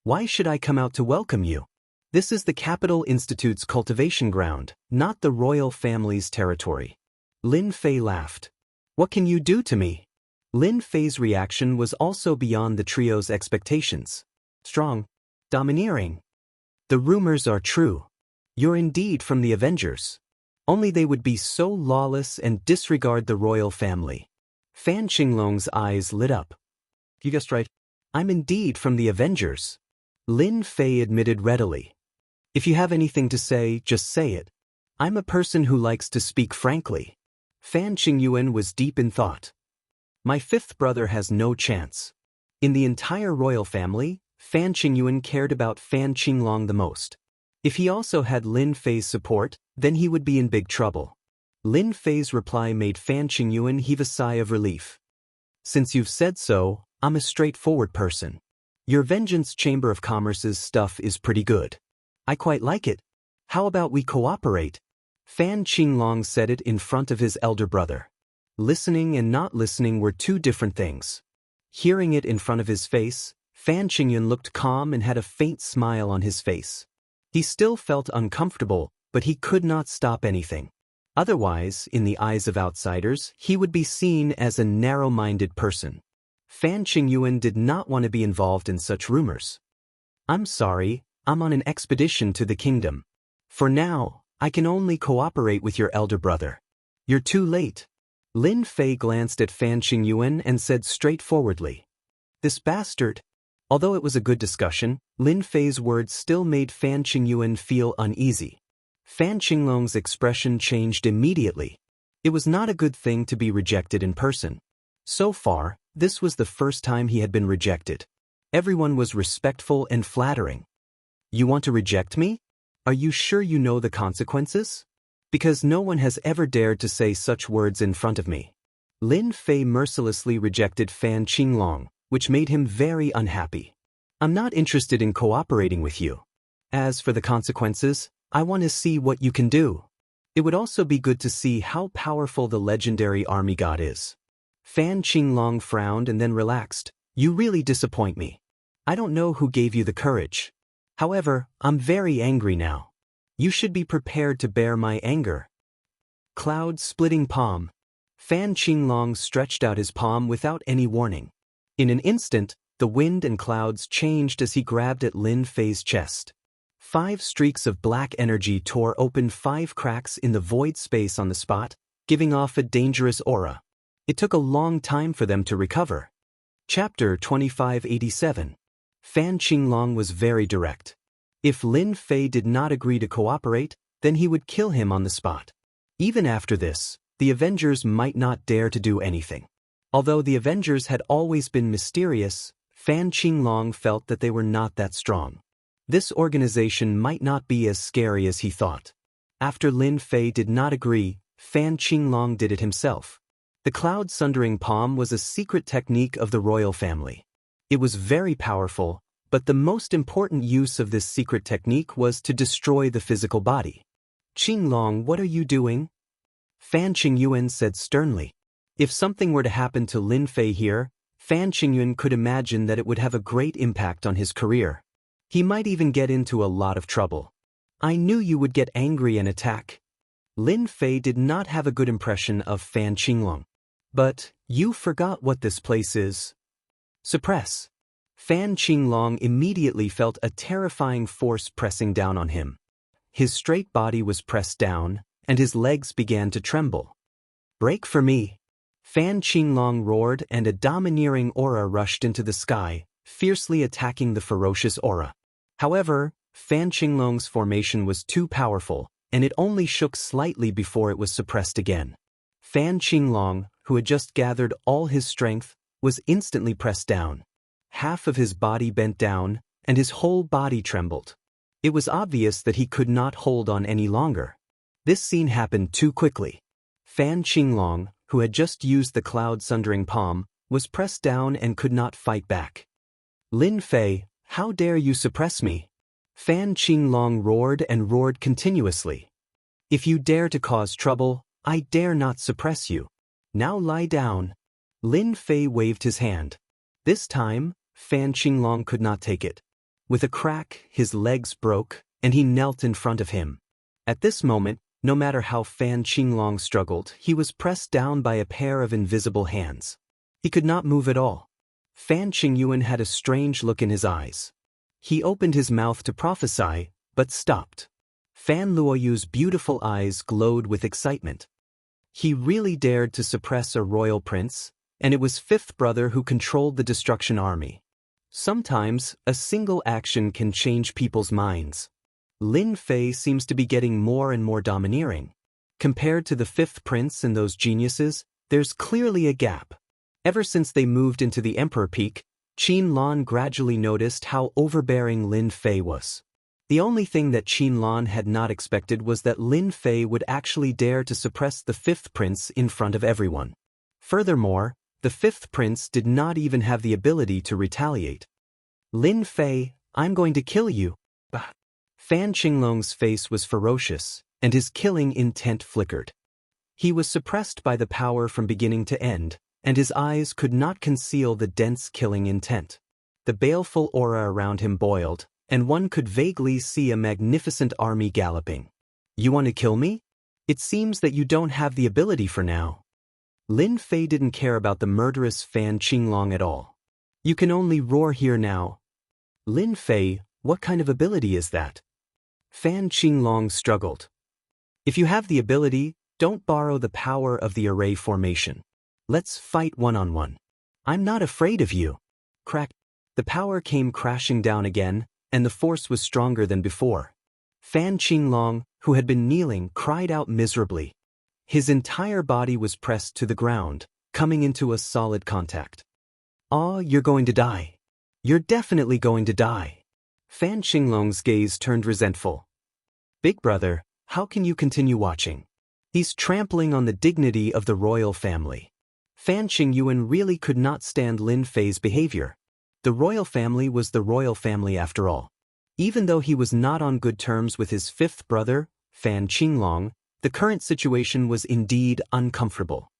Why should I come out to welcome you? This is the Capital Institute's cultivation ground, not the royal family's territory. Lin Fei laughed. What can you do to me? Lin Fei's reaction was also beyond the trio's expectations. Strong. Domineering. The rumors are true. You're indeed from the Avengers. Only they would be so lawless and disregard the royal family. Fan Qinglong's eyes lit up. You guessed right. I'm indeed from the Avengers. Lin Fei admitted readily. If you have anything to say, just say it. I'm a person who likes to speak frankly. Fan Qingyuan was deep in thought. My fifth brother has no chance. In the entire royal family, Fan Qingyuan cared about Fan Qinglong the most. If he also had Lin Fei's support, then he would be in big trouble. Lin Fei's reply made Fan Qingyuan heave a sigh of relief. Since you've said so, I'm a straightforward person. Your Vengeance Chamber of Commerce's stuff is pretty good. I quite like it. How about we cooperate? Fan Qinglong said it in front of his elder brother. Listening and not listening were two different things. Hearing it in front of his face, Fan Qingyuan looked calm and had a faint smile on his face. He still felt uncomfortable, but he could not stop anything. Otherwise, in the eyes of outsiders, he would be seen as a narrow-minded person. Fan Qingyuan did not want to be involved in such rumors. I'm sorry, I'm on an expedition to the kingdom. For now, I can only cooperate with your elder brother. You're too late. Lin Fei glanced at Fan Qingyuan and said straightforwardly. This bastard. Although it was a good discussion, Lin Fei's words still made Fan Qingyuan feel uneasy. Fan Qinglong's expression changed immediately. It was not a good thing to be rejected in person. So far, this was the first time he had been rejected. Everyone was respectful and flattering. You want to reject me? Are you sure you know the consequences? Because no one has ever dared to say such words in front of me. Lin Fei mercilessly rejected Fan Qinglong, which made him very unhappy. I'm not interested in cooperating with you. As for the consequences, I want to see what you can do. It would also be good to see how powerful the legendary army god is. Fan Qinglong frowned and then relaxed. You really disappoint me. I don't know who gave you the courage. However, I'm very angry now. You should be prepared to bear my anger. Cloud-splitting palm. Fan Qinglong stretched out his palm without any warning. In an instant, the wind and clouds changed as he grabbed at Lin Fei's chest. 5 streaks of black energy tore open 5 cracks in the void space on the spot, giving off a dangerous aura. It took a long time for them to recover. Chapter 2587. Fan Qinglong was very direct. If Lin Fei did not agree to cooperate, then he would kill him on the spot. Even after this, the Avengers might not dare to do anything. Although the Avengers had always been mysterious, Fan Qinglong felt that they were not that strong. This organization might not be as scary as he thought. After Lin Fei did not agree, Fan Qinglong did it himself. The Cloud Sundering Palm was a secret technique of the royal family. It was very powerful, but the most important use of this secret technique was to destroy the physical body. "Qinglong, what are you doing?" Fan Qingyuan said sternly. If something were to happen to Lin Fei here, Fan Qingyuan could imagine that it would have a great impact on his career. He might even get into a lot of trouble. "I knew you would get angry and attack." Lin Fei did not have a good impression of Fan Qinglong. "But, you forgot what this place is." "Suppress." Fan Qinglong immediately felt a terrifying force pressing down on him. His straight body was pressed down, and his legs began to tremble. "Break for me." Fan Qinglong roared, and a domineering aura rushed into the sky, fiercely attacking the ferocious aura. However, Fan Qinglong's formation was too powerful, and it only shook slightly before it was suppressed again. Fan Qinglong, who had just gathered all his strength, was instantly pressed down. Half of his body bent down, and his whole body trembled. It was obvious that he could not hold on any longer. This scene happened too quickly. Fan Qinglong, who had just used the Cloud Sundering Palm, was pressed down and could not fight back. "Lin Fei, how dare you suppress me?" Fan Qinglong roared and roared continuously. "If you dare to cause trouble, I dare not suppress you. Now lie down." Lin Fei waved his hand. This time, Fan Qinglong could not take it. With a crack, his legs broke, and he knelt in front of him. At this moment, no matter how Fan Qinglong struggled, he was pressed down by a pair of invisible hands. He could not move at all. Fan Qingyuan had a strange look in his eyes. He opened his mouth to prophesy, but stopped. Fan Luoyu's beautiful eyes glowed with excitement. He really dared to suppress a royal prince, and it was Fifth Brother who controlled the Destruction Army. Sometimes, a single action can change people's minds. Lin Fei seems to be getting more and more domineering. Compared to the Fifth Prince and those geniuses, there's clearly a gap. Ever since they moved into the Emperor Peak, Qin Lan gradually noticed how overbearing Lin Fei was. The only thing that Qin Lan had not expected was that Lin Fei would actually dare to suppress the Fifth Prince in front of everyone. Furthermore, the Fifth Prince did not even have the ability to retaliate. "Lin Fei, I'm going to kill you." Bah. Fan Qinglong's face was ferocious, and his killing intent flickered. He was suppressed by the power from beginning to end, and his eyes could not conceal the dense killing intent. The baleful aura around him boiled, and one could vaguely see a magnificent army galloping. "You want to kill me? It seems that you don't have the ability for now." Lin Fei didn't care about the murderous Fan Qinglong at all. "You can only roar here now." "Lin Fei, what kind of ability is that?" Fan Qinglong struggled. "If you have the ability, don't borrow the power of the array formation. Let's fight one-on-one. I'm not afraid of you." Crack. The power came crashing down again, and the force was stronger than before. Fan Qinglong, who had been kneeling, cried out miserably. His entire body was pressed to the ground, coming into a solid contact. "Ah, you're going to die. You're definitely going to die." Fan Qinglong's gaze turned resentful. "Big brother, how can you continue watching? He's trampling on the dignity of the royal family." Fan Qingyuan really could not stand Lin Fei's behavior. The royal family was the royal family after all. Even though he was not on good terms with his fifth brother, Fan Qinglong, the current situation was indeed uncomfortable.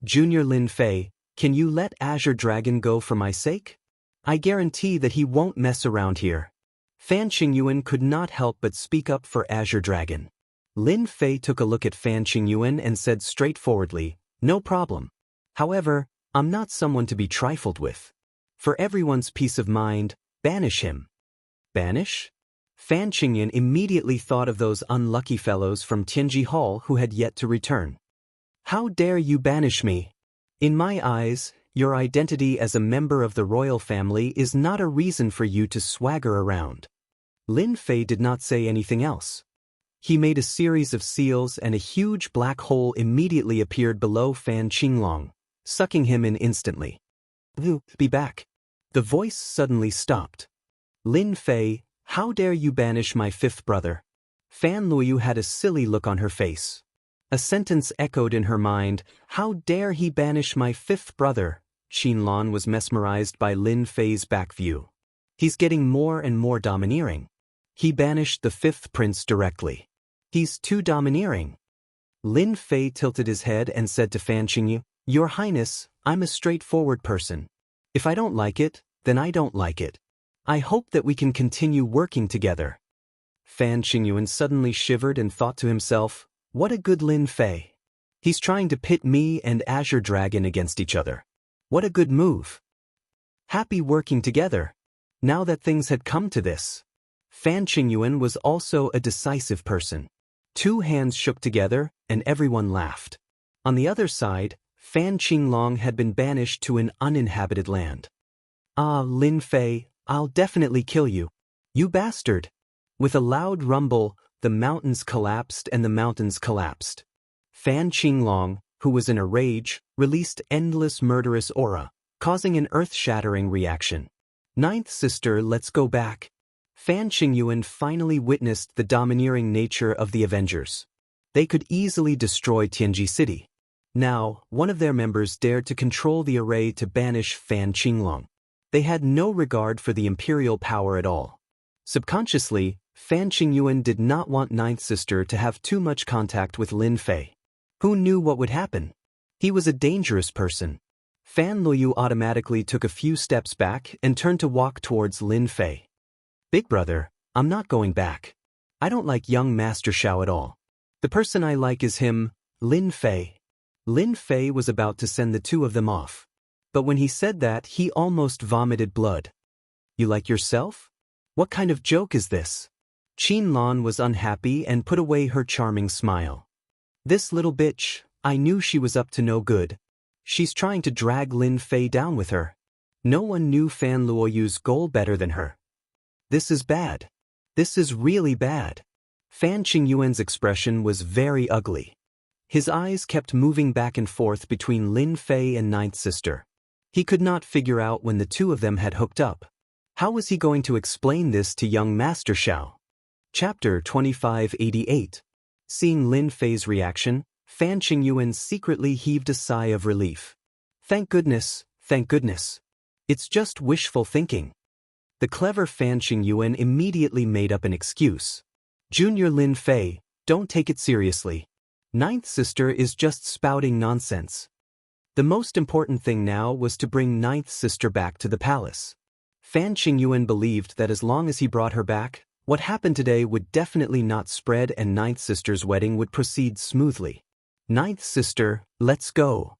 "Junior Lin Fei, can you let Azure Dragon go for my sake? I guarantee that he won't mess around here." Fan Qingyuan could not help but speak up for Azure Dragon. Lin Fei took a look at Fan Qingyuan and said straightforwardly, "No problem. However, I'm not someone to be trifled with. For everyone's peace of mind, banish him." "Banish?" Fan Qingyuan immediately thought of those unlucky fellows from Tianji Hall who had yet to return. "How dare you banish me? In my eyes, your identity as a member of the royal family is not a reason for you to swagger around." Lin Fei did not say anything else. He made a series of seals and a huge black hole immediately appeared below Fan Qinglong, sucking him in instantly. Be back. The voice suddenly stopped. Lin Fei, how dare you banish my fifth brother? Fan Luoyu had a silly look on her face. A sentence echoed in her mind, how dare he banish my fifth brother? Qinlan was mesmerized by Lin Fei's back view. He's getting more and more domineering. He banished the fifth prince directly. He's too domineering. Lin Fei tilted his head and said to Fan Qingyu, Your Highness, I'm a straightforward person. If I don't like it, then I don't like it. I hope that we can continue working together. Fan Qingyuan suddenly shivered and thought to himself, what a good Lin Fei. He's trying to pit me and Azure Dragon against each other. What a good move. Happy working together. Now that things had come to this. Fan Qingyuan was also a decisive person. 2 hands shook together, and everyone laughed. On the other side, Fan Qinglong had been banished to an uninhabited land. Ah, Lin Fei, I'll definitely kill you. You bastard. With a loud rumble, the mountains collapsed and the mountains collapsed. Fan Qinglong, who was in a rage, released endless murderous aura, causing an earth-shattering reaction. Ninth sister, let's go back. Fan Qingyuan finally witnessed the domineering nature of the Avengers. They could easily destroy Tianji City. Now, one of their members dared to control the array to banish Fan Qinglong. They had no regard for the imperial power at all. Subconsciously, Fan Qingyuan did not want Ninth Sister to have too much contact with Lin Fei. Who knew what would happen? He was a dangerous person. Fan Luoyu automatically took a few steps back and turned to walk towards Lin Fei. Big brother, I'm not going back. I don't like young Master Xiao at all. The person I like is him, Lin Fei. Lin Fei was about to send the 2 of them off. But when he said that, he almost vomited blood. You like yourself? What kind of joke is this? Qinlan was unhappy and put away her charming smile. This little bitch, I knew she was up to no good. She's trying to drag Lin Fei down with her. No one knew Fan Luoyu's goal better than her. This is bad. This is really bad. Fan Qingyuan's expression was very ugly. His eyes kept moving back and forth between Lin Fei and Ninth Sister. He could not figure out when the 2 of them had hooked up. How was he going to explain this to young Master Xiao? Chapter 2588. Seeing Lin Fei's reaction, Fan Qingyuan secretly heaved a sigh of relief. Thank goodness, thank goodness. It's just wishful thinking. The clever Fan Qingyuan immediately made up an excuse. Junior Lin Fei, don't take it seriously. Ninth Sister is just spouting nonsense. The most important thing now was to bring Ninth Sister back to the palace. Fan Qingyuan believed that as long as he brought her back, what happened today would definitely not spread and Ninth Sister's wedding would proceed smoothly. Ninth Sister, let's go.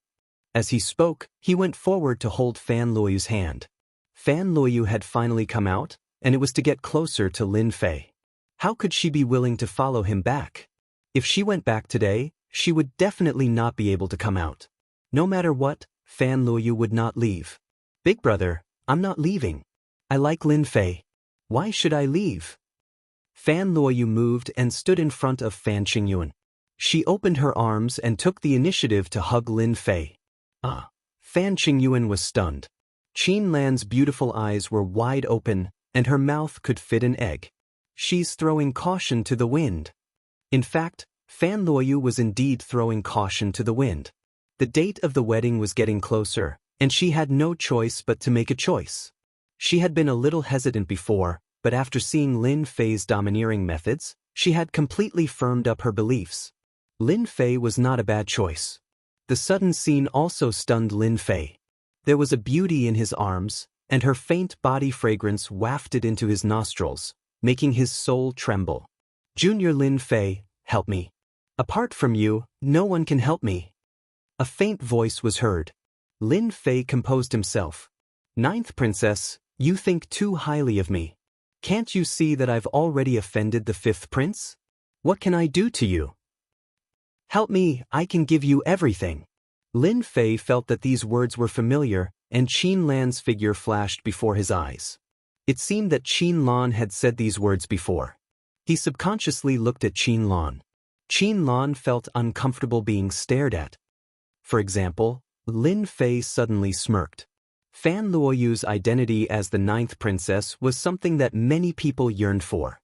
As he spoke, he went forward to hold Fan Luoyu's hand. Fan Luoyu had finally come out, and it was to get closer to Lin Fei. How could she be willing to follow him back? If she went back today, she would definitely not be able to come out. No matter what, Fan Luoyu would not leave. Big brother, I'm not leaving. I like Lin Fei. Why should I leave? Fan Luoyu moved and stood in front of Fan Qingyuan. She opened her arms and took the initiative to hug Lin Fei. Fan Qingyuan was stunned. Qinlan's beautiful eyes were wide open, and her mouth could fit an egg. She's throwing caution to the wind. In fact, Fan Luoyu was indeed throwing caution to the wind. The date of the wedding was getting closer, and she had no choice but to make a choice. She had been a little hesitant before, but after seeing Lin Fei's domineering methods, she had completely firmed up her beliefs. Lin Fei was not a bad choice. The sudden scene also stunned Lin Fei. There was a beauty in his arms, and her faint body fragrance wafted into his nostrils, making his soul tremble. Junior Lin Fei, help me. Apart from you, no one can help me. A faint voice was heard. Lin Fei composed himself. Ninth Princess, you think too highly of me. Can't you see that I've already offended the 5th prince? What can I do to you? Help me, I can give you everything. Lin Fei felt that these words were familiar, and Qinlan's figure flashed before his eyes. It seemed that Qinlan had said these words before. He subconsciously looked at Qin Lan. Qin Lan felt uncomfortable being stared at. For example, Lin Fei suddenly smirked. Fan Luoyu's identity as the 9th princess was something that many people yearned for.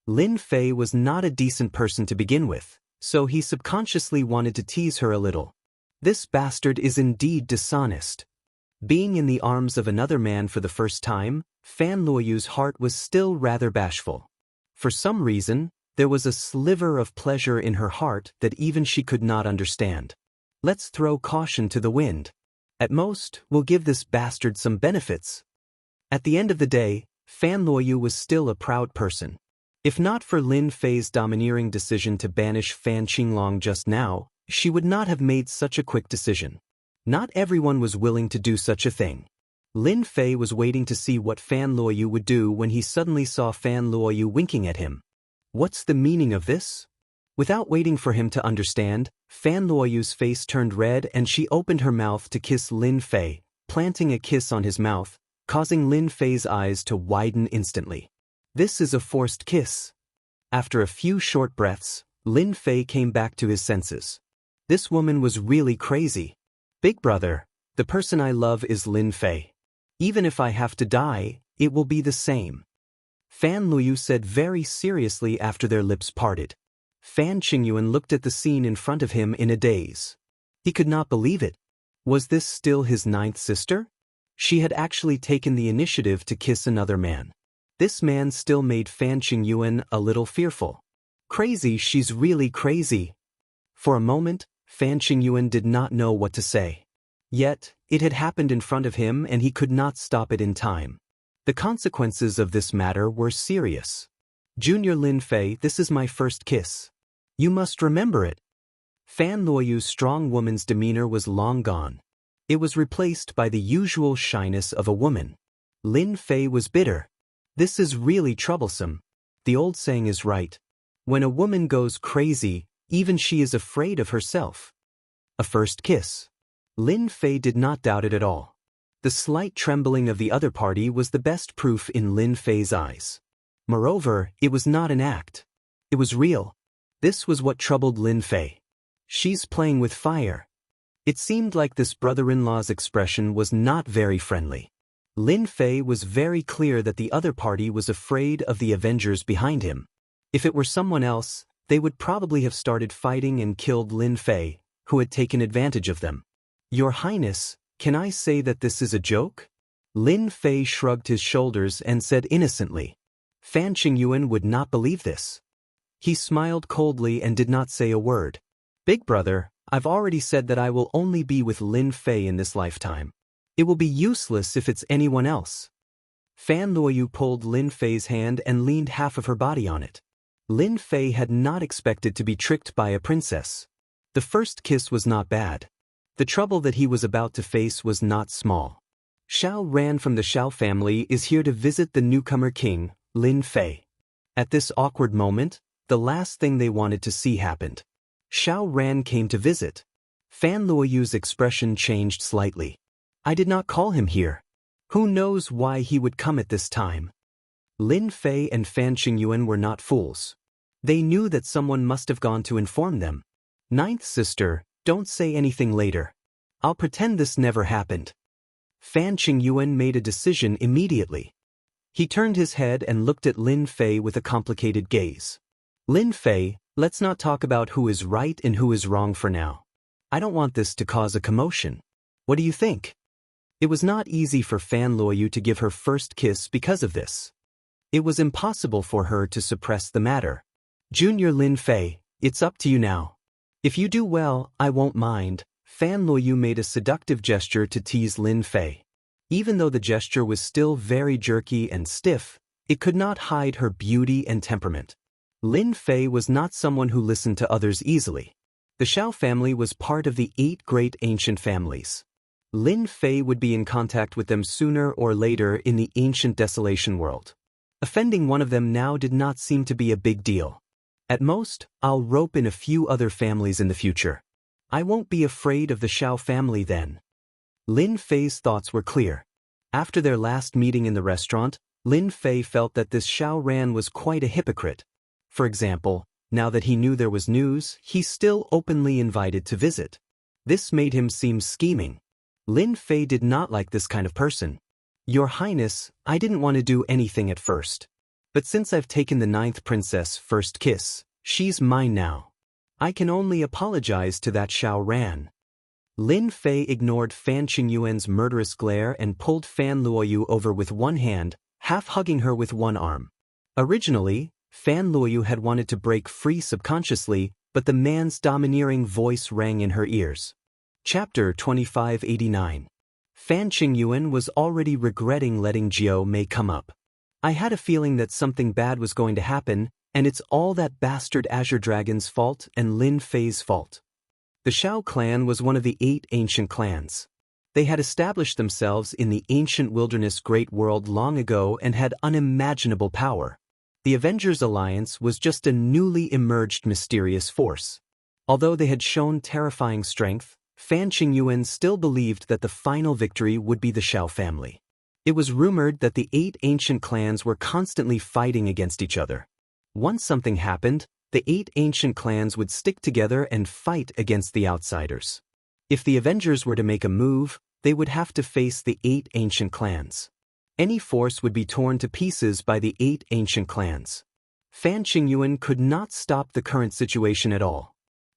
Lin Fei was not a decent person to begin with, so he subconsciously wanted to tease her a little. This bastard is indeed dishonest. Being in the arms of another man for the first time, Fan Luoyu's heart was still rather bashful. For some reason, there was a sliver of pleasure in her heart that even she could not understand. Let's throw caution to the wind. At most, we'll give this bastard some benefits. At the end of the day, Fan Luoyu was still a proud person. If not for Lin Fei's domineering decision to banish Fan Qinglong just now, she would not have made such a quick decision. Not everyone was willing to do such a thing. Lin Fei was waiting to see what Fan Luoyu would do when he suddenly saw Fan Luoyu winking at him. What's the meaning of this? Without waiting for him to understand, Fan Luoyu's face turned red and she opened her mouth to kiss Lin Fei, planting a kiss on his mouth, causing Lin Fei's eyes to widen instantly. This is a forced kiss. After a few short breaths, Lin Fei came back to his senses. This woman was really crazy. Big brother, the person I love is Lin Fei. Even if I have to die, it will be the same. Fan Luoyu said very seriously after their lips parted. Fan Qingyuan looked at the scene in front of him in a daze. He could not believe it. Was this still his 9th sister? She had actually taken the initiative to kiss another man. This man still made Fan Qingyuan a little fearful. Crazy, she's really crazy. For a moment, Fan Qingyuan did not know what to say. Yet, it had happened in front of him and he could not stop it in time. The consequences of this matter were serious. Junior Lin Fei, this is my first kiss. You must remember it. Fan Luoyu's strong woman's demeanor was long gone. It was replaced by the usual shyness of a woman. Lin Fei was bitter. This is really troublesome. The old saying is right. When a woman goes crazy, even she is afraid of herself. A first kiss. Lin Fei did not doubt it at all. The slight trembling of the other party was the best proof in Lin Fei's eyes. Moreover, it was not an act. It was real. This was what troubled Lin Fei. She's playing with fire. It seemed like this brother-in-law's expression was not very friendly. Lin Fei was very clear that the other party was afraid of the Avengers behind him. If it were someone else, they would probably have started fighting and killed Lin Fei, who had taken advantage of them. Your Highness, can I say that this is a joke? Lin Fei shrugged his shoulders and said innocently. Fan Qingyuan would not believe this. He smiled coldly and did not say a word. Big brother, I've already said that I will only be with Lin Fei in this lifetime. It will be useless if it's anyone else. Fan Luoyu pulled Lin Fei's hand and leaned half of her body on it. Lin Fei had not expected to be tricked by a princess. The first kiss was not bad. The trouble that he was about to face was not small. Xiao Ran from the Xiao family is here to visit the newcomer king, Lin Fei. At this awkward moment, the last thing they wanted to see happened. Xiao Ran came to visit. Fan Luoyu's expression changed slightly. I did not call him here. Who knows why he would come at this time? Lin Fei and Fan Qingyuan were not fools. They knew that someone must have gone to inform them. 9th sister, don't say anything later. I'll pretend this never happened. Fan Qingyuan made a decision immediately. He turned his head and looked at Lin Fei with a complicated gaze. Lin Fei, let's not talk about who is right and who is wrong for now. I don't want this to cause a commotion. What do you think? It was not easy for Fan Luoyu to give her first kiss because of this. It was impossible for her to suppress the matter. Junior Lin Fei, it's up to you now. If you do well, I won't mind. Fan Luoyu made a seductive gesture to tease Lin Fei. Even though the gesture was still very jerky and stiff, it could not hide her beauty and temperament. Lin Fei was not someone who listened to others easily. The Xiao family was part of the 8 great ancient families. Lin Fei would be in contact with them sooner or later in the ancient desolation world. Offending one of them now did not seem to be a big deal. At most, I'll rope in a few other families in the future. I won't be afraid of the Xiao family then. Lin Fei's thoughts were clear. After their last meeting in the restaurant, Lin Fei felt that this Xiao Ran was quite a hypocrite. For example, now that he knew there was news, he still openly invited to visit. This made him seem scheming. Lin Fei did not like this kind of person. Your Highness, I didn't want to do anything at first. But since I've taken the 9th princess' first kiss, she's mine now. I can only apologize to that Xiao Ran. Lin Fei ignored Fan Qingyuan's murderous glare and pulled Fan Luoyu over with one hand, half-hugging her with one arm. Originally, Fan Luoyu had wanted to break free subconsciously, but the man's domineering voice rang in her ears. Chapter 2589. Fan Qingyuan was already regretting letting Jiao Mei come up. I had a feeling that something bad was going to happen, and it's all that bastard Azure Dragon's fault and Lin Fei's fault. The Shao clan was one of the 8 ancient clans. They had established themselves in the ancient wilderness great world long ago and had unimaginable power. The Avengers Alliance was just a newly emerged mysterious force. Although they had shown terrifying strength, Fan Qingyuan still believed that the final victory would be the Shao family. It was rumored that the 8 ancient clans were constantly fighting against each other. Once something happened, the 8 ancient clans would stick together and fight against the outsiders. If the Avengers were to make a move, they would have to face the 8 ancient clans. Any force would be torn to pieces by the 8 ancient clans. Fan Qingyuan could not stop the current situation at all.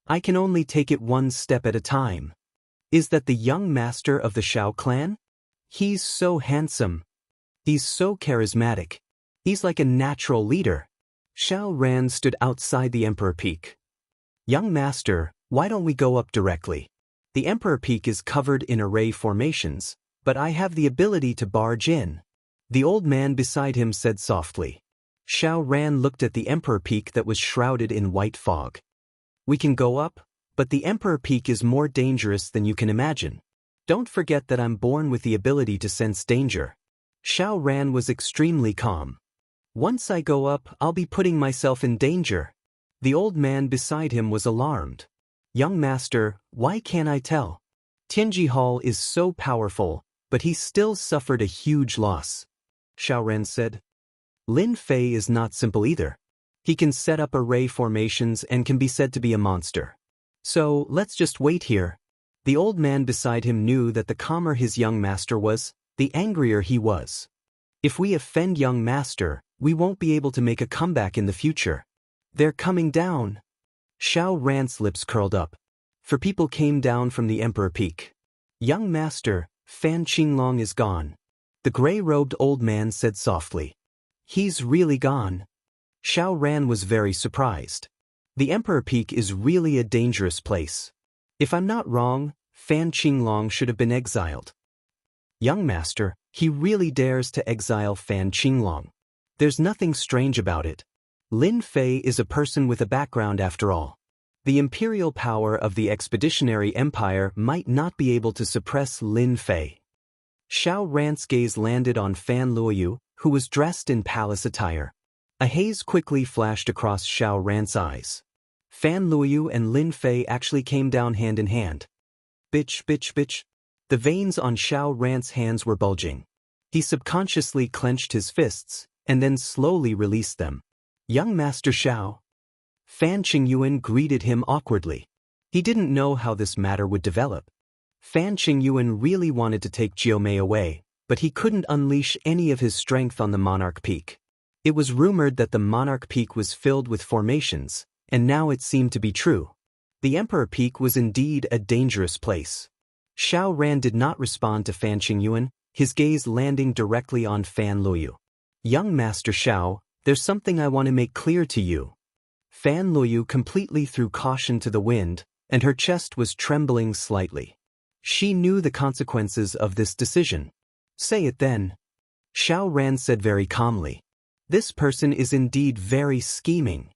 I can only take it one step at a time. Is that the young master of the Shao clan? He's so handsome. He's so charismatic. He's like a natural leader. Xiao Ran stood outside the Emperor Peak. Young master, why don't we go up directly? The Emperor Peak is covered in array formations, but I have the ability to barge in. The old man beside him said softly. Xiao Ran looked at the Emperor Peak that was shrouded in white fog. We can go up, but the Emperor Peak is more dangerous than you can imagine. Don't forget that I'm born with the ability to sense danger. Xiao Ran was extremely calm. Once I go up, I'll be putting myself in danger. The old man beside him was alarmed. Young master, why can't I tell? Tianji Hall is so powerful, but he still suffered a huge loss. Xiao Ran said. Lin Fei is not simple either. He can set up array formations and can be said to be a monster. So, let's just wait here. The old man beside him knew that the calmer his young master was, the angrier he was. If we offend young master, we won't be able to make a comeback in the future. They're coming down. Xiao Ran's lips curled up. For people came down from the Emperor Peak. Young master, Fan Qinglong is gone. The gray-robed old man said softly. He's really gone. Xiao Ran was very surprised. The Emperor Peak is really a dangerous place. If I'm not wrong, Fan Qinglong should have been exiled. Young master, he really dares to exile Fan Qinglong. There's nothing strange about it. Lin Fei is a person with a background after all. The imperial power of the expeditionary empire might not be able to suppress Lin Fei. Xiao Ran's gaze landed on Fan Luoyu, who was dressed in palace attire. A haze quickly flashed across Xiao Ran's eyes. Fan Luoyu and Lin Fei actually came down hand in hand. Bitch, bitch, bitch. The veins on Xiao Ran's hands were bulging. He subconsciously clenched his fists, and then slowly released them. Young Master Xiao. Fan Qingyuan greeted him awkwardly. He didn't know how this matter would develop. Fan Qingyuan really wanted to take Jiao Mei away, but he couldn't unleash any of his strength on the Monarch Peak. It was rumored that the Monarch Peak was filled with formations, and now it seemed to be true. The Emperor Peak was indeed a dangerous place. Xiao Ran did not respond to Fan Qingyuan, his gaze landing directly on Fan Luoyu. Young Master Xiao, there's something I want to make clear to you. Fan Luoyu completely threw caution to the wind, and her chest was trembling slightly. She knew the consequences of this decision. Say it then. Xiao Ran said very calmly. This person is indeed very scheming.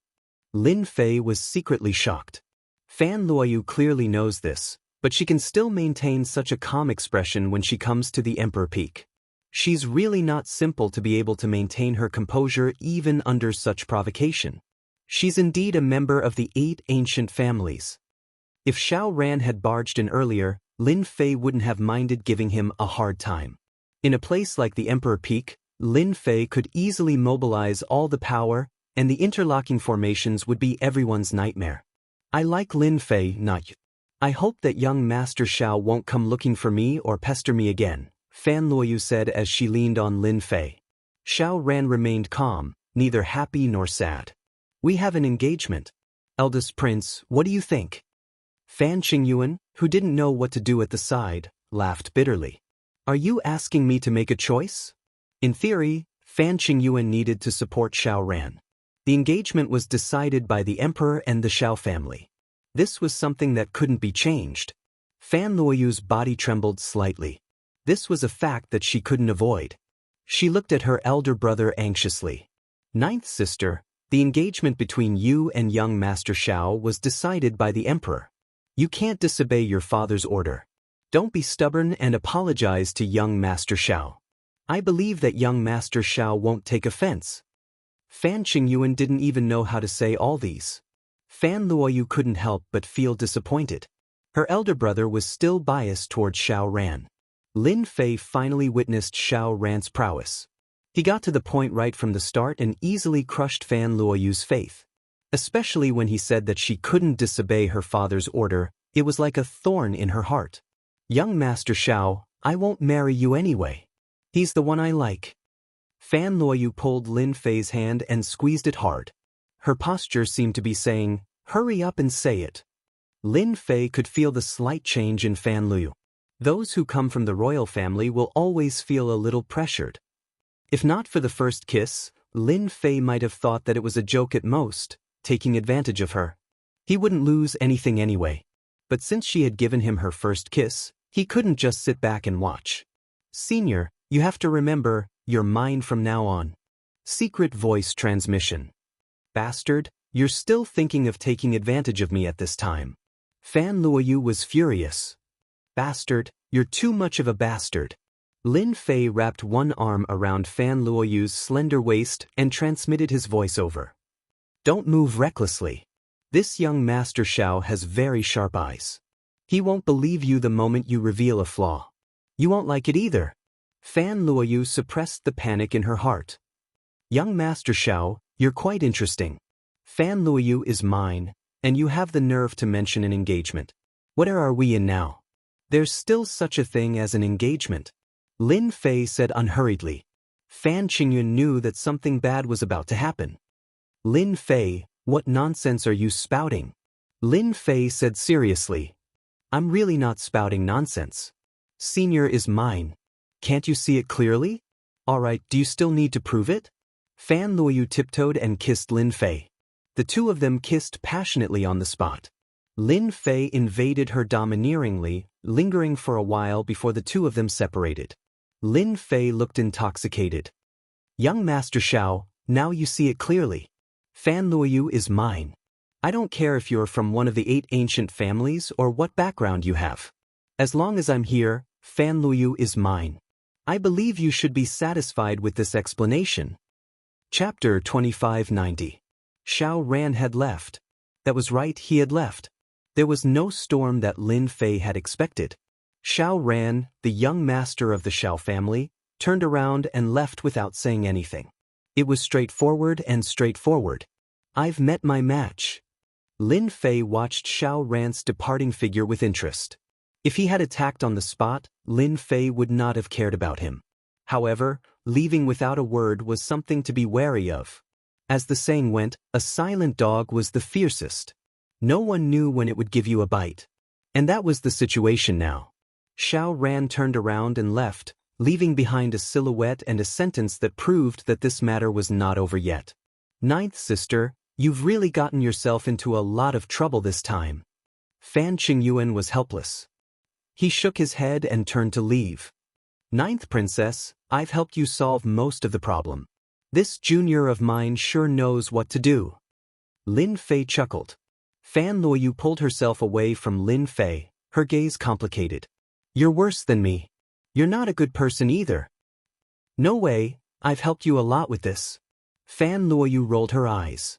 Lin Fei was secretly shocked. Fan Luoyu clearly knows this, but she can still maintain such a calm expression when she comes to the Emperor Peak. She's really not simple to be able to maintain her composure even under such provocation. She's indeed a member of the 8 ancient families. If Xiao Ran had barged in earlier, Lin Fei wouldn't have minded giving him a hard time. In a place like the Emperor Peak, Lin Fei could easily mobilize all the power and the interlocking formations would be everyone's nightmare. I like Lin Fei, not you. I hope that young Master Xiao won't come looking for me or pester me again, Fan Luoyu said as she leaned on Lin Fei. Xiao Ran remained calm, neither happy nor sad. We have an engagement. Eldest Prince, what do you think? Fan Qingyuan, who didn't know what to do at the side, laughed bitterly. Are you asking me to make a choice? In theory, Fan Qingyuan needed to support Xiao Ran. The engagement was decided by the emperor and the Xiao family. This was something that couldn't be changed. Fan Luoyu's body trembled slightly. This was a fact that she couldn't avoid. She looked at her elder brother anxiously. Ninth sister, the engagement between you and young Master Xiao was decided by the emperor. You can't disobey your father's order. Don't be stubborn and apologize to young Master Xiao. I believe that young Master Xiao won't take offense. Fan Qingyuan didn't even know how to say all these. Fan Luoyu couldn't help but feel disappointed. Her elder brother was still biased towards Xiao Ran. Lin Fei finally witnessed Xiao Ran's prowess. He got to the point right from the start and easily crushed Fan Luoyu's faith. Especially when he said that she couldn't disobey her father's order, it was like a thorn in her heart. Young Master Xiao, I won't marry you anyway. He's the one I like. Fan Luoyu pulled Lin Fei's hand and squeezed it hard. Her posture seemed to be saying, hurry up and say it. Lin Fei could feel the slight change in Fan Luoyu. Those who come from the royal family will always feel a little pressured. If not for the first kiss, Lin Fei might have thought that it was a joke at most, taking advantage of her. He wouldn't lose anything anyway. But since she had given him her first kiss, he couldn't just sit back and watch. Senior, you have to remember, you're mine from now on. Secret voice transmission. Bastard, you're still thinking of taking advantage of me at this time. Fan Luoyu was furious. Bastard, you're too much of a bastard. Lin Fei wrapped one arm around Fan Luoyu's slender waist and transmitted his voice over. Don't move recklessly. This young Master Xiao has very sharp eyes. He won't believe you the moment you reveal a flaw. You won't like it either. Fan Luoyu suppressed the panic in her heart. Young Master Xiao, you're quite interesting. Fan Luoyu is mine, and you have the nerve to mention an engagement. What era are we in now? There's still such a thing as an engagement. Lin Fei said unhurriedly. Fan Qingyun knew that something bad was about to happen. Lin Fei, what nonsense are you spouting? Lin Fei said seriously. I'm really not spouting nonsense. Senior is mine. Can't you see it clearly? Alright, do you still need to prove it? Fan Luoyu tiptoed and kissed Lin Fei. The two of them kissed passionately on the spot. Lin Fei invaded her domineeringly, lingering for a while before the two of them separated. Lin Fei looked intoxicated. Young Master Xiao, now you see it clearly. Fan Luoyu is mine. I don't care if you're from one of the 8 ancient families or what background you have. As long as I'm here, Fan Luoyu is mine. I believe you should be satisfied with this explanation. Chapter 2590. Xiao Ran had left. That was right, he had left. There was no storm that Lin Fei had expected. Xiao Ran, the young master of the Xiao family, turned around and left without saying anything. It was straightforward and straightforward. I've met my match. Lin Fei watched Xiao Ran's departing figure with interest. If he had attacked on the spot, Lin Fei would not have cared about him. However, leaving without a word was something to be wary of. As the saying went, a silent dog was the fiercest. No one knew when it would give you a bite. And that was the situation now. Xiao Ran turned around and left, leaving behind a silhouette and a sentence that proved that this matter was not over yet. Ninth sister, you've really gotten yourself into a lot of trouble this time. Fan Qingyuan was helpless. He shook his head and turned to leave. Ninth princess, I've helped you solve most of the problem. This junior of mine sure knows what to do. Lin Fei chuckled. Fan Luoyu pulled herself away from Lin Fei, her gaze complicated. You're worse than me. You're not a good person either. No way, I've helped you a lot with this. Fan Luoyu rolled her eyes.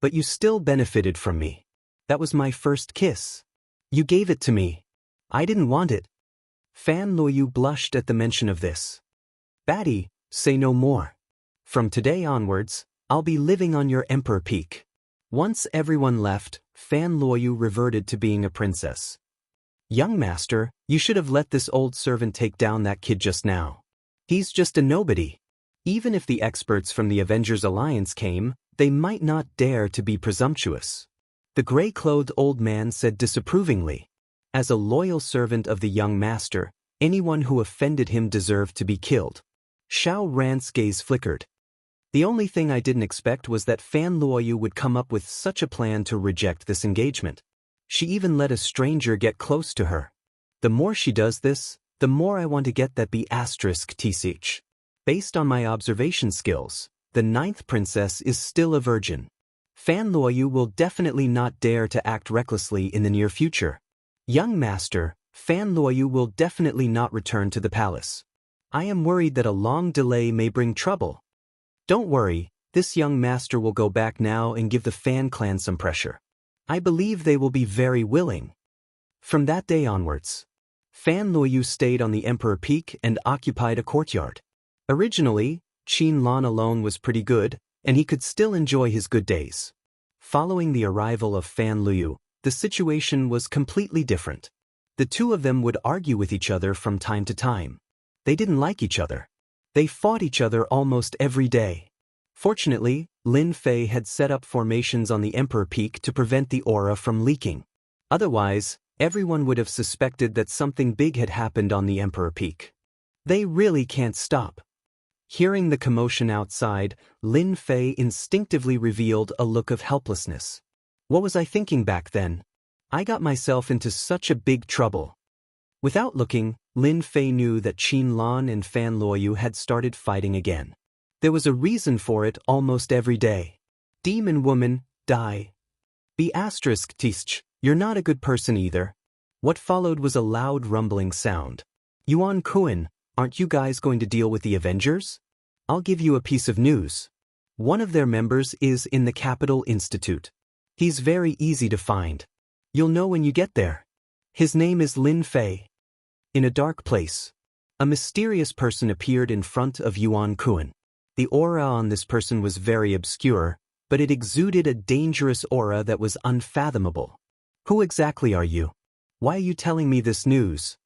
But you still benefited from me. That was my first kiss. You gave it to me. I didn't want it. Fan Luoyu blushed at the mention of this. Batty, say no more. From today onwards, I'll be living on your emperor peak. Once everyone left, Fan Luoyu reverted to being a princess. Young master, you should have let this old servant take down that kid just now. He's just a nobody. Even if the experts from the Avengers Alliance came, they might not dare to be presumptuous. The gray-clothed old man said disapprovingly. As a loyal servant of the young master, anyone who offended him deserved to be killed. Xiao Ran's gaze flickered. The only thing I didn't expect was that Fan Luoyu would come up with such a plan to reject this engagement. She even let a stranger get close to her. The more she does this, the more I want to get that B*TCH. Based on my observation skills, the 9th princess is still a virgin. Fan Luoyu will definitely not dare to act recklessly in the near future. Young master, Fan Luoyu will definitely not return to the palace. I am worried that a long delay may bring trouble. Don't worry, this young master will go back now and give the Fan clan some pressure. I believe they will be very willing. From that day onwards, Fan Luoyu stayed on the Emperor Peak and occupied a courtyard. Originally, Qin Lan alone was pretty good, and he could still enjoy his good days. Following the arrival of Fan Luoyu, the situation was completely different. The two of them would argue with each other from time to time. They didn't like each other. They fought each other almost every day. Fortunately, Lin Fei had set up formations on the Emperor Peak to prevent the aura from leaking. Otherwise, everyone would have suspected that something big had happened on the Emperor Peak. They really can't stop. Hearing the commotion outside, Lin Fei instinctively revealed a look of helplessness. What was I thinking back then? I got myself into such a big trouble. Without looking, Lin Fei knew that Qin Lan and Fan Luoyu had started fighting again. There was a reason for it almost every day. Demon woman, die. B*TCH, you're not a good person either. What followed was a loud rumbling sound. Yuan Kuan, aren't you guys going to deal with the Avengers? I'll give you a piece of news. One of their members is in the Capital Institute. He's very easy to find. You'll know when you get there. His name is Lin Fei. In a dark place, a mysterious person appeared in front of Yuan Kuan. The aura on this person was very obscure, but it exuded a dangerous aura that was unfathomable. Who exactly are you? Why are you telling me this news?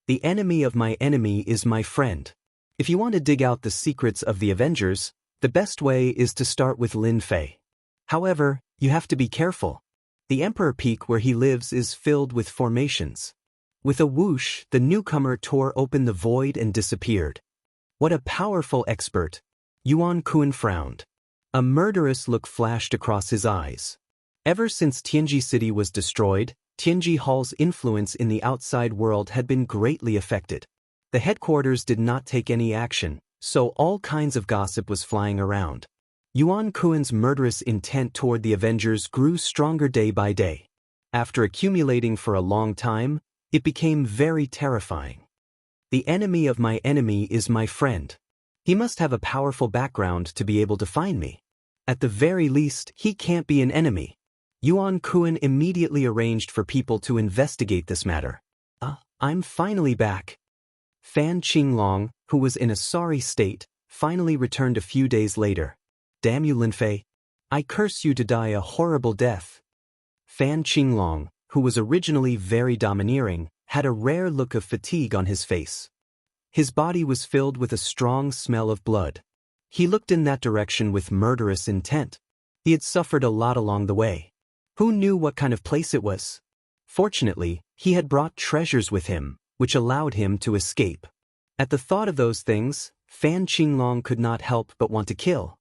The enemy of my enemy is my friend. If you want to dig out the secrets of the Avengers, the best way is to start with Lin Fei. However, you have to be careful. The Emperor Peak where he lives is filled with formations. With a whoosh, the newcomer tore open the void and disappeared. What a powerful expert! Yuan Kuan frowned. A murderous look flashed across his eyes. Ever since Tianji City was destroyed, Tianji Hall's influence in the outside world had been greatly affected. The headquarters did not take any action, so all kinds of gossip was flying around. Yuan Kuan's murderous intent toward the Avengers grew stronger day by day. After accumulating for a long time, it became very terrifying. The enemy of my enemy is my friend. He must have a powerful background to be able to find me. At the very least, he can't be an enemy. Yuan Kuan immediately arranged for people to investigate this matter. I'm finally back. Fan Qinglong, who was in a sorry state, finally returned a few days later. Damn you, Lin Fei. I curse you to die a horrible death. Fan Qinglong, who was originally very domineering, had a rare look of fatigue on his face. His body was filled with a strong smell of blood. He looked in that direction with murderous intent. He had suffered a lot along the way. Who knew what kind of place it was? Fortunately, he had brought treasures with him, which allowed him to escape. At the thought of those things, Fan Qinglong could not help but want to kill.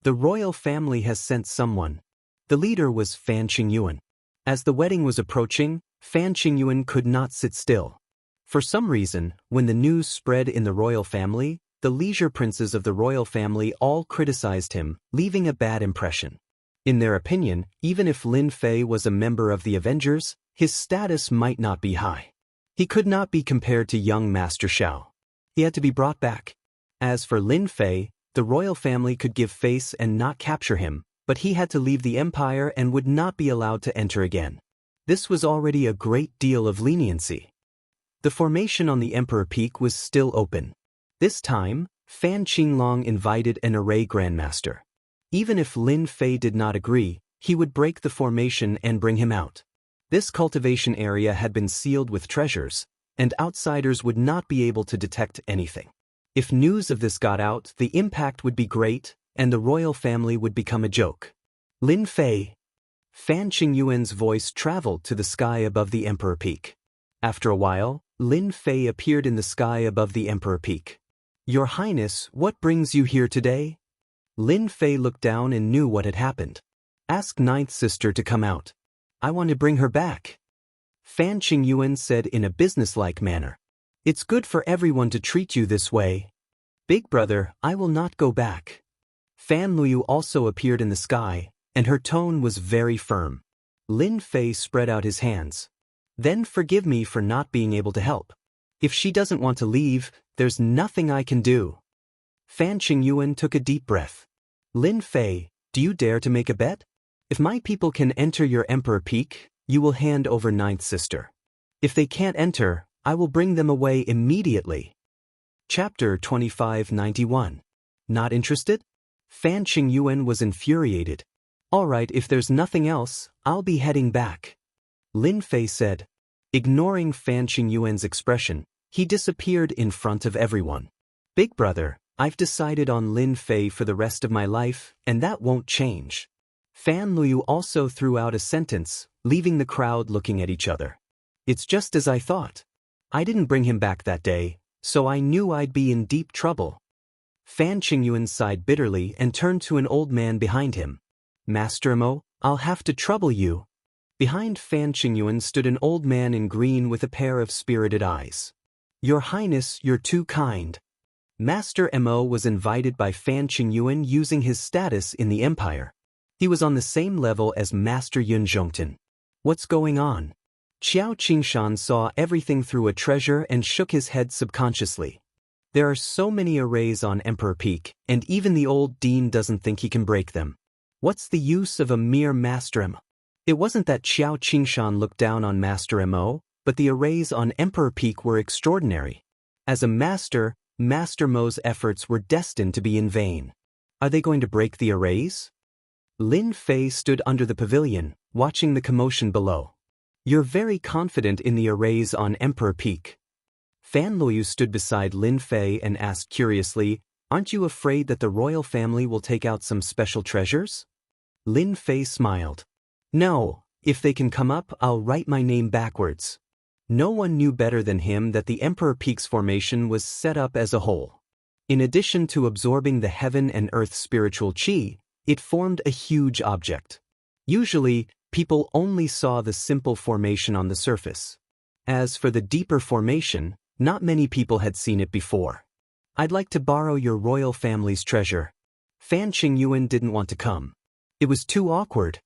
The royal family has sent someone. The leader was Fan Qingyuan. As the wedding was approaching, Fan Qingyuan could not sit still. For some reason, when the news spread in the royal family, the leisure princes of the royal family all criticized him, leaving a bad impression. In their opinion, even if Lin Fei was a member of the Avengers, his status might not be high. He could not be compared to young Master Xiao. He had to be brought back. As for Lin Fei, the royal family could give face and not capture him, but he had to leave the empire and would not be allowed to enter again. This was already a great deal of leniency. The formation on the Emperor Peak was still open. This time, Fan Qinglong invited an array grandmaster. Even if Lin Fei did not agree, he would break the formation and bring him out. This cultivation area had been sealed with treasures, and outsiders would not be able to detect anything. If news of this got out, the impact would be great, and the royal family would become a joke. Lin Fei. Fan Qingyuan's voice traveled to the sky above the Emperor Peak. After a while, Lin Fei appeared in the sky above the Emperor Peak. Your Highness, what brings you here today? Lin Fei looked down and knew what had happened. Ask Ninth Sister to come out. I want to bring her back. Fan Qingyuan said in a businesslike manner. It's good for everyone to treat you this way. Big brother, I will not go back. Fan Luyu also appeared in the sky, and her tone was very firm. Lin Fei spread out his hands. Then forgive me for not being able to help. If she doesn't want to leave, there's nothing I can do. Fan Qingyuan took a deep breath. Lin Fei, do you dare to make a bet? If my people can enter your Emperor Peak, you will hand over Ninth Sister. If they can't enter, I will bring them away immediately. Chapter 2591. Not interested? Fan Qingyuan was infuriated. All right, if there's nothing else, I'll be heading back. Lin Fei said. Ignoring Fan Qingyuan's expression, he disappeared in front of everyone. Big brother, I've decided on Lin Fei for the rest of my life, and that won't change. Fan Luyu also threw out a sentence, leaving the crowd looking at each other. It's just as I thought. I didn't bring him back that day, so I knew I'd be in deep trouble. Fan Qingyuan sighed bitterly and turned to an old man behind him. Master Mo, I'll have to trouble you. Behind Fan Qingyuan stood an old man in green with a pair of spirited eyes. Your Highness, you're too kind. Master Mo was invited by Fan Qingyuan using his status in the empire. He was on the same level as Master Yun Zhongtan. What's going on? Xiao Qingshan saw everything through a treasure and shook his head subconsciously. There are so many arrays on Emperor Peak, and even the old dean doesn't think he can break them. What's the use of a mere Master Mo? It wasn't that Xiao Qingshan looked down on Master Mo, but the arrays on Emperor Peak were extraordinary. As a master, Master Mo's efforts were destined to be in vain. Are they going to break the arrays? Lin Fei stood under the pavilion, watching the commotion below. You're very confident in the arrays on Emperor Peak. Fan Luyu stood beside Lin Fei and asked curiously, aren't you afraid that the royal family will take out some special treasures? Lin Fei smiled. No, if they can come up, I'll write my name backwards. No one knew better than him that the Emperor Peak's formation was set up as a whole. In addition to absorbing the heaven and earth spiritual qi, it formed a huge object. Usually, people only saw the simple formation on the surface. As for the deeper formation, not many people had seen it before. I'd like to borrow your royal family's treasure. Fan Qingyuan didn't want to come. It was too awkward.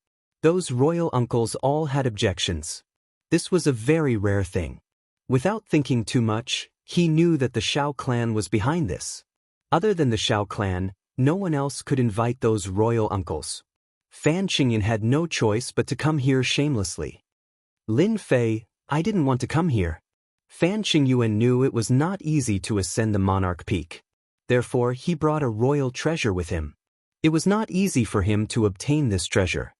Those royal uncles all had objections. This was a very rare thing. Without thinking too much, he knew that the Shao clan was behind this. Other than the Shao clan, no one else could invite those royal uncles. Fan Qingyuan had no choice but to come here shamelessly. Lin Fei, I didn't want to come here. Fan Qingyuan knew it was not easy to ascend the Monarch Peak. Therefore, he brought a royal treasure with him. It was not easy for him to obtain this treasure.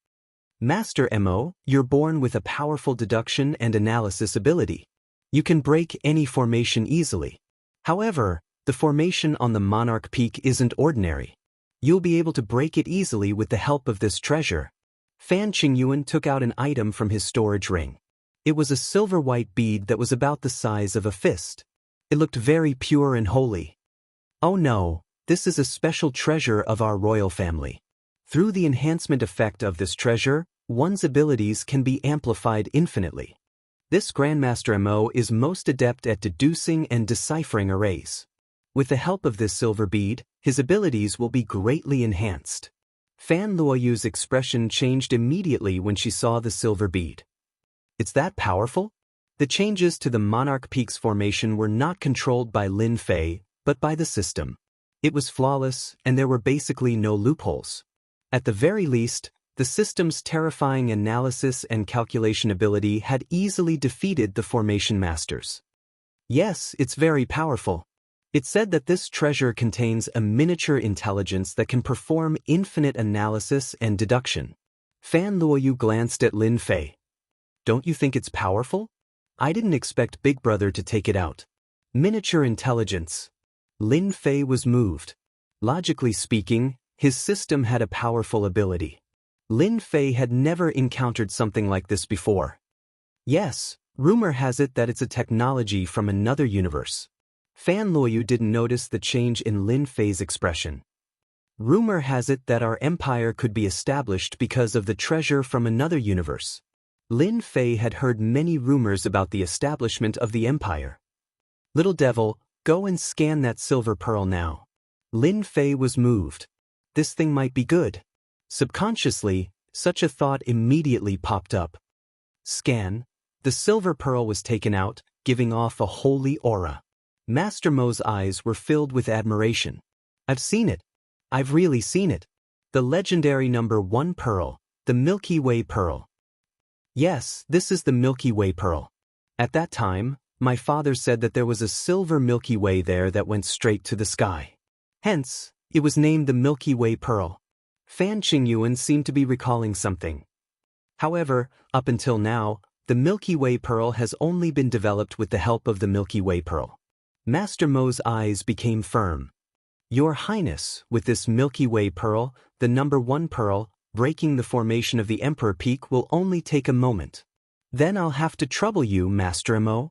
Master Mo, you're born with a powerful deduction and analysis ability. You can break any formation easily. However, the formation on the Monarch Peak isn't ordinary. You'll be able to break it easily with the help of this treasure. Fan Qingyuan took out an item from his storage ring. It was a silver-white bead that was about the size of a fist. It looked very pure and holy. Oh no, this is a special treasure of our royal family. Through the enhancement effect of this treasure, one's abilities can be amplified infinitely. This Grandmaster Mo is most adept at deducing and deciphering arrays. With the help of this silver bead, his abilities will be greatly enhanced. Fan Luoyu's expression changed immediately when she saw the silver bead. It's that powerful? The changes to the Monarch Peak's formation were not controlled by Lin Fei, but by the system. It was flawless, and there were basically no loopholes. At the very least, the system's terrifying analysis and calculation ability had easily defeated the formation masters. Yes, it's very powerful. It said that this treasure contains a miniature intelligence that can perform infinite analysis and deduction. Fan Luoyu glanced at Lin Fei. Don't you think it's powerful? I didn't expect Big Brother to take it out. Miniature intelligence. Lin Fei was moved. Logically speaking, his system had a powerful ability. Lin Fei had never encountered something like this before. Yes, rumor has it that it's a technology from another universe. Fan Luoyu didn't notice the change in Lin Fei's expression. Rumor has it that our empire could be established because of the treasure from another universe. Lin Fei had heard many rumors about the establishment of the empire. Little devil, go and scan that silver pearl now. Lin Fei was moved. This thing might be good. Subconsciously, such a thought immediately popped up. Scan. The silver pearl was taken out, giving off a holy aura. Master Mo's eyes were filled with admiration. I've seen it. I've really seen it. The legendary number 1 pearl, the Milky Way pearl. Yes, this is the Milky Way pearl. At that time, my father said that there was a silver Milky Way there that went straight to the sky. Hence, it was named the Milky Way pearl. Fan Qingyuan seemed to be recalling something. However, up until now, the Milky Way pearl has only been developed with the help of the Milky Way pearl. Master Mo's eyes became firm. Your Highness, with this Milky Way pearl, the number 1 pearl, breaking the formation of the Emperor Peak will only take a moment. Then I'll have to trouble you, Master Mo.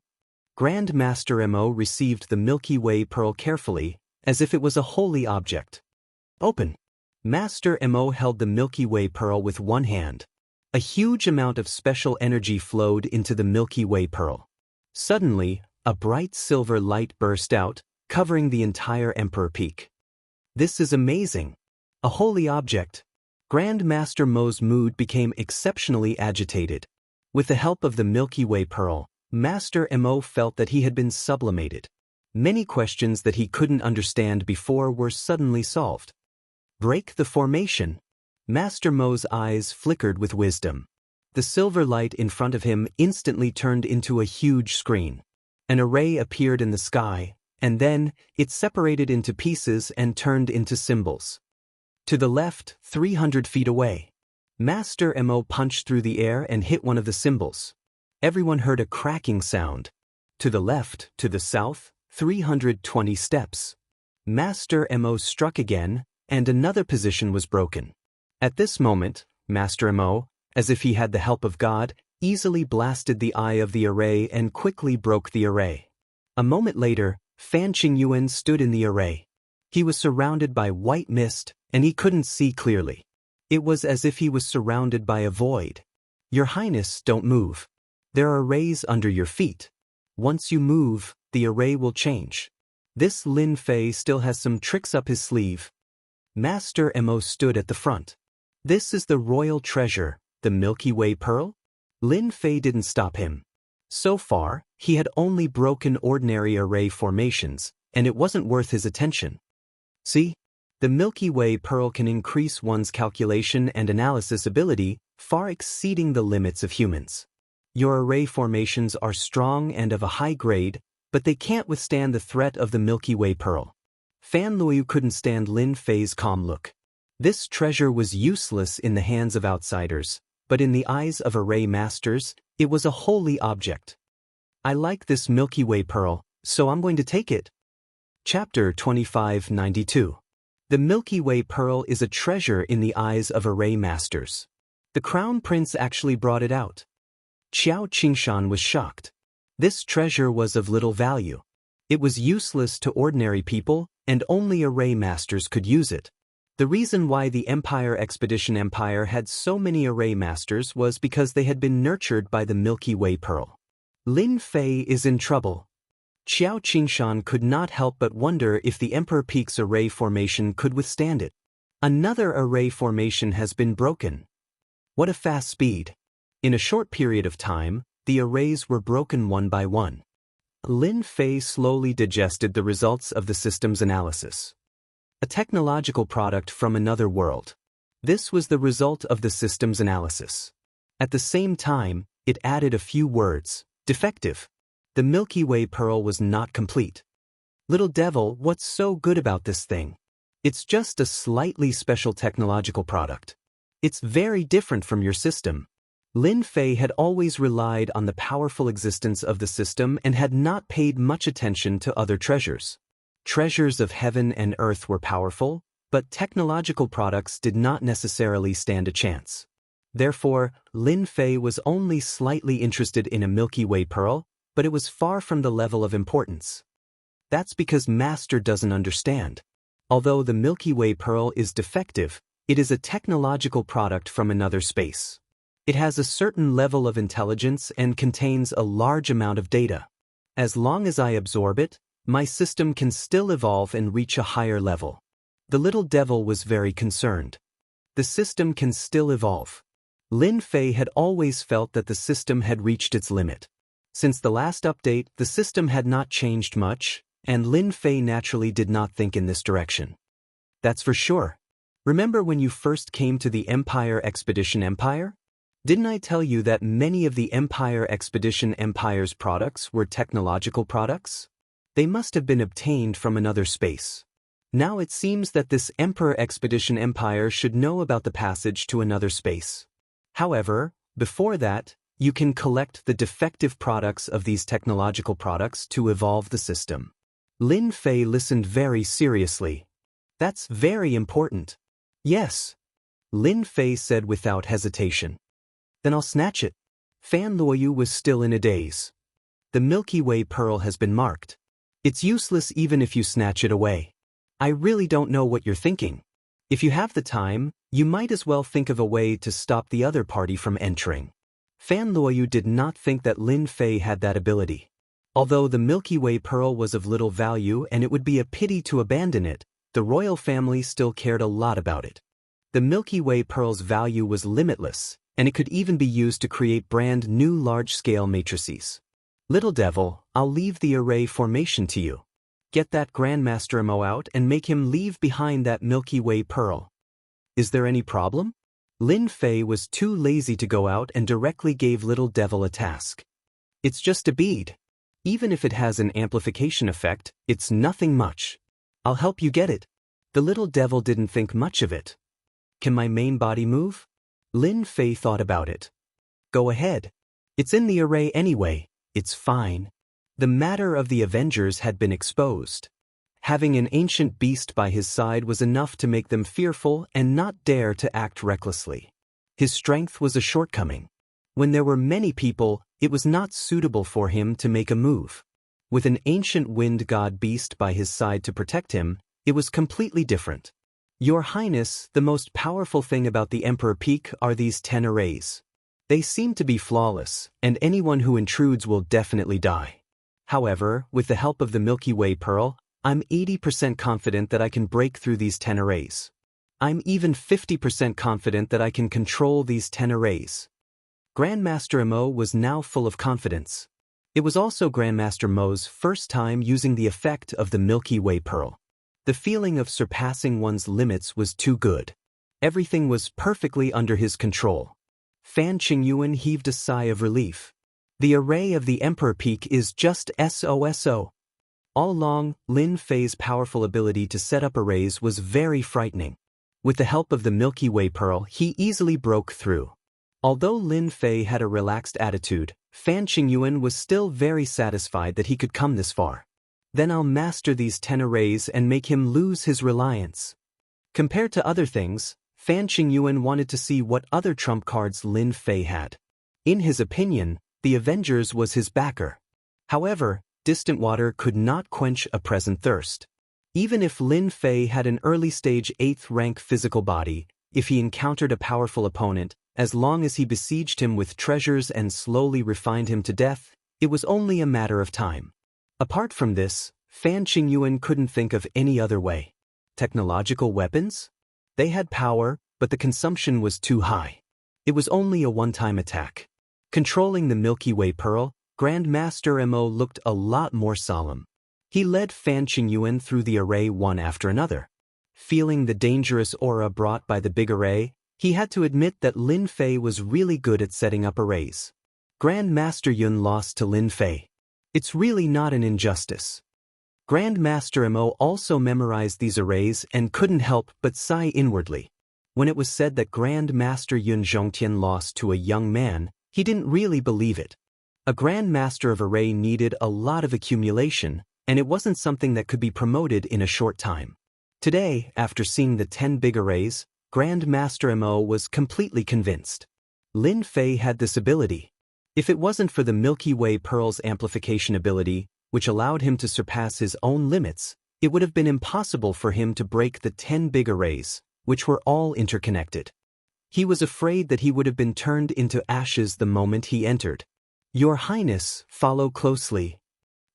Grand Master Mo received the Milky Way pearl carefully, as if it was a holy object. Open. Master Mo held the Milky Way pearl with one hand. A huge amount of special energy flowed into the Milky Way pearl. Suddenly, a bright silver light burst out, covering the entire Emperor Peak. This is amazing. A holy object. Grand Master Mo's mood became exceptionally agitated. With the help of the Milky Way pearl, Master Mo felt that he had been sublimated. Many questions that he couldn't understand before were suddenly solved. Break the formation. Master Mo's eyes flickered with wisdom. The silver light in front of him instantly turned into a huge screen. An array appeared in the sky, and then it separated into pieces and turned into symbols. To the left, 300 feet away, Master Mo punched through the air and hit one of the symbols. Everyone heard a cracking sound. To the left, to the south, 320 steps. Master Mo struck again, and another position was broken. At this moment, Master Mo, as if he had the help of God, easily blasted the eye of the array and quickly broke the array. A moment later, Fan Qingyuan stood in the array. He was surrounded by white mist, and he couldn't see clearly. It was as if he was surrounded by a void. Your Highness, don't move. There are rays under your feet. Once you move, the array will change. This Lin Fei still has some tricks up his sleeve. Master Mo stood at the front. This is the royal treasure, the Milky Way pearl? Lin Fei didn't stop him. So far, he had only broken ordinary array formations, and it wasn't worth his attention. See? The Milky Way pearl can increase one's calculation and analysis ability, far exceeding the limits of humans. Your array formations are strong and of a high grade, but they can't withstand the threat of the Milky Way pearl. Fan Luoyu couldn't stand Lin Fei's calm look. This treasure was useless in the hands of outsiders, but in the eyes of array masters, it was a holy object. I like this Milky Way pearl, so I'm going to take it. Chapter 2592. The Milky Way pearl is a treasure in the eyes of array masters. The Crown Prince actually brought it out. Qiao Qingshan was shocked. This treasure was of little value. It was useless to ordinary people, and only array masters could use it. The reason why the Empire Expedition Empire had so many array masters was because they had been nurtured by the Milky Way pearl. Lin Fei is in trouble. Qiao Qingshan could not help but wonder if the Emperor Peak's array formation could withstand it. Another array formation has been broken. What a fast speed. In a short period of time, the arrays were broken one by one. Lin Fei slowly digested the results of the system's analysis. A technological product from another world. This was the result of the system's analysis. At the same time, it added a few words. Defective. The Milky Way pearl was not complete. Little devil, what's so good about this thing? It's just a slightly special technological product. It's very different from your system. Lin Fei had always relied on the powerful existence of the system and had not paid much attention to other treasures. Treasures of heaven and earth were powerful, but technological products did not necessarily stand a chance. Therefore, Lin Fei was only slightly interested in a Milky Way pearl, but it was far from the level of importance. That's because Master doesn't understand. Although the Milky Way pearl is defective, it is a technological product from another space. It has a certain level of intelligence and contains a large amount of data. As long as I absorb it, my system can still evolve and reach a higher level. The little devil was very concerned. The system can still evolve. Lin Fei had always felt that the system had reached its limit. Since the last update, the system had not changed much, and Lin Fei naturally did not think in this direction. That's for sure. Remember when you first came to the Empire Expedition Empire? Didn't I tell you that many of the Empire Expedition Empire's products were technological products? They must have been obtained from another space. Now it seems that this Emperor Expedition Empire should know about the passage to another space. However, before that, you can collect the defective products of these technological products to evolve the system. Lin Fei listened very seriously. That's very important. Yes, Lin Fei said without hesitation. Then I'll snatch it. Fan Luoyu was still in a daze. The Milky Way pearl has been marked. It's useless even if you snatch it away. I really don't know what you're thinking. If you have the time, you might as well think of a way to stop the other party from entering. Fan Luoyu did not think that Lin Fei had that ability. Although the Milky Way pearl was of little value and it would be a pity to abandon it, the royal family still cared a lot about it. The Milky Way pearl's value was limitless, and it could even be used to create brand new large-scale matrices. Little devil, I'll leave the array formation to you. Get that Grandmaster Imo out and make him leave behind that Milky Way pearl. Is there any problem? Lin Fei was too lazy to go out and directly gave Little Devil a task. It's just a bead. Even if it has an amplification effect, it's nothing much. I'll help you get it. The Little Devil didn't think much of it. Can my main body move? Lin Fei thought about it. Go ahead. It's in the array anyway. It's fine. The matter of the Avengers had been exposed. Having an ancient beast by his side was enough to make them fearful and not dare to act recklessly. His strength was a shortcoming. When there were many people, it was not suitable for him to make a move. With an ancient wind god beast by his side to protect him, it was completely different. Your Highness, the most powerful thing about the Emperor Peak are these 10 arrays. They seem to be flawless, and anyone who intrudes will definitely die. However, with the help of the Milky Way pearl, I'm 80% confident that I can break through these 10 arrays. I'm even 50% confident that I can control these 10 arrays. Grandmaster Imo was now full of confidence. It was also Grandmaster Mo's first time using the effect of the Milky Way pearl. The feeling of surpassing one's limits was too good. Everything was perfectly under his control. Fan Qingyuan heaved a sigh of relief. The array of the Emperor Peak is just SOSO. All along, Lin Fei's powerful ability to set up arrays was very frightening. With the help of the Milky Way pearl, he easily broke through. Although Lin Fei had a relaxed attitude, Fan Qingyuan was still very satisfied that he could come this far. Then I'll master these 10 arrays and make him lose his reliance. Compared to other things, Fan Qingyuan wanted to see what other trump cards Lin Fei had. In his opinion, the Avengers was his backer. However, distant water could not quench a present thirst. Even if Lin Fei had an early-stage 8th rank physical body, if he encountered a powerful opponent, as long as he besieged him with treasures and slowly refined him to death, it was only a matter of time. Apart from this, Fan Qingyuan couldn't think of any other way. Technological weapons? They had power, but the consumption was too high. It was only a one-time attack. Controlling the Milky Way pearl, Grandmaster Imo looked a lot more solemn. He led Fan Qingyuan through the array one after another. Feeling the dangerous aura brought by the big array, he had to admit that Lin Fei was really good at setting up arrays. Grandmaster Yun lost to Lin Fei. It's really not an injustice. Grandmaster Mo also memorized these arrays and couldn't help but sigh inwardly. When it was said that Grandmaster Yun Zhongtian lost to a young man, he didn't really believe it. A Grandmaster of Array needed a lot of accumulation, and it wasn't something that could be promoted in a short time. Today, after seeing the 10 big arrays, Grandmaster Mo was completely convinced. Lin Fei had this ability. If it wasn't for the Milky Way Pearl's amplification ability, which allowed him to surpass his own limits, it would have been impossible for him to break the 10 big arrays, which were all interconnected. He was afraid that he would have been turned into ashes the moment he entered. Your Highness, follow closely.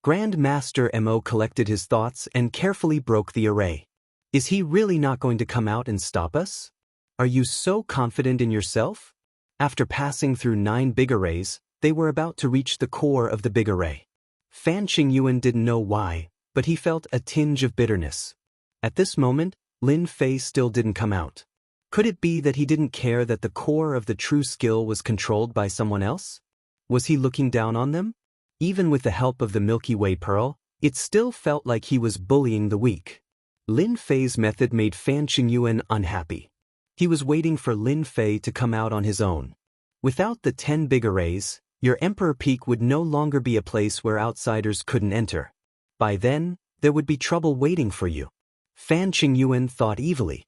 Grandmaster Mo collected his thoughts and carefully broke the array. Is he really not going to come out and stop us? Are you so confident in yourself? After passing through 9 big arrays, they were about to reach the core of the big array. Fan Qingyuan didn't know why, but he felt a tinge of bitterness. At this moment, Lin Fei still didn't come out. Could it be that he didn't care that the core of the true skill was controlled by someone else? Was he looking down on them? Even with the help of the Milky Way Pearl, it still felt like he was bullying the weak. Lin Fei's method made Fan Qingyuan unhappy. He was waiting for Lin Fei to come out on his own. Without the 10 big arrays, your Emperor Peak would no longer be a place where outsiders couldn't enter. By then, there would be trouble waiting for you. Fan Qingyuan thought evilly.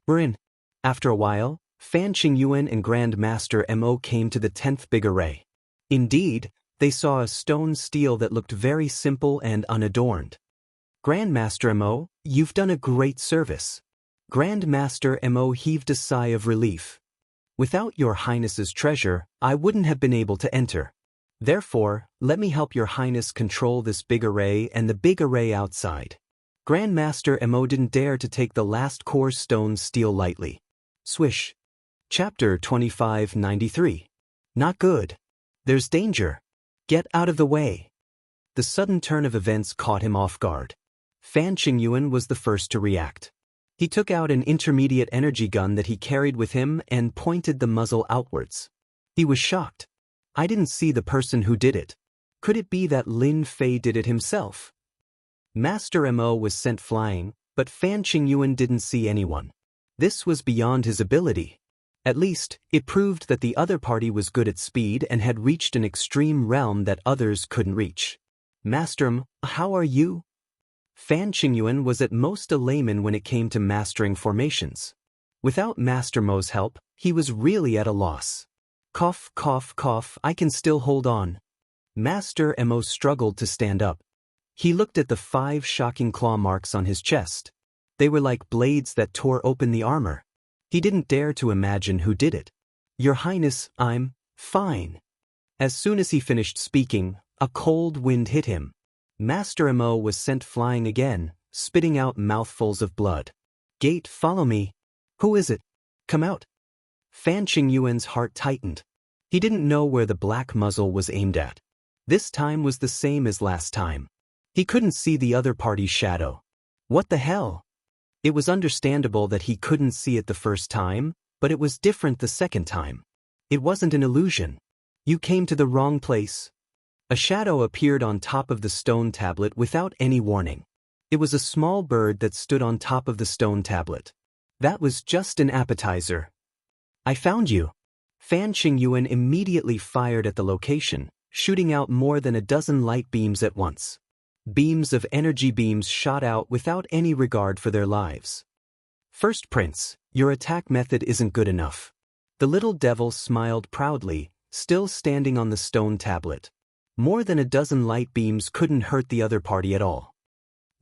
We're in. After a while, Fan Qingyuan and Grandmaster Mo came to the 10th big array. Indeed, they saw a stone stele that looked very simple and unadorned. Grandmaster Mo, you've done a great service. Grandmaster Mo heaved a sigh of relief. Without your Highness's treasure, I wouldn't have been able to enter. Therefore, let me help your Highness control this big array and the big array outside. Grandmaster Mo didn't dare to take the last core stone stele lightly. Swish. Chapter 2593. Not good. There's danger. Get out of the way. The sudden turn of events caught him off guard. Fan Qingyuan was the first to react. He took out an intermediate energy gun that he carried with him and pointed the muzzle outwards. He was shocked. I didn't see the person who did it. Could it be that Lin Fei did it himself? Master Mo was sent flying, but Fan Qingyuan didn't see anyone. This was beyond his ability. At least, it proved that the other party was good at speed and had reached an extreme realm that others couldn't reach. Master M, how are you? Fan Qingyuan was at most a layman when it came to mastering formations. Without Master Mo's help, he was really at a loss. Cough, cough, cough, I can still hold on. Master Mo struggled to stand up. He looked at the 5 shocking claw marks on his chest. They were like blades that tore open the armor. He didn't dare to imagine who did it. Your Highness, I'm fine. As soon as he finished speaking, a cold wind hit him. Master Mo was sent flying again, spitting out mouthfuls of blood. Gate, follow me. Who is it? Come out. Fan Qingyuan's heart tightened. He didn't know where the black muzzle was aimed at. This time was the same as last time. He couldn't see the other party's shadow. What the hell? It was understandable that he couldn't see it the first time, but it was different the second time. It wasn't an illusion. You came to the wrong place. A shadow appeared on top of the stone tablet without any warning. It was a small bird that stood on top of the stone tablet. That was just an appetizer. I found you. Fan Qingyuan immediately fired at the location, shooting out more than a dozen light beams at once. Beams of energy beams shot out without any regard for their lives. First Prince, your attack method isn't good enough. The little devil smiled proudly, still standing on the stone tablet. More than a dozen light beams couldn't hurt the other party at all.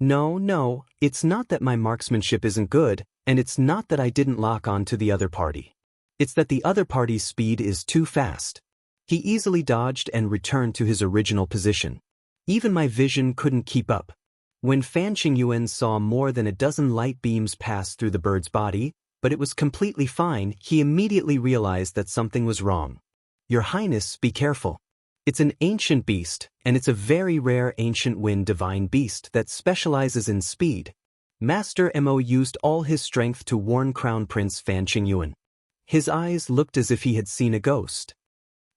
No, it's not that my marksmanship isn't good, and it's not that I didn't lock on to the other party. It's that the other party's speed is too fast. He easily dodged and returned to his original position. Even my vision couldn't keep up. When Fan Qingyuan saw more than a dozen light beams pass through the bird's body, but it was completely fine, he immediately realized that something was wrong. Your Highness, be careful. It's an ancient beast, and it's a very rare ancient wind divine beast that specializes in speed. Master Mo used all his strength to warn Crown Prince Fan Qingyuan. His eyes looked as if he had seen a ghost.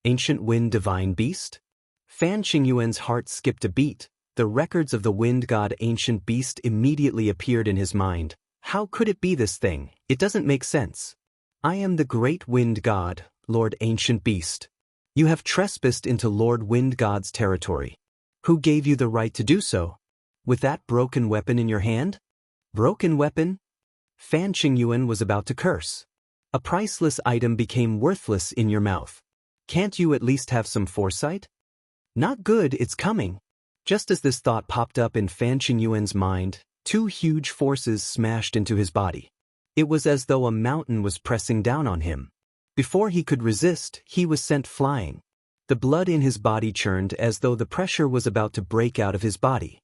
Ancient wind divine beast? Fan Qingyuan's heart skipped a beat. the records of the wind god ancient beast immediately appeared in his mind. How could it be this thing? It doesn't make sense. I am the great wind god, Lord Ancient Beast. You have trespassed into Lord Wind God's territory. Who gave you the right to do so? With that broken weapon in your hand? Broken weapon? Fan Qingyuan was about to curse. A priceless item became worthless in your mouth. Can't you at least have some foresight? Not good, it's coming. Just as this thought popped up in Fan Qingyuan's mind, two huge forces smashed into his body. It was as though a mountain was pressing down on him. Before he could resist, he was sent flying. The blood in his body churned as though the pressure was about to break out of his body.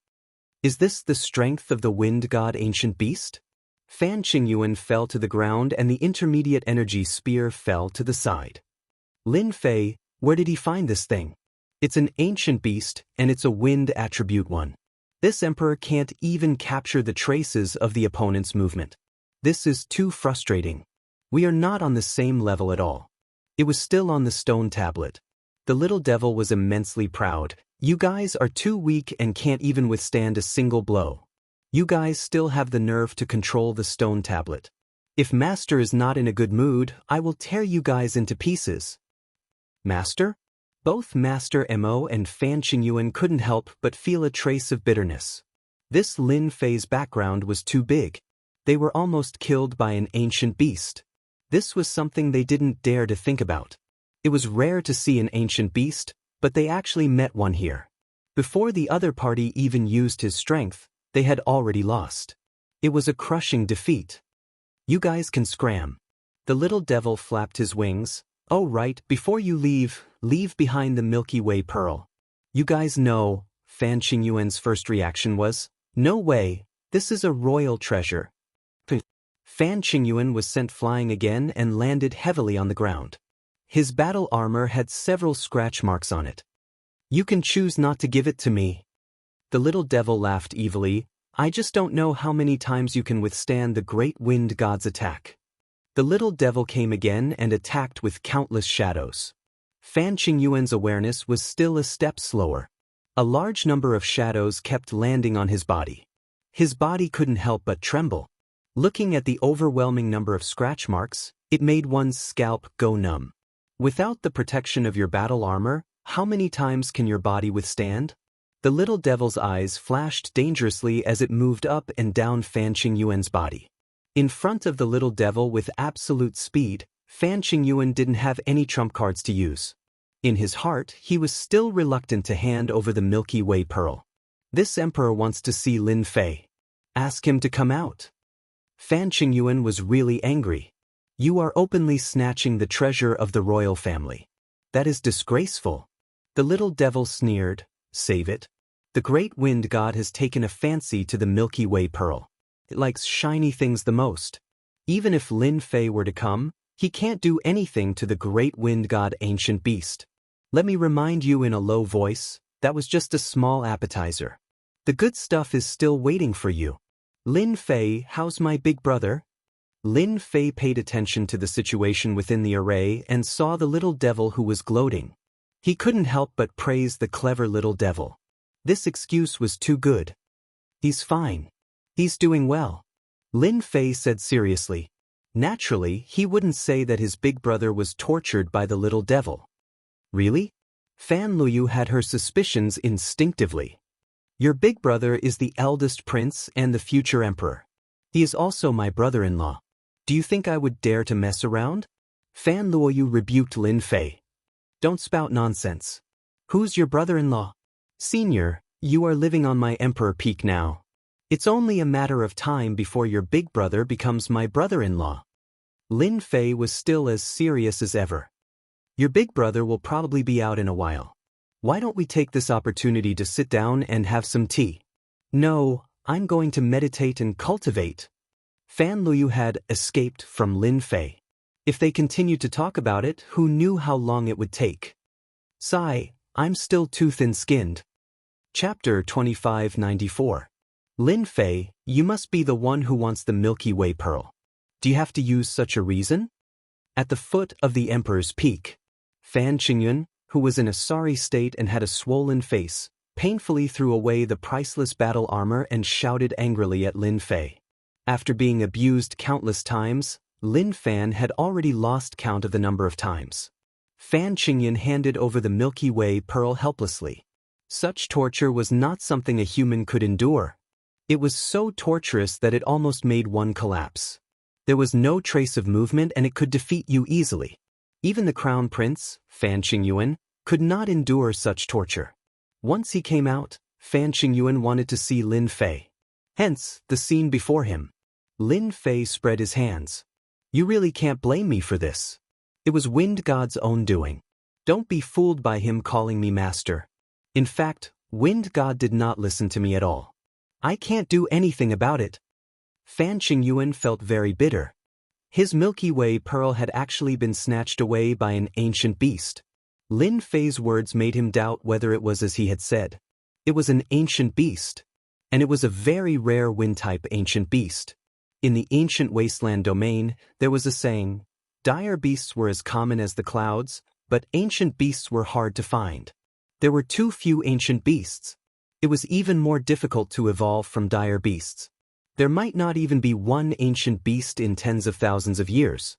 Is this the strength of the wind god ancient beast? Fan Qingyuan fell to the ground and the intermediate energy spear fell to the side. Lin Fei, where did he find this thing? It's an ancient beast, and it's a wind attribute one. This emperor can't even capture the traces of the opponent's movement. This is too frustrating. We are not on the same level at all. It was still on the stone tablet. The little devil was immensely proud. You guys are too weak and can't even withstand a single blow. You guys still have the nerve to control the stone tablet. If Master is not in a good mood, I will tear you guys into pieces. Master? Both Master Mo and Fan Qingyuan couldn't help but feel a trace of bitterness. This Lin Fei's background was too big. They were almost killed by an ancient beast. This was something they didn't dare to think about. It was rare to see an ancient beast, but they actually met one here. Before the other party even used his strength, they had already lost. It was a crushing defeat. You guys can scram. The little devil flapped his wings. Oh right, before you leave behind the Milky Way pearl. You guys know, Fan Qingyuan's first reaction was, no way, this is a royal treasure. Fan Qingyuan was sent flying again and landed heavily on the ground. His battle armor had several scratch marks on it. You can choose not to give it to me. The little devil laughed evilly. I just don't know how many times you can withstand the great wind god's attack. The little devil came again and attacked with countless shadows. Fan Qingyuan's awareness was still a step slower. A large number of shadows kept landing on his body. His body couldn't help but tremble. Looking at the overwhelming number of scratch marks, it made one's scalp go numb. Without the protection of your battle armor, how many times can your body withstand? The little devil's eyes flashed dangerously as it moved up and down Fan Qingyuan's body. In front of the little devil with absolute speed, Fan Qingyuan didn't have any trump cards to use. In his heart, he was still reluctant to hand over the Milky Way pearl. This emperor wants to see Lin Fei. Ask him to come out. Fan Qingyuan was really angry. You are openly snatching the treasure of the royal family. That is disgraceful. The little devil sneered. Save it. The great wind god has taken a fancy to the Milky Way pearl. It likes shiny things the most. Even if Lin Fei were to come, he can't do anything to the great wind god ancient beast. Let me remind you in a low voice, that was just a small appetizer. The good stuff is still waiting for you. Lin Fei, how's my big brother? Lin Fei paid attention to the situation within the array and saw the little devil who was gloating. He couldn't help but praise the clever little devil. This excuse was too good. He's fine. He's doing well. Lin Fei said seriously. Naturally, he wouldn't say that his big brother was tortured by the little devil. Really? Fan Luyu had her suspicions instinctively. Your big brother is the eldest prince and the future emperor. He is also my brother-in-law. Do you think I would dare to mess around? Fan Luoyu rebuked Lin Fei. Don't spout nonsense. Who's your brother-in-law? Senior, you are living on my emperor peak now. It's only a matter of time before your big brother becomes my brother-in-law. Lin Fei was still as serious as ever. Your big brother will probably be out in a while. Why don't we take this opportunity to sit down and have some tea? No, I'm going to meditate and cultivate. Fan Luyu had escaped from Lin Fei. If they continued to talk about it, who knew how long it would take? Sigh, I'm still too thin-skinned. Chapter 2594. Lin Fei, you must be the one who wants the Milky Way pearl. Do you have to use such a reason? At the foot of the emperor's peak, Fan Qingyuan, who was in a sorry state and had a swollen face, painfully threw away the priceless battle armor and shouted angrily at Lin Fei. After being abused countless times, Lin Fan had already lost count of the number of times. Fan Qingyan handed over the Milky Way pearl helplessly. Such torture was not something a human could endure. It was so torturous that it almost made one collapse. There was no trace of movement and it could defeat you easily. Even the crown prince, Fan Qingyuan, could not endure such torture. Once he came out, Fan Qingyuan wanted to see Lin Fei. Hence, the scene before him. Lin Fei spread his hands. You really can't blame me for this. It was Wind God's own doing. Don't be fooled by him calling me master. In fact, Wind God did not listen to me at all. I can't do anything about it. Fan Qingyuan felt very bitter. His Milky Way pearl had actually been snatched away by an ancient beast. Lin Fei's words made him doubt whether it was as he had said. It was an ancient beast. And it was a very rare wind-type ancient beast. In the ancient wasteland domain, there was a saying, dire beasts were as common as the clouds, but ancient beasts were hard to find. There were too few ancient beasts. It was even more difficult to evolve from dire beasts. There might not even be one ancient beast in tens of thousands of years.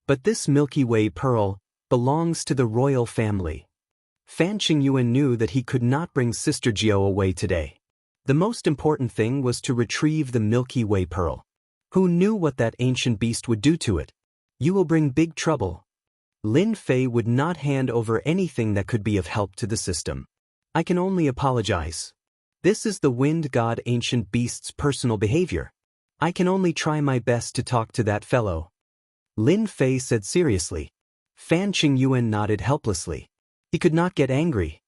But this Milky Way pearl belongs to the royal family. Fan Qingyuan knew that he could not bring Sister Jiao away today. The most important thing was to retrieve the Milky Way pearl. Who knew what that ancient beast would do to it? You will bring big trouble. Lin Fei would not hand over anything that could be of help to the system. I can only apologize. This is the Wind God ancient beast's personal behavior. I can only try my best to talk to that fellow. Lin Fei said seriously. Fan Qingyuan nodded helplessly. He could not get angry.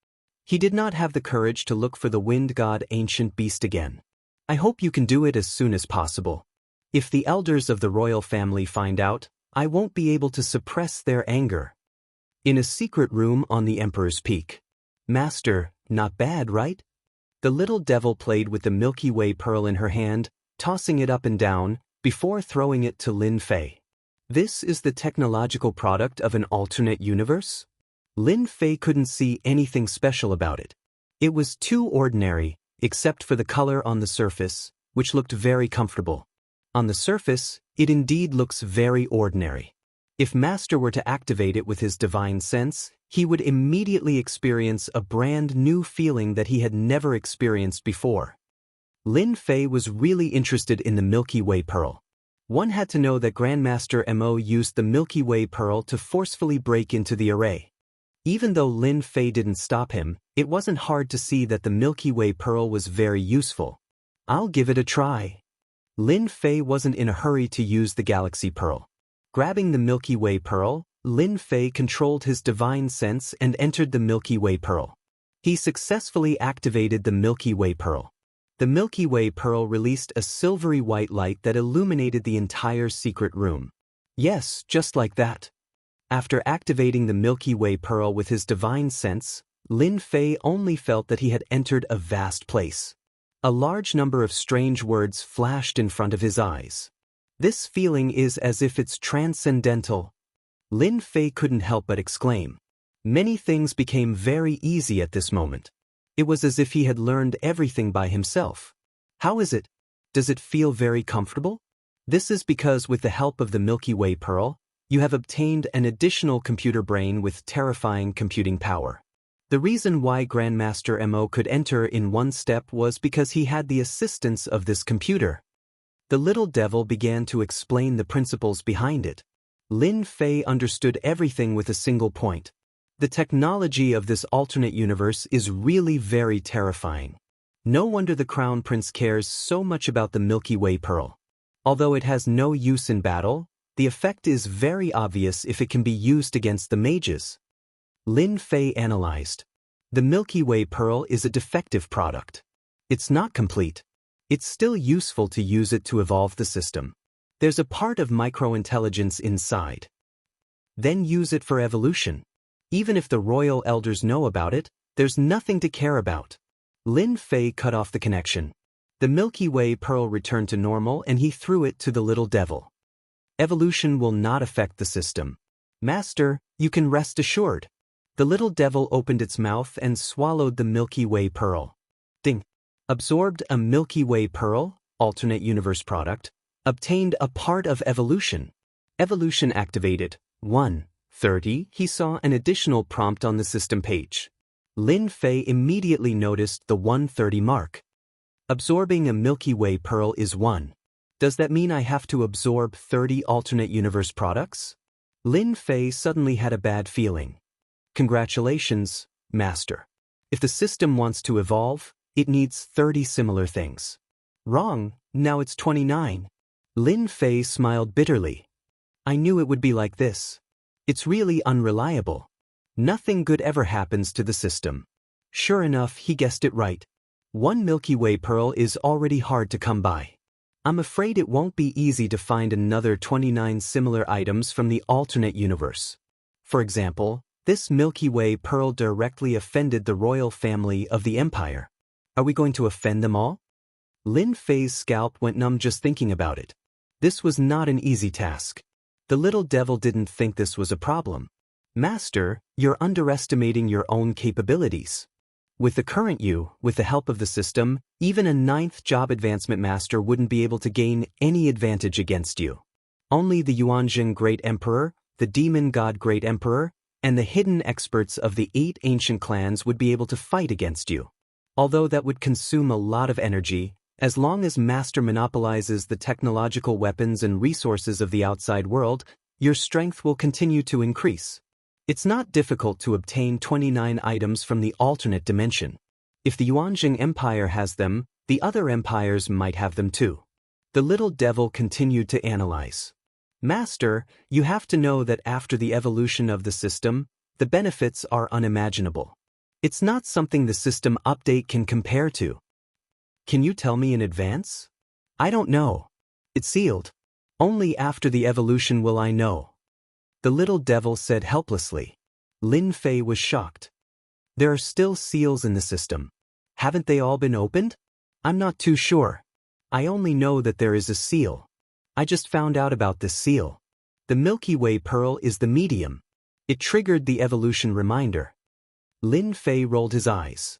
He did not have the courage to look for the Wind God ancient beast again. I hope you can do it as soon as possible. If the elders of the royal family find out, I won't be able to suppress their anger. In a secret room on the Emperor's Peak. Master, not bad, right? The little devil played with the Milky Way pearl in her hand, tossing it up and down, before throwing it to Lin Fei. This is the technological product of an alternate universe? Lin Fei couldn't see anything special about it. It was too ordinary, except for the color on the surface, which looked very comfortable. On the surface, it indeed looks very ordinary. If Master were to activate it with his divine sense, he would immediately experience a brand new feeling that he had never experienced before. Lin Fei was really interested in the Milky Way pearl. One had to know that Grandmaster Mo used the Milky Way pearl to forcefully break into the array. Even though Lin Fei didn't stop him, it wasn't hard to see that the Milky Way pearl was very useful. I'll give it a try. Lin Fei wasn't in a hurry to use the Galaxy Pearl. Grabbing the Milky Way pearl, Lin Fei controlled his divine sense and entered the Milky Way pearl. He successfully activated the Milky Way pearl. The Milky Way pearl released a silvery white light that illuminated the entire secret room. Yes, just like that. After activating the Milky Way pearl with his divine sense, Lin Fei only felt that he had entered a vast place. A large number of strange words flashed in front of his eyes. This feeling is as if it's transcendental. Lin Fei couldn't help but exclaim. Many things became very easy at this moment. It was as if he had learned everything by himself. How is it? Does it feel very comfortable? This is because with the help of the Milky Way pearl, you have obtained an additional computer brain with terrifying computing power. The reason why Grandmaster Mo could enter in one step was because he had the assistance of this computer. The little devil began to explain the principles behind it. Lin Fei understood everything with a single point. The technology of this alternate universe is really very terrifying. No wonder the Crown Prince cares so much about the Milky Way pearl. Although it has no use in battle, the effect is very obvious if it can be used against the mages. Lin Fei analyzed. The Milky Way pearl is a defective product. It's not complete. It's still useful to use it to evolve the system. There's a part of microintelligence inside. Then use it for evolution. Even if the royal elders know about it, there's nothing to care about. Lin Fei cut off the connection. The Milky Way pearl returned to normal and he threw it to the little devil. Evolution will not affect the system. Master, you can rest assured. The little devil opened its mouth and swallowed the Milky Way pearl. Ding. Absorbed a Milky Way pearl, alternate universe product. Obtained a part of evolution. Evolution activated. 1:30. He saw an additional prompt on the system page. Lin Fei immediately noticed the 1:30 mark. Absorbing a Milky Way pearl is 1. Does that mean I have to absorb 30 alternate universe products? Lin Fei suddenly had a bad feeling. Congratulations, Master. If the system wants to evolve, it needs 30 similar things. Wrong, now it's 29. Lin Fei smiled bitterly. I knew it would be like this. It's really unreliable. Nothing good ever happens to the system. Sure enough, he guessed it right. 1 Milky Way pearl is already hard to come by. I'm afraid it won't be easy to find another 29 similar items from the alternate universe. For example, this Milky Way pearl directly offended the royal family of the empire. Are we going to offend them all? Lin Fei's scalp went numb just thinking about it. This was not an easy task. The little devil didn't think this was a problem. Master, you're underestimating your own capabilities. With the current you, with the help of the system, even a 9th job advancement master wouldn't be able to gain any advantage against you. Only the Yuanjing Great Emperor, the Demon God Great Emperor, and the hidden experts of the 8 ancient clans would be able to fight against you. Although that would consume a lot of energy, as long as Master monopolizes the technological weapons and resources of the outside world, your strength will continue to increase. It's not difficult to obtain 29 items from the alternate dimension. If the Yuanjing Empire has them, the other empires might have them too. The little devil continued to analyze. Master, you have to know that after the evolution of the system, the benefits are unimaginable. It's not something the system update can compare to. Can you tell me in advance? I don't know. It's sealed. Only after the evolution will I know. The little devil said helplessly. Lin Fei was shocked. There are still seals in the system. Haven't they all been opened? I'm not too sure. I only know that there is a seal. I just found out about this seal. The Milky Way pearl is the medium. It triggered the evolution reminder. Lin Fei rolled his eyes.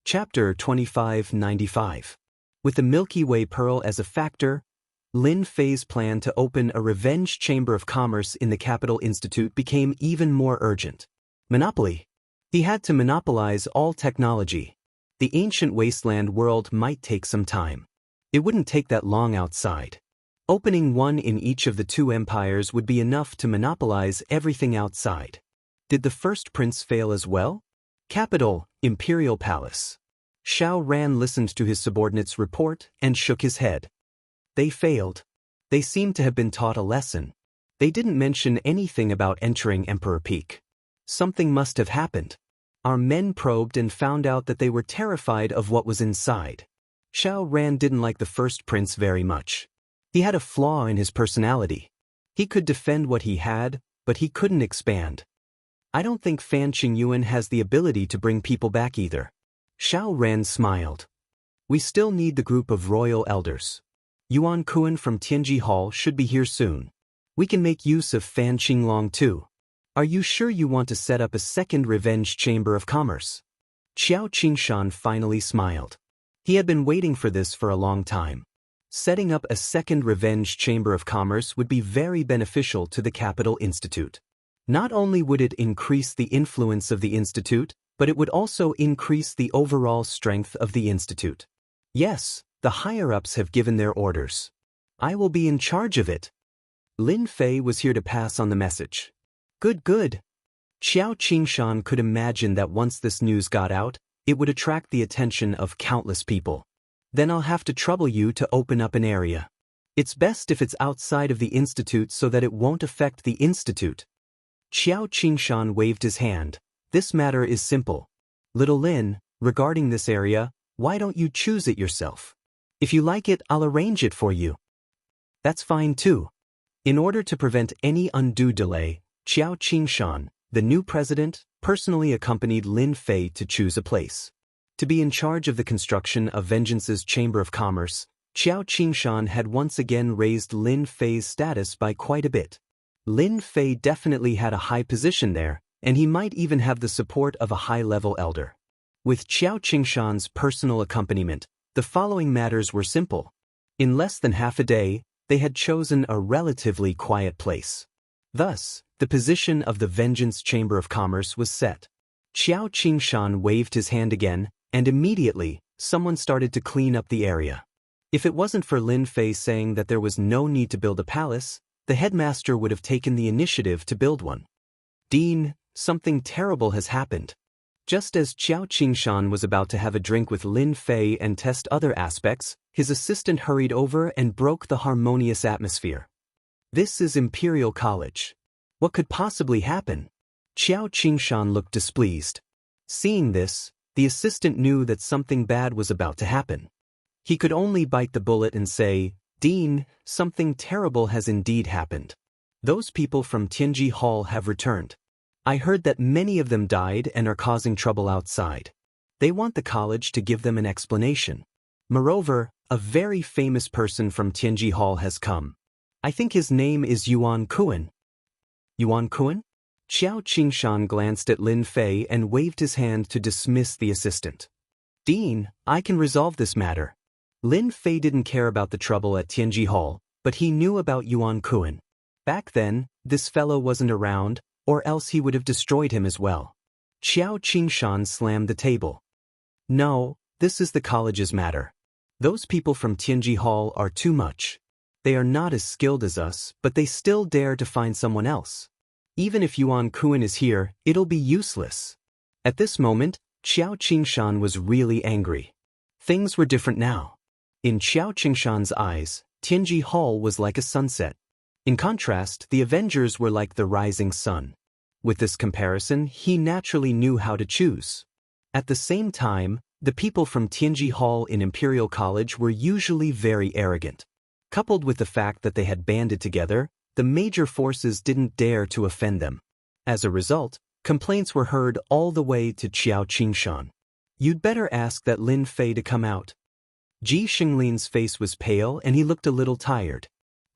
Chapter 2595. With the Milky Way pearl as a factor, Lin Fei's plan to open a revenge chamber of commerce in the Capital Institute became even more urgent. Monopoly. He had to monopolize all technology. The ancient wasteland world might take some time. It wouldn't take that long outside. Opening one in each of the 2 empires would be enough to monopolize everything outside. Did the first prince fail as well? Capital, Imperial Palace. Xiao Ran listened to his subordinate's report and shook his head. They failed. They seemed to have been taught a lesson. They didn't mention anything about entering Emperor Peak. Something must have happened. Our men probed and found out that they were terrified of what was inside. Xiao Ran didn't like the first prince very much. He had a flaw in his personality. He could defend what he had, but he couldn't expand. I don't think Fan Qingyuan has the ability to bring people back either. Xiao Ran smiled. We still need the group of royal elders. Yuan Kuan from Tianji Hall should be here soon. We can make use of Fan Qinglong too. Are you sure you want to set up a second revenge chamber of commerce? Qiao Qingshan finally smiled. He had been waiting for this for a long time. Setting up a second revenge chamber of commerce would be very beneficial to the Capital Institute. Not only would it increase the influence of the institute, but it would also increase the overall strength of the institute. Yes, the higher-ups have given their orders. I will be in charge of it. Lin Fei was here to pass on the message. Good, good. Qiao Qingshan could imagine that once this news got out, it would attract the attention of countless people. Then I'll have to trouble you to open up an area. It's best if it's outside of the institute so that it won't affect the institute. Qiao Qingshan waved his hand. This matter is simple. Little Lin, regarding this area, why don't you choose it yourself? If you like it, I'll arrange it for you. That's fine too. In order to prevent any undue delay, Qiao Qingshan, the new president, personally accompanied Lin Fei to choose a place. To be in charge of the construction of Vengeance's Chamber of Commerce, Qiao Qingshan had once again raised Lin Fei's status by quite a bit. Lin Fei definitely had a high position there, and he might even have the support of a high-level elder. With Qiao Qingshan's personal accompaniment, the following matters were simple. In less than half a day, they had chosen a relatively quiet place. Thus, the position of the Vengeance Chamber of Commerce was set. Qiao Qingshan waved his hand again, and immediately, someone started to clean up the area. If it wasn't for Lin Fei saying that there was no need to build a palace, the headmaster would have taken the initiative to build one. Dean, something terrible has happened. Just as Qiao Qingshan was about to have a drink with Lin Fei and test other aspects, his assistant hurried over and broke the harmonious atmosphere. This is Imperial College. What could possibly happen? Qiao Qingshan looked displeased. Seeing this, the assistant knew that something bad was about to happen. He could only bite the bullet and say, Dean, something terrible has indeed happened. Those people from Tianji Hall have returned. I heard that many of them died and are causing trouble outside. They want the college to give them an explanation. Moreover, a very famous person from Tianji Hall has come. I think his name is Yuan Kuan. Yuan Kuan? Qiao Qingshan glanced at Lin Fei and waved his hand to dismiss the assistant. Dean, I can resolve this matter. Lin Fei didn't care about the trouble at Tianji Hall, but he knew about Yuan Kuan. Back then, this fellow wasn't around, or else he would have destroyed him as well. Qiao Qingshan slammed the table. No, this is the college's matter. Those people from Tianji Hall are too much. They are not as skilled as us, but they still dare to find someone else. Even if Yuan Kuan is here, it'll be useless. At this moment, Qiao Qingshan was really angry. Things were different now. In Qiao Qingshan's eyes, Tianji Hall was like a sunset. In contrast, the Avengers were like the rising sun. With this comparison, he naturally knew how to choose. At the same time, the people from Tianji Hall in Imperial College were usually very arrogant. Coupled with the fact that they had banded together, the major forces didn't dare to offend them. As a result, complaints were heard all the way to Qiao Qingshan. You'd better ask that Lin Fei to come out. Ji Xinglin's face was pale and he looked a little tired.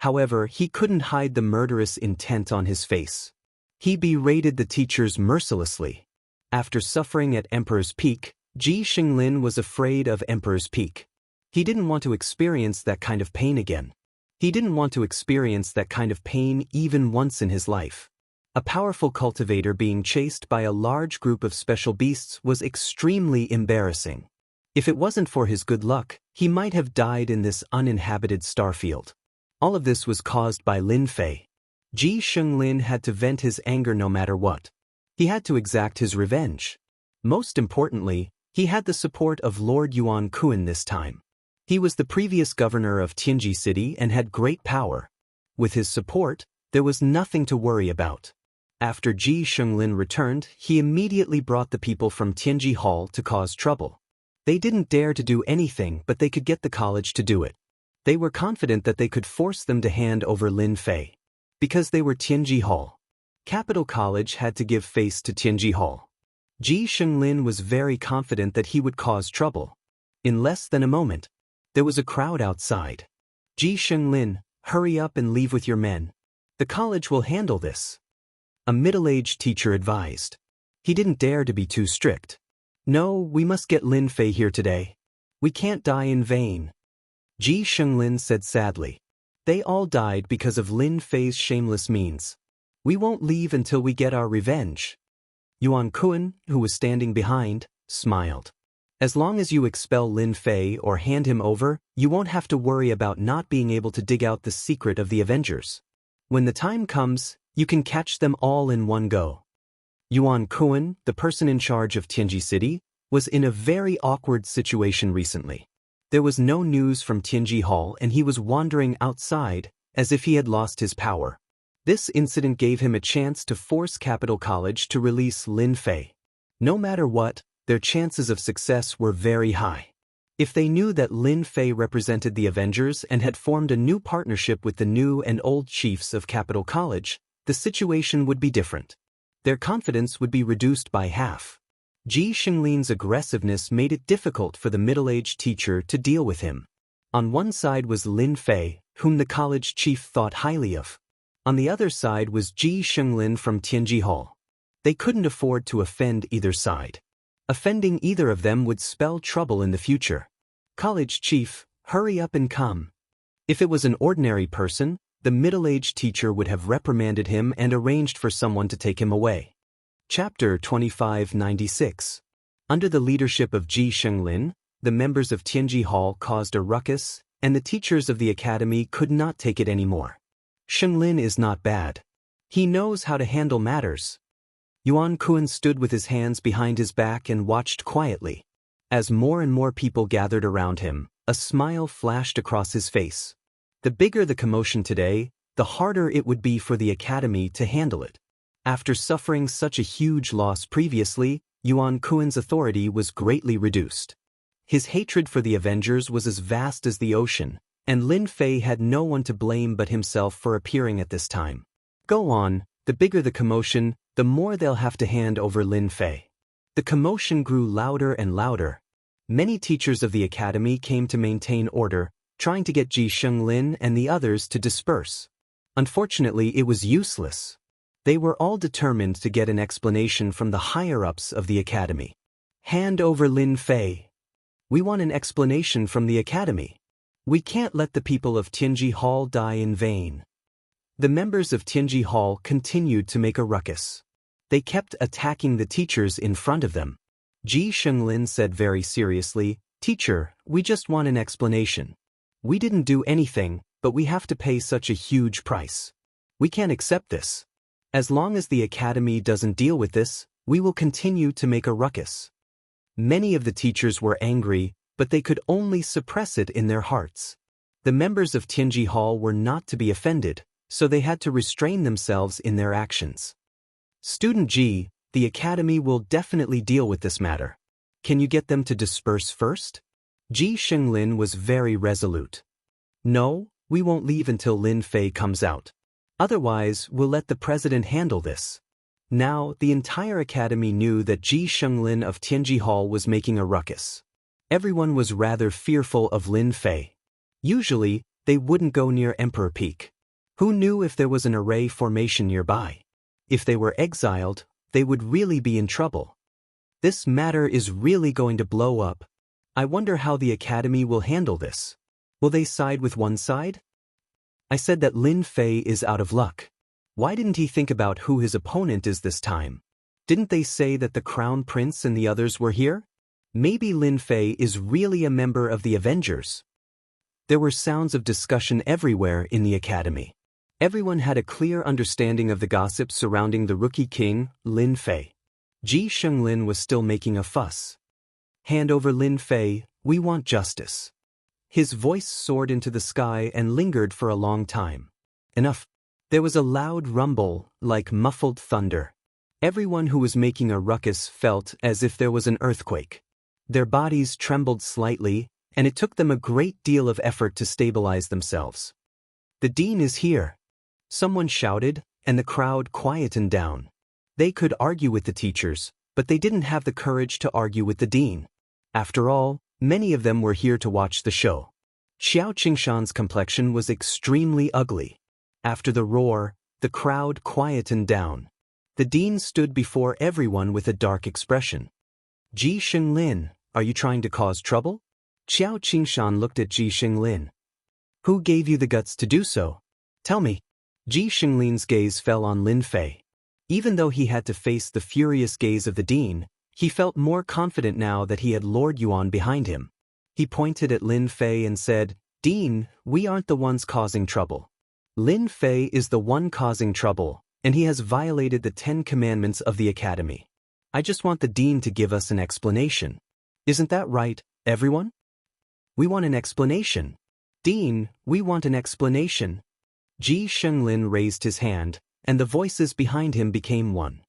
However, he couldn't hide the murderous intent on his face. He berated the teachers mercilessly. After suffering at Emperor's Peak, Ji Xinglin was afraid of Emperor's Peak. He didn't want to experience that kind of pain again. He didn't want to experience that kind of pain even once in his life. A powerful cultivator being chased by a large group of special beasts was extremely embarrassing. If it wasn't for his good luck, he might have died in this uninhabited starfield. All of this was caused by Lin Fei. Ji Xinglin had to vent his anger no matter what. He had to exact his revenge. Most importantly, he had the support of Lord Yuan Kuan this time. He was the previous governor of Tianji City and had great power. With his support, there was nothing to worry about. After Ji Xinglin returned, he immediately brought the people from Tianji Hall to cause trouble. They didn't dare to do anything, but they could get the college to do it. They were confident that they could force them to hand over Lin Fei. Because they were Tianji Hall. Capital College had to give face to Tianji Hall. Ji Xinglin was very confident that he would cause trouble. In less than a moment, there was a crowd outside. Ji Xinglin, hurry up and leave with your men. The college will handle this. A middle-aged teacher advised. He didn't dare to be too strict. No, we must get Lin Fei here today. We can't die in vain. Ji Xinglin said sadly. They all died because of Lin Fei's shameless means. We won't leave until we get our revenge. Yuan Kuan, who was standing behind, smiled. As long as you expel Lin Fei or hand him over, you won't have to worry about not being able to dig out the secret of the Avengers. When the time comes, you can catch them all in one go. Yuan Kuan, the person in charge of Tianji City, was in a very awkward situation recently. There was no news from Tianji Hall and he was wandering outside as if he had lost his power. This incident gave him a chance to force Capital College to release Lin Fei. No matter what, their chances of success were very high. If they knew that Lin Fei represented the Avengers and had formed a new partnership with the new and old chiefs of Capital College, the situation would be different. Their confidence would be reduced by half. Ji Xinglin's aggressiveness made it difficult for the middle-aged teacher to deal with him. On one side was Lin Fei, whom the college chief thought highly of. On the other side was Ji Xinglin from Tianji Hall. They couldn't afford to offend either side. Offending either of them would spell trouble in the future. College chief, hurry up and come. If it was an ordinary person, the middle-aged teacher would have reprimanded him and arranged for someone to take him away. Chapter 2596. Under the leadership of Ji Shenglin, the members of Tianji Hall caused a ruckus, and the teachers of the academy could not take it anymore. Shenglin is not bad. He knows how to handle matters. Yuan Kuan stood with his hands behind his back and watched quietly. As more and more people gathered around him, a smile flashed across his face. The bigger the commotion today, the harder it would be for the academy to handle it. After suffering such a huge loss previously, Yuan Kuan's authority was greatly reduced. His hatred for the Avengers was as vast as the ocean, and Lin Fei had no one to blame but himself for appearing at this time. Go on, the bigger the commotion, the more they'll have to hand over Lin Fei. The commotion grew louder and louder. Many teachers of the academy came to maintain order, trying to get Ji Shenglin and the others to disperse. Unfortunately, it was useless. They were all determined to get an explanation from the higher-ups of the academy. Hand over Lin Fei. We want an explanation from the academy. We can't let the people of Tianji Hall die in vain. The members of Tianji Hall continued to make a ruckus. They kept attacking the teachers in front of them. Ji Shenglin said very seriously, "Teacher, we just want an explanation. We didn't do anything, but we have to pay such a huge price. We can't accept this. As long as the academy doesn't deal with this, we will continue to make a ruckus." Many of the teachers were angry, but they could only suppress it in their hearts. The members of Tianji Hall were not to be offended, so they had to restrain themselves in their actions. Student Ji, the academy will definitely deal with this matter. Can you get them to disperse first? Ji Shenglin was very resolute. No, we won't leave until Lin Fei comes out. Otherwise, we'll let the president handle this. Now, the entire academy knew that Ji Shenglin of Tianji Hall was making a ruckus. Everyone was rather fearful of Lin Fei. Usually, they wouldn't go near Emperor Peak. Who knew if there was an array formation nearby? If they were exiled, they would really be in trouble. This matter is really going to blow up. I wonder how the academy will handle this. Will they side with one side? I said that Lin Fei is out of luck. Why didn't he think about who his opponent is this time? Didn't they say that the Crown Prince and the others were here? Maybe Lin Fei is really a member of the Avengers. There were sounds of discussion everywhere in the academy. Everyone had a clear understanding of the gossip surrounding the rookie king, Lin Fei. Ji Shenglin was still making a fuss. Hand over Lin Fei, we want justice. His voice soared into the sky and lingered for a long time. Enough. There was a loud rumble, like muffled thunder. Everyone who was making a ruckus felt as if there was an earthquake. Their bodies trembled slightly, and it took them a great deal of effort to stabilize themselves. The dean is here. Someone shouted, and the crowd quietened down. They could argue with the teachers, but they didn't have the courage to argue with the dean. After all, many of them were here to watch the show. Xiao Qingshan's complexion was extremely ugly. After the roar, the crowd quietened down. The dean stood before everyone with a dark expression. Ji Shenglin, are you trying to cause trouble? Xiao Qingshan looked at Ji Shenglin. Who gave you the guts to do so? Tell me. Ji Shenglin's gaze fell on Lin Fei. Even though he had to face the furious gaze of the dean, he felt more confident now that he had Lord Yuan behind him. He pointed at Lin Fei and said, "Dean, we aren't the ones causing trouble. Lin Fei is the one causing trouble, and he has violated the 10 Commandments of the Academy. I just want the dean to give us an explanation. Isn't that right, everyone? We want an explanation. Dean, we want an explanation." Ji Shenglin raised his hand, and the voices behind him became one.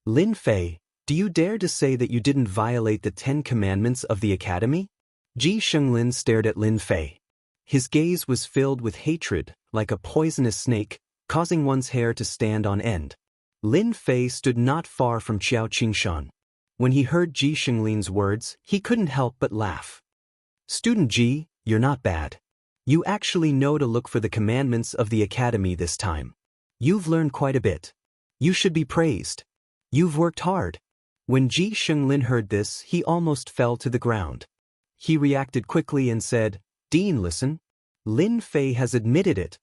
Lin Fei, do you dare to say that you didn't violate the 10 Commandments of the Academy? Ji Shenglin stared at Lin Fei. His gaze was filled with hatred, like a poisonous snake, causing one's hair to stand on end. Lin Fei stood not far from Xiao Qingshan. When he heard Ji Shenglin's words, he couldn't help but laugh. Student Ji, you're not bad. You actually know to look for the commandments of the Academy this time. You've learned quite a bit. You should be praised. You've worked hard. When Ji Shenglin heard this, he almost fell to the ground. He reacted quickly and said, "Dean, listen. Lin Fei has admitted it."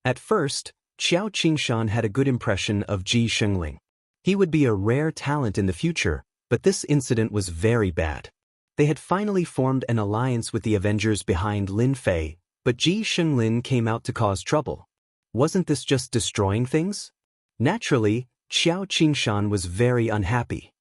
At first, Xiao Qingshan had a good impression of Ji Shenglin. He would be a rare talent in the future, but this incident was very bad. They had finally formed an alliance with the Avengers behind Lin Fei, but Ji Shenglin came out to cause trouble. Wasn't this just destroying things? Naturally, Xiao Qingshan was very unhappy.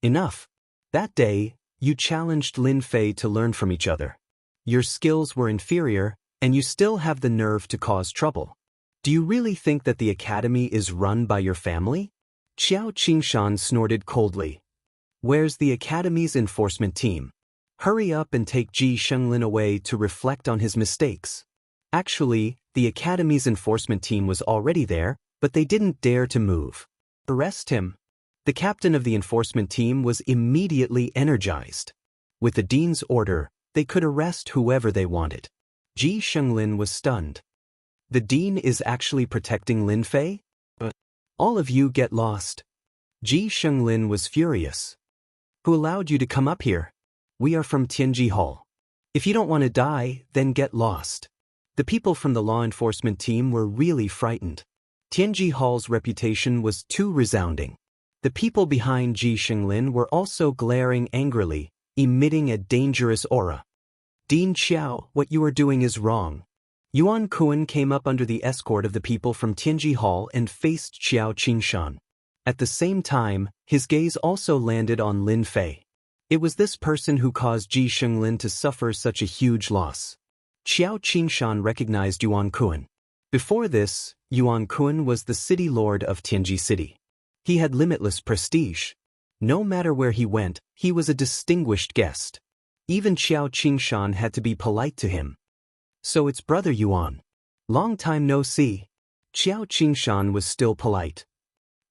Enough. That day, you challenged Lin Fei to learn from each other. Your skills were inferior, and you still have the nerve to cause trouble. Do you really think that the academy is run by your family? Xiao Qingshan snorted coldly. Where's the academy's enforcement team? Hurry up and take Ji Shenglin away to reflect on his mistakes. Actually, the academy's enforcement team was already there, but they didn't dare to move. Arrest him. The captain of the enforcement team was immediately energized. With the dean's order, they could arrest whoever they wanted. Ji Shenglin was stunned. The dean is actually protecting Lin Fei? All of you get lost. Ji Shenglin was furious. Who allowed you to come up here? We are from Tianji Hall. If you don't want to die, then get lost. The people from the law enforcement team were really frightened. Tianji Hall's reputation was too resounding. The people behind Ji Shenglin were also glaring angrily, emitting a dangerous aura. Dean Xiao, what you are doing is wrong. Yuan Kuan came up under the escort of the people from Tianji Hall and faced Xiao Qingshan. At the same time, his gaze also landed on Lin Fei. It was this person who caused Ji Shenglin to suffer such a huge loss. Xiao Qingshan recognized Yuan Kuan. Before this, Yuan Kuan was the city lord of Tianji City. He had limitless prestige. No matter where he went, he was a distinguished guest. Even Xiao Qingshan had to be polite to him. So it's Brother Yuan. Long time no see. Xiao Qingshan was still polite.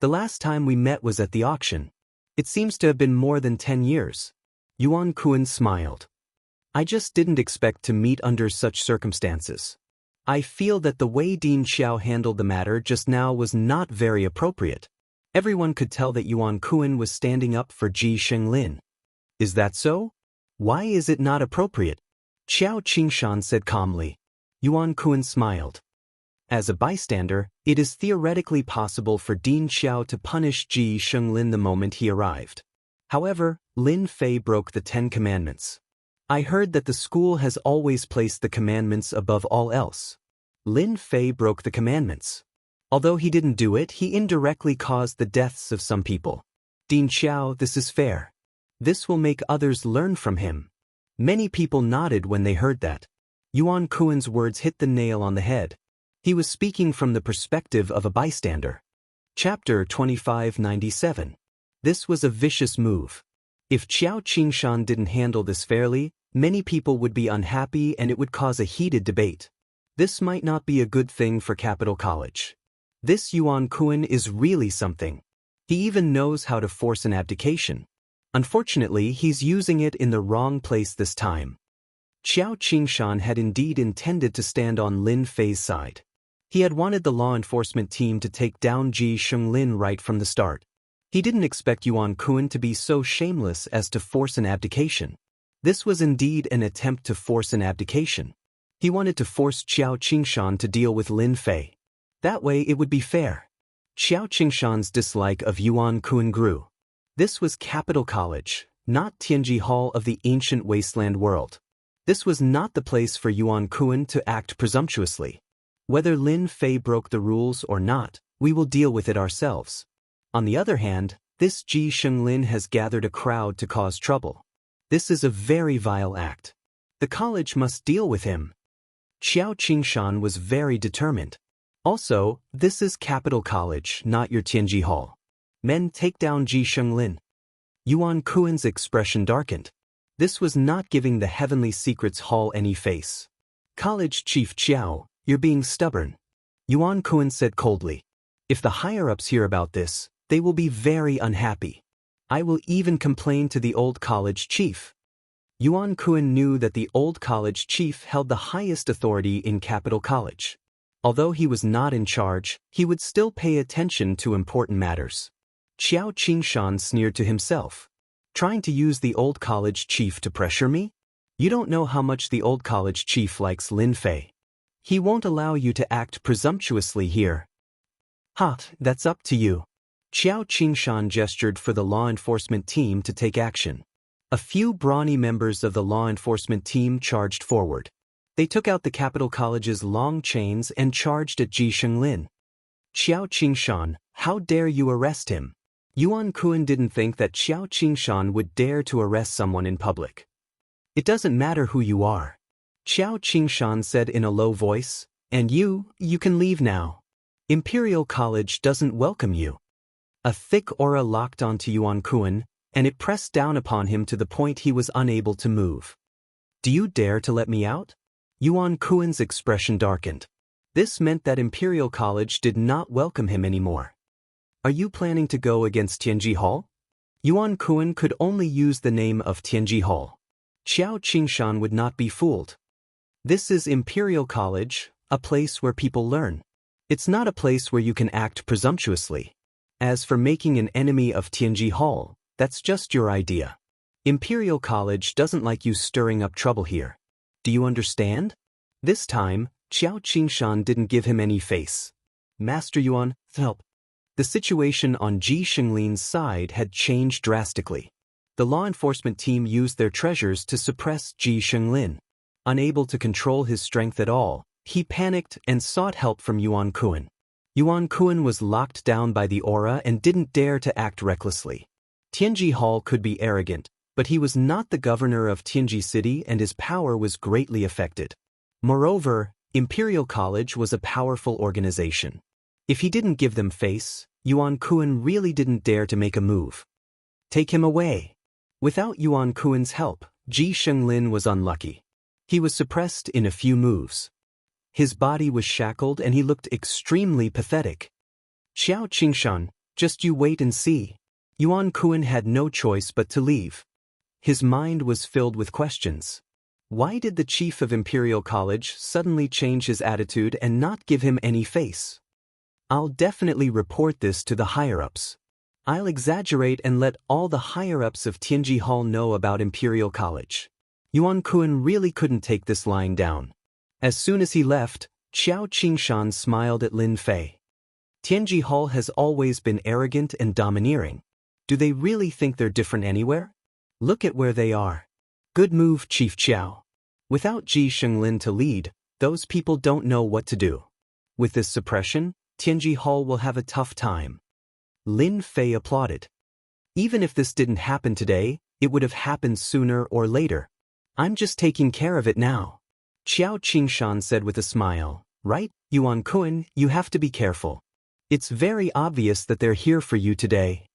The last time we met was at the auction. It seems to have been more than 10 years. Yuan Kuan smiled. I just didn't expect to meet under such circumstances. I feel that the way Dean Xiao handled the matter just now was not very appropriate. Everyone could tell that Yuan Kuan was standing up for Ji Shenglin. Is that so? Why is it not appropriate? Xiao Qingshan said calmly. Yuan Kuan smiled. As a bystander, it is theoretically possible for Dean Xiao to punish Ji Shenglin the moment he arrived. However, Lin Fei broke the 10 Commandments. I heard that the school has always placed the commandments above all else. Lin Fei broke the commandments. Although he didn't do it, he indirectly caused the deaths of some people. Dean Xiao, this is fair. This will make others learn from him. Many people nodded when they heard that. Yuan Kuan's words hit the nail on the head. He was speaking from the perspective of a bystander. Chapter 2597. This was a vicious move. If Xiao Qingshan didn't handle this fairly, many people would be unhappy and it would cause a heated debate. This might not be a good thing for Capital College. This Yuan Kuan is really something. He even knows how to force an abdication. Unfortunately, he's using it in the wrong place this time. Xiao Qingshan had indeed intended to stand on Lin Fei's side. He had wanted the law enforcement team to take down Ji Shenglin right from the start. He didn't expect Yuan Kuan to be so shameless as to force an abdication. This was indeed an attempt to force an abdication. He wanted to force Xiao Qingshan to deal with Lin Fei. That way it would be fair. Xiao Qingshan's dislike of Yuan Kuan grew. This was Capital College, not Tianji Hall of the ancient wasteland world. This was not the place for Yuan Kuan to act presumptuously. Whether Lin Fei broke the rules or not, we will deal with it ourselves. On the other hand, this Ji Shenglin has gathered a crowd to cause trouble. This is a very vile act. The college must deal with him. Xiao Qingshan was very determined. Also, this is Capital College, not your Tianji Hall. Men, take down Ji Shenglin. Yuan Kuan's expression darkened. This was not giving the Heavenly Secrets Hall any face. College Chief Xiao, you're being stubborn. Yuan Kuan said coldly. If the higher-ups hear about this, they will be very unhappy. I will even complain to the old college chief. Yuan Kuan knew that the old college chief held the highest authority in Capital College. Although he was not in charge, he would still pay attention to important matters. Xiao Qingshan sneered to himself. Trying to use the old college chief to pressure me? You don't know how much the old college chief likes Lin Fei. He won't allow you to act presumptuously here. Ha, that's up to you. Xiao Qingshan gestured for the law enforcement team to take action. A few brawny members of the law enforcement team charged forward. They took out the capital college's long chains and charged at Ji Shenglin. Xiao Qingshan, how dare you arrest him? Yuan Kuan didn't think that Xiao Qingshan would dare to arrest someone in public. It doesn't matter who you are. Xiao Qingshan said in a low voice, and you can leave now. Imperial College doesn't welcome you. A thick aura locked onto Yuan Kuan, and it pressed down upon him to the point he was unable to move. Do you dare to let me out? Yuan Kuan's expression darkened. This meant that Imperial College did not welcome him anymore. Are you planning to go against Tianji Hall? Yuan Kuan could only use the name of Tianji Hall. Xiao Qingshan would not be fooled. This is Imperial College, a place where people learn. It's not a place where you can act presumptuously. As for making an enemy of Tianji Hall, that's just your idea. Imperial College doesn't like you stirring up trouble here. Do you understand? This time, Xiao Qingshan didn't give him any face. Master Yuan, help. The situation on Ji Shenglin's side had changed drastically. The law enforcement team used their treasures to suppress Ji Shenglin. Unable to control his strength at all, he panicked and sought help from Yuan Kuan. Yuan Kuan was locked down by the aura and didn't dare to act recklessly. Tianji Hall could be arrogant, but he was not the governor of Tianji City and his power was greatly affected. Moreover, Imperial College was a powerful organization. If he didn't give them face, Yuan Kuan really didn't dare to make a move. Take him away. Without Yuan Kuan's help, Ji Shenglin was unlucky. He was suppressed in a few moves. His body was shackled and he looked extremely pathetic. Xiao Qingshan, just you wait and see. Yuan Kuan had no choice but to leave. His mind was filled with questions. Why did the chief of Imperial College suddenly change his attitude and not give him any face? I'll definitely report this to the higher-ups. I'll exaggerate and let all the higher-ups of Tianji Hall know about Imperial College. Yuan Kuan really couldn't take this lying down. As soon as he left, Xiao Qingshan smiled at Lin Fei. Tianji Hall has always been arrogant and domineering. Do they really think they're different anywhere? Look at where they are. Good move, Chief Xiao. Without Ji Shenglin to lead, those people don't know what to do. With this suppression, Tianji Hall will have a tough time. Lin Fei applauded. Even if this didn't happen today, it would have happened sooner or later. I'm just taking care of it now. Xiao Qingshan said with a smile, right, Yuan Kuan, you have to be careful. It's very obvious that they're here for you today.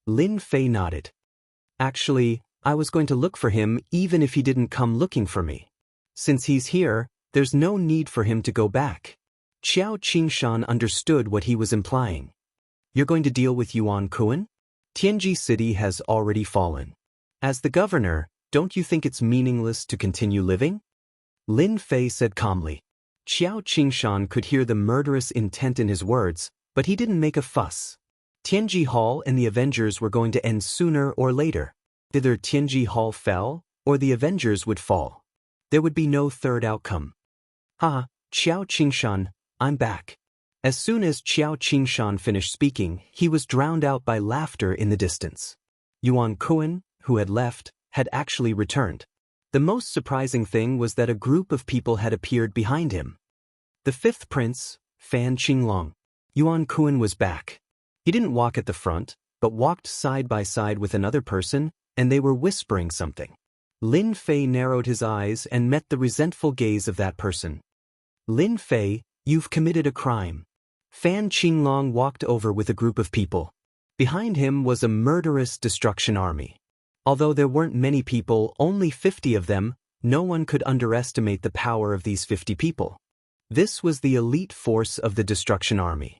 Lin Fei nodded. Actually, I was going to look for him even if he didn't come looking for me. Since he's here, there's no need for him to go back. Xiao Qingshan understood what he was implying. You're going to deal with Yuan Kuan? Tianji City has already fallen. As the governor, don't you think it's meaningless to continue living? Lin Fei said calmly. Xiao Qingshan could hear the murderous intent in his words, but he didn't make a fuss. Tianji Hall and the Avengers were going to end sooner or later. Either Tianji Hall fell, or the Avengers would fall. There would be no third outcome. Xiao Qingshan, I'm back. As soon as Xiao Qingshan finished speaking, he was drowned out by laughter in the distance. Yuan Kuan, who had left, had actually returned. The most surprising thing was that a group of people had appeared behind him. The fifth prince, Fan Qinglong. Yuan Kuan was back. He didn't walk at the front, but walked side by side with another person, and they were whispering something. Lin Fei narrowed his eyes and met the resentful gaze of that person. Lin Fei, you've committed a crime. Fan Qinglong walked over with a group of people. Behind him was a murderous destruction army. Although there weren't many people, only 50 of them, no one could underestimate the power of these 50 people. This was the elite force of the destruction army.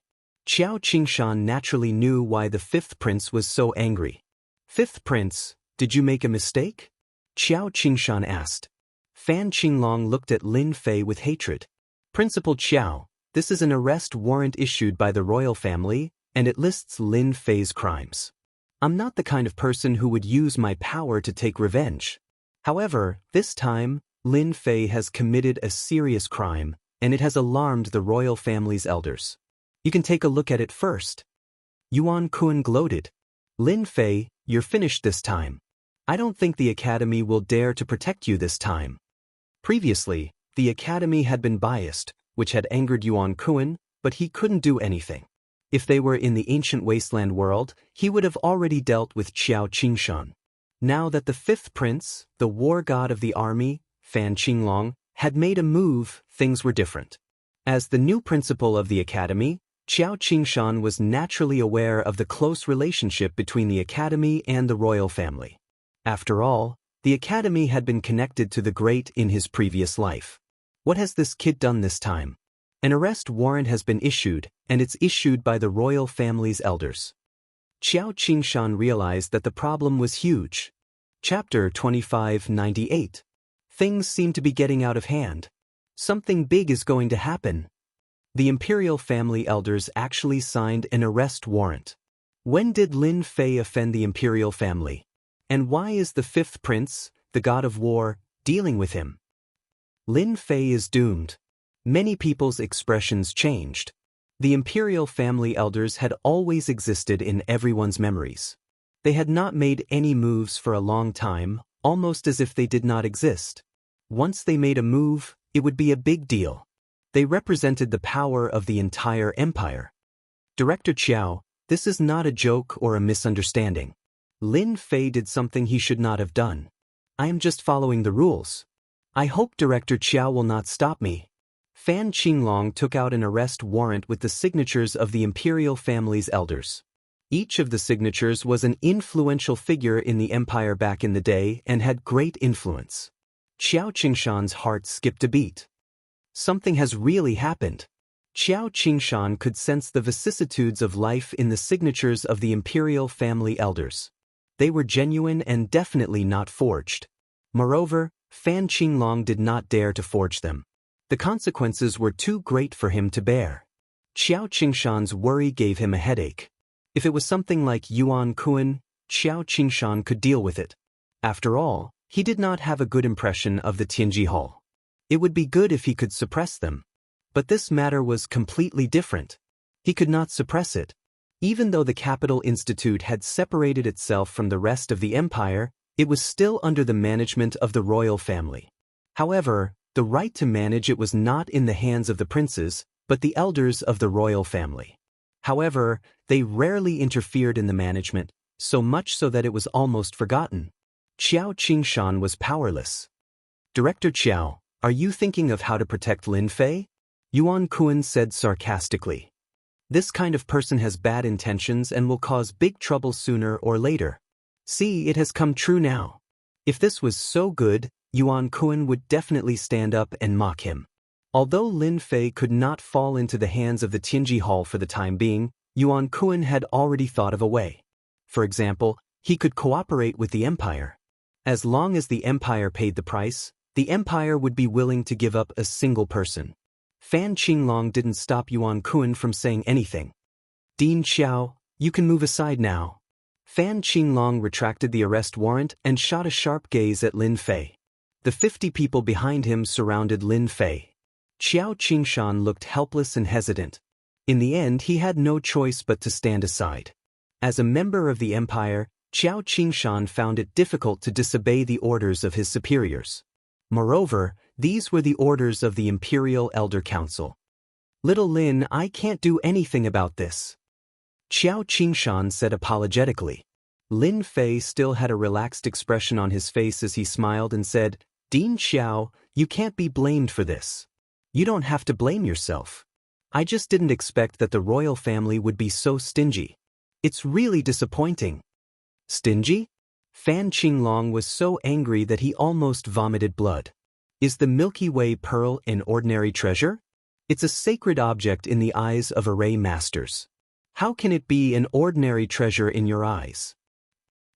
Xiao Qingshan naturally knew why the fifth prince was so angry. Fifth prince, did you make a mistake? Xiao Qingshan asked. Fan Qinglong looked at Lin Fei with hatred. Principal Xiao, this is an arrest warrant issued by the royal family, and it lists Lin Fei's crimes. I'm not the kind of person who would use my power to take revenge. However, this time, Lin Fei has committed a serious crime, and it has alarmed the royal family's elders. You can take a look at it first. Yuan Kun gloated. Lin Fei, you're finished this time. I don't think the academy will dare to protect you this time. Previously, the academy had been biased, which had angered Yuan Kun, but he couldn't do anything. If they were in the ancient wasteland world, he would have already dealt with Xiao Qingshan. Now that the fifth prince, the war god of the army, Fan Qinglong, had made a move, things were different. As the new principal of the academy, Xiao Qingshan was naturally aware of the close relationship between the academy and the royal family. After all, the academy had been connected to the great in his previous life. What has this kid done this time? An arrest warrant has been issued, and it's issued by the royal family's elders. Xiao Qingshan realized that the problem was huge. Chapter 2598. Things seem to be getting out of hand. Something big is going to happen. The imperial family elders actually signed an arrest warrant. When did Lin Fei offend the imperial family? And why is the fifth prince, the god of war, dealing with him? Lin Fei is doomed. Many people's expressions changed. The imperial family elders had always existed in everyone's memories. They had not made any moves for a long time, almost as if they did not exist. Once they made a move, it would be a big deal. They represented the power of the entire empire. Director Qiao, this is not a joke or a misunderstanding. Lin Fei did something he should not have done. I am just following the rules. I hope Director Qiao will not stop me. Fan Qinglong took out an arrest warrant with the signatures of the imperial family's elders. Each of the signatures was an influential figure in the empire back in the day and had great influence. Xiao Qingshan's heart skipped a beat. Something has really happened. Xiao Qingshan could sense the vicissitudes of life in the signatures of the imperial family elders. They were genuine and definitely not forged. Moreover, Fan Qinglong did not dare to forge them. The consequences were too great for him to bear. Xiao Qingshan's worry gave him a headache. If it was something like Yuan Kun, Xiao Qingshan could deal with it. After all, he did not have a good impression of the Tianji Hall. It would be good if he could suppress them. But this matter was completely different. He could not suppress it. Even though the Capital Institute had separated itself from the rest of the empire, it was still under the management of the royal family. However, the right to manage it was not in the hands of the princes, but the elders of the royal family. However, they rarely interfered in the management, so much so that it was almost forgotten. Xiao Qingshan was powerless. Director Qiao, are you thinking of how to protect Lin Fei? Yuan Kun said sarcastically. This kind of person has bad intentions and will cause big trouble sooner or later. See, it has come true now. If this was so good, Yuan Kun would definitely stand up and mock him. Although Lin Fei could not fall into the hands of the Tianji Hall for the time being, Yuan Kun had already thought of a way. For example, he could cooperate with the empire. As long as the empire paid the price, the empire would be willing to give up a single person. Fan Qinglong didn't stop Yuan Kun from saying anything. Dean Xiao, you can move aside now. Fan Qinglong retracted the arrest warrant and shot a sharp gaze at Lin Fei. The 50 people behind him surrounded Lin Fei. Xiao Qingshan looked helpless and hesitant. In the end, he had no choice but to stand aside. As a member of the empire, Xiao Qingshan found it difficult to disobey the orders of his superiors. Moreover, these were the orders of the Imperial Elder Council. Little Lin, I can't do anything about this. Xiao Qingshan said apologetically. Lin Fei still had a relaxed expression on his face as he smiled and said, Dean Xiao, you can't be blamed for this. You don't have to blame yourself. I just didn't expect that the royal family would be so stingy. It's really disappointing. Stingy? Fan Qinglong was so angry that he almost vomited blood. Is the Milky Way pearl an ordinary treasure? It's a sacred object in the eyes of array masters. How can it be an ordinary treasure in your eyes?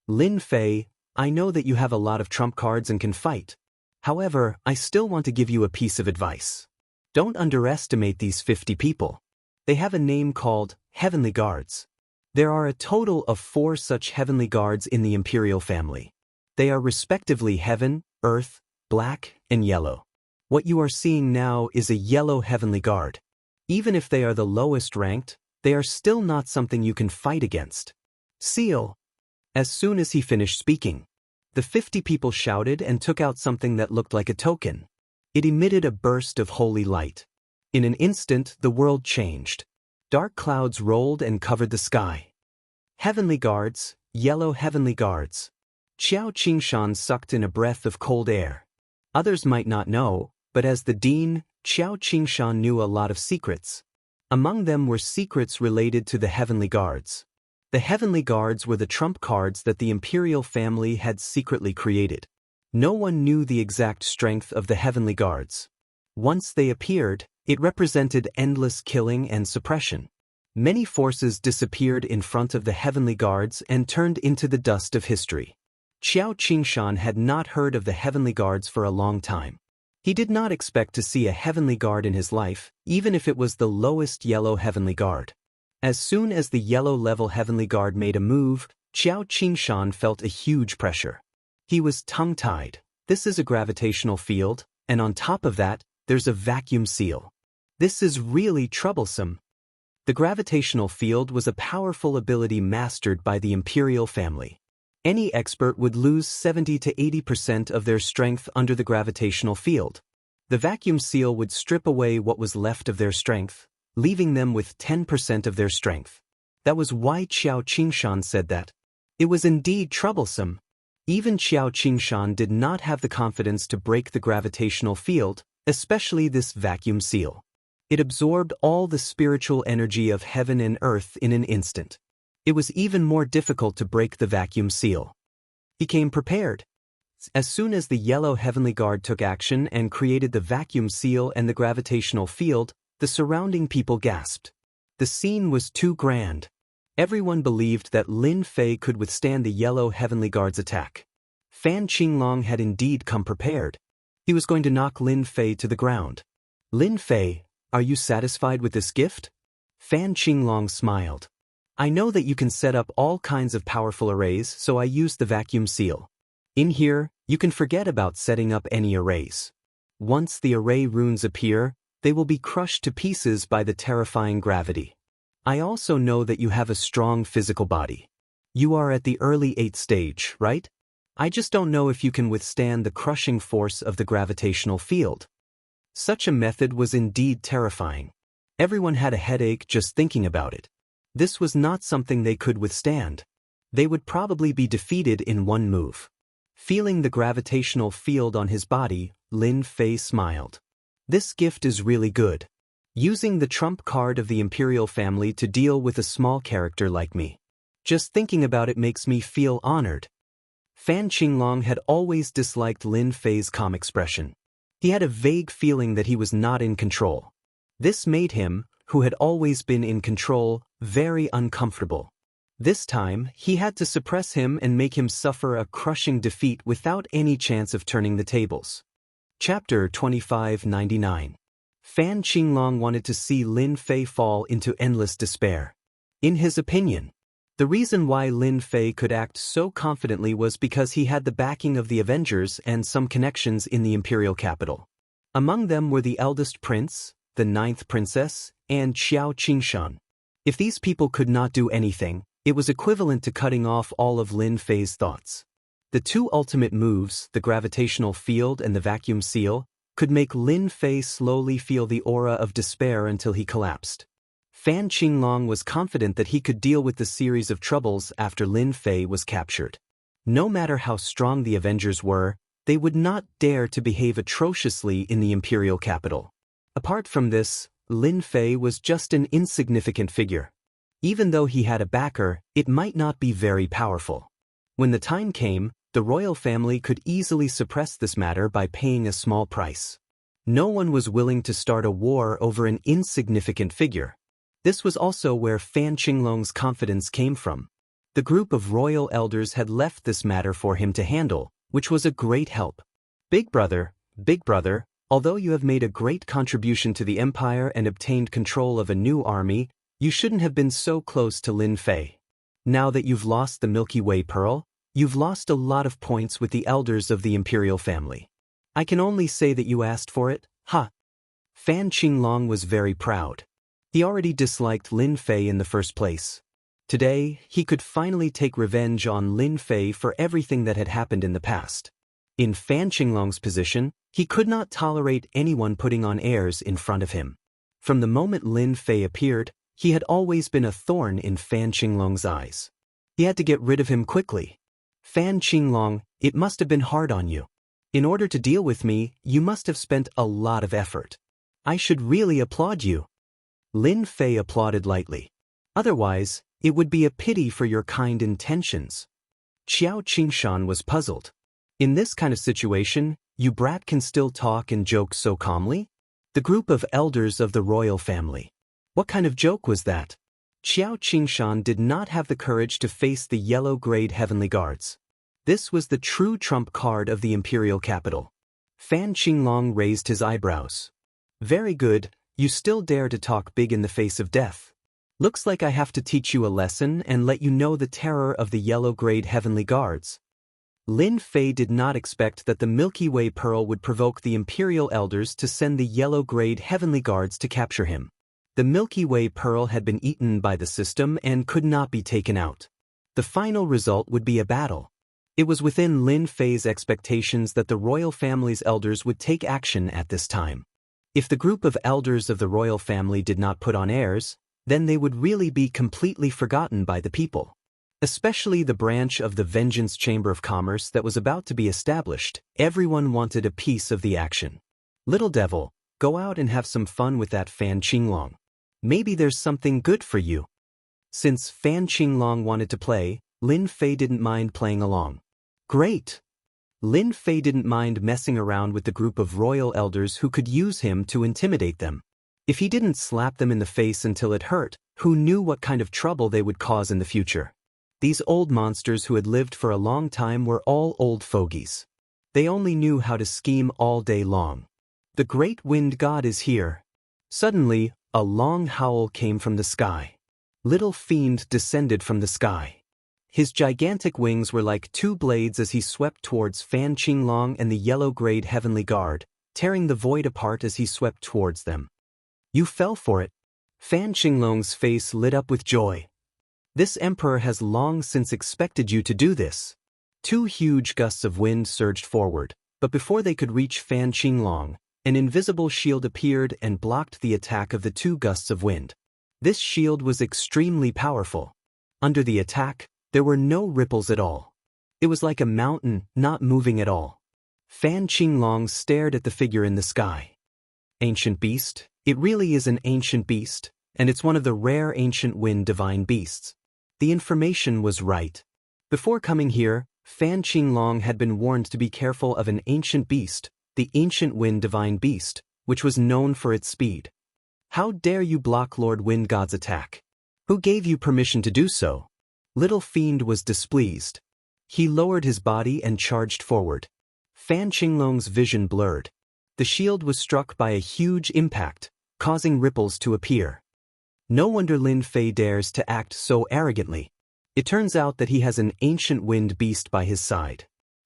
Lin Fei, I know that you have a lot of trump cards and can fight. However, I still want to give you a piece of advice. Don't underestimate these 50 people. They have a name called Heavenly Guards. There are a total of 4 such heavenly guards in the imperial family. They are respectively heaven, earth, black, and yellow. What you are seeing now is a yellow heavenly guard. Even if they are the lowest ranked, they are still not something you can fight against. Seal. As soon as he finished speaking, the 50 people shouted and took out something that looked like a token. It emitted a burst of holy light. In an instant, the world changed. Dark clouds rolled and covered the sky. Heavenly guards, yellow heavenly guards. Xiao Qingshan sucked in a breath of cold air. Others might not know, but as the dean, Xiao Qingshan knew a lot of secrets. Among them were secrets related to the heavenly guards. The heavenly guards were the trump cards that the imperial family had secretly created. No one knew the exact strength of the heavenly guards. Once they appeared, it represented endless killing and suppression. Many forces disappeared in front of the heavenly guards and turned into the dust of history. Xiao Qingshan had not heard of the heavenly guards for a long time. He did not expect to see a heavenly guard in his life, even if it was the lowest yellow heavenly guard. As soon as the yellow-level heavenly guard made a move, Xiao Qingshan felt a huge pressure. He was tongue-tied. This is a gravitational field, and on top of that, there's a vacuum seal. This is really troublesome. The gravitational field was a powerful ability mastered by the imperial family. Any expert would lose 70 to 80% of their strength under the gravitational field. The vacuum seal would strip away what was left of their strength, leaving them with 10% of their strength. That was why Xiao Qingshan said that. It was indeed troublesome. Even Xiao Qingshan did not have the confidence to break the gravitational field, especially this vacuum seal. It absorbed all the spiritual energy of heaven and earth in an instant. It was even more difficult to break the vacuum seal. He came prepared. As soon as the yellow heavenly guard took action and created the vacuum seal and the gravitational field, the surrounding people gasped. The scene was too grand. Everyone believed that Lin Fei could withstand the yellow heavenly guard's attack. Fan Qinglong had indeed come prepared. He was going to knock Lin Fei to the ground. Lin Fei, are you satisfied with this gift? Fan Qinglong smiled. I know that you can set up all kinds of powerful arrays, so I used the vacuum seal. In here, you can forget about setting up any arrays. Once the array runes appear, they will be crushed to pieces by the terrifying gravity. I also know that you have a strong physical body. You are at the early 8th stage, right? I just don't know if you can withstand the crushing force of the gravitational field. Such a method was indeed terrifying. Everyone had a headache just thinking about it. This was not something they could withstand. They would probably be defeated in one move. Feeling the gravitational field on his body, Lin Fei smiled. This gift is really good. Using the trump card of the imperial family to deal with a small character like me. Just thinking about it makes me feel honored. Fan Qinglong had always disliked Lin Fei's calm expression. He had a vague feeling that he was not in control. This made him, who had always been in control, very uncomfortable. This time, he had to suppress him and make him suffer a crushing defeat without any chance of turning the tables. Chapter 2599. Fan Qinglong wanted to see Lin Fei fall into endless despair. In his opinion, the reason why Lin Fei could act so confidently was because he had the backing of the Avengers and some connections in the imperial capital. Among them were the eldest prince, the 9th princess, and Xiao Qingshan. If these people could not do anything, it was equivalent to cutting off all of Lin Fei's thoughts. The two ultimate moves, the gravitational field and the vacuum seal, could make Lin Fei slowly feel the aura of despair until he collapsed. Fan Qinglong was confident that he could deal with the series of troubles after Lin Fei was captured. No matter how strong the Avengers were, they would not dare to behave atrociously in the imperial capital. Apart from this, Lin Fei was just an insignificant figure. Even though he had a backer, it might not be very powerful. When the time came, the royal family could easily suppress this matter by paying a small price. No one was willing to start a war over an insignificant figure. This was also where Fan Qinglong's confidence came from. The group of royal elders had left this matter for him to handle, which was a great help. Big brother, although you have made a great contribution to the empire and obtained control of a new army, you shouldn't have been so close to Lin Fei. Now that you've lost the Milky Way pearl, you've lost a lot of points with the elders of the imperial family. I can only say that you asked for it, huh? Fan Qinglong was very proud. He already disliked Lin Fei in the first place. Today, he could finally take revenge on Lin Fei for everything that had happened in the past. In Fan Qinglong's position, he could not tolerate anyone putting on airs in front of him. From the moment Lin Fei appeared, he had always been a thorn in Fan Qinglong's eyes. He had to get rid of him quickly. Fan Qinglong, it must have been hard on you. In order to deal with me, you must have spent a lot of effort. I should really applaud you. Lin Fei applauded lightly. Otherwise, it would be a pity for your kind intentions. Xiao Qingshan was puzzled. In this kind of situation, you brat can still talk and joke so calmly? The group of elders of the royal family. What kind of joke was that? Xiao Qingshan did not have the courage to face the yellow-grade heavenly guards. This was the true trump card of the imperial capital. Fan Qinglong raised his eyebrows. Very good, you still dare to talk big in the face of death. Looks like I have to teach you a lesson and let you know the terror of the yellow-grade heavenly guards. Lin Fei did not expect that the Milky Way pearl would provoke the imperial elders to send the yellow-grade heavenly guards to capture him. The Milky Way pearl had been eaten by the system and could not be taken out. The final result would be a battle. It was within Lin Fei's expectations that the royal family's elders would take action at this time. If the group of elders of the royal family did not put on airs, then they would really be completely forgotten by the people. Especially the branch of the Vengeance Chamber of Commerce that was about to be established, everyone wanted a piece of the action. Little devil, go out and have some fun with that Fan Qinglong. Maybe there's something good for you. Since Fan Qinglong wanted to play, Lin Fei didn't mind playing along. Great! Lin Fei didn't mind messing around with the group of royal elders who could use him to intimidate them. If he didn't slap them in the face until it hurt, who knew what kind of trouble they would cause in the future? These old monsters who had lived for a long time were all old fogies. They only knew how to scheme all day long. The great wind god is here. Suddenly, a long howl came from the sky. Little Fiend descended from the sky. His gigantic wings were like two blades as he swept towards Fan Qinglong and the yellow-grade heavenly guard, tearing the void apart as he swept towards them. You fell for it. Fan Qinglong's face lit up with joy. This emperor has long since expected you to do this. Two huge gusts of wind surged forward, but before they could reach Fan Qinglong, an invisible shield appeared and blocked the attack of the two gusts of wind. This shield was extremely powerful. Under the attack, there were no ripples at all. It was like a mountain, not moving at all. Fan Qinglong stared at the figure in the sky. Ancient beast? It really is an ancient beast, and it's one of the rare ancient wind divine beasts. The information was right. Before coming here, Fan Qinglong had been warned to be careful of an ancient beast, the ancient wind divine beast, which was known for its speed. How dare you block Lord Wind God's attack? Who gave you permission to do so? Little Fiend was displeased. He lowered his body and charged forward. Fan Qinglong's vision blurred. The shield was struck by a huge impact, causing ripples to appear. No wonder Lin Fei dares to act so arrogantly. It turns out that he has an ancient wind beast by his side.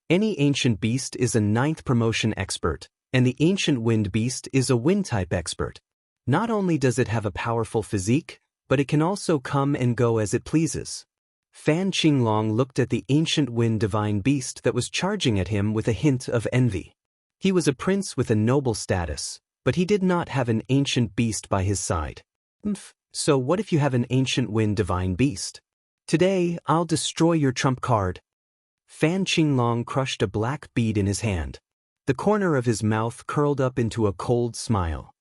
Any ancient beast is a 9th promotion expert, and the ancient wind beast is a wind-type expert. Not only does it have a powerful physique, but it can also come and go as it pleases. Fan Qinglong looked at the ancient wind divine beast that was charging at him with a hint of envy. He was a prince with a noble status, but he did not have an ancient beast by his side. So what if you have an ancient wind divine beast? Today, I'll destroy your trump card. Fan Qinglong crushed a black bead in his hand. The corner of his mouth curled up into a cold smile.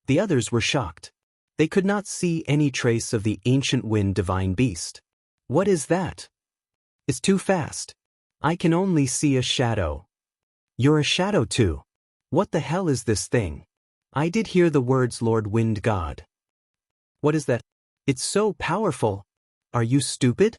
The others were shocked. They could not see any trace of the ancient wind divine beast. What is that? It's too fast. I can only see a shadow. You're a shadow too. What the hell is this thing? I did hear the words Lord Wind God. What is that? It's so powerful. Are you stupid?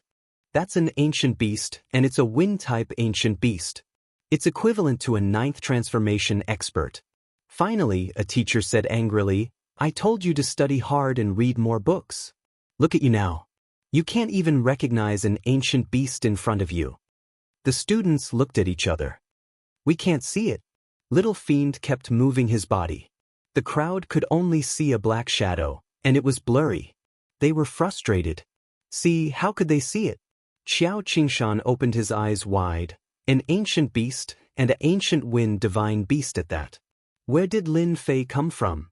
That's an ancient beast, and it's a wind-type ancient beast. It's equivalent to a 9th transformation expert. Finally, a teacher said angrily, I told you to study hard and read more books. Look at you now. You can't even recognize an ancient beast in front of you. The students looked at each other. We can't see it. Little Fiend kept moving his body. The crowd could only see a black shadow, and it was blurry. They were frustrated. See, how could they see it? Xiao Qingshan opened his eyes wide. An ancient beast, and an ancient wind divine beast at that. Where did Lin Fei come from?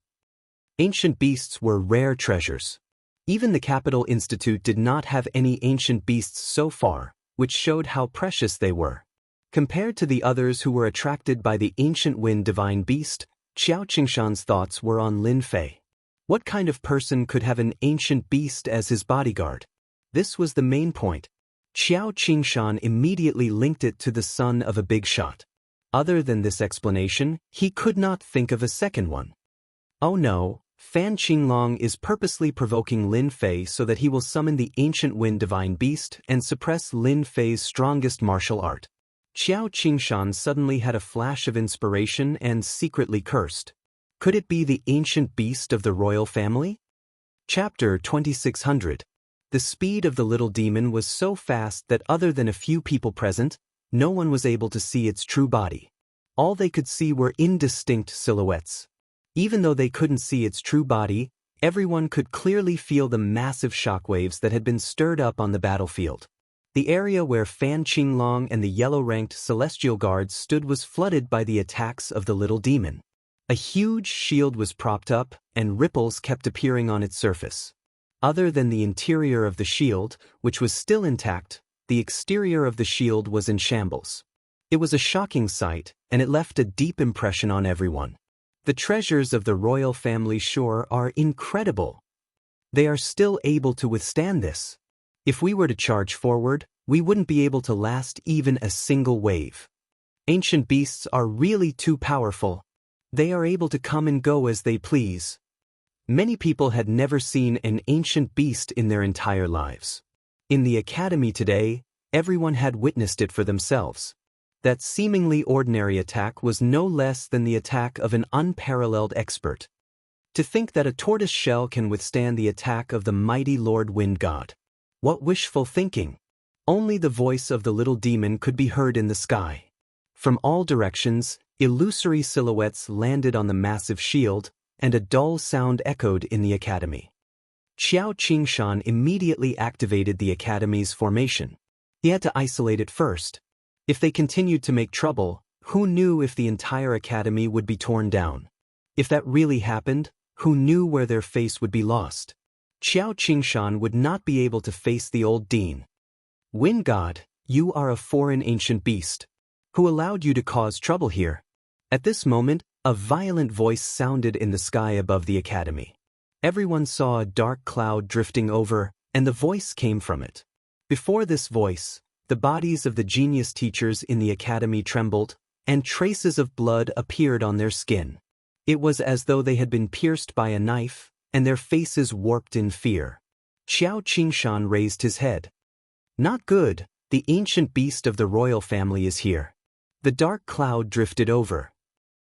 Ancient beasts were rare treasures. Even the Capital Institute did not have any ancient beasts so far, which showed how precious they were. Compared to the others who were attracted by the ancient wind divine beast, Xiao Qingshan's thoughts were on Lin Fei. What kind of person could have an ancient beast as his bodyguard? This was the main point. Xiao Qingshan immediately linked it to the son of a big shot. Other than this explanation, he could not think of a second one. Oh no, Fan Qinglong is purposely provoking Lin Fei so that he will summon the ancient wind divine beast and suppress Lin Fei's strongest martial art. Xiao Qingshan suddenly had a flash of inspiration and secretly cursed. Could it be the ancient beast of the royal family? Chapter 2600. The speed of the little demon was so fast that other than a few people present, no one was able to see its true body. All they could see were indistinct silhouettes. Even though they couldn't see its true body, everyone could clearly feel the massive shockwaves that had been stirred up on the battlefield. The area where Fan Qinglong and the yellow-ranked celestial guards stood was flooded by the attacks of the little demon. A huge shield was propped up, and ripples kept appearing on its surface. Other than the interior of the shield, which was still intact, the exterior of the shield was in shambles. It was a shocking sight, and it left a deep impression on everyone. The treasures of the royal family sure are incredible. They are still able to withstand this. If we were to charge forward, we wouldn't be able to last even a single wave. Ancient beasts are really too powerful. They are able to come and go as they please. Many people had never seen an ancient beast in their entire lives. In the academy today, everyone had witnessed it for themselves. That seemingly ordinary attack was no less than the attack of an unparalleled expert. To think that a tortoise shell can withstand the attack of the mighty Lord Wind God. What wishful thinking! Only the voice of the little demon could be heard in the sky. From all directions, illusory silhouettes landed on the massive shield, and a dull sound echoed in the academy. Xiao Qingshan immediately activated the academy's formation. He had to isolate it first. If they continued to make trouble, who knew if the entire academy would be torn down? If that really happened, who knew where their face would be lost? Xiao Qingshan would not be able to face the old dean. Wind God, you are a foreign ancient beast. Who allowed you to cause trouble here? At this moment, a violent voice sounded in the sky above the academy. Everyone saw a dark cloud drifting over, and the voice came from it. Before this voice, the bodies of the genius teachers in the academy trembled, and traces of blood appeared on their skin. It was as though they had been pierced by a knife, and their faces warped in fear. Xiao Qingshan raised his head. Not good, the ancient beast of the royal family is here. The dark cloud drifted over.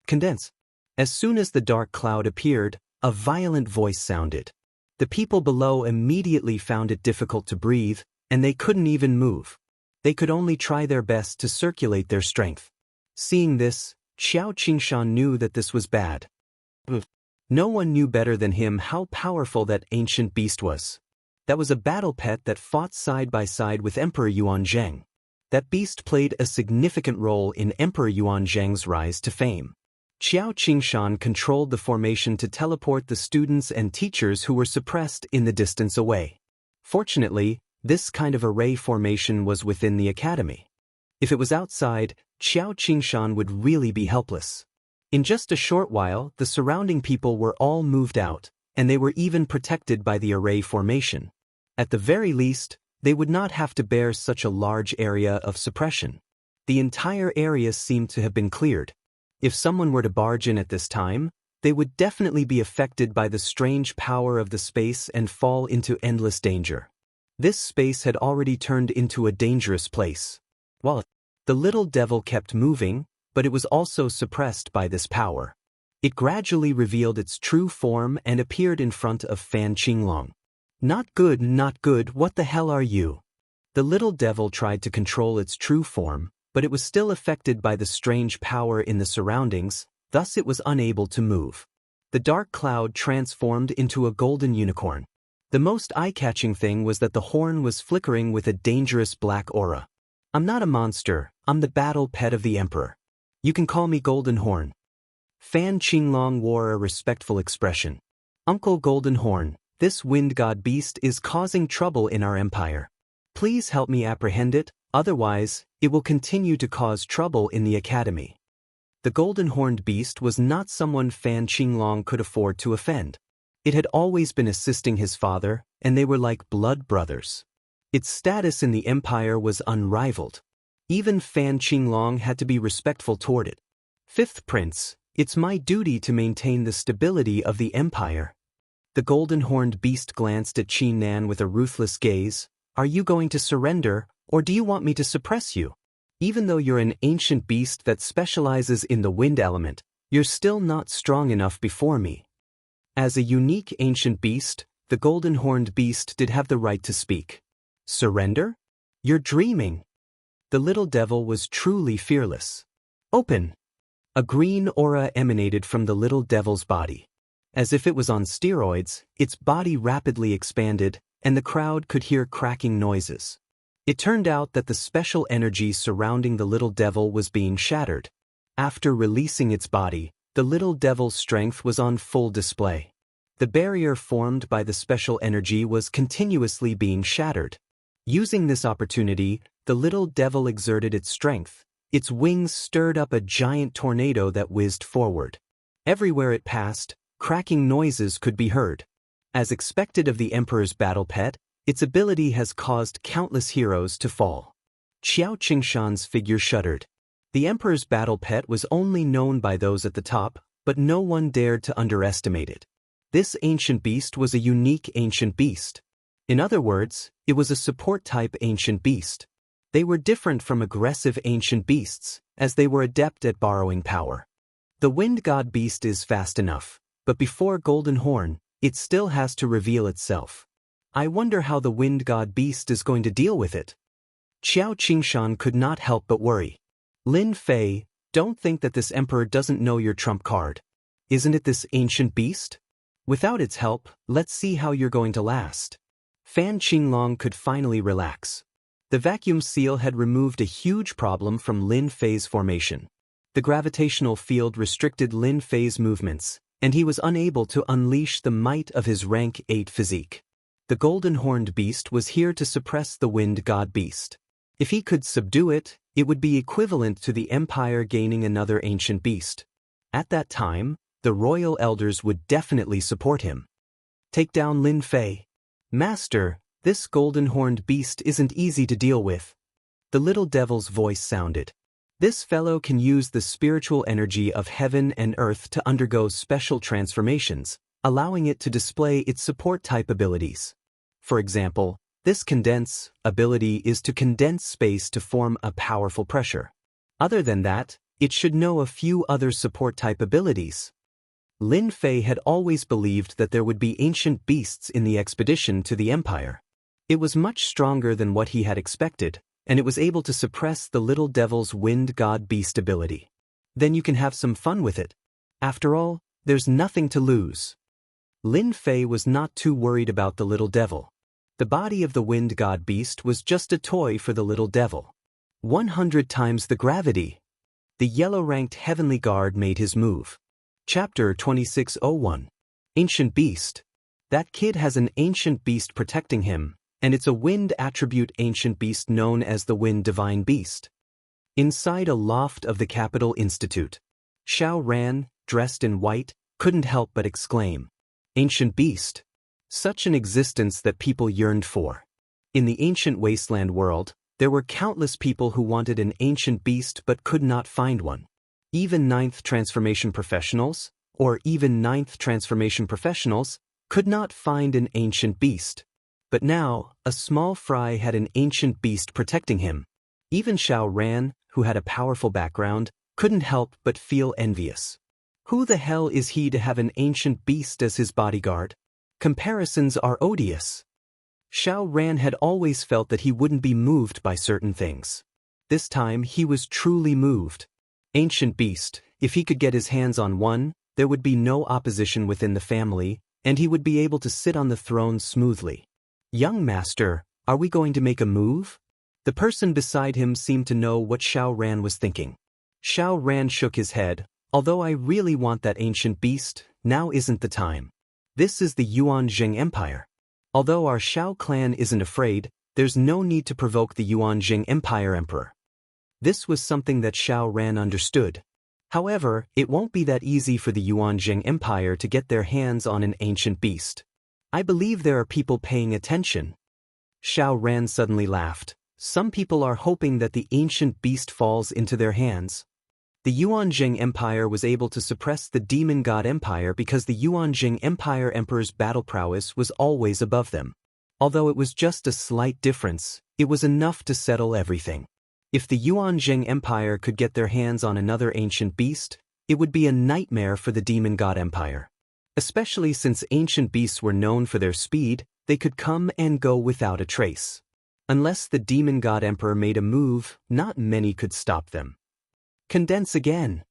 Condense. As soon as the dark cloud appeared, a violent voice sounded. The people below immediately found it difficult to breathe, and they couldn't even move. They could only try their best to circulate their strength. Seeing this, Xiao Qingshan knew that this was bad. No one knew better than him how powerful that ancient beast was. That was a battle pet that fought side by side with Emperor Yuanzhang. That beast played a significant role in Emperor Yuanzhang's rise to fame. Xiao Qingshan controlled the formation to teleport the students and teachers who were suppressed in the distance away. Fortunately, this kind of array formation was within the academy. If it was outside, Xiao Qingshan would really be helpless. In just a short while, the surrounding people were all moved out, and they were even protected by the array formation. At the very least, they would not have to bear such a large area of suppression. The entire area seemed to have been cleared. If someone were to barge in at this time, they would definitely be affected by the strange power of the space and fall into endless danger. This space had already turned into a dangerous place. While the little devil kept moving, but it was also suppressed by this power. It gradually revealed its true form and appeared in front of Fan Qinglong. Not good, not good, what the hell are you? The little devil tried to control its true form, but it was still affected by the strange power in the surroundings, thus it was unable to move. The dark cloud transformed into a golden unicorn. The most eye-catching thing was that the horn was flickering with a dangerous black aura. I'm not a monster, I'm the battle pet of the Emperor. You can call me Golden Horn. Fan Qinglong wore a respectful expression. Uncle Golden Horn, this wind god beast is causing trouble in our empire. Please help me apprehend it, otherwise, it will continue to cause trouble in the academy. The golden-horned beast was not someone Fan Qinglong could afford to offend. It had always been assisting his father, and they were like blood brothers. Its status in the empire was unrivaled. Even Fan Qinglong had to be respectful toward it. Fifth Prince, it's my duty to maintain the stability of the empire. The golden-horned beast glanced at Qin Nan with a ruthless gaze. Are you going to surrender, or do you want me to suppress you? Even though you're an ancient beast that specializes in the wind element, you're still not strong enough before me. As a unique ancient beast, the golden-horned beast did have the right to speak. Surrender? You're dreaming. The little devil was truly fearless. Open! A green aura emanated from the little devil's body. As if it was on steroids, its body rapidly expanded, and the crowd could hear cracking noises. It turned out that the special energy surrounding the little devil was being shattered. After releasing its body, the little devil's strength was on full display. The barrier formed by the special energy was continuously being shattered. Using this opportunity, the little devil exerted its strength. Its wings stirred up a giant tornado that whizzed forward. Everywhere it passed, cracking noises could be heard. As expected of the Emperor's battle pet, its ability has caused countless heroes to fall. Xiao Qingshan's figure shuddered. The Emperor's battle pet was only known by those at the top, but no one dared to underestimate it. This ancient beast was a unique ancient beast. In other words, it was a support-type ancient beast. They were different from aggressive ancient beasts, as they were adept at borrowing power. The wind god beast is fast enough, but before Golden Horn, it still has to reveal itself. I wonder how the wind god beast is going to deal with it. Xiao Qingshan could not help but worry. Lin Fei, don't think that this emperor doesn't know your trump card. Isn't it this ancient beast? Without its help, let's see how you're going to last. Fan Qinglong could finally relax. The vacuum seal had removed a huge problem from Lin Fei's formation. The gravitational field restricted Lin Fei's movements, and he was unable to unleash the might of his rank 8 physique. The golden-horned beast was here to suppress the wind god beast. If he could subdue it, it would be equivalent to the empire gaining another ancient beast. At that time, the royal elders would definitely support him. Take down Lin Fei. Master, this golden-horned beast isn't easy to deal with. The little devil's voice sounded. This fellow can use the spiritual energy of heaven and earth to undergo special transformations, allowing it to display its support-type abilities. For example, this condense ability is to condense space to form a powerful pressure. Other than that, it should know a few other support-type abilities. Lin Fei had always believed that there would be ancient beasts in the expedition to the empire. It was much stronger than what he had expected, and it was able to suppress the little devil's wind god beast ability. Then you can have some fun with it. After all, there's nothing to lose. Lin Fei was not too worried about the little devil. The body of the wind god beast was just a toy for the little devil. 100 times the gravity. The yellow-ranked heavenly guard made his move. Chapter 2601. Ancient Beast. That kid has an ancient beast protecting him, and it's a wind attribute ancient beast known as the Wind Divine Beast. Inside a loft of the Capital Institute, Xiao Ran, dressed in white, couldn't help but exclaim, "Ancient beast! Such an existence that people yearned for." In the ancient wasteland world, there were countless people who wanted an ancient beast but could not find one. Even ninth transformation professionals, could not find an ancient beast. But now, a small fry had an ancient beast protecting him. Even Xiao Ran, who had a powerful background, couldn't help but feel envious. Who the hell is he to have an ancient beast as his bodyguard? Comparisons are odious. Xiao Ran had always felt that he wouldn't be moved by certain things. This time he was truly moved. Ancient beast, if he could get his hands on one, there would be no opposition within the family, and he would be able to sit on the throne smoothly. Young master, are we going to make a move? The person beside him seemed to know what Xiao Ran was thinking. Xiao Ran shook his head. Although I really want that ancient beast, now isn't the time. This is the Yuanjing Empire. Although our Xiao clan isn't afraid, there's no need to provoke the Yuanjing Empire Emperor. This was something that Xiao Ran understood. However, it won't be that easy for the Yuanjing Empire to get their hands on an ancient beast. I believe there are people paying attention. Xiao Ran suddenly laughed. Some people are hoping that the ancient beast falls into their hands. The Yuanjing Empire was able to suppress the Demon God Empire because the Yuanjing Empire Emperor's battle prowess was always above them. Although it was just a slight difference, it was enough to settle everything. If the Yuanjing Empire could get their hands on another ancient beast, it would be a nightmare for the Demon God Empire. Especially since ancient beasts were known for their speed, they could come and go without a trace. Unless the Demon God Emperor made a move, not many could stop them. Condense again.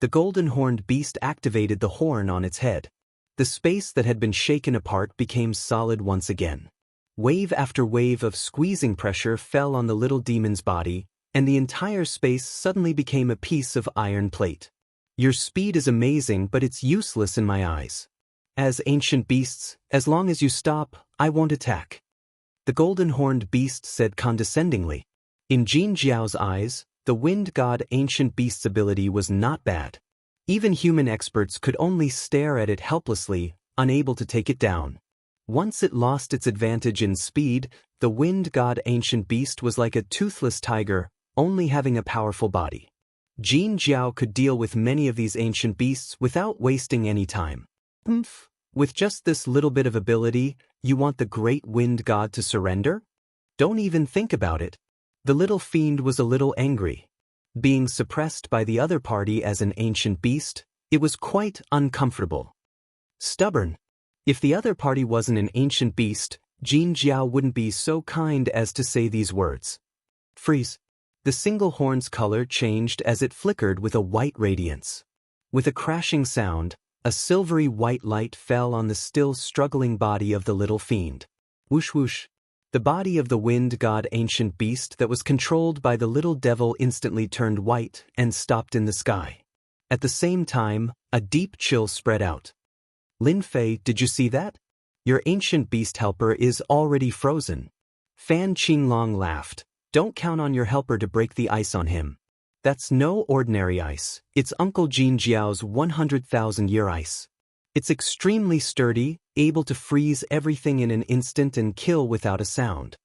The golden-horned beast activated the horn on its head. The space that had been shaken apart became solid once again. Wave after wave of squeezing pressure fell on the little demon's body, and the entire space suddenly became a piece of iron plate. Your speed is amazing, but it's useless in my eyes. As ancient beasts, as long as you stop, I won't attack. The golden-horned beast said condescendingly. In Jin Jiao's eyes, the wind god ancient beast's ability was not bad. Even human experts could only stare at it helplessly, unable to take it down. Once it lost its advantage in speed, the wind god ancient beast was like a toothless tiger, only having a powerful body. Jin Jiao could deal with many of these ancient beasts without wasting any time. With just this little bit of ability, you want the great wind god to surrender? Don't even think about it. The little fiend was a little angry. Being suppressed by the other party as an ancient beast, it was quite uncomfortable. Stubborn. If the other party wasn't an ancient beast, Jin Jiao wouldn't be so kind as to say these words. Freeze. The single horn's color changed as it flickered with a white radiance. With a crashing sound, a silvery white light fell on the still struggling body of the little fiend. Whoosh whoosh. The body of the wind god ancient beast that was controlled by the little devil instantly turned white and stopped in the sky. At the same time, a deep chill spread out. Lin Fei, did you see that? Your ancient beast helper is already frozen. Fan Qinglong laughed. Don't count on your helper to break the ice on him. That's no ordinary ice. It's Uncle Jin Jiao's 100,000-year ice. It's extremely sturdy, able to freeze everything in an instant and kill without a sound.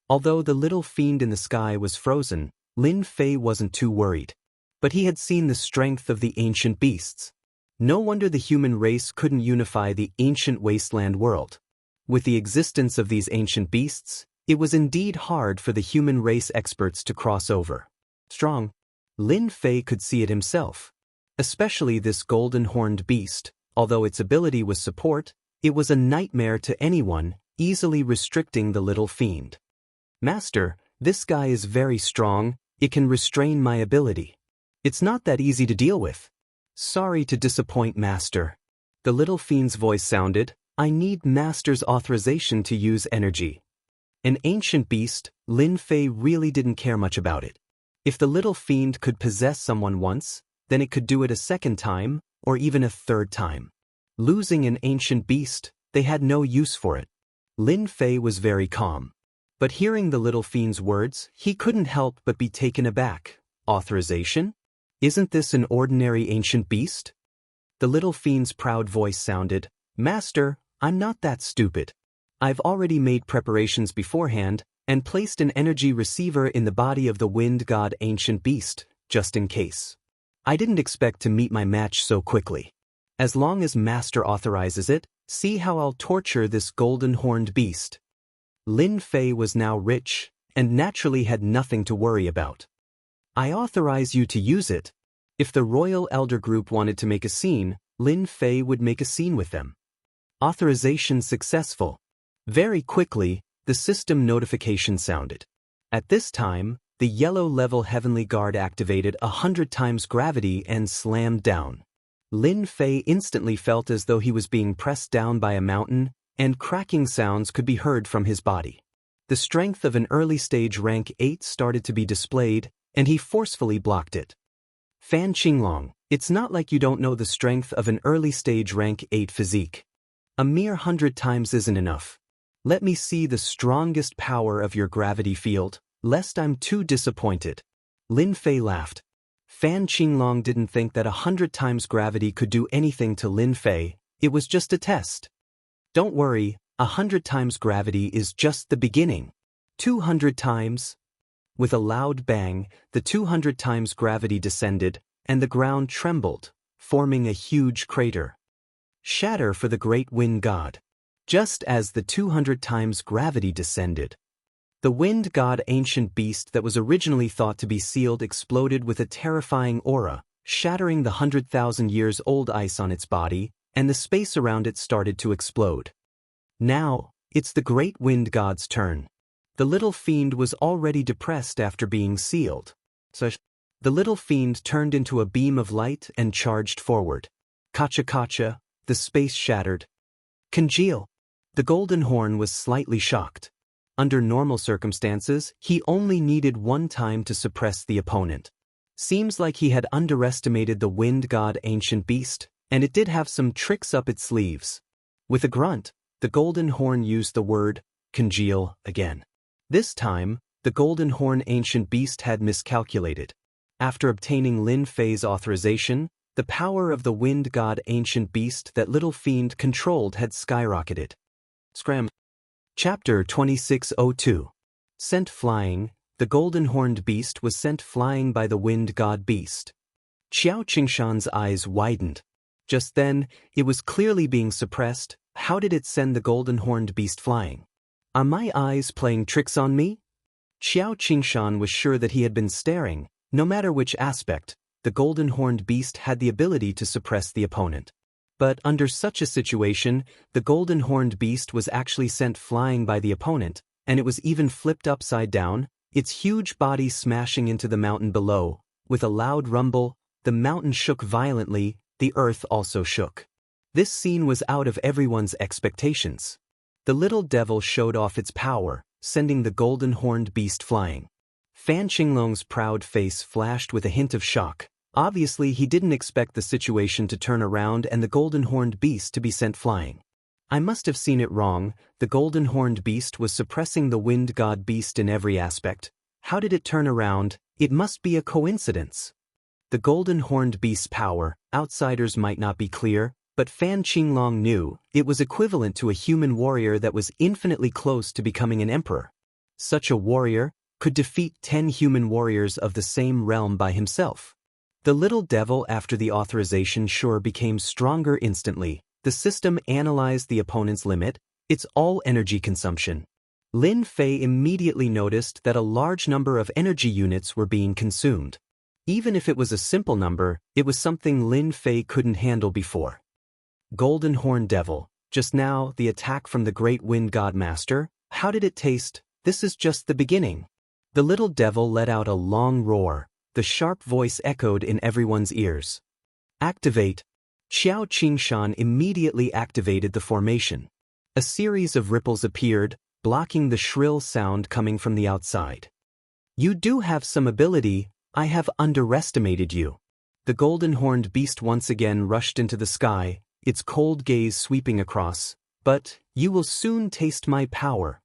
Although the little fiend in the sky was frozen, Lin Fei wasn't too worried. But he had seen the strength of the ancient beasts. No wonder the human race couldn't unify the ancient wasteland world. With the existence of these ancient beasts, it was indeed hard for the human race experts to cross over. Strong. Lin Fei could see it himself. Especially this golden-horned beast. Although its ability was support, it was a nightmare to anyone, easily restricting the little fiend. Master, this guy is very strong, it can restrain my ability. It's not that easy to deal with. Sorry to disappoint, Master. The little fiend's voice sounded. I need Master's authorization to use energy. An ancient beast, Lin Fei really didn't care much about it. If the little fiend could possess someone once, then it could do it a second time, or even a third time. Losing an ancient beast, they had no use for it. Lin Fei was very calm. But hearing the little fiend's words, he couldn't help but be taken aback. Authorization? Isn't this an ordinary ancient beast? The little fiend's proud voice sounded. Master, I'm not that stupid. I've already made preparations beforehand, and placed an energy receiver in the body of the wind god ancient beast, just in case. I didn't expect to meet my match so quickly. As long as Master authorizes it, see how I'll torture this golden-horned beast. Lin Fei was now rich, and naturally had nothing to worry about. I authorize you to use it. If the royal elder group wanted to make a scene, Lin Fei would make a scene with them. Authorization successful. Very quickly, the the system notification sounded. At this time, the yellow-level Heavenly Guard activated 100 times gravity and slammed down. Lin Fei instantly felt as though he was being pressed down by a mountain, and cracking sounds could be heard from his body. The strength of an early-stage rank 8 started to be displayed, and he forcefully blocked it. Fan Qinglong, it's not like you don't know the strength of an early-stage rank 8 physique. A mere 100 times isn't enough. Let me see the strongest power of your gravity field, lest I'm too disappointed. Lin Fei laughed. Fan Qinglong didn't think that 100 times gravity could do anything to Lin Fei, it was just a test. Don't worry, 100 times gravity is just the beginning. 200 times? With a loud bang, the 200 times gravity descended, and the ground trembled, forming a huge crater. Shatter for the great wind god. Just as the 200 times gravity descended, the wind god ancient beast that was originally thought to be sealed exploded with a terrifying aura, shattering the 100,000 years old ice on its body, and the space around it started to explode. Now, it's the great wind god's turn. The little fiend was already depressed after being sealed. So, the little fiend turned into a beam of light and charged forward. Kacha, the space shattered. Congeal. The golden horn was slightly shocked. Under normal circumstances, he only needed one time to suppress the opponent. Seems like he had underestimated the wind god ancient beast, and it did have some tricks up its sleeves. With a grunt, the golden horn used the word, congeal, again. This time, the golden horn ancient beast had miscalculated. After obtaining Lin Fei's authorization, the power of the wind god ancient beast that little fiend controlled had skyrocketed. Scram. Chapter 2602. Sent flying, the golden horned beast was sent flying by the wind god beast. Xiao Qingshan's eyes widened. Just then, it was clearly being suppressed. How did it send the golden horned beast flying? Are my eyes playing tricks on me? Xiao Qingshan was sure that he had been staring. No matter which aspect, the golden horned beast had the ability to suppress the opponent. But under such a situation, the golden horned beast was actually sent flying by the opponent, and it was even flipped upside down, its huge body smashing into the mountain below. With a loud rumble, the mountain shook violently, the earth also shook. This scene was out of everyone's expectations. The little devil showed off its power, sending the golden horned beast flying. Fan Qinglong's proud face flashed with a hint of shock. Obviously, he didn't expect the situation to turn around and the golden horned beast to be sent flying. I must have seen it wrong. The golden horned beast was suppressing the wind god beast in every aspect. How did it turn around? It must be a coincidence. The golden horned beast's power, outsiders might not be clear, but Fan Qinglong knew it was equivalent to a human warrior that was infinitely close to becoming an emperor. Such a warrior could defeat 10 human warriors of the same realm by himself. The little devil, after the authorization, sure became stronger instantly. The system analyzed the opponent's limit, its all energy consumption. Lin Fei immediately noticed that a large number of energy units were being consumed. Even if it was a simple number, it was something Lin Fei couldn't handle before. Golden Horn Devil, just now, the attack from the Great Wind God Master, how did it taste? This is just the beginning. The little devil let out a long roar. The sharp voice echoed in everyone's ears. Activate. Xiao Qingshan immediately activated the formation. A series of ripples appeared, blocking the shrill sound coming from the outside. You do have some ability. I have underestimated you. The golden-horned beast once again rushed into the sky, its cold gaze sweeping across. But you will soon taste my power.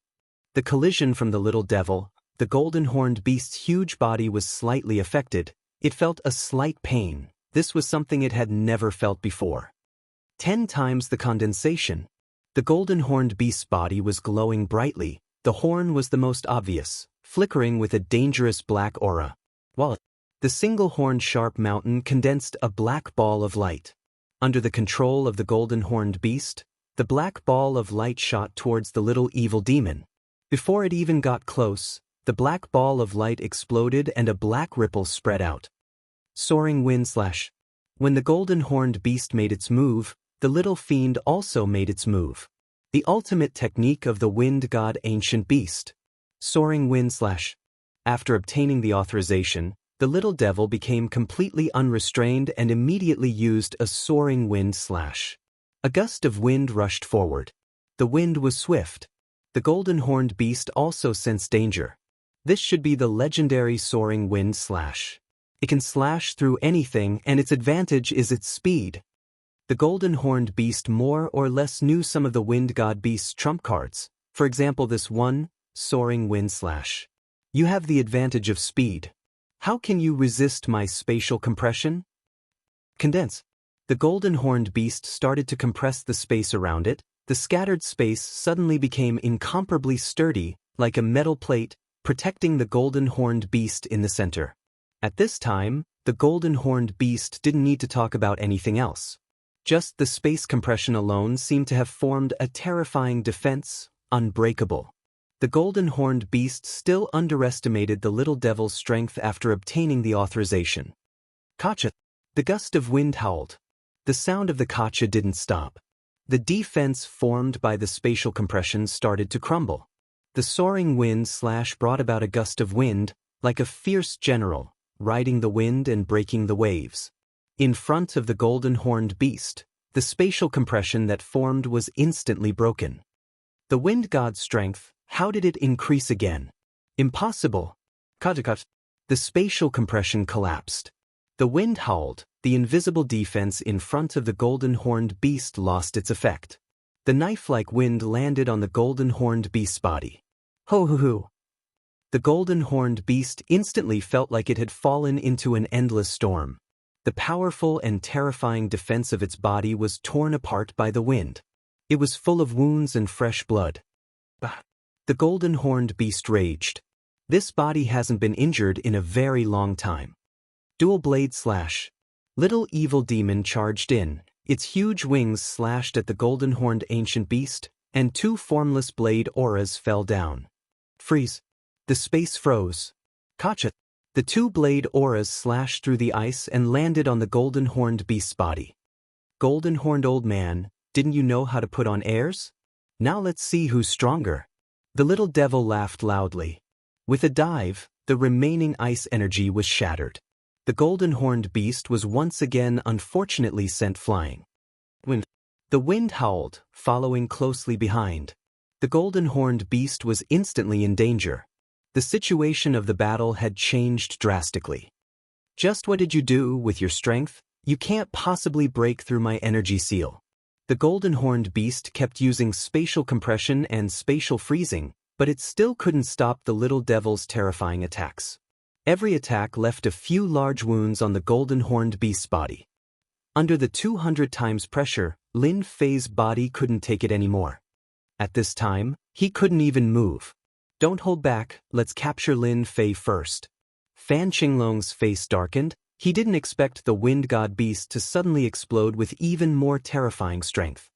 The collision from the little devil. The golden-horned beast's huge body was slightly affected. It felt a slight pain. This was something it had never felt before. 10 times the condensation. The golden-horned beast's body was glowing brightly. The horn was the most obvious, flickering with a dangerous black aura. While the single-horned sharp mountain condensed a black ball of light. Under the control of the golden-horned beast, the black ball of light shot towards the little evil demon. Before it even got close, the black ball of light exploded and a black ripple spread out. Soaring wind slash. When the golden-horned beast made its move, the little fiend also made its move. The ultimate technique of the wind god ancient beast. Soaring wind slash. After obtaining the authorization, the little devil became completely unrestrained and immediately used a soaring wind slash. A gust of wind rushed forward. The wind was swift. The golden-horned beast also sensed danger. This should be the legendary soaring wind slash. It can slash through anything, and its advantage is its speed. The golden-horned beast more or less knew some of the wind god beast's trump cards. For example, this one, soaring wind slash. You have the advantage of speed. How can you resist my spatial compression? Condense. The golden-horned beast started to compress the space around it. The scattered space suddenly became incomparably sturdy, like a metal plate, protecting the golden-horned beast in the center. At this time, the golden-horned beast didn't need to talk about anything else. Just the space compression alone seemed to have formed a terrifying defense, unbreakable. The golden-horned beast still underestimated the little devil's strength after obtaining the authorization. Kacha. The gust of wind howled. The sound of the kacha didn't stop. The defense formed by the spatial compression started to crumble. The soaring wind slash brought about a gust of wind, like a fierce general, riding the wind and breaking the waves. In front of the golden-horned beast, the spatial compression that formed was instantly broken. The wind god's strength, how did it increase again? Impossible. Kajakat. The spatial compression collapsed. The wind howled. The invisible defense in front of the golden-horned beast lost its effect. The knife-like wind landed on the golden-horned beast's body. Ho-ho-ho. The golden-horned beast instantly felt like it had fallen into an endless storm. The powerful and terrifying defense of its body was torn apart by the wind. It was full of wounds and fresh blood. Bah! The golden-horned beast raged. This body hasn't been injured in a very long time. Dual blade slash. Little evil demon charged in. Its huge wings slashed at the golden-horned ancient beast, and two formless blade auras fell down. Freeze. The space froze. Kacha. The two blade auras slashed through the ice and landed on the golden-horned beast's body. Golden-horned old man, didn't you know how to put on airs? Now let's see who's stronger. The little devil laughed loudly. With a dive, the remaining ice energy was shattered. The golden-horned beast was once again unfortunately sent flying. Wind. The wind howled, following closely behind. The golden-horned beast was instantly in danger. The situation of the battle had changed drastically. Just what did you do with your strength? You can't possibly break through my energy seal. The golden-horned beast kept using spatial compression and spatial freezing, but it still couldn't stop the little devil's terrifying attacks. Every attack left a few large wounds on the golden-horned beast's body. Under the 200 times pressure, Lin Fei's body couldn't take it anymore. At this time, he couldn't even move. Don't hold back, let's capture Lin Fei first. Fan Qinglong's face darkened. He didn't expect the wind god beast to suddenly explode with even more terrifying strength.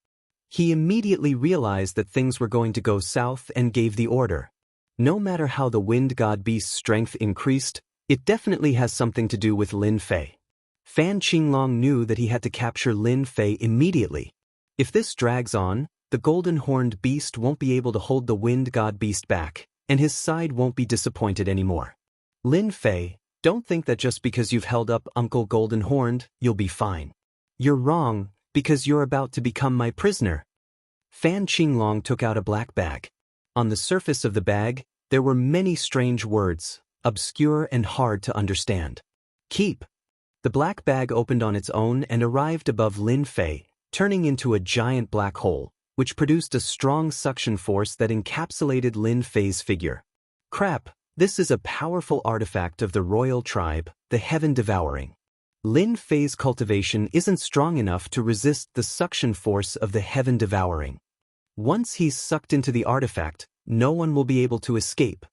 He immediately realized that things were going to go south and gave the order. No matter how the wind god beast's strength increased, it definitely has something to do with Lin Fei. Fan Qinglong knew that he had to capture Lin Fei immediately. If this drags on, the golden-horned beast won't be able to hold the wind god beast back, and his side won't be disappointed anymore. Lin Fei, don't think that just because you've held up Uncle Golden-Horned, you'll be fine. You're wrong, because you're about to become my prisoner. Fan Qinglong took out a black bag. On the surface of the bag, there were many strange words, obscure and hard to understand. Keep. The black bag opened on its own and arrived above Lin Fei, turning into a giant black hole, which produced a strong suction force that encapsulated Lin Fei's figure. Crap, this is a powerful artifact of the royal tribe, the Heaven Devouring. Lin Fei's cultivation isn't strong enough to resist the suction force of the Heaven Devouring. Once he's sucked into the artifact, no one will be able to escape.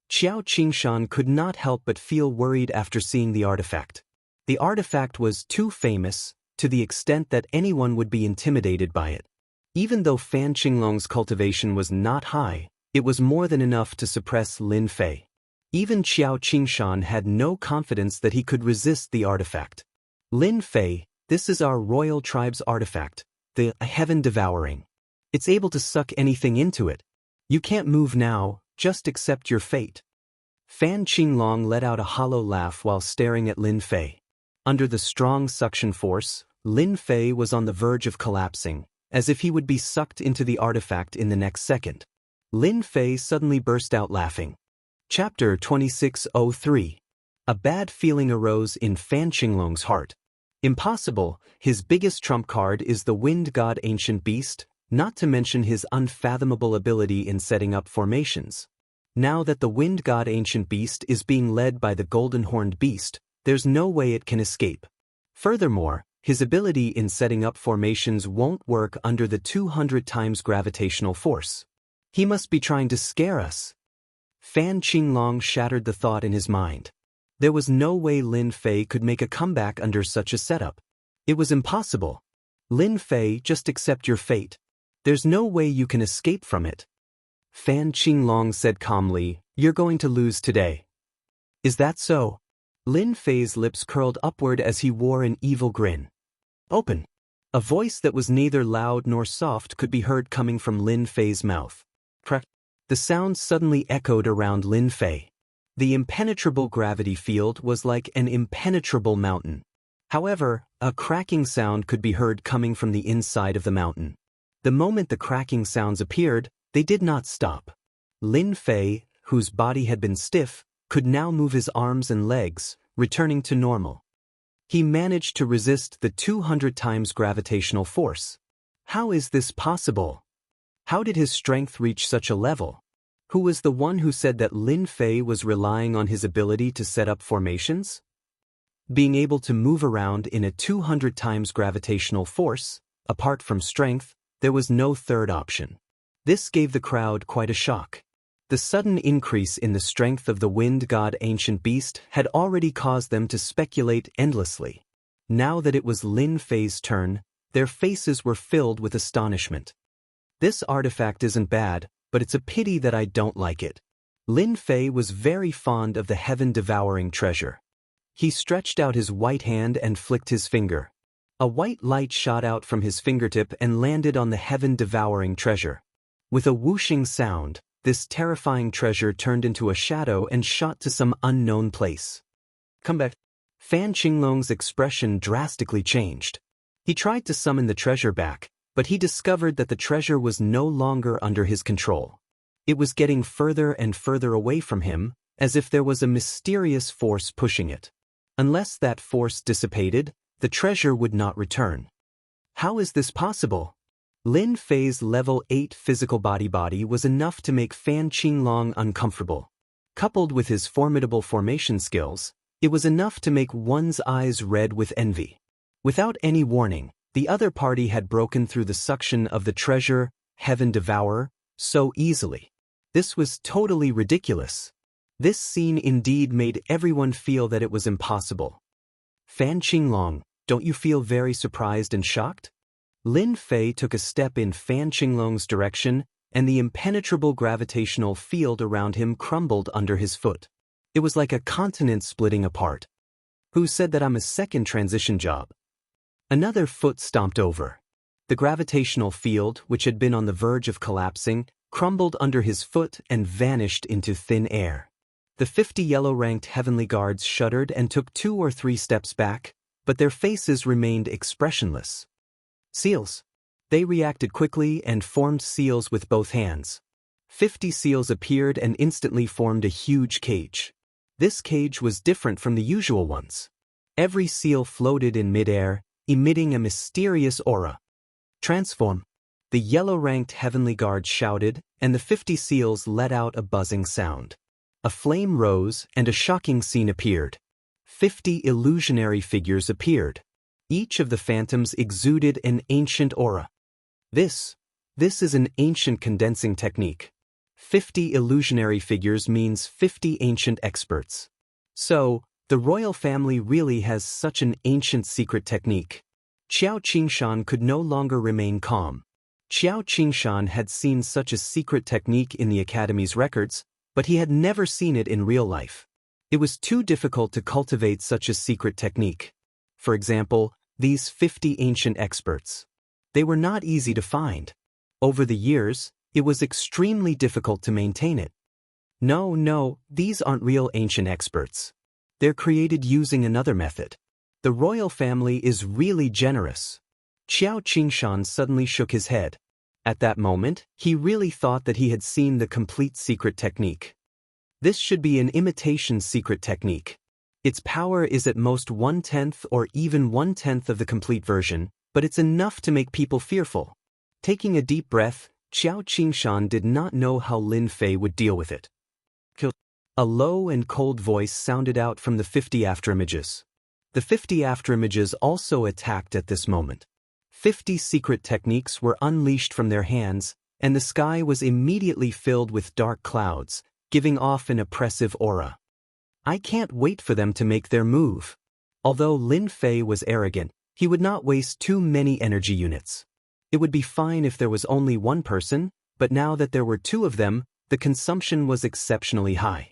Xiao Qingshan could not help but feel worried after seeing the artifact. The artifact was too famous, to the extent that anyone would be intimidated by it. Even though Fan Qinglong's cultivation was not high, it was more than enough to suppress Lin Fei. Even Xiao Qingshan had no confidence that he could resist the artifact. Lin Fei, this is our royal tribe's artifact, the Heaven Devouring. It's able to suck anything into it. You can't move now, just accept your fate. Fan Qinglong let out a hollow laugh while staring at Lin Fei. Under the strong suction force, Lin Fei was on the verge of collapsing, as if he would be sucked into the artifact in the next second. Lin Fei suddenly burst out laughing. Chapter 2603. A bad feeling arose in Fan Qinglong's heart. Impossible, his biggest trump card is the Wind God Ancient Beast, not to mention his unfathomable ability in setting up formations. Now that the Wind God Ancient Beast is being led by the Golden Horned Beast, there's no way it can escape. Furthermore, his ability in setting up formations won't work under the 200 times gravitational force. He must be trying to scare us. Fan Qinglong shattered the thought in his mind. There was no way Lin Fei could make a comeback under such a setup. It was impossible. Lin Fei, just accept your fate. There's no way you can escape from it. Fan Qinglong said calmly, you're going to lose today. Is that so? Lin Fei's lips curled upward as he wore an evil grin. Open. A voice that was neither loud nor soft could be heard coming from Lin Fei's mouth. Crack. The sound suddenly echoed around Lin Fei. The impenetrable gravity field was like an impenetrable mountain. However, a cracking sound could be heard coming from the inside of the mountain. The moment the cracking sounds appeared, they did not stop. Lin Fei, whose body had been stiff, could now move his arms and legs, returning to normal. He managed to resist the 200 times gravitational force. How is this possible? How did his strength reach such a level? Who was the one who said that Lin Fei was relying on his ability to set up formations? Being able to move around in a 200 times gravitational force, apart from strength, there was no third option. This gave the crowd quite a shock. The sudden increase in the strength of the Wind God Ancient Beast had already caused them to speculate endlessly. Now that it was Lin Fei's turn, their faces were filled with astonishment. This artifact isn't bad, but it's a pity that I don't like it. Lin Fei was very fond of the heaven-devouring treasure. He stretched out his white hand and flicked his finger. A white light shot out from his fingertip and landed on the heaven-devouring treasure. With a whooshing sound, this terrifying treasure turned into a shadow and shot to some unknown place. Come back. Fan Qinglong's expression drastically changed. He tried to summon the treasure back, but he discovered that the treasure was no longer under his control. It was getting further and further away from him, as if there was a mysterious force pushing it. Unless that force dissipated, the treasure would not return. How is this possible? Lin Fei's level 8 physical body was enough to make Fan Qinglong uncomfortable. Coupled with his formidable formation skills, it was enough to make one's eyes red with envy. Without any warning, the other party had broken through the suction of the treasure, Heaven Devourer, so easily. This was totally ridiculous. This scene indeed made everyone feel that it was impossible. Fan Qinglong, don't you feel very surprised and shocked? Lin Fei took a step in Fan Qinglong's direction, and the impenetrable gravitational field around him crumbled under his foot. It was like a continent splitting apart. Who said that I'm a second transition job? Another foot stomped over. The gravitational field, which had been on the verge of collapsing, crumbled under his foot and vanished into thin air. The 50 yellow-ranked heavenly guards shuddered and took 2 or 3 steps back, but their faces remained expressionless. Seals. They reacted quickly and formed seals with both hands. 50 seals appeared and instantly formed a huge cage. This cage was different from the usual ones. Every seal floated in midair, emitting a mysterious aura. Transform. The yellow-ranked heavenly guards shouted, and the 50 seals let out a buzzing sound. A flame rose, and a shocking scene appeared. 50 illusionary figures appeared. Each of the phantoms exuded an ancient aura. This is an ancient condensing technique. 50 illusionary figures means 50 ancient experts. So, the royal family really has such an ancient secret technique. Qiao Qingshan could no longer remain calm. Qiao Qingshan had seen such a secret technique in the Academy's records, but he had never seen it in real life. It was too difficult to cultivate such a secret technique. For example, these 50 ancient experts. They were not easy to find. Over the years, it was extremely difficult to maintain it. No, these aren't real ancient experts. They're created using another method. The royal family is really generous. Qiao Qingshan suddenly shook his head. At that moment, he really thought that he had seen the complete secret technique. This should be an imitation secret technique. Its power is at most 1/10 or even 1/10 of the complete version, but it's enough to make people fearful. Taking a deep breath, Qiao Qingshan did not know how Lin Fei would deal with it. A low and cold voice sounded out from the 50 afterimages. The 50 afterimages also attacked at this moment. 50 secret techniques were unleashed from their hands, and the sky was immediately filled with dark clouds, giving off an oppressive aura. I can't wait for them to make their move. Although Lin Fei was arrogant, he would not waste too many energy units. It would be fine if there was only one person, but now that there were two of them, the consumption was exceptionally high.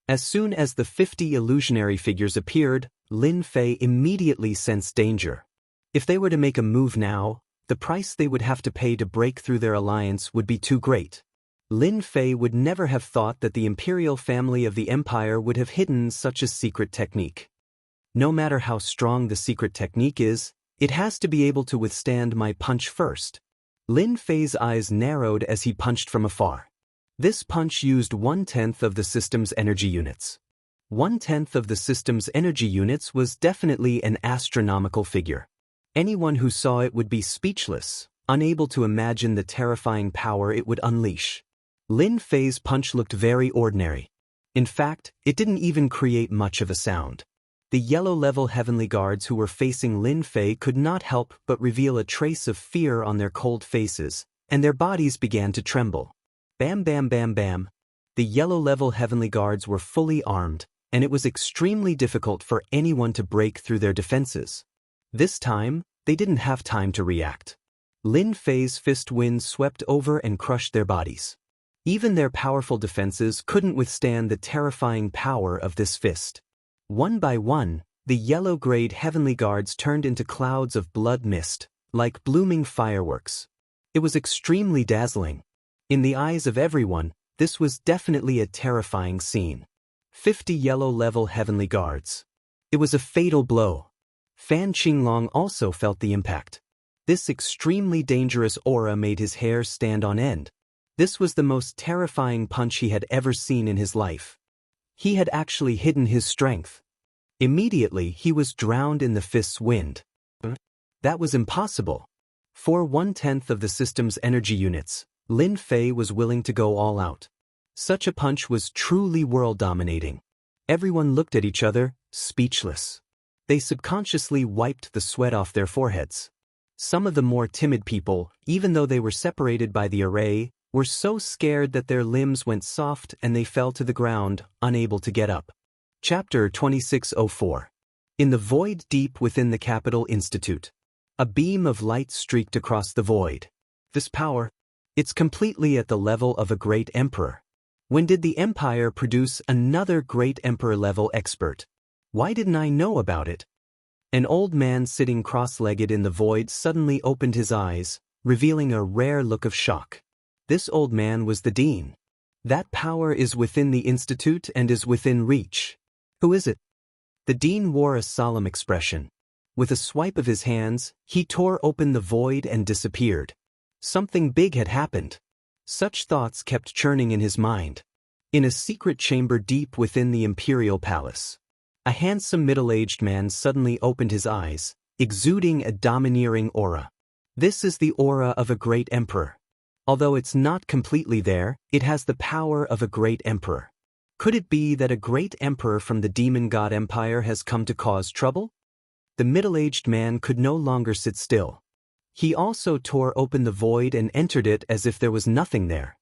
As soon as the 50 illusionary figures appeared, Lin Fei immediately sensed danger. If they were to make a move now, the price they would have to pay to break through their alliance would be too great. Lin Fei would never have thought that the imperial family of the empire would have hidden such a secret technique. No matter how strong the secret technique is, it has to be able to withstand my punch first. Lin Fei's eyes narrowed as he punched from afar. This punch used 1/10 of the system's energy units. 1/10 of the system's energy units was definitely an astronomical figure. Anyone who saw it would be speechless, unable to imagine the terrifying power it would unleash. Lin Fei's punch looked very ordinary. In fact, it didn't even create much of a sound. The yellow-level heavenly guards who were facing Lin Fei could not help but reveal a trace of fear on their cold faces, and their bodies began to tremble. Bam bam bam bam. The yellow-level heavenly guards were fully armed, and it was extremely difficult for anyone to break through their defenses. This time, they didn't have time to react. Lin Fei's fist wind swept over and crushed their bodies. Even their powerful defenses couldn't withstand the terrifying power of this fist. One by one, the yellow-grayed heavenly guards turned into clouds of blood mist, like blooming fireworks. It was extremely dazzling. In the eyes of everyone, this was definitely a terrifying scene. 50 yellow-level heavenly guards. It was a fatal blow. Fan Qinglong also felt the impact. This extremely dangerous aura made his hair stand on end. This was the most terrifying punch he had ever seen in his life. He had actually hidden his strength. Immediately, he was drowned in the fist's wind. That was impossible. For 1/10 of the system's energy units, Lin Fei was willing to go all out. Such a punch was truly world-dominating. Everyone looked at each other, speechless. They subconsciously wiped the sweat off their foreheads. Some of the more timid people, even though they were separated by the array, were so scared that their limbs went soft and they fell to the ground, unable to get up. Chapter 2604. In the void deep within the Capital Institute. A beam of light streaked across the void. This power, it's completely at the level of a great emperor. When did the empire produce another great emperor-level expert? Why didn't I know about it? An old man sitting cross-legged in the void suddenly opened his eyes, revealing a rare look of shock. This old man was the dean. That power is within the institute and is within reach. Who is it? The dean wore a solemn expression. With a swipe of his hands, he tore open the void and disappeared. Something big had happened. Such thoughts kept churning in his mind. In a secret chamber deep within the imperial palace, a handsome middle-aged man suddenly opened his eyes, exuding a domineering aura. This is the aura of a great emperor. Although it's not completely there, it has the power of a great emperor. Could it be that a great emperor from the demon god empire has come to cause trouble? The middle-aged man could no longer sit still. He also tore open the void and entered it as if there was nothing there.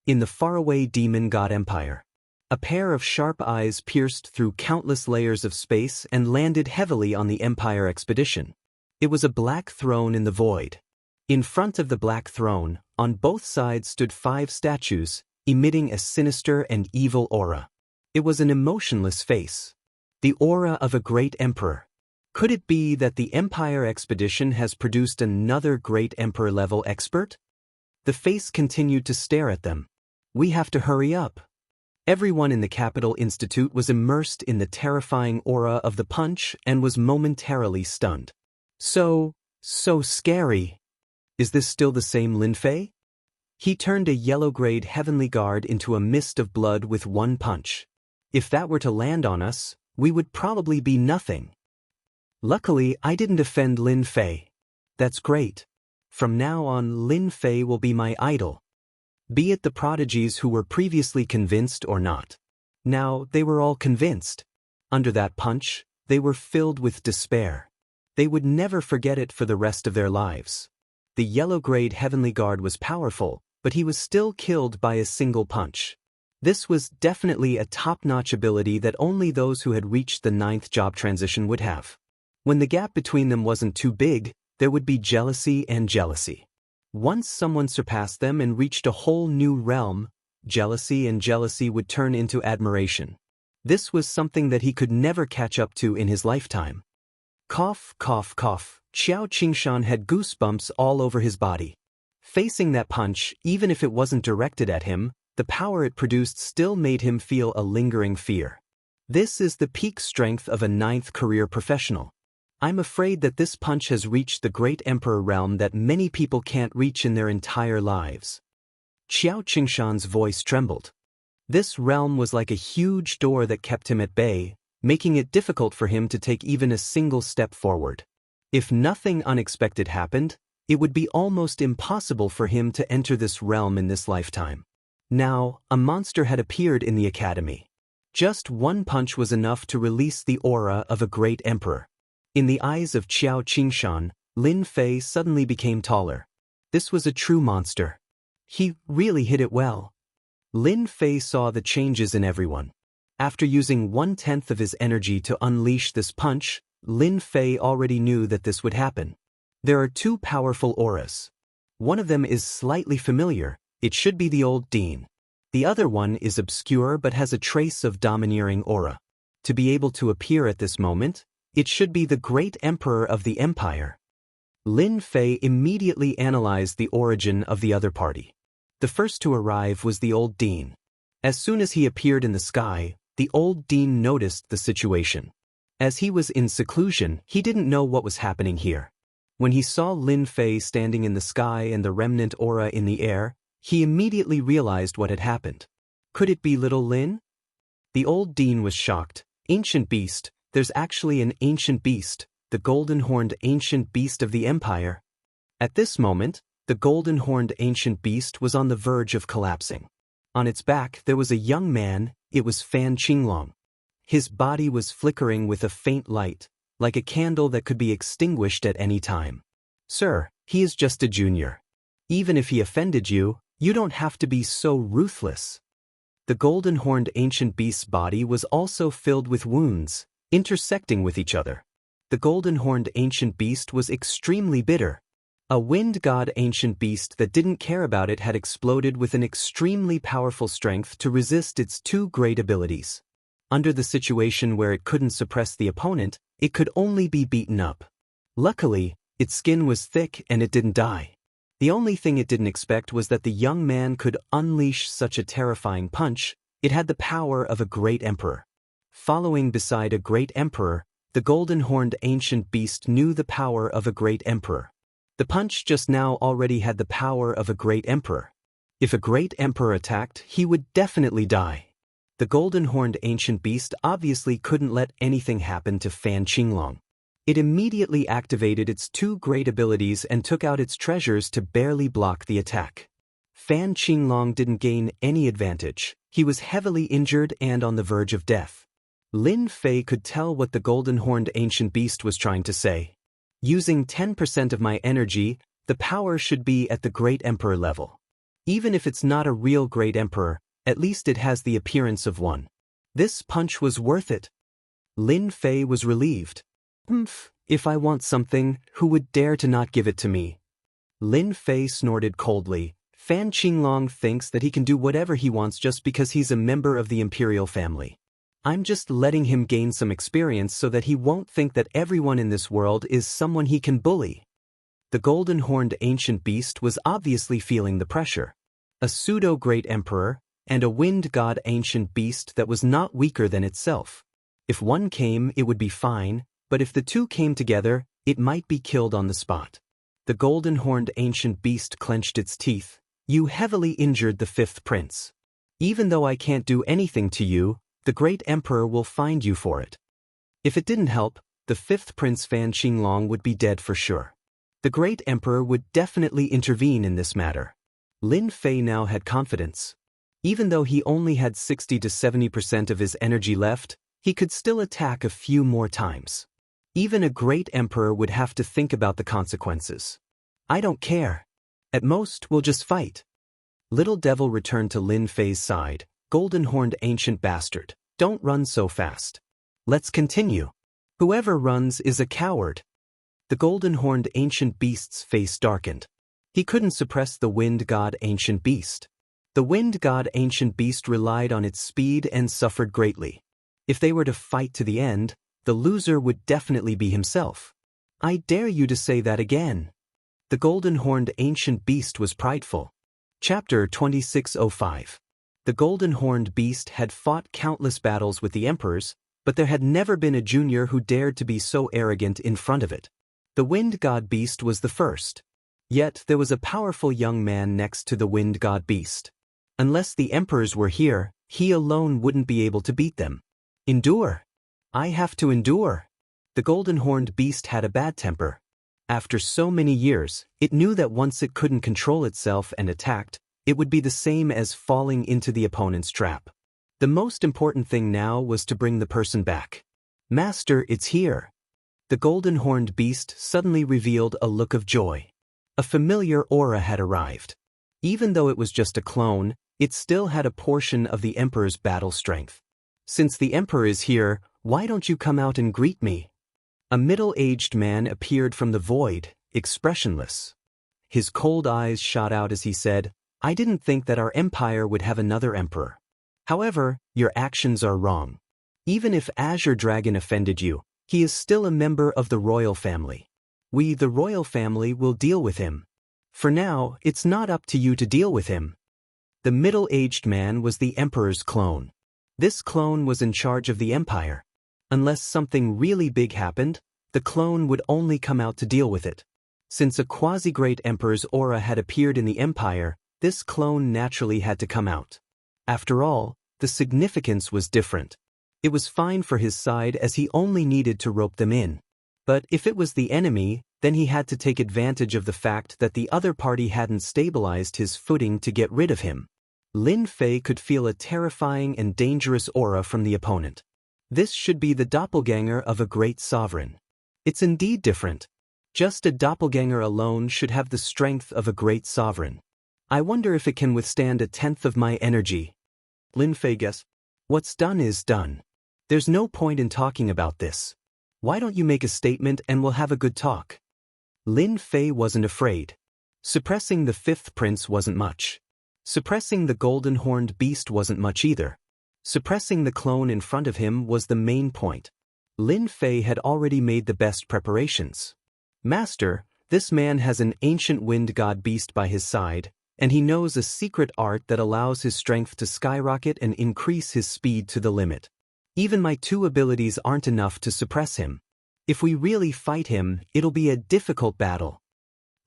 In the faraway demon god empire, a pair of sharp eyes pierced through countless layers of space and landed heavily on the empire expedition. It was a black throne in the void. In front of the black throne, on both sides stood 5 statues, emitting a sinister and evil aura. It was an emotionless face. The aura of a great emperor. Could it be that the Empire expedition has produced another great emperor-level expert? The face continued to stare at them. We have to hurry up. Everyone in the Capital Institute was immersed in the terrifying aura of the punch and was momentarily stunned. So scary. Is this still the same Lin Fei? He turned a yellow-grade heavenly guard into a mist of blood with one punch. If that were to land on us, we would probably be nothing. Luckily, I didn't offend Lin Fei. That's great. From now on, Lin Fei will be my idol. Be it the prodigies who were previously convinced or not. Now, they were all convinced. Under that punch, they were filled with despair. They would never forget it for the rest of their lives. The yellow-grade heavenly guard was powerful, but he was still killed by a single punch. This was definitely a top-notch ability that only those who had reached the 9th job transition would have. When the gap between them wasn't too big, there would be jealousy and jealousy. Once someone surpassed them and reached a whole new realm, jealousy and jealousy would turn into admiration. This was something that he could never catch up to in his lifetime. Cough, cough, cough. Xianxia had goosebumps all over his body. Facing that punch, even if it wasn't directed at him, the power it produced still made him feel a lingering fear. This is the peak strength of a 9th career professional. I'm afraid that this punch has reached the Great Emperor realm that many people can't reach in their entire lives. Xianxia's voice trembled. This realm was like a huge door that kept him at bay, making it difficult for him to take even a single step forward. If nothing unexpected happened, it would be almost impossible for him to enter this realm in this lifetime. Now, a monster had appeared in the academy. Just one punch was enough to release the aura of a great emperor. In the eyes of Xianxia, Lin Fei suddenly became taller. This was a true monster. He really hit it well. Lin Fei saw the changes in everyone. After using 1/10 of his energy to unleash this punch, Lin Fei already knew that this would happen. There are two powerful auras. One of them is slightly familiar, it should be the old Dean. The other one is obscure but has a trace of domineering aura. To be able to appear at this moment, it should be the great emperor of the empire. Lin Fei immediately analyzed the origin of the other party. The first to arrive was the old Dean. As soon as he appeared in the sky, the old Dean noticed the situation. As he was in seclusion, he didn't know what was happening here. When he saw Lin Fei standing in the sky and the remnant aura in the air, he immediately realized what had happened. Could it be little Lin? The old Dean was shocked. Ancient beast, there's actually an ancient beast, the golden-horned ancient beast of the empire. At this moment, the golden-horned ancient beast was on the verge of collapsing. On its back there was a young man, it was Fan Qinglong. His body was flickering with a faint light, like a candle that could be extinguished at any time. Sir, he is just a junior. Even if he offended you, you don't have to be so ruthless. The golden-horned ancient beast's body was also filled with wounds, intersecting with each other. The golden-horned ancient beast was extremely bitter. A wind god ancient beast that didn't care about it had exploded with an extremely powerful strength to resist its two great abilities. Under the situation where it couldn't suppress the opponent, it could only be beaten up. Luckily, its skin was thick and it didn't die. The only thing it didn't expect was that the young man could unleash such a terrifying punch. It had the power of a great emperor. Following beside a great emperor, the golden-horned ancient beast knew the power of a great emperor. The punch just now already had the power of a great emperor. If a great emperor attacked, he would definitely die. The golden-horned ancient beast obviously couldn't let anything happen to Fan Qinglong. It immediately activated its two great abilities and took out its treasures to barely block the attack. Fan Qinglong didn't gain any advantage. He was heavily injured and on the verge of death. Lin Fei could tell what the golden-horned ancient beast was trying to say. Using 10% of my energy, the power should be at the great emperor level. Even if it's not a real great emperor, at least it has the appearance of one. This punch was worth it. Lin Fei was relieved. If I want something, who would dare to not give it to me? Lin Fei snorted coldly. Fan Qinglong thinks that he can do whatever he wants just because he's a member of the imperial family. I'm just letting him gain some experience so that he won't think that everyone in this world is someone he can bully. The golden-horned ancient beast was obviously feeling the pressure. A pseudo-great emperor, and a wind god ancient beast that was not weaker than itself. If one came, it would be fine, but if the two came together, it might be killed on the spot. The golden-horned ancient beast clenched its teeth. You heavily injured the fifth prince. Even though I can't do anything to you, the great emperor will find you for it. If it didn't help, the fifth prince Fan Qinglong would be dead for sure. The great emperor would definitely intervene in this matter. Lin Fei now had confidence. Even though he only had 60 to 70% of his energy left, he could still attack a few more times. Even a great emperor would have to think about the consequences. I don't care. At most, we'll just fight. Little Devil returned to Lin Fei's side. Golden-horned ancient bastard, don't run so fast. Let's continue. Whoever runs is a coward. The golden-horned ancient beast's face darkened. He couldn't suppress the wind god ancient beast. The wind god ancient beast relied on its speed and suffered greatly. If they were to fight to the end, the loser would definitely be himself. I dare you to say that again. The golden-horned ancient beast was prideful. Chapter 2605. The golden-horned beast had fought countless battles with the emperors, but there had never been a junior who dared to be so arrogant in front of it. The wind god beast was the first. Yet there was a powerful young man next to the wind god beast. Unless the emperors were here, he alone wouldn't be able to beat them. Endure. I have to endure. The golden-horned beast had a bad temper. After so many years, it knew that once it couldn't control itself and attacked, it would be the same as falling into the opponent's trap. The most important thing now was to bring the person back. Master, it's here. The golden-horned beast suddenly revealed a look of joy. A familiar aura had arrived. Even though it was just a clone, it still had a portion of the Emperor's battle strength. Since the Emperor is here, why don't you come out and greet me? A middle-aged man appeared from the void, expressionless. His cold eyes shot out as he said, I didn't think that our empire would have another emperor. However, your actions are wrong. Even if Azure Dragon offended you, he is still a member of the royal family. We, the royal family, will deal with him. For now, it's not up to you to deal with him. The middle-aged man was the emperor's clone. This clone was in charge of the empire. Unless something really big happened, the clone would only come out to deal with it. Since a quasi-great emperor's aura had appeared in the empire, this clone naturally had to come out. After all, the significance was different. It was fine for his side as he only needed to rope them in. But if it was the enemy, then he had to take advantage of the fact that the other party hadn't stabilized his footing to get rid of him. Lin Fei could feel a terrifying and dangerous aura from the opponent. This should be the doppelganger of a great sovereign. It's indeed different. Just a doppelganger alone should have the strength of a great sovereign. I wonder if it can withstand 1/10 of my energy. Lin Fei guessed. What's done is done. There's no point in talking about this. Why don't you make a statement and we'll have a good talk? Lin Fei wasn't afraid. Suppressing the fifth prince wasn't much. Suppressing the golden-horned beast wasn't much either. Suppressing the clone in front of him was the main point. Lin Fei had already made the best preparations. Master, this man has an ancient wind god beast by his side, and he knows a secret art that allows his strength to skyrocket and increase his speed to the limit. Even my 2 abilities aren't enough to suppress him. If we really fight him, it'll be a difficult battle.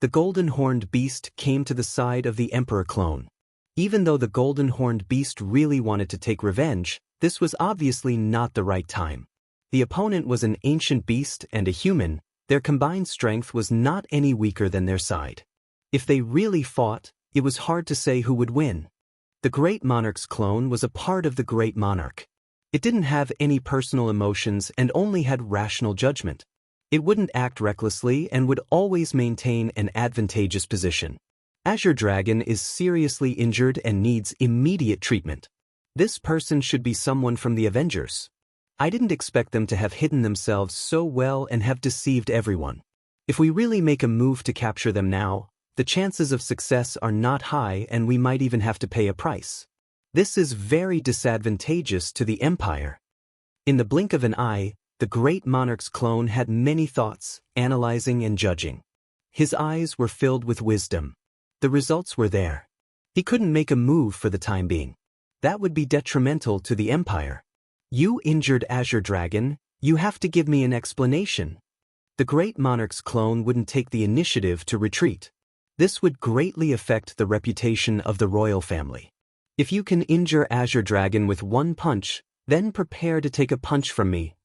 The golden-horned beast came to the side of the emperor clone. Even though the golden-horned beast really wanted to take revenge, this was obviously not the right time. The opponent was an ancient beast and a human. Their combined strength was not any weaker than their side. If they really fought, it was hard to say who would win. The Great Monarch's clone was a part of the Great Monarch. It didn't have any personal emotions and only had rational judgment. It wouldn't act recklessly and would always maintain an advantageous position. Azure Dragon is seriously injured and needs immediate treatment. This person should be someone from the Avengers. I didn't expect them to have hidden themselves so well and have deceived everyone. If we really make a move to capture them now, the chances of success are not high and we might even have to pay a price. This is very disadvantageous to the Empire. In the blink of an eye, the Great Monarch's clone had many thoughts, analyzing and judging. His eyes were filled with wisdom. The results were there. He couldn't make a move for the time being. That would be detrimental to the empire. You injured Azure Dragon, you have to give me an explanation. The great monarch's clone wouldn't take the initiative to retreat. This would greatly affect the reputation of the royal family. If you can injure Azure Dragon with one punch, then prepare to take a punch from me.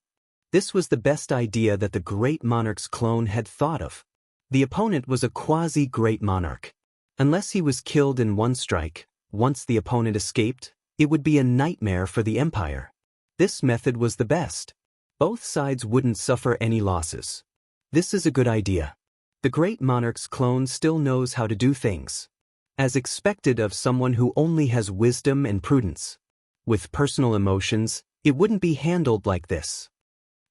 This was the best idea that the great monarch's clone had thought of. The opponent was a quasi-great monarch. Unless he was killed in one strike, once the opponent escaped, it would be a nightmare for the empire. This method was the best. Both sides wouldn't suffer any losses. This is a good idea. The great monarch's clone still knows how to do things, as expected of someone who only has wisdom and prudence. With personal emotions, it wouldn't be handled like this.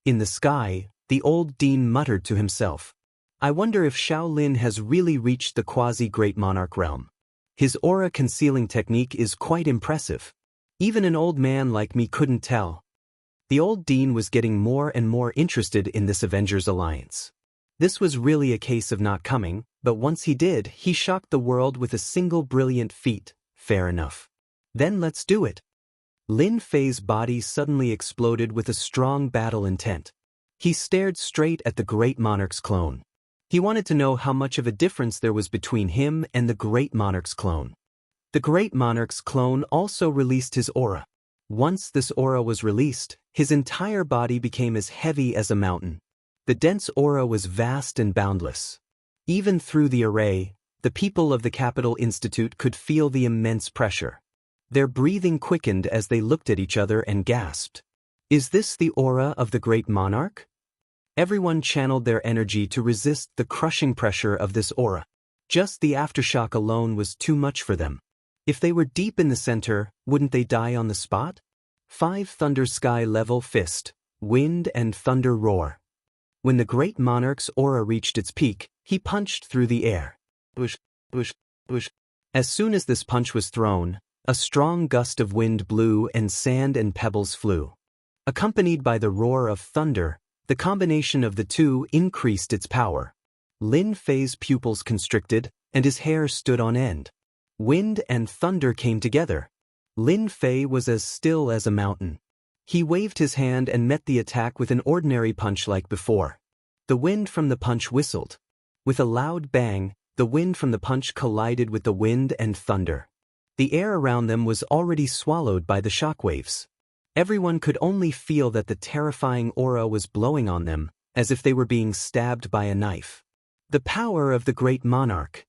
In the sky, the old dean muttered to himself, I wonder if Shaolin has really reached the quasi-great monarch realm. His aura concealing technique is quite impressive. Even an old man like me couldn't tell. The old dean was getting more and more interested in this Avengers alliance. This was really a case of not coming, but once he did, he shocked the world with a single brilliant feat. Fair enough. Then let's do it. Lin Fei's body suddenly exploded with a strong battle intent. He stared straight at the great monarch's clone. He wanted to know how much of a difference there was between him and the great monarch's clone. The great monarch's clone also released his aura. Once this aura was released, his entire body became as heavy as a mountain. The dense aura was vast and boundless. Even through the array, the people of the Capital Institute could feel the immense pressure. Their breathing quickened as they looked at each other and gasped. Is this the aura of the great monarch? Everyone channeled their energy to resist the crushing pressure of this aura. Just the aftershock alone was too much for them. If they were deep in the center, wouldn't they die on the spot? 5 Thunder Sky Level Fist, Wind and Thunder Roar. When the great monarch's aura reached its peak, he punched through the air. Bush, bush, bush. As soon as this punch was thrown, a strong gust of wind blew and sand and pebbles flew. Accompanied by the roar of thunder, the combination of the two increased its power. Lin Fei's pupils constricted, and his hair stood on end. Wind and thunder came together. Lin Fei was as still as a mountain. He waved his hand and met the attack with an ordinary punch like before. The wind from the punch whistled. With a loud bang, the wind from the punch collided with the wind and thunder. The air around them was already swallowed by the shockwaves. Everyone could only feel that the terrifying aura was blowing on them, as if they were being stabbed by a knife. The power of the great monarch.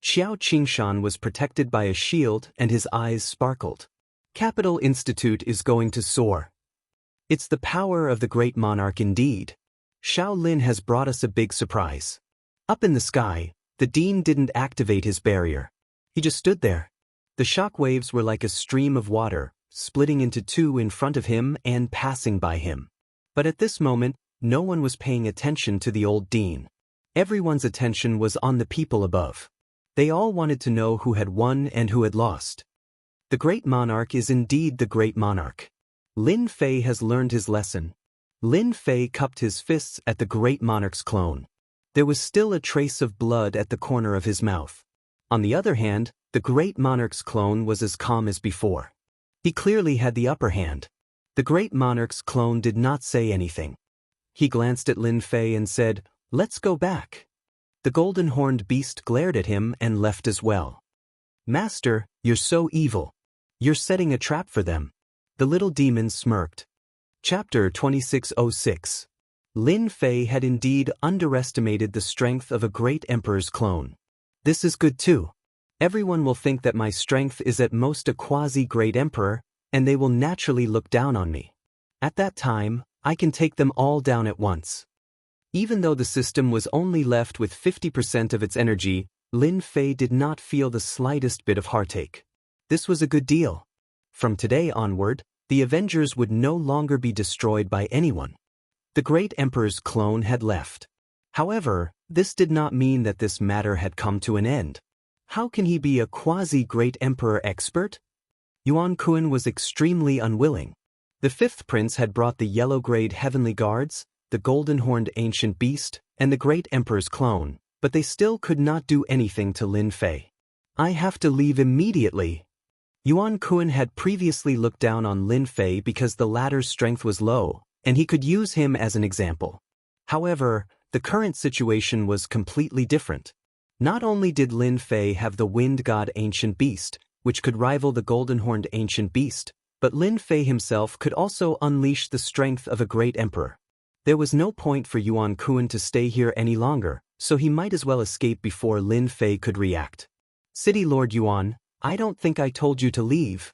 Xiao Qingshan was protected by a shield and his eyes sparkled. Capital Institute is going to soar. It's the power of the great monarch indeed. Shaolin has brought us a big surprise. Up in the sky, the dean didn't activate his barrier. He just stood there. The shockwaves were like a stream of water, splitting into two in front of him and passing by him. But at this moment, no one was paying attention to the old dean. Everyone's attention was on the people above. They all wanted to know who had won and who had lost. The great monarch is indeed the great monarch. Lin Fei has learned his lesson. Lin Fei cupped his fists at the great monarch's clone. There was still a trace of blood at the corner of his mouth. On the other hand, the great monarch's clone was as calm as before. He clearly had the upper hand. The great monarch's clone did not say anything. He glanced at Lin Fei and said, "Let's go back." The golden-horned beast glared at him and left as well. "Master, you're so evil. You're setting a trap for them." The little demon smirked. Chapter 2606. Lin Fei had indeed underestimated the strength of a great emperor's clone. This is good too. Everyone will think that my strength is at most a quasi-great emperor, and they will naturally look down on me. At that time, I can take them all down at once. Even though the system was only left with 50% of its energy, Lin Fei did not feel the slightest bit of heartache. This was a good deal. From today onward, the Avengers would no longer be destroyed by anyone. The great emperor's clone had left. However, this did not mean that this matter had come to an end. How can he be a quasi-great emperor expert? Yuan Kun was extremely unwilling. The fifth prince had brought the yellow-grade heavenly guards, the golden-horned ancient beast, and the great emperor's clone, but they still could not do anything to Lin Fei. I have to leave immediately. Yuan Kun had previously looked down on Lin Fei because the latter's strength was low, and he could use him as an example. However, the current situation was completely different. Not only did Lin Fei have the Wind God Ancient Beast, which could rival the Golden-Horned Ancient Beast, but Lin Fei himself could also unleash the strength of a great emperor. There was no point for Yuan Kun to stay here any longer, so he might as well escape before Lin Fei could react. City Lord Yuan, I don't think I told you to leave.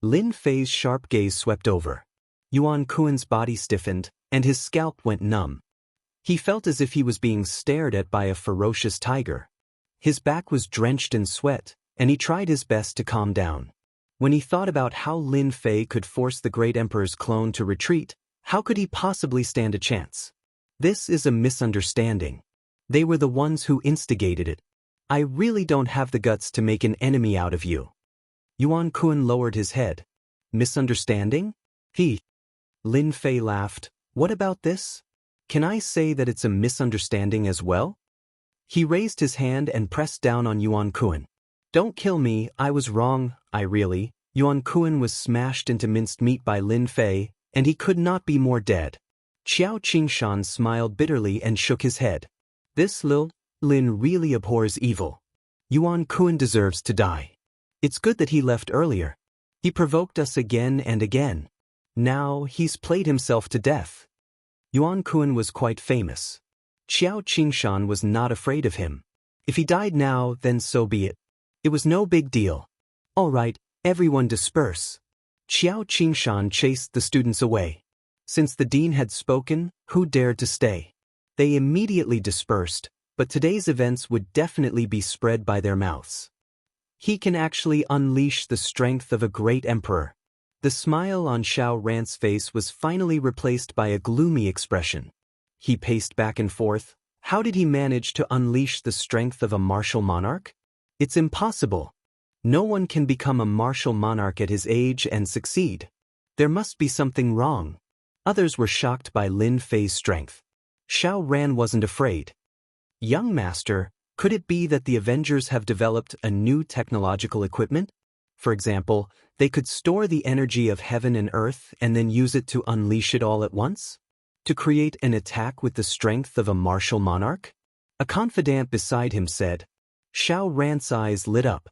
Lin Fei's sharp gaze swept over. Yuan Kun's body stiffened, and his scalp went numb. He felt as if he was being stared at by a ferocious tiger. His back was drenched in sweat, and he tried his best to calm down. When he thought about how Lin Fei could force the great emperor's clone to retreat, how could he possibly stand a chance? This is a misunderstanding. They were the ones who instigated it. I really don't have the guts to make an enemy out of you. Yuan Kun lowered his head. Misunderstanding? Lin Fei laughed. What about this? Can I say that it's a misunderstanding as well? He raised his hand and pressed down on Yuan Kun. Don't kill me, I was wrong, Yuan Kun was smashed into minced meat by Lin Fei, and he could not be more dead. Xiao Qingshan smiled bitterly and shook his head. This Lin really abhors evil. Yuan Kun deserves to die. It's good that he left earlier. He provoked us again and again. Now he's played himself to death. Yuan Kun was quite famous. Xiao Qingshan was not afraid of him. If he died now, then so be it. It was no big deal. All right, everyone disperse. Xiao Qingshan chased the students away. Since the dean had spoken, who dared to stay? They immediately dispersed, but today's events would definitely be spread by their mouths. He can actually unleash the strength of a great emperor. The smile on Xiao Ran's face was finally replaced by a gloomy expression. He paced back and forth. How did he manage to unleash the strength of a martial monarch? It's impossible. No one can become a martial monarch at his age and succeed. There must be something wrong. Others were shocked by Lin Fei's strength. Xiao Ran wasn't afraid. Young master, could it be that the Avengers have developed a new technological equipment? For example, they could store the energy of heaven and earth and then use it to unleash it all at once? To create an attack with the strength of a martial monarch? A confidant beside him said. Xiao Ran's eyes lit up.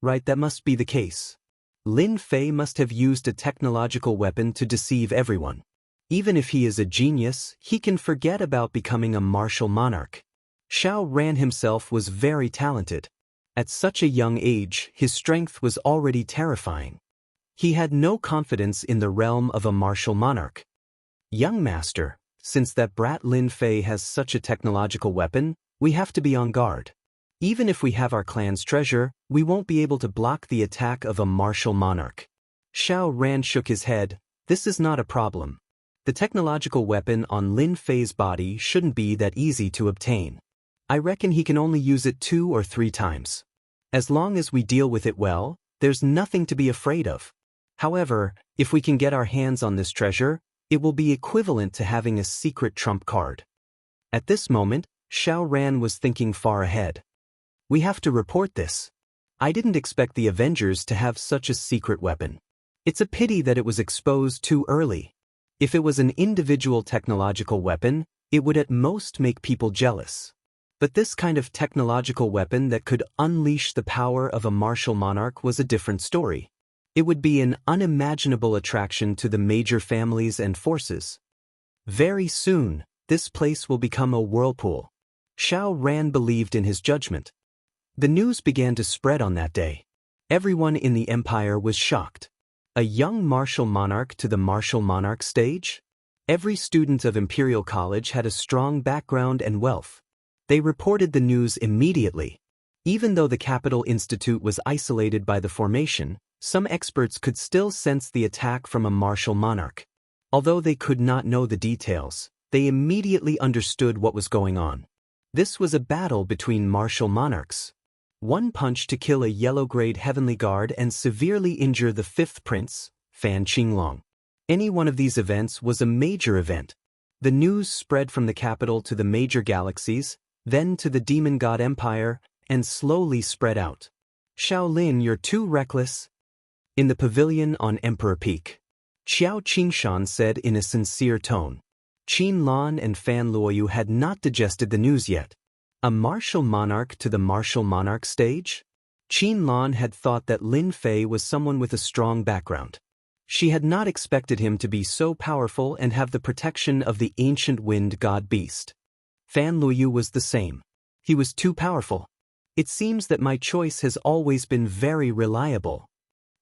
Right, that must be the case. Lin Fei must have used a technological weapon to deceive everyone. Even if he is a genius, he can forget about becoming a martial monarch. Xiao Ran himself was very talented. At such a young age, his strength was already terrifying. He had no confidence in the realm of a martial monarch. Young master, since that brat Lin Fei has such a technological weapon, we have to be on guard. Even if we have our clan's treasure, we won't be able to block the attack of a martial monarch. Xiao Ran shook his head. This is not a problem. The technological weapon on Lin Fei's body shouldn't be that easy to obtain. I reckon he can only use it 2 or 3 times. As long as we deal with it well, there's nothing to be afraid of. However, if we can get our hands on this treasure, it will be equivalent to having a secret trump card. At this moment, Xiao Ran was thinking far ahead. We have to report this. I didn't expect the Avengers to have such a secret weapon. It's a pity that it was exposed too early. If it was an individual technological weapon, it would at most make people jealous. But this kind of technological weapon that could unleash the power of a martial monarch was a different story. It would be an unimaginable attraction to the major families and forces. Very soon, this place will become a whirlpool. Xiao Ran believed in his judgment. The news began to spread on that day. Everyone in the empire was shocked. A young martial monarch to the martial monarch stage? Every student of Imperial College had a strong background and wealth. They reported the news immediately. Even though the Capital Institute was isolated by the formation, some experts could still sense the attack from a martial monarch. Although they could not know the details, they immediately understood what was going on. This was a battle between martial monarchs. One punch to kill a yellow-grade heavenly guard and severely injure the 5th prince, Fan Qinglong. Any one of these events was a major event. The news spread from the capital to the major galaxies, then to the demon god empire, and slowly spread out. Shaolin, you're too reckless. In the pavilion on Emperor Peak, Xiao Qingshan said in a sincere tone. Qin Lan and Fan Luoyu had not digested the news yet. A martial monarch to the martial monarch stage? Qin Lan had thought that Lin Fei was someone with a strong background. She had not expected him to be so powerful and have the protection of the ancient wind god beast. Fan Luoyu was the same. He was too powerful. It seems that my choice has always been very reliable.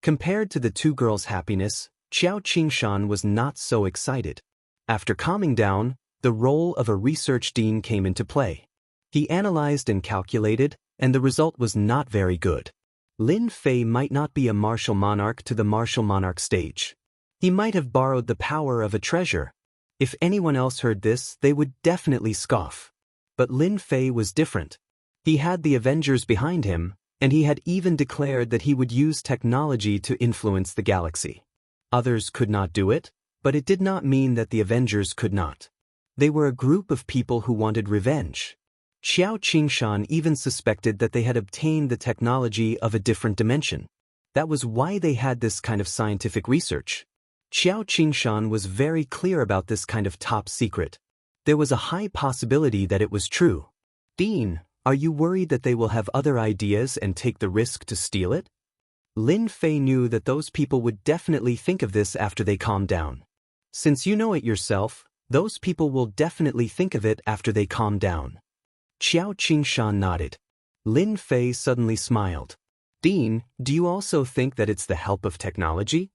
Compared to the two girls' happiness, Xiao Qingshan was not so excited. After calming down, the role of a research dean came into play. He analyzed and calculated, and the result was not very good. Lin Fei might not be a martial monarch to the martial monarch stage. He might have borrowed the power of a treasure. If anyone else heard this, they would definitely scoff. But Lin Fei was different. He had the Avengers behind him, and he had even declared that he would use technology to influence the galaxy. Others could not do it, but it did not mean that the Avengers could not. They were a group of people who wanted revenge. Xiao Qingshan even suspected that they had obtained the technology of a different dimension. That was why they had this kind of scientific research. Xiao Qingshan was very clear about this kind of top secret. There was a high possibility that it was true. Dean, are you worried that they will have other ideas and take the risk to steal it? Lin Fei knew that those people would definitely think of this after they calmed down. Since you know it yourself, those people will definitely think of it after they calm down. Xiao Qingshan nodded. Lin Fei suddenly smiled. Dean, do you also think that it's the help of technology?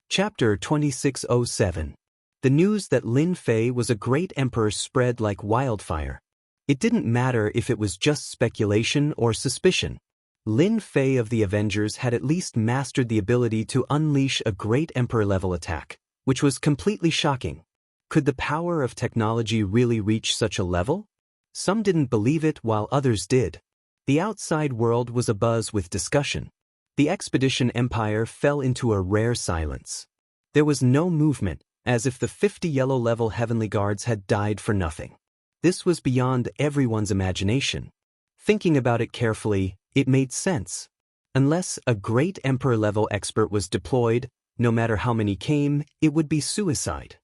Chapter 2607. The news that Lin Fei was a great emperor spread like wildfire. It didn't matter if it was just speculation or suspicion. Lin Fei of the Avengers had at least mastered the ability to unleash a great emperor-level attack, which was completely shocking. Could the power of technology really reach such a level? Some didn't believe it while others did. The outside world was abuzz with discussion. The Expedition Empire fell into a rare silence. There was no movement, as if the 50 yellow-level heavenly guards had died for nothing. This was beyond everyone's imagination. Thinking about it carefully, it made sense. Unless a great emperor-level expert was deployed, no matter how many came, it would be suicide.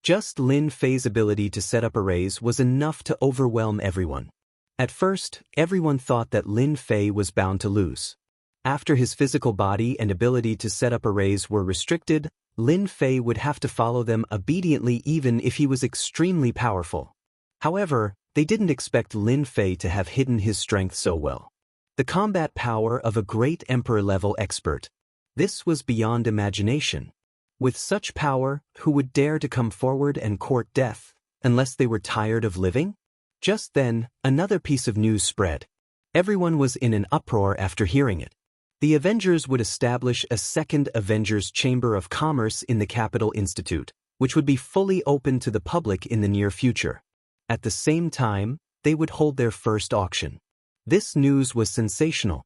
Just Lin Fei's ability to set up arrays was enough to overwhelm everyone. At first, everyone thought that Lin Fei was bound to lose. After his physical body and ability to set up arrays were restricted, Lin Fei would have to follow them obediently even if he was extremely powerful. However, they didn't expect Lin Fei to have hidden his strength so well. The combat power of a great emperor-level expert. This was beyond imagination. With such power, who would dare to come forward and court death, unless they were tired of living? Just then, another piece of news spread. Everyone was in an uproar after hearing it. The Avengers would establish a second Avengers Chamber of Commerce in the Capital Institute, which would be fully open to the public in the near future. At the same time, they would hold their first auction. This news was sensational.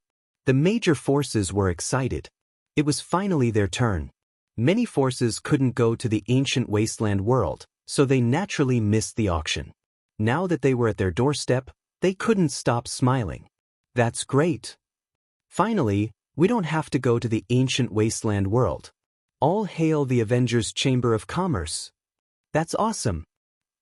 The major forces were excited. It was finally their turn. Many forces couldn't go to the ancient wasteland world, so they naturally missed the auction. Now that they were at their doorstep, they couldn't stop smiling. That's great. Finally, we don't have to go to the ancient wasteland world. All hail the Avengers Chamber of Commerce. That's awesome.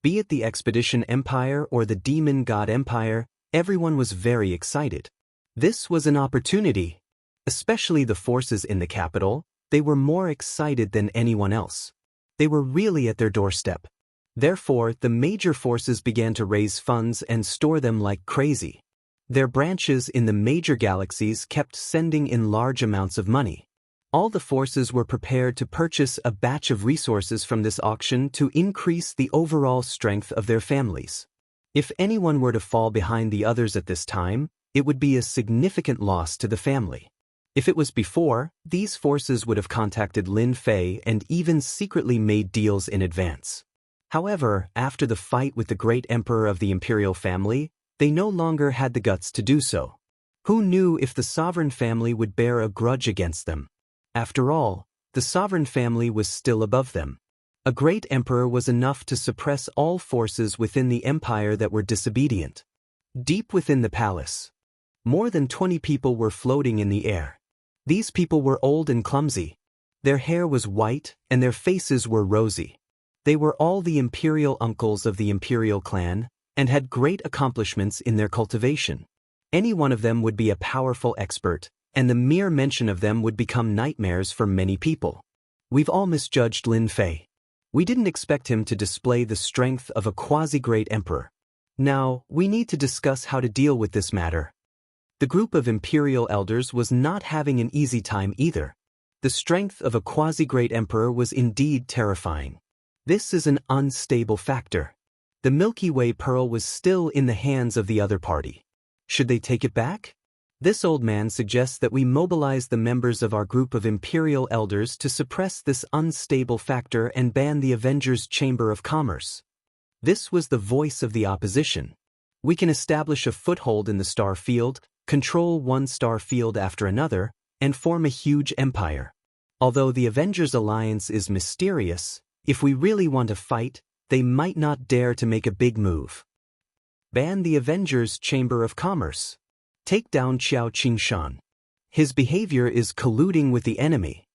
Be it the Expedition Empire or the Demon God Empire, everyone was very excited. This was an opportunity. Especially the forces in the capital, they were more excited than anyone else. They were really at their doorstep. Therefore, the major forces began to raise funds and store them like crazy. Their branches in the major galaxies kept sending in large amounts of money. All the forces were prepared to purchase a batch of resources from this auction to increase the overall strength of their families. If anyone were to fall behind the others at this time, it would be a significant loss to the family. If it was before, these forces would have contacted Lin Fei and even secretly made deals in advance. However, after the fight with the great emperor of the imperial family, they no longer had the guts to do so. Who knew if the sovereign family would bear a grudge against them? After all, the sovereign family was still above them. A great emperor was enough to suppress all forces within the empire that were disobedient. Deep within the palace, more than 20 people were floating in the air. These people were old and clumsy. Their hair was white, and their faces were rosy. They were all the imperial uncles of the imperial clan, and had great accomplishments in their cultivation. Any one of them would be a powerful expert, and the mere mention of them would become nightmares for many people. We've all misjudged Lin Fei. We didn't expect him to display the strength of a quasi-great emperor. Now, we need to discuss how to deal with this matter. The group of imperial elders was not having an easy time either. The strength of a quasi-great emperor was indeed terrifying. This is an unstable factor. The Milky Way pearl was still in the hands of the other party. Should they take it back? This old man suggests that we mobilize the members of our group of imperial elders to suppress this unstable factor and ban the Avengers' Chamber of Commerce. This was the voice of the opposition. We can establish a foothold in the star field, control one star field after another, and form a huge empire. Although the Avengers Alliance is mysterious, if we really want to fight, they might not dare to make a big move. Ban the Avengers' Chamber of Commerce. Take down Xiao Qingshan. His behavior is colluding with the enemy.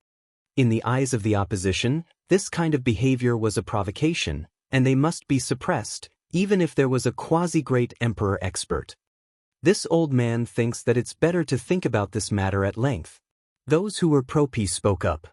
In the eyes of the opposition, this kind of behavior was a provocation, and they must be suppressed, even if there was a quasi-great emperor expert. This old man thinks that it's better to think about this matter at length. Those who were pro-peace spoke up.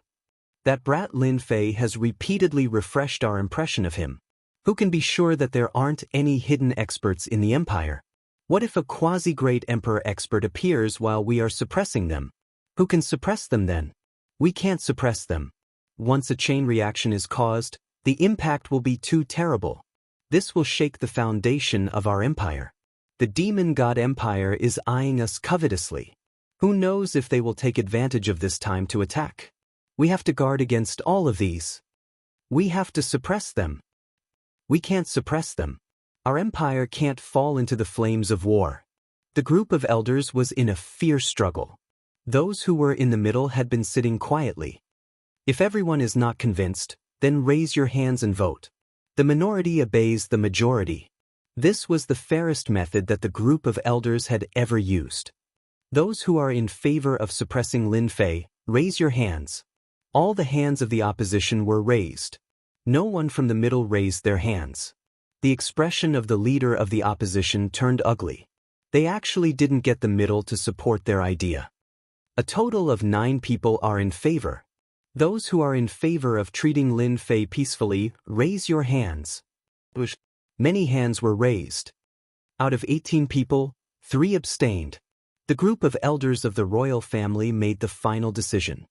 That brat Lin Fei has repeatedly refreshed our impression of him. Who can be sure that there aren't any hidden experts in the empire? What if a quasi-great emperor expert appears while we are suppressing them? Who can suppress them then? We can't suppress them. Once a chain reaction is caused, the impact will be too terrible. This will shake the foundation of our empire. The demon god empire is eyeing us covetously. Who knows if they will take advantage of this time to attack? We have to guard against all of these. We have to suppress them. We can't suppress them. Our empire can't fall into the flames of war. The group of elders was in a fierce struggle. Those who were in the middle had been sitting quietly. If everyone is not convinced, then raise your hands and vote. The minority obeys the majority. This was the fairest method that the group of elders had ever used. Those who are in favor of suppressing Lin Fei, raise your hands. All the hands of the opposition were raised. No one from the middle raised their hands. The expression of the leader of the opposition turned ugly. They actually didn't get the middle to support their idea. A total of 9 people are in favor. Those who are in favor of treating Lin Fei peacefully, raise your hands. Many hands were raised. Out of 18 people, 3 abstained. The group of elders of the royal family made the final decision.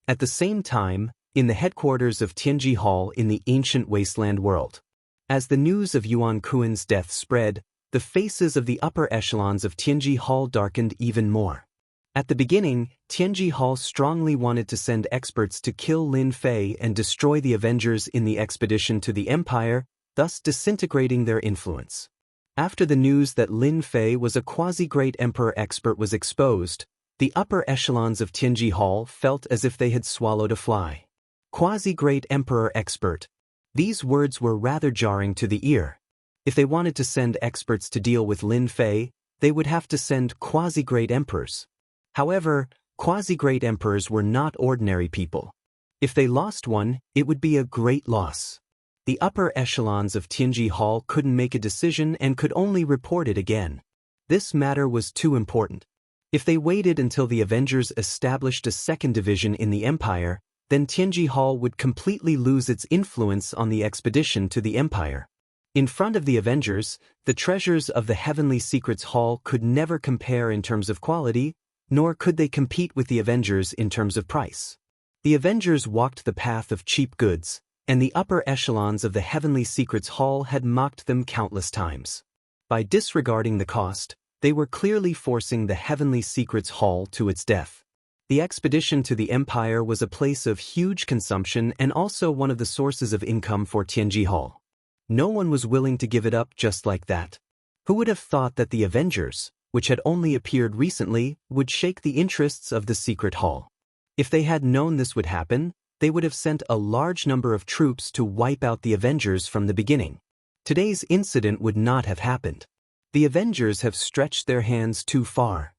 At the same time, in the headquarters of Tianji Hall in the ancient wasteland world, as the news of Yuan Kuan's death spread, the faces of the upper echelons of Tianji Hall darkened even more. At the beginning, Tianji Hall strongly wanted to send experts to kill Lin Fei and destroy the Avengers in the expedition to the Empire, thus disintegrating their influence. After the news that Lin Fei was a quasi-great emperor expert was exposed, the upper echelons of Tianji Hall felt as if they had swallowed a fly. Quasi-great emperor expert. These words were rather jarring to the ear. If they wanted to send experts to deal with Lin Fei, they would have to send quasi-great emperors. However, quasi-great emperors were not ordinary people. If they lost one, it would be a great loss. The upper echelons of Tianji Hall couldn't make a decision and could only report it again. This matter was too important. If they waited until the Avengers established a second division in the Empire, then Tianji Hall would completely lose its influence on the expedition to the Empire. In front of the Avengers, the treasures of the Heavenly Secrets Hall could never compare in terms of quality, nor could they compete with the Avengers in terms of price. The Avengers walked the path of cheap goods, and the upper echelons of the Heavenly Secrets Hall had mocked them countless times. By disregarding the cost, they were clearly forcing the Heavenly Secrets Hall to its death. The expedition to the Empire was a place of huge consumption and also one of the sources of income for Tianji Hall. No one was willing to give it up just like that. Who would have thought that the Avengers, which had only appeared recently, would shake the interests of the Secret Hall? If they had known this would happen, they would have sent a large number of troops to wipe out the Avengers from the beginning. Today's incident would not have happened. The Avengers have stretched their hands too far.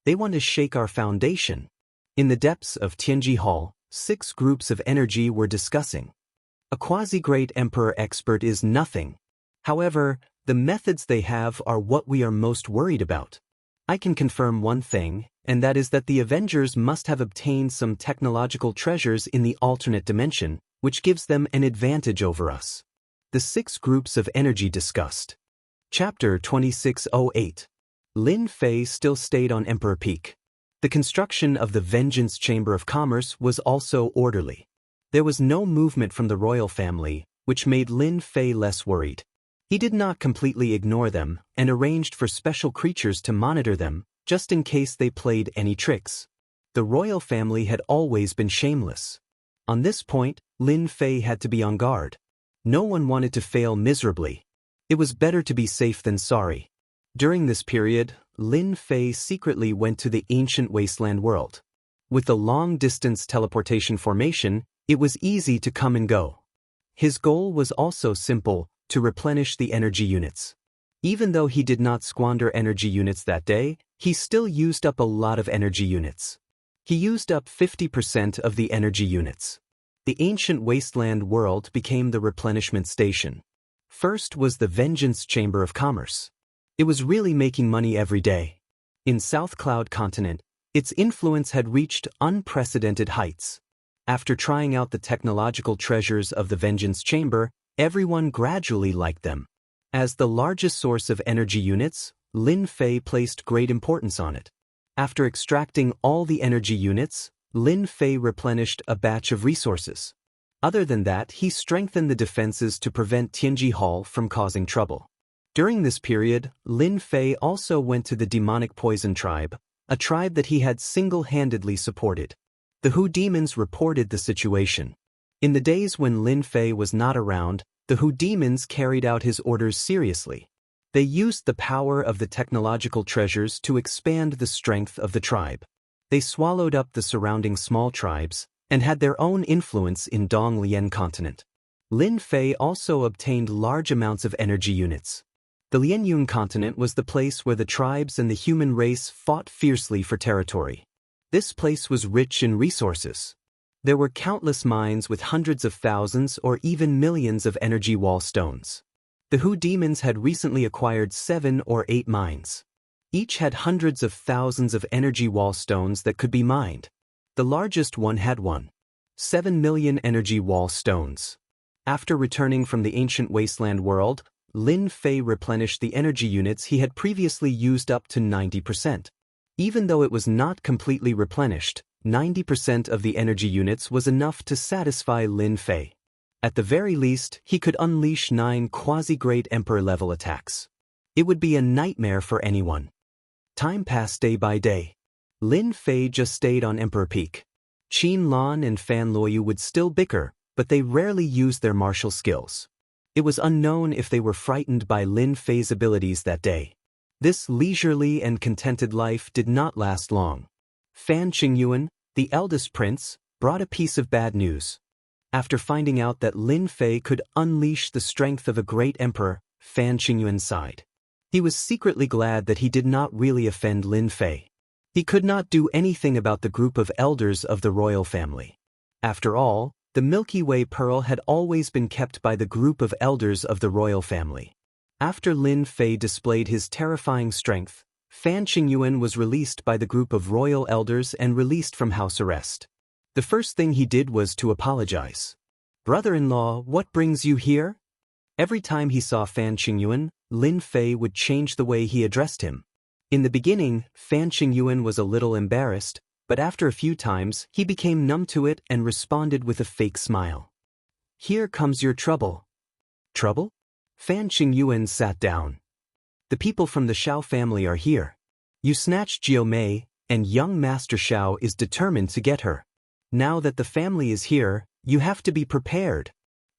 They want to shake our foundation. In the depths of Tianji Hall, 6 groups of energy were discussing. A quasi-great emperor expert is nothing. However, the methods they have are what we are most worried about. I can confirm one thing, and that is that the Avengers must have obtained some technological treasures in the alternate dimension, which gives them an advantage over us. The 6 groups of energy discussed. Chapter 2608. Lin Fei still stayed on Emperor Peak. The construction of the Vengeance Chamber of Commerce was also orderly. There was no movement from the royal family, which made Lin Fei less worried. He did not completely ignore them and arranged for special creatures to monitor them, just in case they played any tricks. The royal family had always been shameless. On this point, Lin Fei had to be on guard. No one wanted to fail miserably. It was better to be safe than sorry. During this period, Lin Fei secretly went to the ancient wasteland world. With the long-distance teleportation formation, it was easy to come and go. His goal was also simple, to replenish the energy units. Even though he did not squander energy units that day, he still used up a lot of energy units. He used up 50% of the energy units. The ancient wasteland world became the replenishment station. First was the Vengeance Chamber of Commerce. It was really making money every day. In South Cloud Continent, its influence had reached unprecedented heights. After trying out the technological treasures of the Vengeance Chamber, everyone gradually liked them. As the largest source of energy units, Lin Fei placed great importance on it. After extracting all the energy units, Lin Fei replenished a batch of resources. Other than that, he strengthened the defenses to prevent Tianji Hall from causing trouble. During this period, Lin Fei also went to the demonic poison tribe, a tribe that he had single-handedly supported. The Hu demons reported the situation. In the days when Lin Fei was not around, the Hu demons carried out his orders seriously. They used the power of the technological treasures to expand the strength of the tribe. They swallowed up the surrounding small tribes and had their own influence in Donglian continent. Lin Fei also obtained large amounts of energy units. The Lianyun continent was the place where the tribes and the human race fought fiercely for territory. This place was rich in resources. There were countless mines with hundreds of thousands or even millions of energy wall stones. The Hu demons had recently acquired 7 or 8 mines. Each had hundreds of thousands of energy wall stones that could be mined. The largest one had 7 million energy wall stones. After returning from the ancient wasteland world, Lin Fei replenished the energy units he had previously used up to 90%. Even though it was not completely replenished, 90% of the energy units was enough to satisfy Lin Fei. At the very least, he could unleash 9 quasi-great emperor-level attacks. It would be a nightmare for anyone. Time passed day by day. Lin Fei just stayed on Emperor Peak. Qin Lan and Fan Luoyu would still bicker, but they rarely used their martial skills. It was unknown if they were frightened by Lin Fei's abilities that day. This leisurely and contented life did not last long. Fan Qingyuan, the eldest prince, brought a piece of bad news. After finding out that Lin Fei could unleash the strength of a great emperor, Fan Qingyuan sighed. He was secretly glad that he did not really offend Lin Fei. He could not do anything about the group of elders of the royal family. After all, the Milky Way pearl had always been kept by the group of elders of the royal family. After Lin Fei displayed his terrifying strength, Fan Qingyuan was released by the group of royal elders and released from house arrest. The first thing he did was to apologize. "Brother-in-law, what brings you here?" Every time he saw Fan Qingyuan, Lin Fei would change the way he addressed him. In the beginning, Fan Qingyuan was a little embarrassed, but after a few times, he became numb to it and responded with a fake smile. "Here comes your trouble." "Trouble?" Fan Qingyuan sat down. "The people from the Xiao family are here. You snatched Jiu Mei, and young Master Xiao is determined to get her. Now that the family is here, you have to be prepared."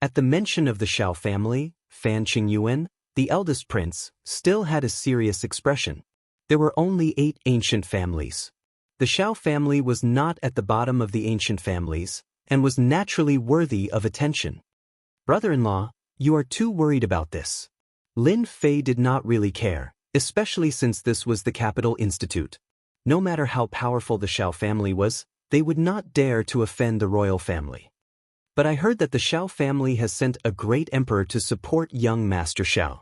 At the mention of the Xiao family, Fan Qingyuan, the eldest prince, still had a serious expression. There were only 8 ancient families. The Xiao family was not at the bottom of the ancient families, and was naturally worthy of attention. "Brother-in-law, you are too worried about this." Lin Fei did not really care. especially since this was the capital institute. No matter how powerful the Xiao family was, they would not dare to offend the royal family. But I heard that the Xiao family has sent a great emperor to support young Master Xiao.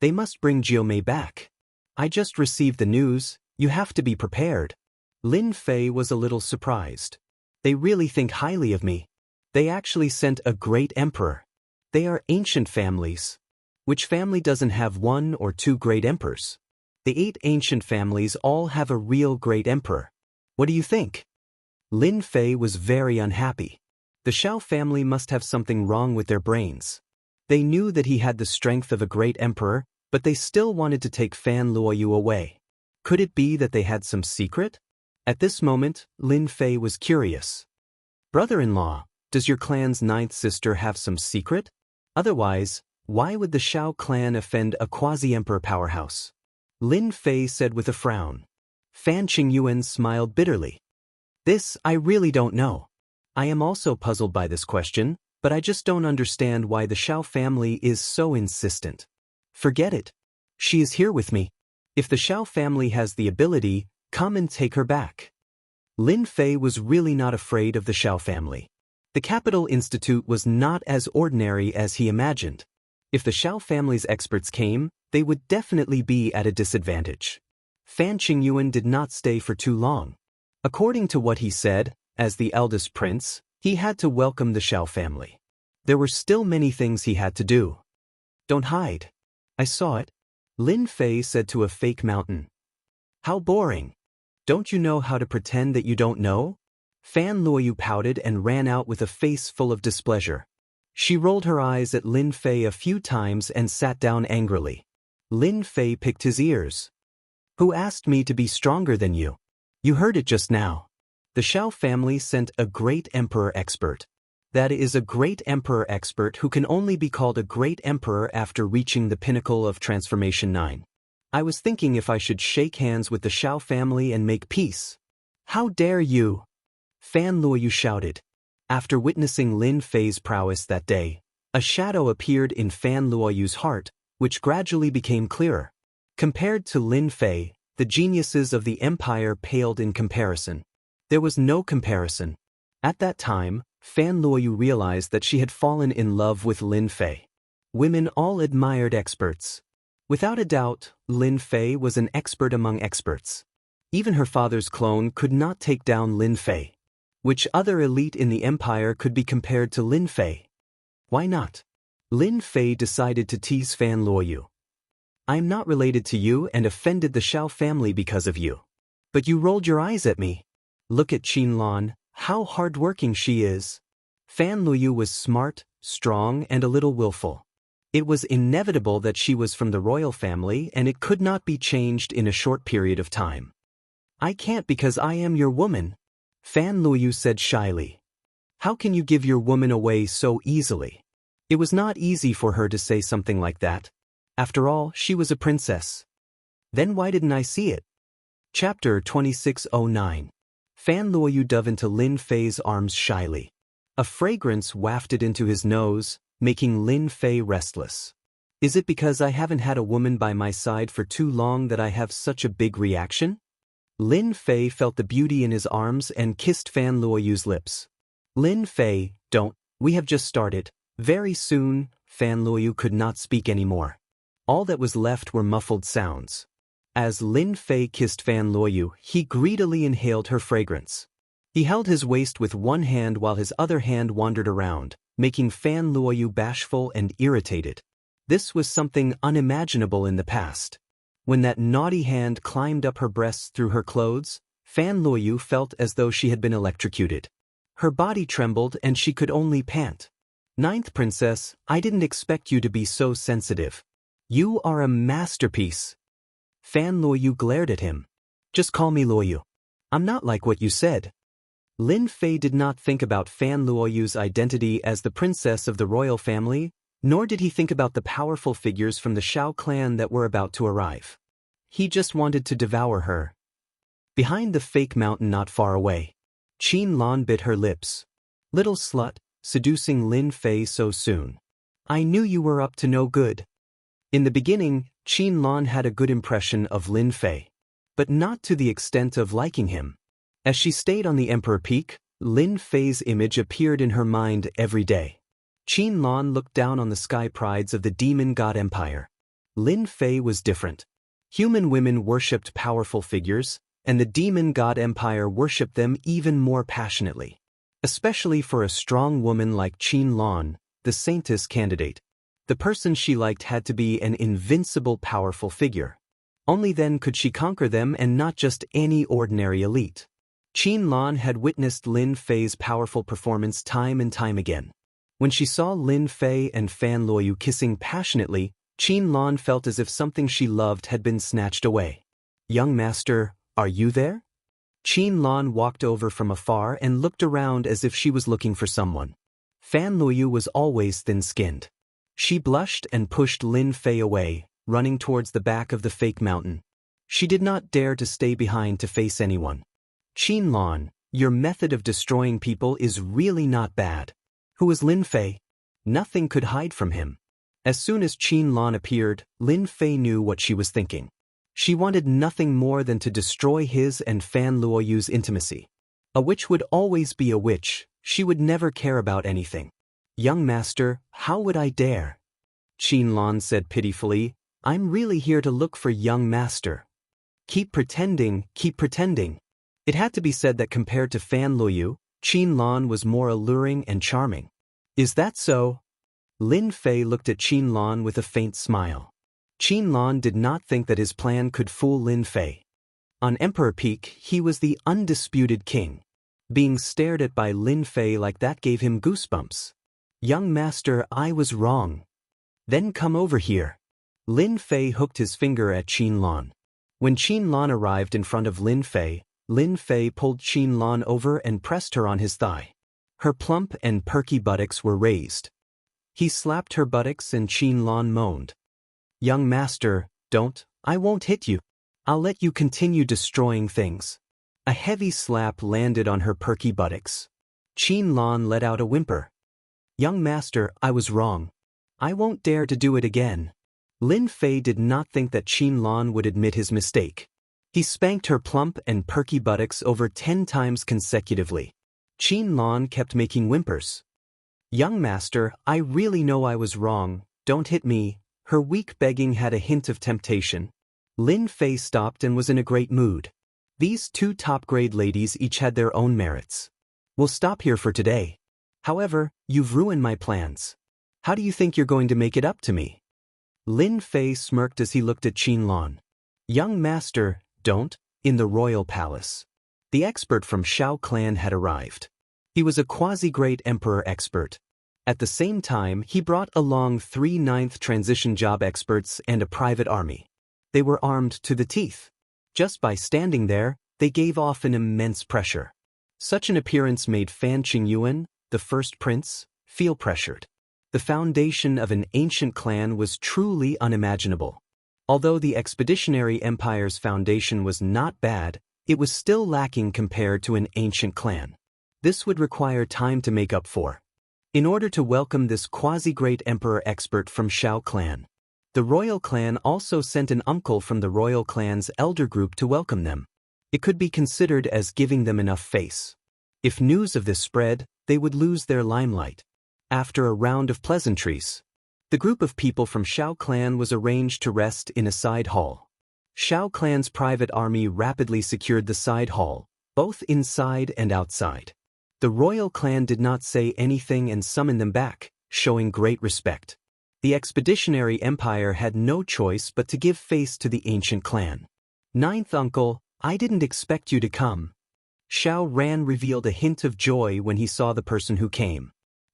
They must bring Jiumei back. I just received the news, you have to be prepared. Lin Fei was a little surprised. They really think highly of me. They actually sent a great emperor. They are ancient families. Which family doesn't have one or two great emperors? The 8 ancient families all have a real great emperor. What do you think? Lin Fei was very unhappy. The Xiao family must have something wrong with their brains. They knew that he had the strength of a great emperor, but they still wanted to take Fan Luoyu away. Could it be that they had some secret? At this moment, Lin Fei was curious. Brother-in-law, does your clan's 9th sister have some secret? Otherwise, why would the Xiao clan offend a quasi-emperor powerhouse? Lin Fei said with a frown. Fan Qingyuan smiled bitterly. This, I really don't know. I am also puzzled by this question, but I just don't understand why the Xiao family is so insistent. Forget it. She is here with me. If the Xiao family has the ability, come and take her back. Lin Fei was really not afraid of the Xiao family. The Capital Institute was not as ordinary as he imagined. If the Xiao family's experts came, they would definitely be at a disadvantage. Fan Qingyuan did not stay for too long. According to what he said, as the eldest prince, he had to welcome the Xiao family. There were still many things he had to do. Don't hide. I saw it. Lin Fei said to a fake mountain. How boring. Don't you know how to pretend that you don't know? Fan Luoyu pouted and ran out with a face full of displeasure. She rolled her eyes at Lin Fei a few times and sat down angrily. Lin Fei picked his ears. Who asked me to be stronger than you? You heard it just now. The Xiao family sent a great emperor expert. That is a great emperor expert who can only be called a great emperor after reaching the pinnacle of Transformation 9. I was thinking if I should shake hands with the Xiao family and make peace. How dare you? Fan Luoyu shouted. After witnessing Lin Fei's prowess that day, a shadow appeared in Fan Luoyu's heart, which gradually became clearer. Compared to Lin Fei, the geniuses of the empire paled in comparison. There was no comparison. At that time, Fan Luoyu realized that she had fallen in love with Lin Fei. Women all admired experts. Without a doubt, Lin Fei was an expert among experts. Even her father's clone could not take down Lin Fei. Which other elite in the empire could be compared to Lin Fei? Why not? Lin Fei decided to tease Fan Luoyu. I am not related to you and offended the Xiao family because of you. But you rolled your eyes at me. Look at Qin Lan, how hard-working she is. Fan Luoyu was smart, strong, and a little willful. It was inevitable that she was from the royal family and it could not be changed in a short period of time. I can't because I am your woman. Fan Luoyu said shyly. How can you give your woman away so easily? It was not easy for her to say something like that. After all, she was a princess. Then why didn't I see it? Chapter 2609. Fan Luoyu dove into Lin Fei's arms shyly. A fragrance wafted into his nose, making Lin Fei restless. Is it because I haven't had a woman by my side for too long that I have such a big reaction? Lin Fei felt the beauty in his arms and kissed Fan Luoyu's lips. Lin Fei, don't, we have just started. Very soon, Fan Luoyu could not speak anymore. All that was left were muffled sounds. As Lin Fei kissed Fan Luoyu, he greedily inhaled her fragrance. He held his waist with one hand while his other hand wandered around, making Fan Luoyu bashful and irritated. This was something unimaginable in the past. When that naughty hand climbed up her breasts through her clothes, Fan Luoyu felt as though she had been electrocuted. Her body trembled and she could only pant. 9th Princess, I didn't expect you to be so sensitive. You are a masterpiece. Fan Luoyu glared at him. Just call me Luoyu. I'm not like what you said. Lin Fei did not think about Fan Luoyu's identity as the princess of the royal family, nor did he think about the powerful figures from the Xiao clan that were about to arrive. He just wanted to devour her. Behind the fake mountain not far away, Qin Lan bit her lips. Little slut, seducing Lin Fei so soon. I knew you were up to no good. In the beginning, Qin Lan had a good impression of Lin Fei, but not to the extent of liking him. As she stayed on the Emperor Peak, Lin Fei's image appeared in her mind every day. Qin Lan looked down on the sky prides of the demon god empire. Lin Fei was different. Human women worshipped powerful figures, and the demon god empire worshipped them even more passionately. Especially for a strong woman like Qin Lan, the saintess candidate. The person she liked had to be an invincible powerful figure. Only then could she conquer them and not just any ordinary elite. Qin Lan had witnessed Lin Fei's powerful performance time and time again. When she saw Lin Fei and Fan Luoyu kissing passionately, Qin Lan felt as if something she loved had been snatched away. "Young master, are you there?" Qin Lan walked over from afar and looked around as if she was looking for someone. Fan Luoyu was always thin-skinned. She blushed and pushed Lin Fei away, running towards the back of the fake mountain. She did not dare to stay behind to face anyone. "Qin Lan, your method of destroying people is really not bad." Who is Lin Fei? Nothing could hide from him. As soon as Qin Lan appeared, Lin Fei knew what she was thinking. She wanted nothing more than to destroy his and Fan Luoyu's intimacy. A witch would always be a witch, she would never care about anything. "Young master, how would I dare?" Qin Lan said pitifully, "I'm really here to look for young master." Keep pretending, keep pretending." It had to be said that compared to Fan Luoyu, Qin Lan was more alluring and charming. "Is that so?" Lin Fei looked at Qin Lan with a faint smile. Qin Lan did not think that his plan could fool Lin Fei. On Emperor Peak, he was the undisputed king. Being stared at by Lin Fei like that gave him goosebumps. "Young master, I was wrong." "Then come over here." Lin Fei hooked his finger at Qin Lan. When Qin Lan arrived in front of Lin Fei pulled Qin Lan over and pressed her on his thigh. Her plump and perky buttocks were raised. He slapped her buttocks and Qin Lan moaned. "Young master, don't, I won't hit you. I'll let you continue destroying things." A heavy slap landed on her perky buttocks. Qin Lan let out a whimper. "Young master, I was wrong. I won't dare to do it again." Lin Fei did not think that Qin Lan would admit his mistake. He spanked her plump and perky buttocks over 10 times consecutively. Qin Lan kept making whimpers. "Young master, I really know I was wrong, don't hit me." Her weak begging had a hint of temptation. Lin Fei stopped and was in a great mood. These two top-grade ladies each had their own merits. "We'll stop here for today. However, you've ruined my plans. How do you think you're going to make it up to me?" Lin Fei smirked as he looked at Qin Lan. "Young master, don't." In the royal palace, the expert from Shao clan had arrived. He was a quasi-great emperor expert. At the same time, he brought along 3 9th transition job experts and a private army. They were armed to the teeth. Just by standing there, they gave off an immense pressure. Such an appearance made Fan Qingyuan, the first prince, feel pressured. The foundation of an ancient clan was truly unimaginable. Although the Expeditionary Empire's foundation was not bad, it was still lacking compared to an ancient clan. This would require time to make up for. In order to welcome this quasi-great emperor expert from Shao clan, the royal clan also sent an uncle from the royal clan's elder group to welcome them. It could be considered as giving them enough face. If news of this spread, they would lose their limelight. After a round of pleasantries, the group of people from Shao clan was arranged to rest in a side hall. Shao clan's private army rapidly secured the side hall, both inside and outside. The royal clan did not say anything and summoned them back, showing great respect. The Expeditionary Empire had no choice but to give face to the ancient clan. "Ninth uncle, I didn't expect you to come." Shao Ran revealed a hint of joy when he saw the person who came.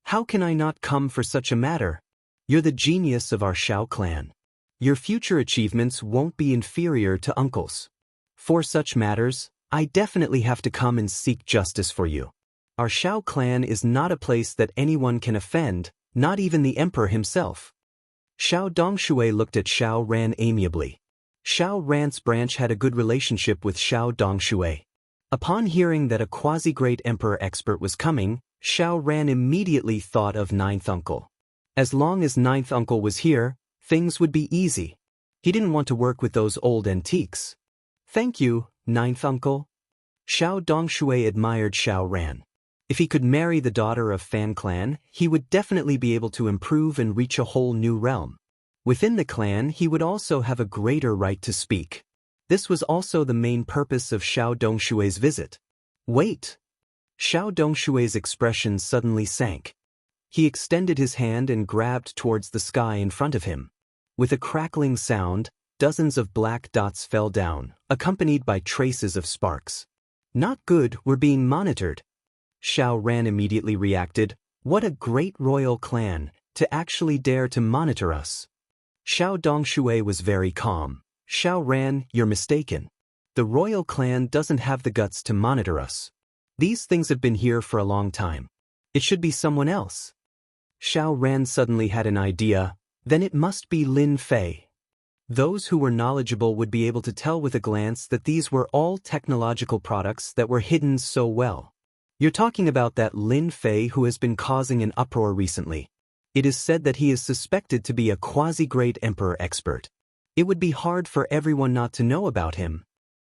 "How can I not come for such a matter? You're the genius of our Shao clan. Your future achievements won't be inferior to uncle's. For such matters, I definitely have to come and seek justice for you. Our Shao clan is not a place that anyone can offend, not even the emperor himself." Shao Dongshui looked at Shao Ran amiably. Shao Ran's branch had a good relationship with Shao Dongshui. Upon hearing that a quasi-great emperor expert was coming, Shao Ran immediately thought of Ninth Uncle. As long as Ninth Uncle was here, things would be easy. He didn't want to work with those old antiques. Thank you, ninth uncle. Xiao Dongshui admired Xiao Ran. If he could marry the daughter of Fan clan, he would definitely be able to improve and reach a whole new realm. Within the clan, he would also have a greater right to speak. This was also the main purpose of Xiao Dongshui's visit. Wait! Xiao Dongshui's expression suddenly sank. He extended his hand and grabbed towards the sky in front of him. With a crackling sound, dozens of black dots fell down, accompanied by traces of sparks. Not good, we're being monitored. Xiao Ran immediately reacted, what a great royal clan, to actually dare to monitor us. Xiao Dongshui was very calm. Xiao Ran, you're mistaken. The royal clan doesn't have the guts to monitor us. These things have been here for a long time. It should be someone else. Xiao Ran suddenly had an idea, then it must be Lin Fei. Those who were knowledgeable would be able to tell with a glance that these were all technological products that were hidden so well. You're talking about that Lin Fei who has been causing an uproar recently. It is said that he is suspected to be a quasi-great emperor expert. It would be hard for everyone not to know about him.